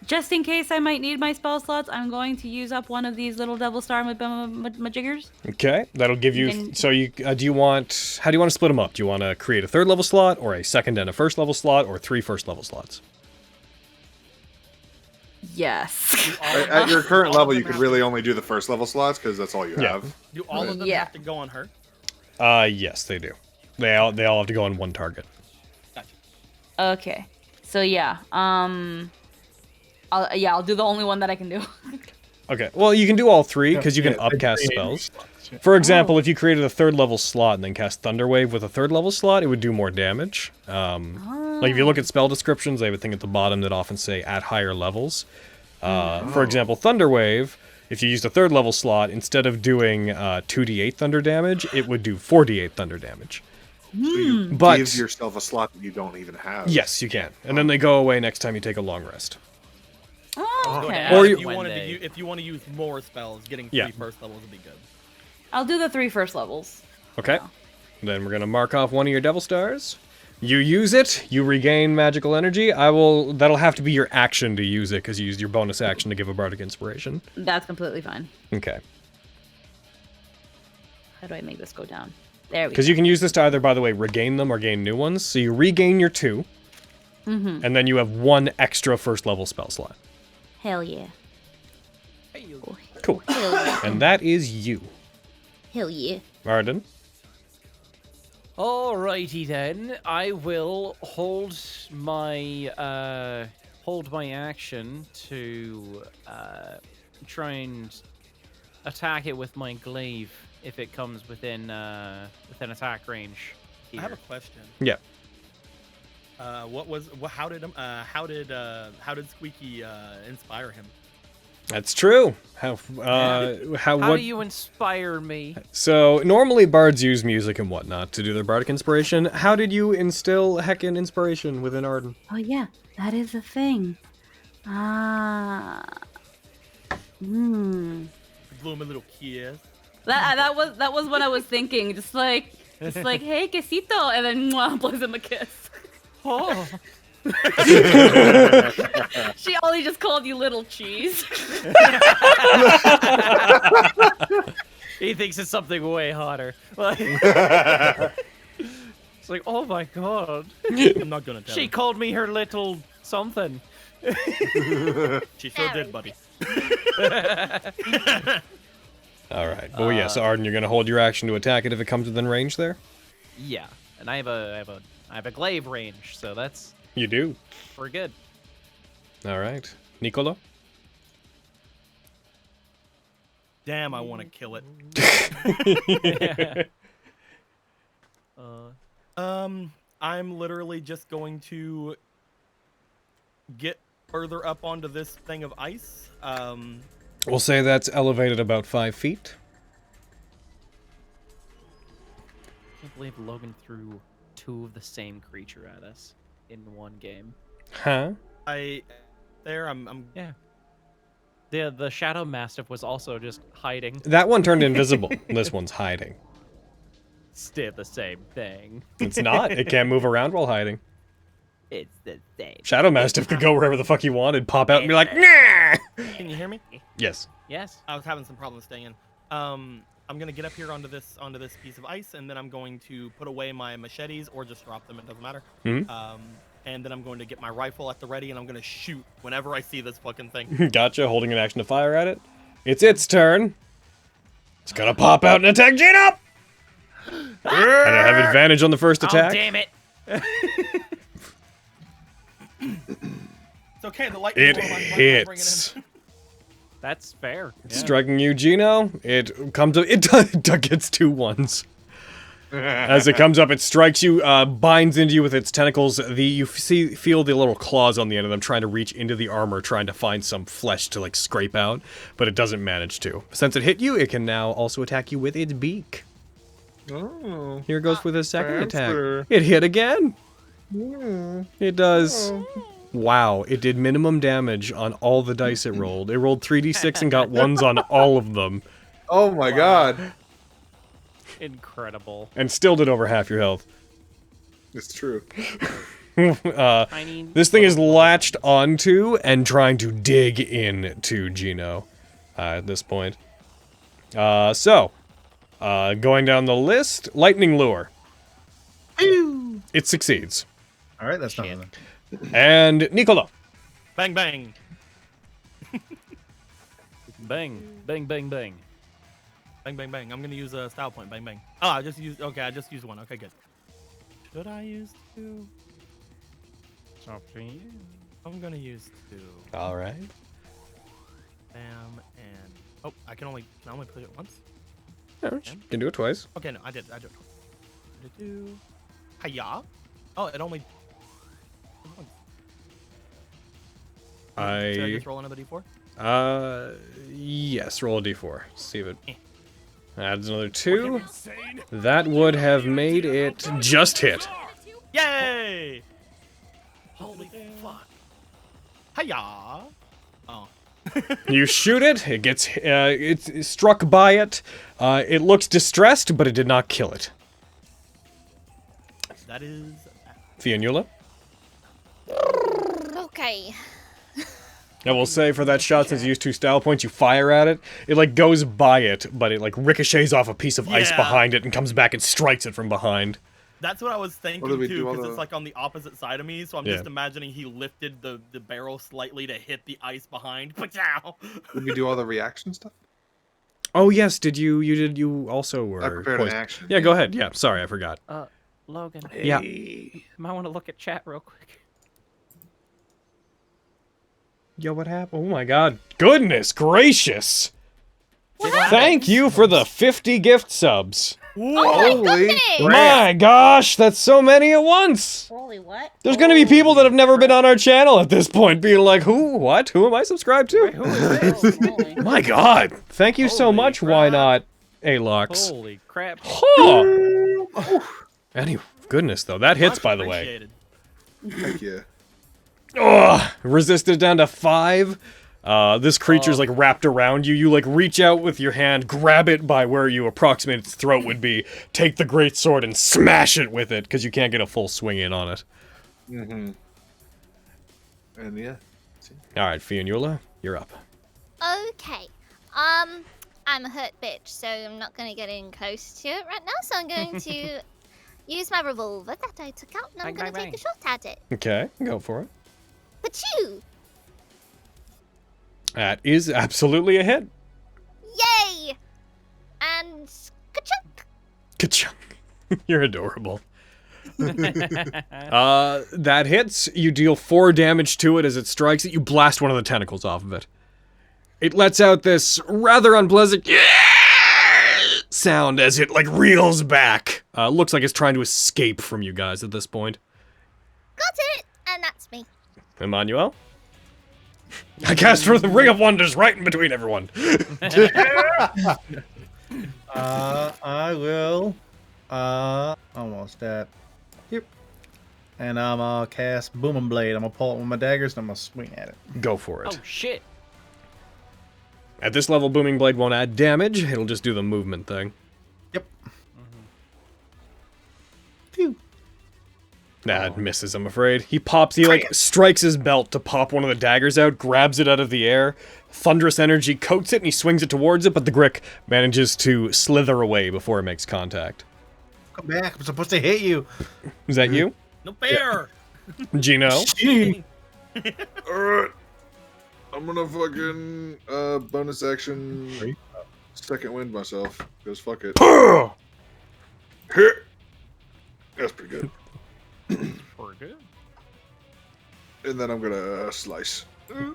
just in case I might need my spell slots, I'm going to use up one of these little Devil Star majiggers. Okay, that'll give you. So you do you want? How do you want to split them up? Do you want to create a 3rd level slot, or a 2nd and a 1st level slot, or 3 1st level slots? Yes. At your current level, you could really only do the 1st level slots because that's all you have. Do all of them have to go on her? Yes, they do. They all have to go on one target. Okay. So yeah. I'll do the only one that I can do. Okay. Well, you can do all 3 because you can upcast spells. For example, if you created a 3rd level slot and then cast Thunderwave with a 3rd level slot, it would do more damage. Like if you look at spell descriptions, they have a thing at the bottom that often say at higher levels. For example, Thunderwave, if you used a 3rd level slot, instead of doing 2d8 thunder damage, it would do 4d8 thunder damage. So you give yourself a slot that you don't even have. Yes, you can. And then they go away next time you take a long rest. Oh, okay. Or If you want to use more spells, getting 3 1st levels would be good. I'll do the 3 1st levels. Okay. Then we're going to mark off one of your Devil Stars. You use it, you regain magical energy. That'll have to be your action to use it because you used your bonus action to give a bardic inspiration. That's completely fine. Okay. How do I make this go down? There we go. Because you can use this to either, by the way, regain them or gain new ones. So you regain your 2, and then you have 1 extra 1st level spell slot. Hell yeah. Cool. Hell yeah. And that is you. Hell yeah. Arden. Alrighty then. I will hold my action to try and attack it with my glaive if it comes within attack range. Here. I have a question. Yeah. How did Squeaky inspire him? That's true. How do you inspire me? So normally bards use music and whatnot to do their bardic inspiration. How did you instill heckin' inspiration within Arden? Oh yeah, that is a thing. Blew him a little kiss. That was what I was thinking. Just like hey quesito, and then mwah, blows him a kiss. Oh. She only just called you little cheese. He thinks it's something way hotter. It's like, oh my god. I'm not gonna tell She him. called me her little something. She sure did, buddy. All right. Oh yes, Arden, you're gonna hold your action to attack it if it comes within range there. Yeah, and I have a glaive range, so that's You do. we're good. All right, Nicolo. Damn, I want to kill it. I'm literally just going to get further up onto this thing of ice. We'll say that's elevated about 5 feet. I can't believe Logan threw 2 of the same creature at us in one game. Huh? I'm Yeah. The Shadow Mastiff was also just hiding. That one turned invisible. This one's hiding. Still the same thing. It's not. It can't move around while hiding. It's the same. Shadow Mastiff could go wherever the fuck he wanted, pop out and be like, nah! Can you hear me? Yes. Yes. I was having some problems staying in. I'm gonna get up here onto this piece of ice, and then I'm going to put away my machetes or just drop them. It doesn't matter. And then I'm going to get my rifle at the ready, and I'm gonna shoot whenever I see this fucking thing. Gotcha. Holding an action to fire at it. It's its turn. It's gonna pop out and attack Gino! And I have advantage on the first attack. Oh, damn it. It's okay. The lightning. It hits. That's fair. Yeah. Striking you, Gino. It comes up. It gets 2 ones. As it comes up, it strikes you, binds into you with its tentacles. You feel the little claws on the end of them trying to reach into the armor, trying to find some flesh to like scrape out, but it doesn't manage to. Since it hit you, it can now also attack you with its beak. Oh. Here goes with his second Faster. attack. It hit again. Yeah. It does. Wow, it did minimum damage on all the dice it rolled. It rolled 3d6 and got 1s on all of them. Oh my god. Incredible. And still did over half your health. It's true. This thing is latched onto and trying to dig into Gino at this point. Going down the list, Lightning Lure. It succeeds. All right, that's not enough. And Nicolo. Bang bang. Bang, bang, bang, bang. Bang bang bang. I'm gonna use a style point. Bang bang. Oh, I just used. Okay, I just used 1. Okay, good. Should I use 2? It's up to you. I'm gonna use 2. All right. Bam and oh, I can only put it once. You can do it twice. Okay, no, I did. I did. Do. Hiya. Oh, it only. Should I just roll another d4? Yes, roll a d4. See if it adds another 2. That would have made it just hit. Yay! Holy fuck. Hiya. Oh. You shoot it, it gets it's struck by it. It looks distressed, but it did not kill it. That is Fionnuala? Okay. I will say for that shot, since you used 2 style points, you fire at it. It like goes by it, but it like ricochets off a piece of ice behind it and comes back and strikes it from behind. That's what I was thinking do we too, do all because the- it's like on the opposite side of me, so I'm just imagining he lifted the barrel slightly to hit the ice behind. Did we do all the reaction stuff? Oh yes, you also were I prepared an poised. action. Yeah, go ahead. Yeah, sorry, I forgot. Logan. Yeah. Might want to look at chat real quick. Yo, what happened? Oh my god. Goodness gracious! What? Thank you for the 50 gift subs. Oh my goodness! My gosh, that's so many at once! Holy what? There's gonna be people that have never been on our channel at this point being like, who? What? Who am I subscribed to? Who is this? Holy. My god! Thank you so Holy much, crap. why not, Alox? Holy crap. Huh. Any goodness though, that hits by the way. Appreciated. Heck yeah. Ugh! Resisted down to 5. This creature's like wrapped around you. You like reach out with your hand, grab it by where you approximate its throat would be, take the great sword and smash it with it, because you can't get a full swing in on it. Mm-hmm. And yeah. Alright, Fionnuala, you're up. Okay. I'm a hurt bitch, so I'm not gonna get in close to it right now. So I'm going to use my revolver that I took out, and I'm Bang, gonna bang, take a shot at it. Okay, go for it. Pachoo! That is absolutely a hit. Yay! You're adorable. That hits. You deal 4 damage to it as it strikes it. You blast one of the tentacles off of it. It lets out this rather unpleasant sound as it, like, reels back. Looks like it's trying to escape from you guys at this point. Got it! And that's me. Emmanuel? I cast for the Ring of Wonders right in between everyone. I will. Almost that. Yep. And I'm gonna cast Booming Blade. I'm gonna pull it with my daggers and I'm gonna swing at it. Go for it. Oh shit. At this level, Booming Blade won't add damage. It'll just do the movement thing. Yep. Phew. Nah, it misses, I'm afraid. He strikes his belt to pop one of the daggers out, grabs it out of the air. Thunderous energy coats it, and he swings it towards it, but the Grick manages to slither away before it makes contact. Come back. I'm supposed to hit you. Is that you? No fair. Gino? Alright. I'm gonna fucking bonus action second wind myself. Because fuck it. Hit! That's pretty good. Pretty good. And then I'm gonna slice. And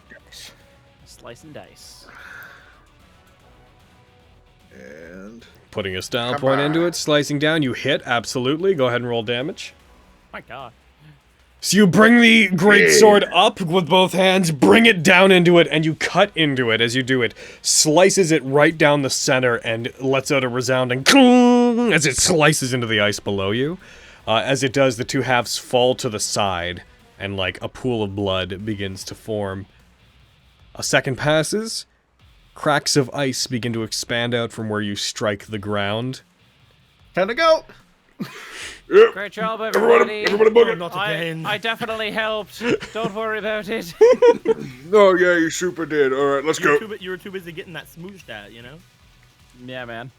dice. Slice and dice. And Putting a style point into it, slicing down, you hit, absolutely. Go ahead and roll damage. My god. So you bring the great sword up with both hands, bring it down into it, and you cut into it as you do it. Slices it right down the center and lets out a resounding clong as it slices into the ice below you. As it does, the two halves fall to the side, and like a pool of blood begins to form. A second passes. Cracks of ice begin to expand out from where you strike the ground. Time to go! Yep. Great job, everybody. Everybody book it. Not again. I definitely helped. Don't worry about it. Oh yeah, you super did. Alright, let's go. You were too busy getting that smooshed at, you know? Yeah, man.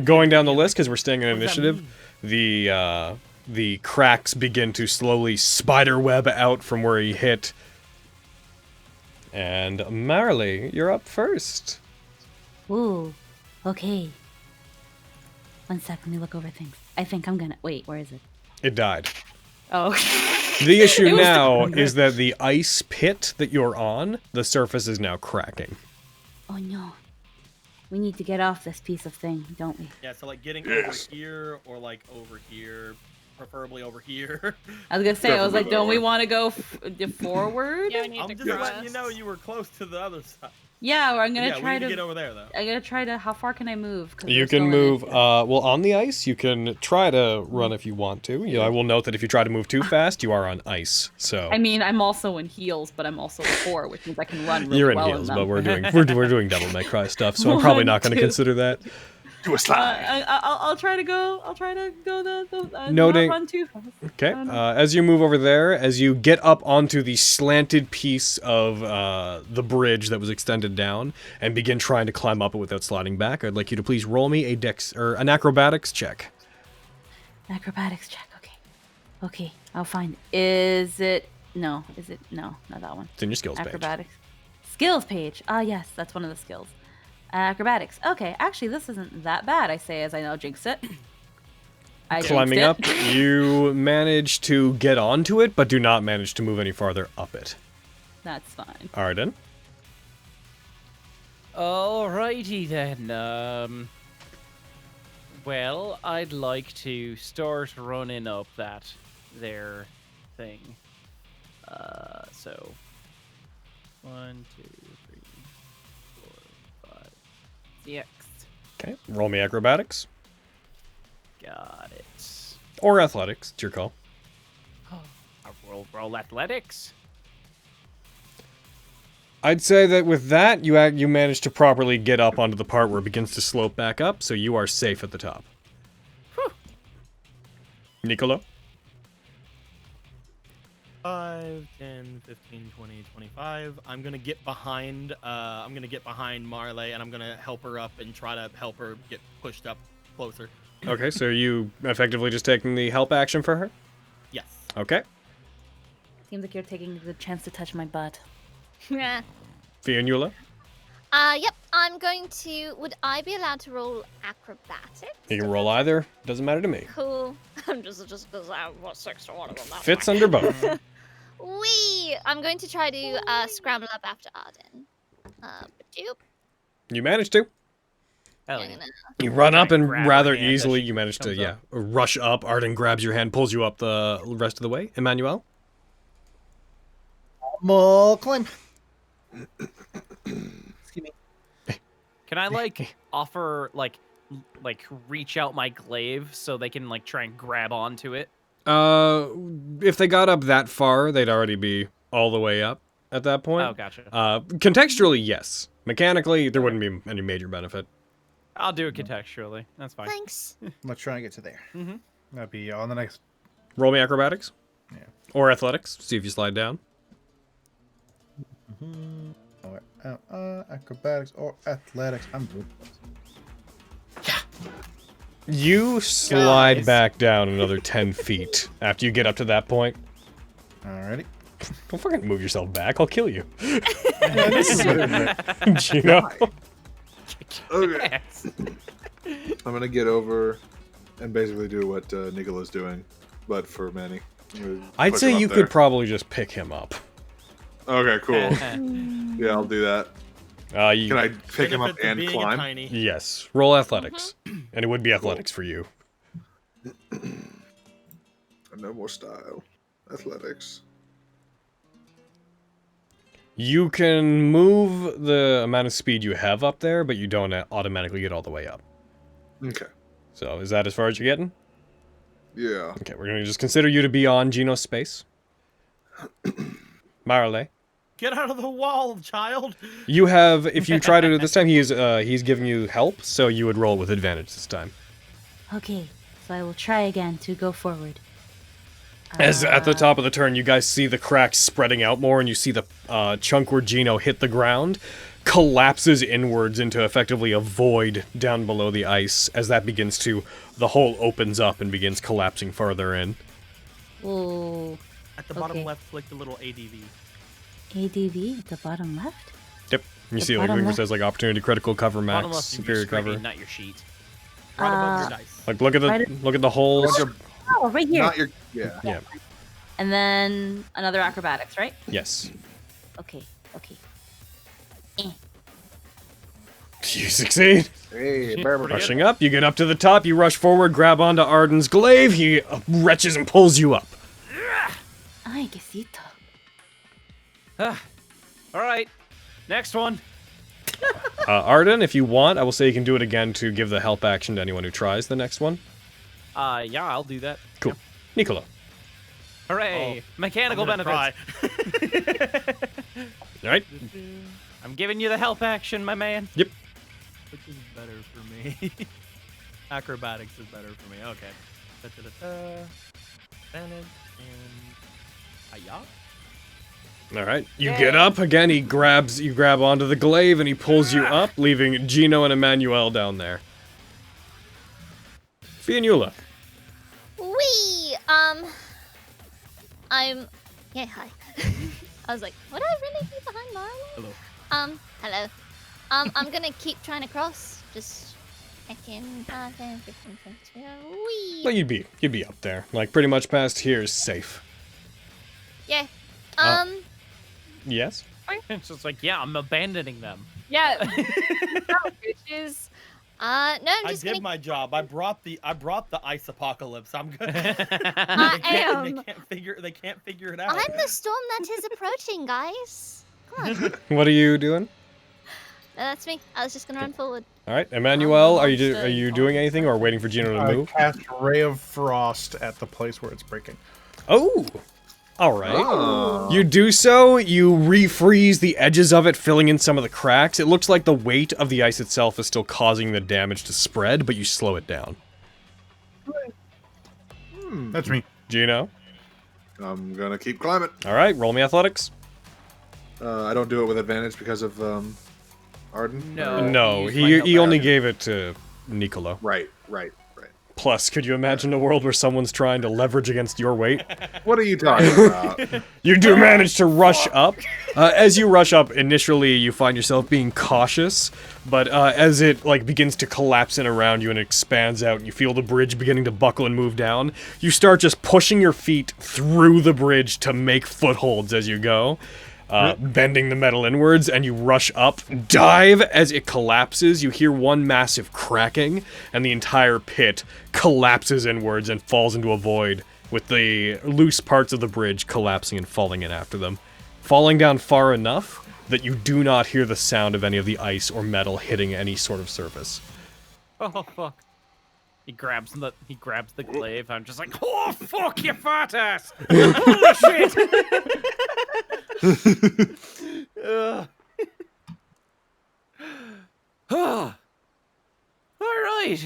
Going down the list, because we're staying in What does that initiative, the cracks begin to slowly spiderweb out from where he hit. And Marley, you're up first. Ooh. Okay. 1 sec, let me look over things. I think I'm gonna... Wait, where is it? It died. Oh. The issue now is that the ice pit that you're on, the surface is now cracking. Oh no. We need to get off this piece of thing, don't we? Yeah, so like getting over here or like over here, preferably over here. I was gonna say, I was like, don't we want to go forward? Yeah, we need I'm to just letting cross. you know you were close to the other side. Yeah, I'm gonna Yeah, we try need to to get over there though. I'm gonna try to. How far can I move? 'Cause You we're can still in move, it. well, on the ice, you can try to run if you want to. I will note that if you try to move too fast, you are on ice, so... I mean, I'm also in heels, but I'm also a 4, which means I can run really You're in well heels, them. but we're doing Devil May Cry stuff, so I'm probably not going to 1, 2. consider that. Do a slide. I'll try to go. I'll try to go Noting- not run too fast. Okay, as you move over there, as you get up onto the slanted piece of the bridge that was extended down and begin trying to climb up it without sliding back, I'd like you to please roll me an acrobatics check. Acrobatics check. Okay. Okay. I'll find. Is it? No. Is it? No. Not that one. It's in your skills page. Acrobatics. Skills page. Ah, yes. That's one of the skills. Acrobatics. Okay. Actually, this isn't that bad. I say as I now jinx it. I Climbing jinxed up, it. you manage to get onto it, but do not manage to move any farther up it. That's fine. Arden? Alrighty then. Well, I'd like to start running up that there thing. So 1, 2, 3, 4, 5, 6. Okay, roll me acrobatics. Got it. Or athletics, it's your call. I'll roll athletics. I'd say that with that, you manage to properly get up onto the part where it begins to slope back up, so you are safe at the top. Whew. Niccolo? 5, 10, 15, 20, 25. I'm gonna get behind. I'm gonna get behind Marley, and I'm gonna help her up and try to help her get pushed up closer. Okay, so you effectively just taking the help action for her? Yes. Okay. Seems like you're taking the chance to touch my butt. Yeah. Fionnuala? Yep. I'm going to. Would I be allowed to roll acrobatics? You can roll either. Doesn't matter to me. Cool. I'm just because I have what 6 to one of them. That's Fits fine. under both. Wee! I'm going to try to scramble up after Arden. Doop. You managed to. Hell I'm yeah. gonna- You run up and grab her rather hand as easily she you manage to, comes up. rush up. Arden grabs your hand, pulls you up the rest of the way. Emmanuel? More climb. Excuse me. Can I like offer like reach out my glaive so they can like try and grab onto it? If they got up that far, they'd already be all the way up at that point. Oh, gotcha. Contextually, yes. Mechanically, there wouldn't be any major benefit. I'll do it contextually. That's fine. Thanks. Let's try and get to there. Mm-hmm. That'd be on the next. Roll me acrobatics. Yeah. Or athletics. See if you slide down. Or acrobatics or athletics. I'm good. You slide Guys. back down another 10 feet after you get up to that point. Alrighty. Don't fucking move yourself back. I'll kill you. This is good. Gino? Okay. I'm gonna get over and basically do what Nicola's doing, but for Manny. I'm gonna I'd push say him up you there. could probably just pick him up. Okay, cool. Yeah, I'll do that. Can I pick him up Benefits of and being a climb? tiny. Yes. Roll athletics. And it would be athletics for you. No more style. Athletics. You can move the amount of speed you have up there, but you don't automatically get all the way up. Okay. So is that as far as you're getting? Yeah. Okay, we're gonna just consider you to be on Gino's space. Marley. Get out of the wall, child. You have, if you try to do it this time, he's giving you help, so you would roll with advantage this time. Okay, so I will try again to go forward. As at the top of the turn, you guys see the cracks spreading out more, and you see the chunk where Gino hit the ground collapses inwards into effectively a void down below the ice. As that begins to, the hole opens up and begins collapsing farther in. Oh, At the bottom Okay. left, click the little ADV. ADV at the bottom left? Yep. You The see, like, bottom where it left. says, like, opportunity critical cover Bottom max, left of your superior screen, cover. not your sheet. Right above your Uh, dice. Like, look at the Right look at the holes. Oh, right here. Not your. Yeah. Yeah. And then another acrobatics, right? Yes. Okay, okay. You succeed. Hey, Pretty Barbara. good. Rushing up, you get up to the top, you rush forward, grab onto Arden's glaive, he retches and pulls you up. Ay, quesito. All right, next one. Arden, if you want, I will say you can do it again to give the help action to anyone who tries the next one. Yeah, I'll do that. Cool. Nicola. Hooray! Mechanical I'm gonna benefits. Alright? I'm giving you the help action, my man. Yep. Which is better for me? Acrobatics is better for me. Okay. Da-da-da-da. Advantage and hiya. Alright. You get up, again, you grab onto the glaive and he pulls you up, leaving Gino and Emmanuel down there. Fianula. Wee! Yeah, hi. I was like, would I really be behind Marley? Hello. Hello. I'm gonna keep trying to cross. Just checking. 5, 10, 15, 20. Wee! Well, you'd be up there. Like, pretty much past here is safe. Yeah. Yes? It's just like, yeah, I'm abandoning them. Yeah. Bitches. No, I'm I just did gonna. my job. I brought the ice apocalypse. I'm good. I am. They can't figure it out. I'm the storm that is approaching, guys. Come on. No, What are you doing? that's me. I was just gonna run forward. Alright, Emmanuel, are Monster. you doing anything or waiting for Gino to I move? cast Ray of Frost at the place where it's breaking. Oh! Alright. Oh. You do so, you refreeze the edges of it, filling in some of the cracks. It looks like the weight of the ice itself is still causing the damage to spread, but you slow it down. That's me. Gino? I'm gonna keep climbing. Alright, roll me athletics. I don't do it with advantage because of Arden. No. No, you used my help he only action. gave it to Nicolo. Right. Plus, could you imagine a world where someone's trying to leverage against your weight? What are you talking about? You do manage to rush up. As you rush up, initially you find yourself being cautious, but as it like begins to collapse in around you and expands out, and you feel the bridge beginning to buckle and move down, you start just pushing your feet through the bridge to make footholds as you go. Bending the metal inwards, and you rush up, dive as it collapses. You hear one massive cracking, and the entire pit collapses inwards and falls into a void, with the loose parts of the bridge collapsing and falling in after them. Falling down far enough that you do not hear the sound of any of the ice or metal hitting any sort of surface. Oh fuck! He grabs the glaive. I'm just like, oh fuck, you fat ass! Holy shit! All right.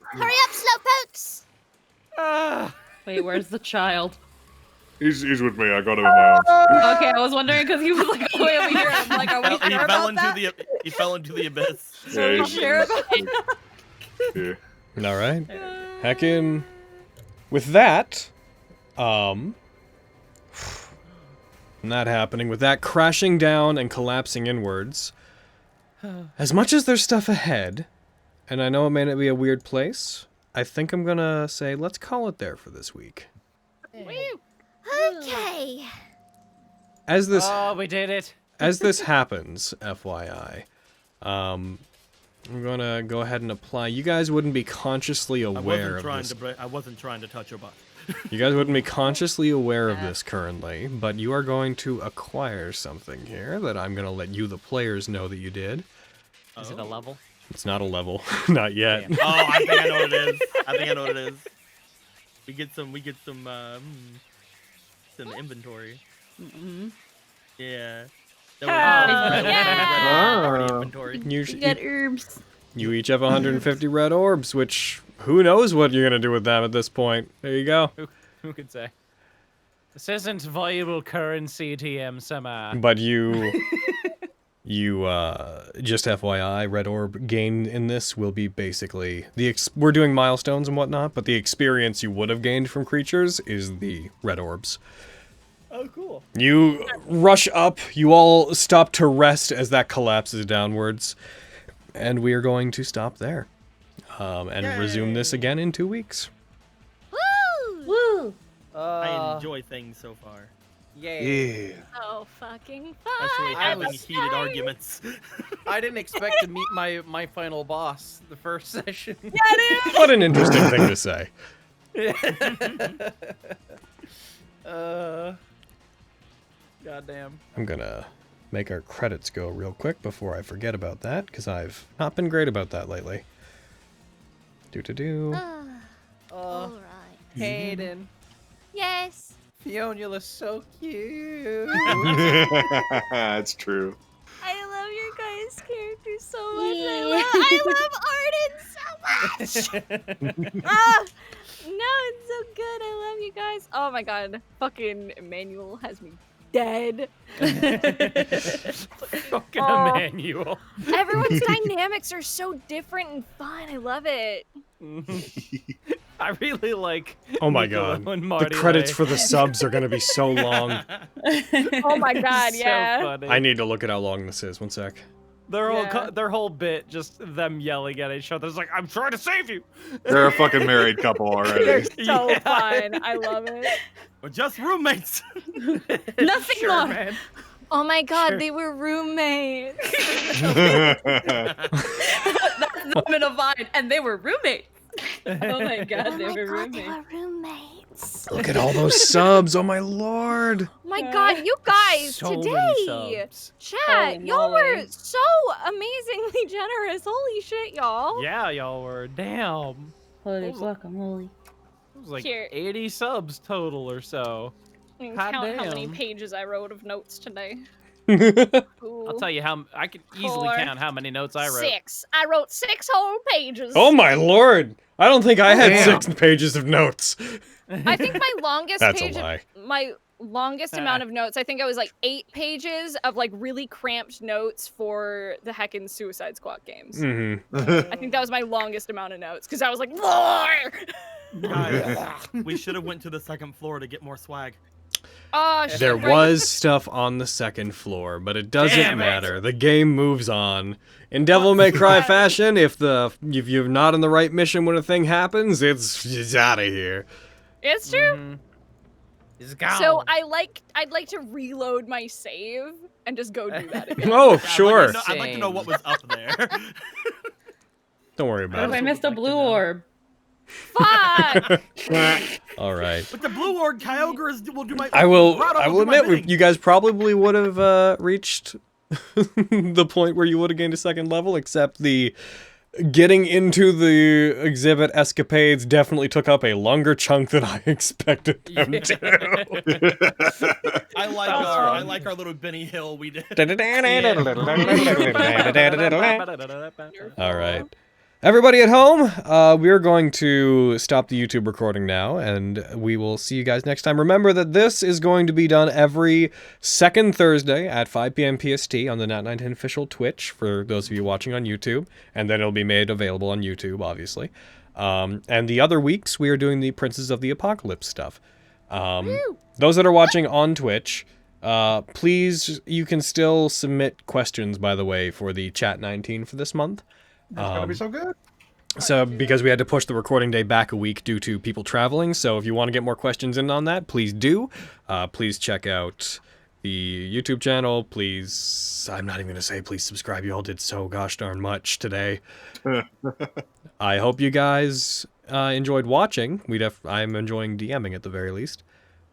Hurry up, slowpokes! Wait, where's the child? He's with me. I got him in my arms. Okay, I was wondering because he was like all the way over here. I'm like, are we He sure fell about into that? he fell into the abyss. Yeah, Are we he's- sure about it? Yeah. All right. Heckin'. With that, not happening. With that crashing down and collapsing inwards, as much as there's stuff ahead, and I know it may not be a weird place, I think I'm gonna say let's call it there for this week. Okay. As this Oh, we did it. as this happens, FYI, I'm gonna go ahead and apply. You guys wouldn't be consciously aware of this. I wasn't trying to touch your butt. You guys wouldn't be consciously aware of this currently, but you are going to acquire something here that I'm going to let you, the players, know that you did. Is it a level? It's not a level. Not yet. Oh, I think I know what it is. I think I know what it is. We get some it's in the inventory. Mm-hmm. Yeah. Inventory. You, You get herbs. you each have 150 red orbs, which who knows what you're going to do with them at this point. There you go. Who could say? This isn't viable currency, TM Sama. But you just FYI, red orb gain in this will be basically we're doing milestones and whatnot, but the experience you would have gained from creatures is the red orbs. Oh, cool. You rush up, you all stop to rest as that collapses downwards, and we are going to stop there. And resume this again in 2 weeks. Woo! Woo! I enjoy things so far. Yeah. So fucking fun. Especially having heated arguments. I didn't expect to meet my final boss the first session. What an interesting thing to say. Goddamn. I'm gonna make our credits go real quick before I forget about that, because I've not been great about that lately. Do-do-do. All right. Hayden. Yes. Fiona looks so cute. That's true. I love your guys' characters so much. I love Arden so much. Ah, no, it's so good. I love you guys. Oh my god. Fucking Emmanuel has me dead. Fucking Oh. Emmanuel. Everyone's dynamics are so different and fun. I love it. I really like. Oh my Nico god. and The Marty credits Lay. for the subs are gonna be so long. Oh my god, So yeah. funny. I need to look at how long this is. One sec. Their whole Yeah. their whole bit, just them yelling at each other. It's like, I'm trying to save you. They're a fucking married couple already. They're so Yeah. fun. I love it. We're just roommates. Nothing Sure, more. man. Oh my god, Sure. they were roommates. That's them in a vine, and they were roommates. Oh my god, Oh they my were god, roommates. they were roommates. Look at all those subs. Oh my lord. Oh my god, you guys, So many today. subs. Chat, Oh, y'all Molly. were so amazingly generous. Holy shit, y'all. Yeah, y'all were. Damn. Holy fuck, I'm holy. It was like Here. 80 subs total or so. I can Hot count how many damn. pages I wrote of notes today. I'll tell you how I could easily 4, count how many notes I wrote. 6. I wrote 6 whole pages. Oh my lord. I don't think I had Damn. 6 pages of notes. I think my longest That's a page. lie. My longest amount of notes. I think I was like 8 pages of like really cramped notes for the heckin' Suicide Squad games. I think that was my longest amount of notes because I was like, "Roar!" Guys, we should have went to the second floor to get more swag. Oh, shit, There right. was stuff on the second floor, but it doesn't matter. The game moves on. In Devil May Cry fashion, if you're not on the right mission when a thing happens, it's out of here. It's true. It's gone. So I'd like to reload my save and just go do that again. Oh, sure. I'd like to know what was up there. Don't worry What about if I it. missed a blue orb? Fuck! All right. With the blue orb, Kyogre will do my. I will do my admit, bidding. you guys probably would have reached the point where you would have gained a second level, except the getting into the exhibit escapades definitely took up a longer chunk than I expected them to. I like our little Benny Hill we did. All right. Everybody at home, we're going to stop the YouTube recording now, and we will see you guys next time. Remember that this is going to be done every second Thursday at 5 p.m. PST on the Nat19 official Twitch, for those of you watching on YouTube, and then it'll be made available on YouTube, obviously. And the other weeks, we are doing the Princes of the Apocalypse stuff. Those that are watching on Twitch, please, you can still submit questions, by the way, for the Chat 19 for this month. That's gonna be so good. So, because we had to push the recording day back a week due to people traveling, so if you want to get more questions in on that, please do. Please check out the YouTube channel. Please, I'm not even going to say please subscribe. You all did so gosh darn much today. I hope you guys enjoyed watching. I'm enjoying DMing at the very least.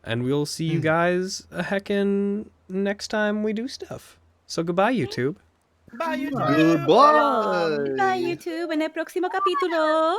And we'll see you guys a heckin' next time we do stuff. So goodbye, YouTube. Bye, YouTube. Goodbye. Bye, YouTube. En el próximo capítulo.